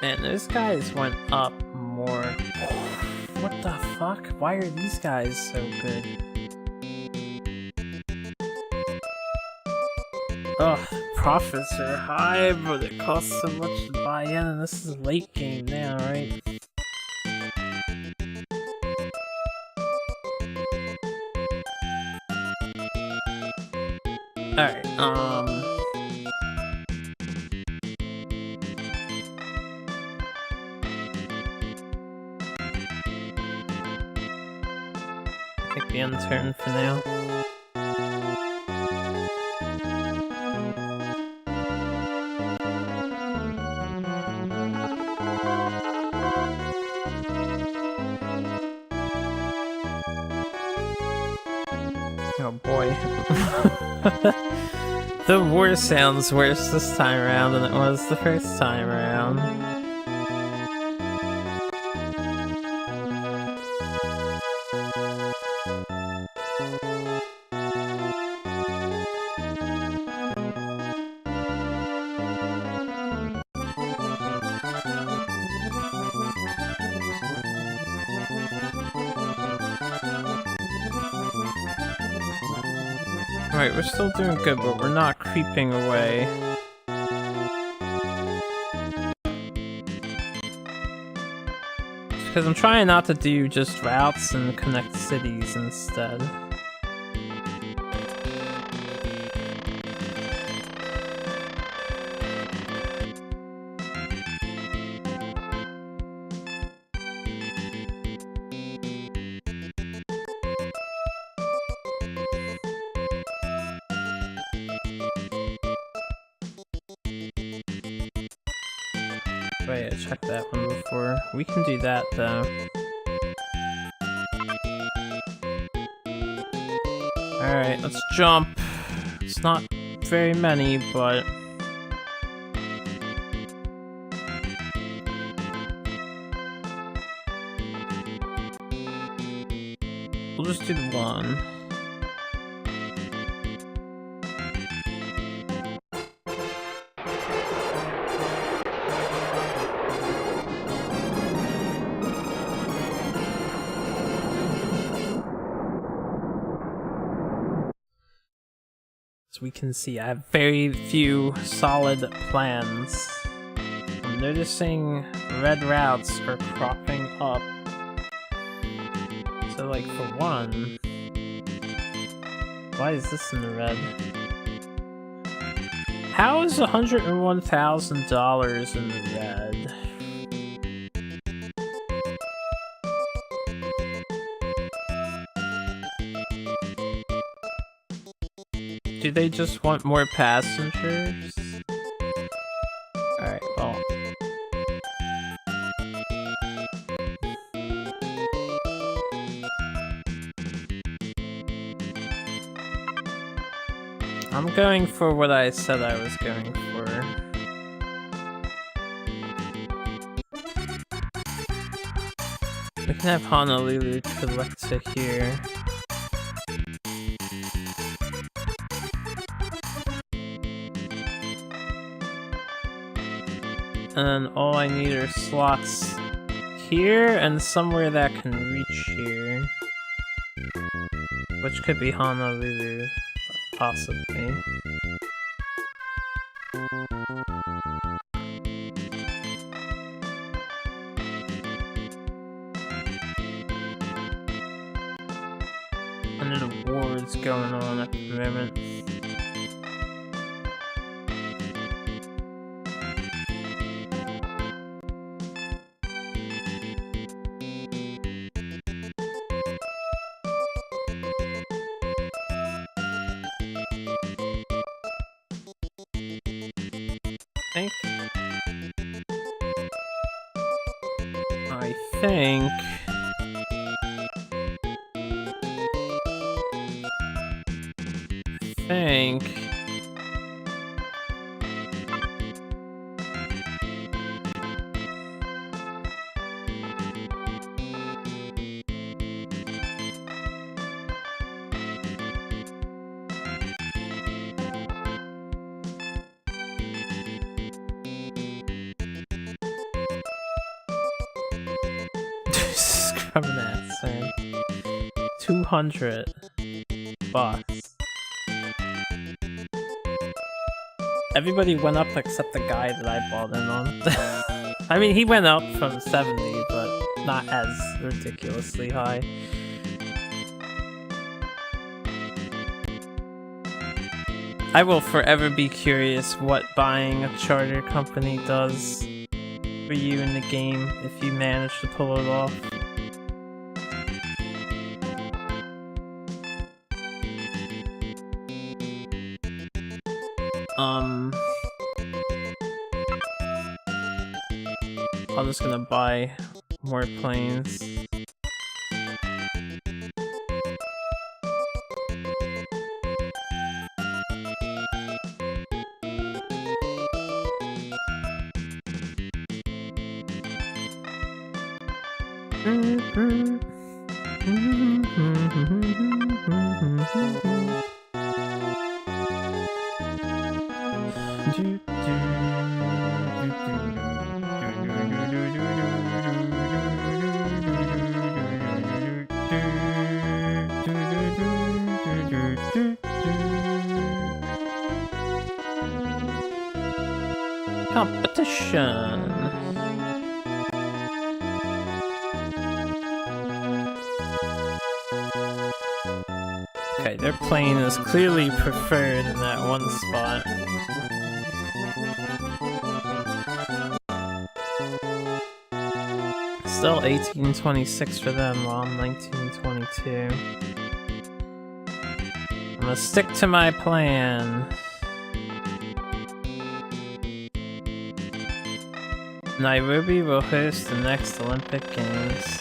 S1: Man, those guys went up more. What the fuck? Why are these guys so good? Ugh, profits are high, but it costs so much to buy in, and this is late game now, right? Alright, take the end turn for now. Oh boy. The war sounds worse this time around than it was the first time around. Alright, we're still doing good, but we're not creeping away. Because I'm trying not to do just routes and connect cities instead. Wait, I checked that one before. We can do that though. Alright, let's jump. It's not very many, but... we'll just do the one. As we can see, I have very few solid plans. I'm noticing red routes are cropping up. So like for one... why is this in the red? How is $101,000 in the red? Do they just want more passengers? Alright, well. I'm going for what I said I was going for. We can have Honolulu collect to here. And then all I need are slots here and somewhere that can reach here. Which could be Honolulu, possibly. And there's awards going on at the moment. I think scrubbing that, man. $200. Everybody went up except the guy that I bought in on. I mean, he went up from 70, but not as ridiculously high. I will forever be curious what buying a charter company does for you in the game if you manage to pull it off. I'm just gonna buy more planes. Competition. Okay, their plane is clearly preferred in that one spot. Still 1826 for them, while I'm 1922. I'm gonna stick to my plan. Nairobi will host the next Olympic Games.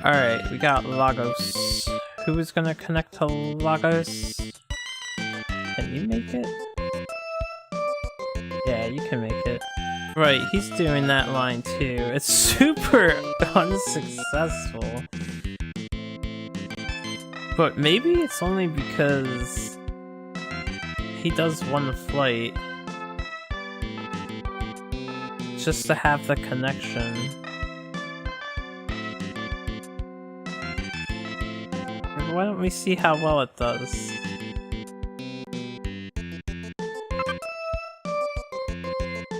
S1: Alright, we got Lagos. Who is gonna connect to Lagos? Can you make it? Yeah, you can make it. Right, he's doing that line too. It's super unsuccessful. But maybe it's only because he does one flight just to have the connection. Why don't we see how well it does?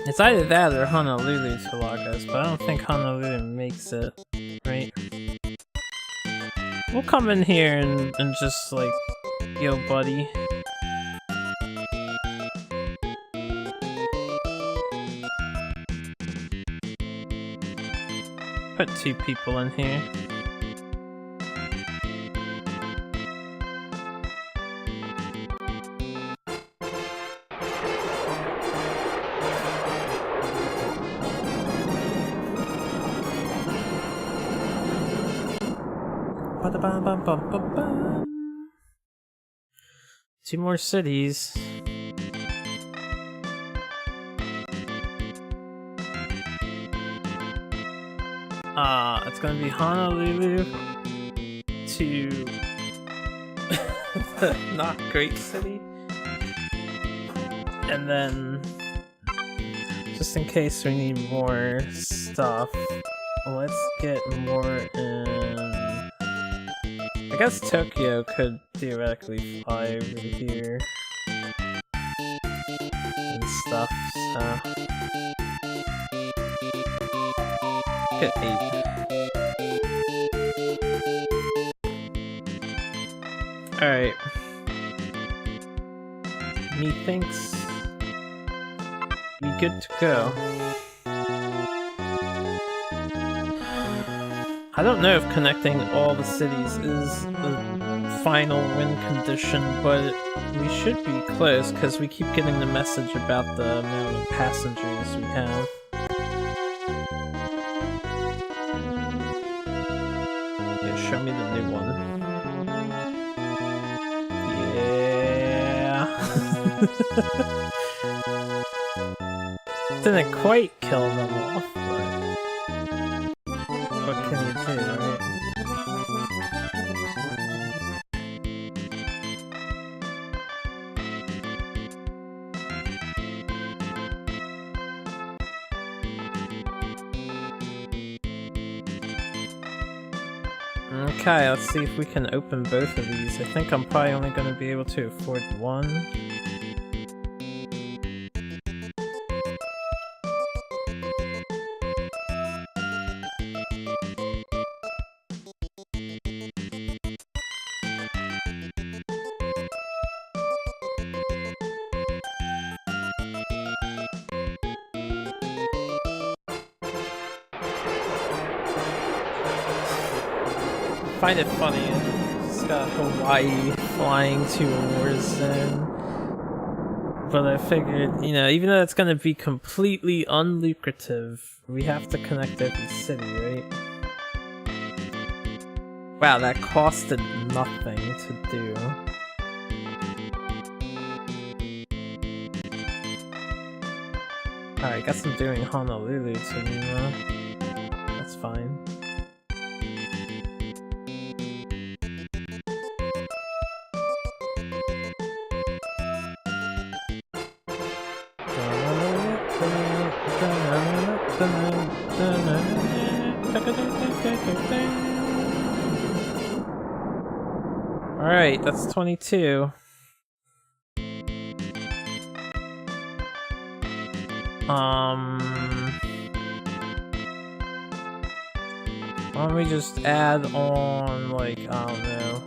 S1: It's either that or Honolulu to Lagos, but I don't think Honolulu makes it, right? We'll come in here and just like, yo buddy. Put 2 people in here. Ba-da-ba-ba-ba-ba-ba. 2 more cities. It's gonna be Honolulu to the not great city. And then, just in case we need more stuff, let's get more in... I guess Tokyo could theoretically fly over here and stuff, so... Get 8. Alright. Methinks we good to go. I don't know if connecting all the cities is the final win condition, but we should be close because we keep getting the message about the amount of passengers we have. Yeah, show me the new one. Yeah. Didn't quite kill them off, but what can you do, right? Okay, let's see if we can open both of these. I think I'm probably only going to be able to afford one. I find it funny, it's got Hawaii flying to a war zone, but I figured, you know, even though it's going to be completely unlucrative, we have to connect every city, right? Wow, that costed nothing to do. Alright, guess I'm doing Honolulu to Nima. That's fine. Alright, that's 22. Why don't we just add on, like, I don't know.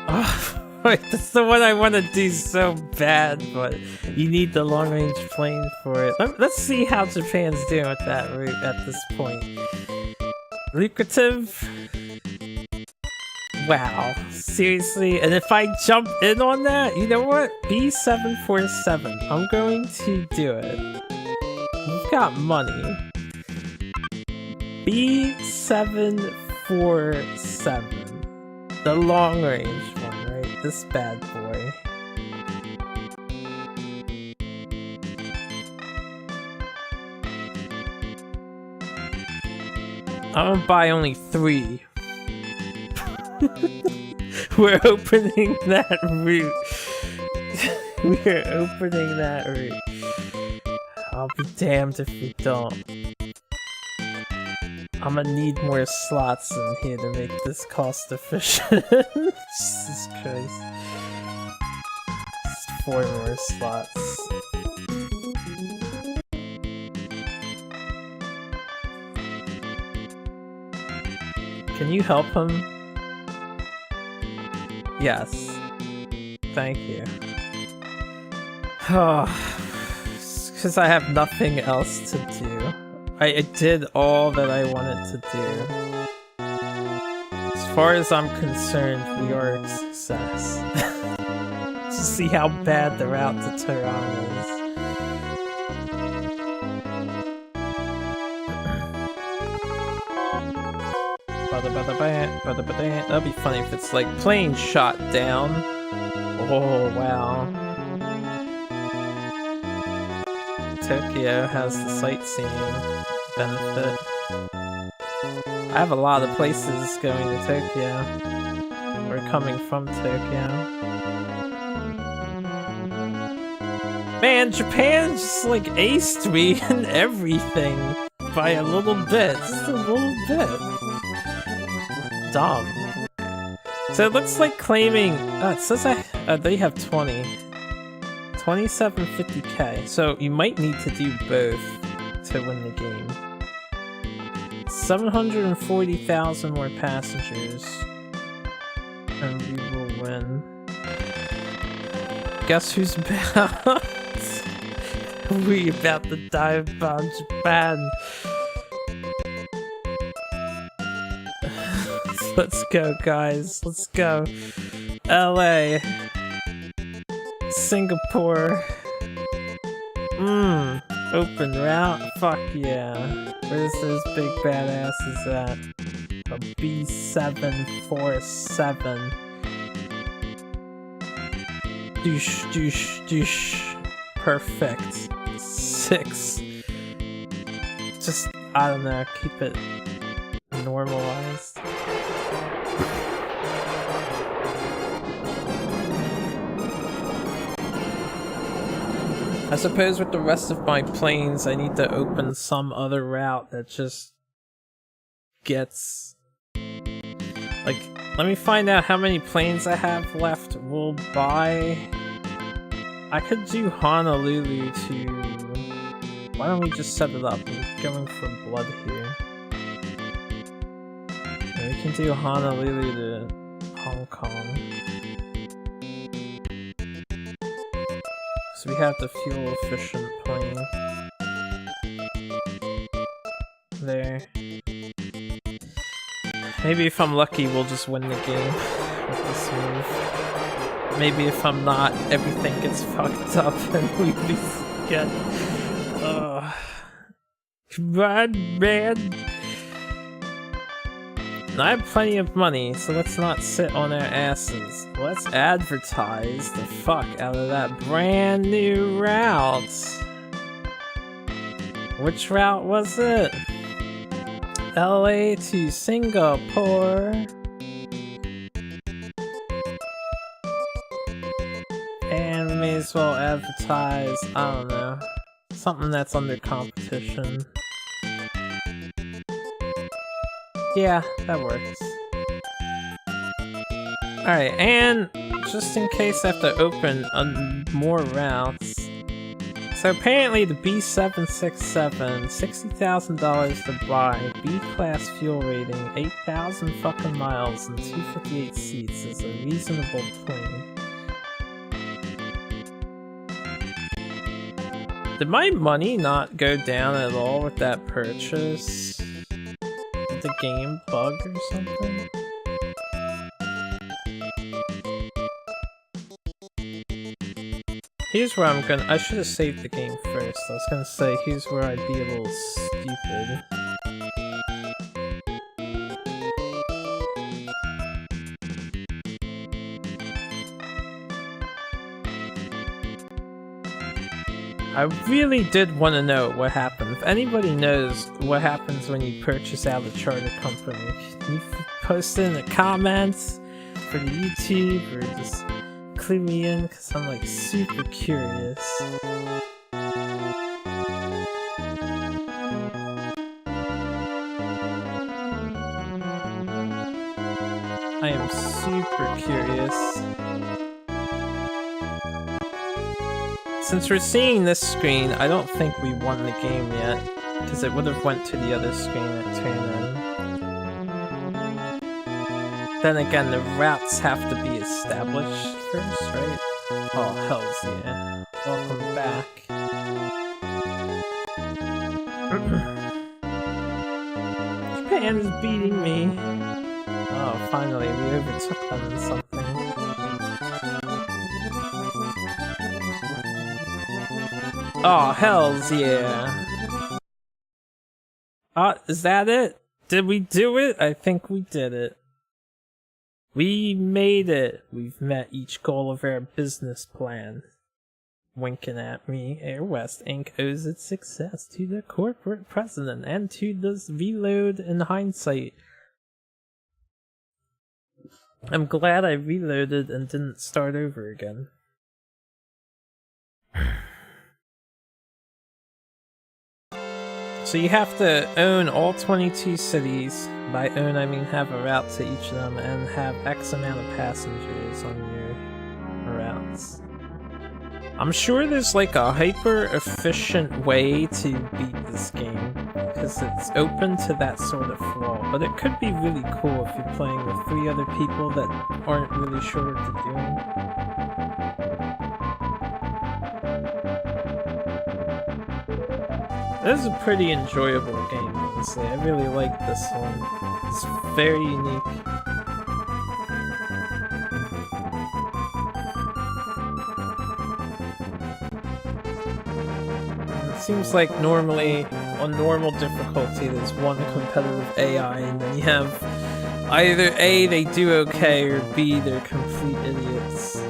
S1: Oh, wait, that's the one I want to do so bad, but you need the long-range plane for it. Let's see how Japan's doing with that route at this point. Lucrative? Wow, seriously? And if I jump in on that, you know what? B747, I'm going to do it. We've got money. B747. The long range one, right? This bad boy. I'm gonna buy only 3. We're opening that route. We're opening that route. I'll be damned if we don't. I'm gonna need more slots in here to make this cost efficient. Jesus Christ. Just 4 more slots. Can you help him? Yes. Thank you. Oh, because I have nothing else to do. I did all that I wanted to do. As far as I'm concerned, we are a success. To see how bad the route to Tehran is. That'd be funny if it's like plane shot down. Oh wow. Tokyo has the sightseeing benefit. I have a lot of places going to Tokyo. We're coming from Tokyo. Man, Japan just like aced me in everything by a little bit. Just a little bit. Dumb. So it looks like claiming. It says they have 20. 2750k. So you might need to do both to win the game. 740,000 more passengers, and we will win. Guess who's about? We about to dive bomb Japan. Let's go, guys. Let's go. LA. Singapore. Open route? Fuck yeah. Where's those big badasses at? A B747. Douche, douche, douche. Perfect. 6. Just, I don't know, keep it normalized. I suppose with the rest of my planes, I need to open some other route that just gets... Like, let me find out how many planes I have left. We'll buy... I could do Honolulu to... Why don't we just set it up? We're going for blood here. And we can do Honolulu to Hong Kong. So we have the fuel efficient plane. There. Maybe if I'm lucky, we'll just win the game with this move. Maybe if I'm not, everything gets fucked up and we get... Come on, man! I have plenty of money, so let's not sit on our asses. Let's advertise the fuck out of that brand new route. Which route was it? LA to Singapore. And we may as well advertise, I don't know, something that's under competition. Yeah, that works. Alright, and just in case I have to open more routes. So apparently the B767, $60,000 to buy, B-class fuel rating, 8,000 fucking miles and 258 seats is a reasonable plane. Did my money not go down at all with that purchase? Did the game bug or something? Here's where I should have saved the game first. I was gonna say, here's where I'd be a little stupid. I really did want to know what happened. If anybody knows what happens when you purchase out a charter company, can you post it in the comments for the YouTube, or just clue me in, because I'm like super curious. I am super curious. Since we're seeing this screen, I don't think we won the game yet, because it would have went to the other screen at turn in. Then again, the routes have to be established first, right? Oh, hells yeah. Welcome back. Japan is beating me. Oh, finally, we overtook them in something. Oh, hells yeah. Is that it? Did we do it? I think we did it. We made it. We've met each goal of our business plan. Winking at me, Air West Inc. owes its success to the corporate president and to this reload in hindsight. I'm glad I reloaded and didn't start over again. So you have to own all 22 cities. By own, I mean have a route to each of them and have X amount of passengers on your routes. I'm sure there's like a hyper-efficient way to beat this game, because it's open to that sort of flaw, but it could be really cool if you're playing with 3 other people that aren't really sure what they're doing. This is a pretty enjoyable game, honestly. I really like this one. It's very unique. It seems like normally, on normal difficulty, there's one competitive AI, and then you have either A, they do okay, or B, they're complete idiots.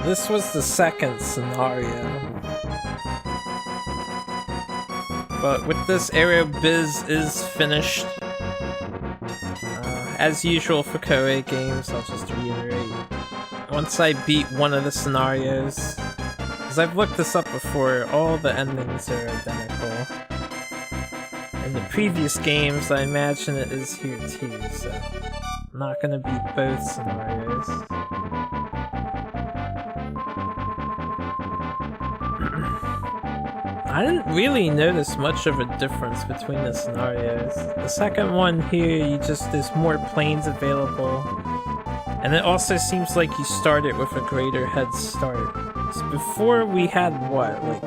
S1: This was the second scenario. But with this, Aerobiz is finished. As usual for Koei games, I'll just reiterate. Once I beat one of the scenarios, because I've looked this up before, all the endings are identical. In the previous games, I imagine it is here too, so I'm not gonna beat both scenarios. I didn't really notice much of a difference between the scenarios. The second one here, there's more planes available. And it also seems like you start it with a greater head start. So before we had what, like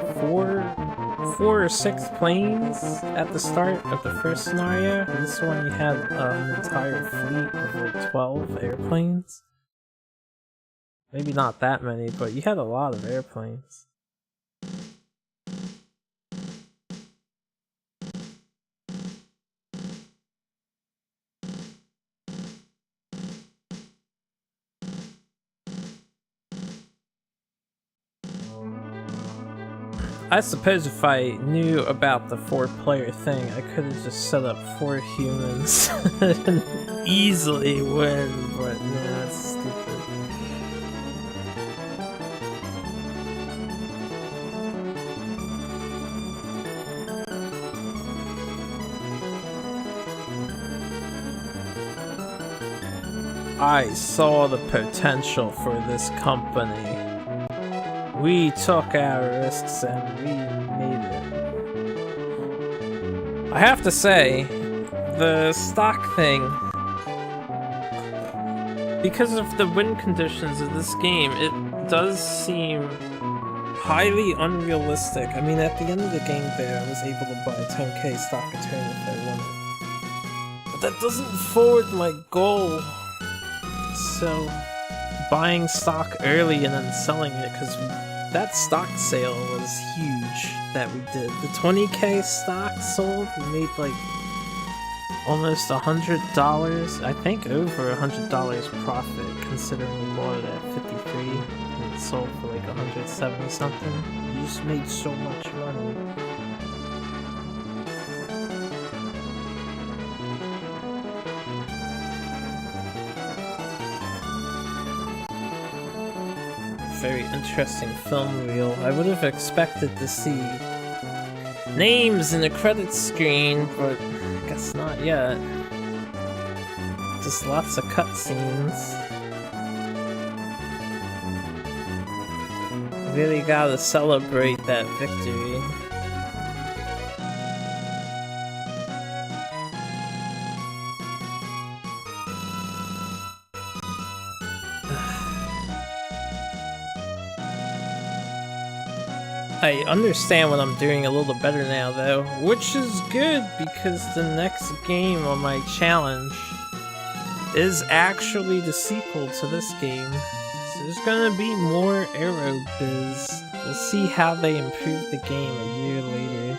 S1: 4 or 6 planes at the start of the first scenario. This one you had an entire fleet of like 12 airplanes. Maybe not that many, but you had a lot of airplanes. I suppose if I knew about the 4-player thing, I could have just set up 4 humans and easily win, but no, that's stupid. I saw the potential for this company. We took our risks and we made it. I have to say, the stock thing, because of the win conditions of this game, it does seem highly unrealistic. I mean, at the end of the game there, I was able to buy a 10k stock return if I wanted. But that doesn't forward my goal. So, buying stock early and then selling it, because that stock sale was huge that we did. The 20k stock sold, we made like almost $100, I think over $100 profit, considering we bought it at 53 and it sold for like 170 something. You just made so much money. Very interesting film reel. I would have expected to see names in the credits screen, but I guess not yet. Just lots of cutscenes. Really gotta celebrate that victory. I understand what I'm doing a little better now though, which is good because the next game on my challenge is actually the sequel to this game. So there's gonna be more Aerobiz. We'll see how they improve the game a year later.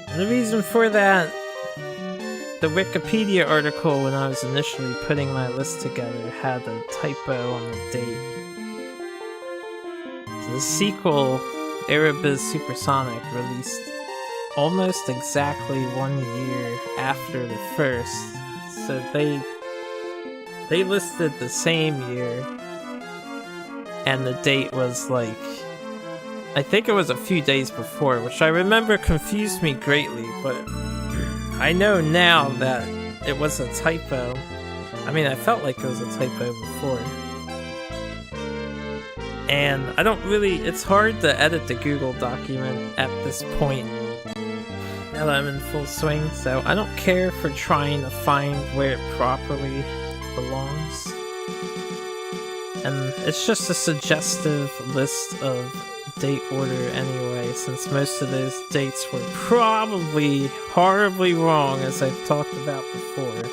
S1: And the reason for that, the Wikipedia article when I was initially putting my list together had a typo on the date. So the sequel, Aerobiz Supersonic, released almost exactly 1 year after the first, so they listed the same year, and the date was like, I think it was a few days before, which I remember confused me greatly, but I know now that it was a typo. I mean, I felt like it was a typo before. And I don't really, it's hard to edit the Google document at this point, now that I'm in full swing, so I don't care for trying to find where it properly belongs. And it's just a suggestive list of date order anyway, since most of those dates were probably horribly wrong, as I've talked about before.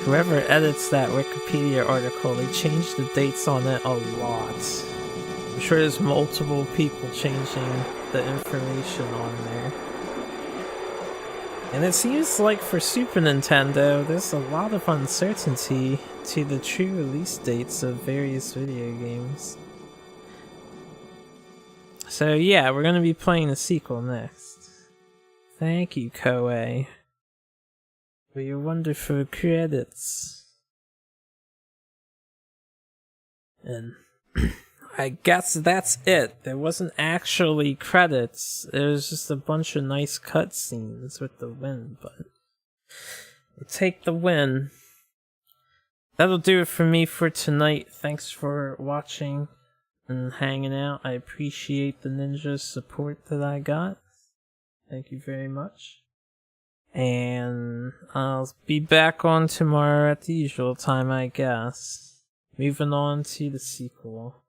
S1: Whoever edits that Wikipedia article, they change the dates on it a lot. I'm sure there's multiple people changing the information on there. And it seems like for Super Nintendo, there's a lot of uncertainty to the true release dates of various video games. So yeah, we're gonna be playing the sequel next. Thank you, Koei, for your wonderful credits. And I guess that's it. There wasn't actually credits. It was just a bunch of nice cutscenes with the win, but we'll take the win. That'll do it for me for tonight. Thanks for watching and hanging out. I appreciate the ninja support that I got. Thank you very much. And I'll be back on tomorrow at the usual time, I guess. Moving on to the sequel.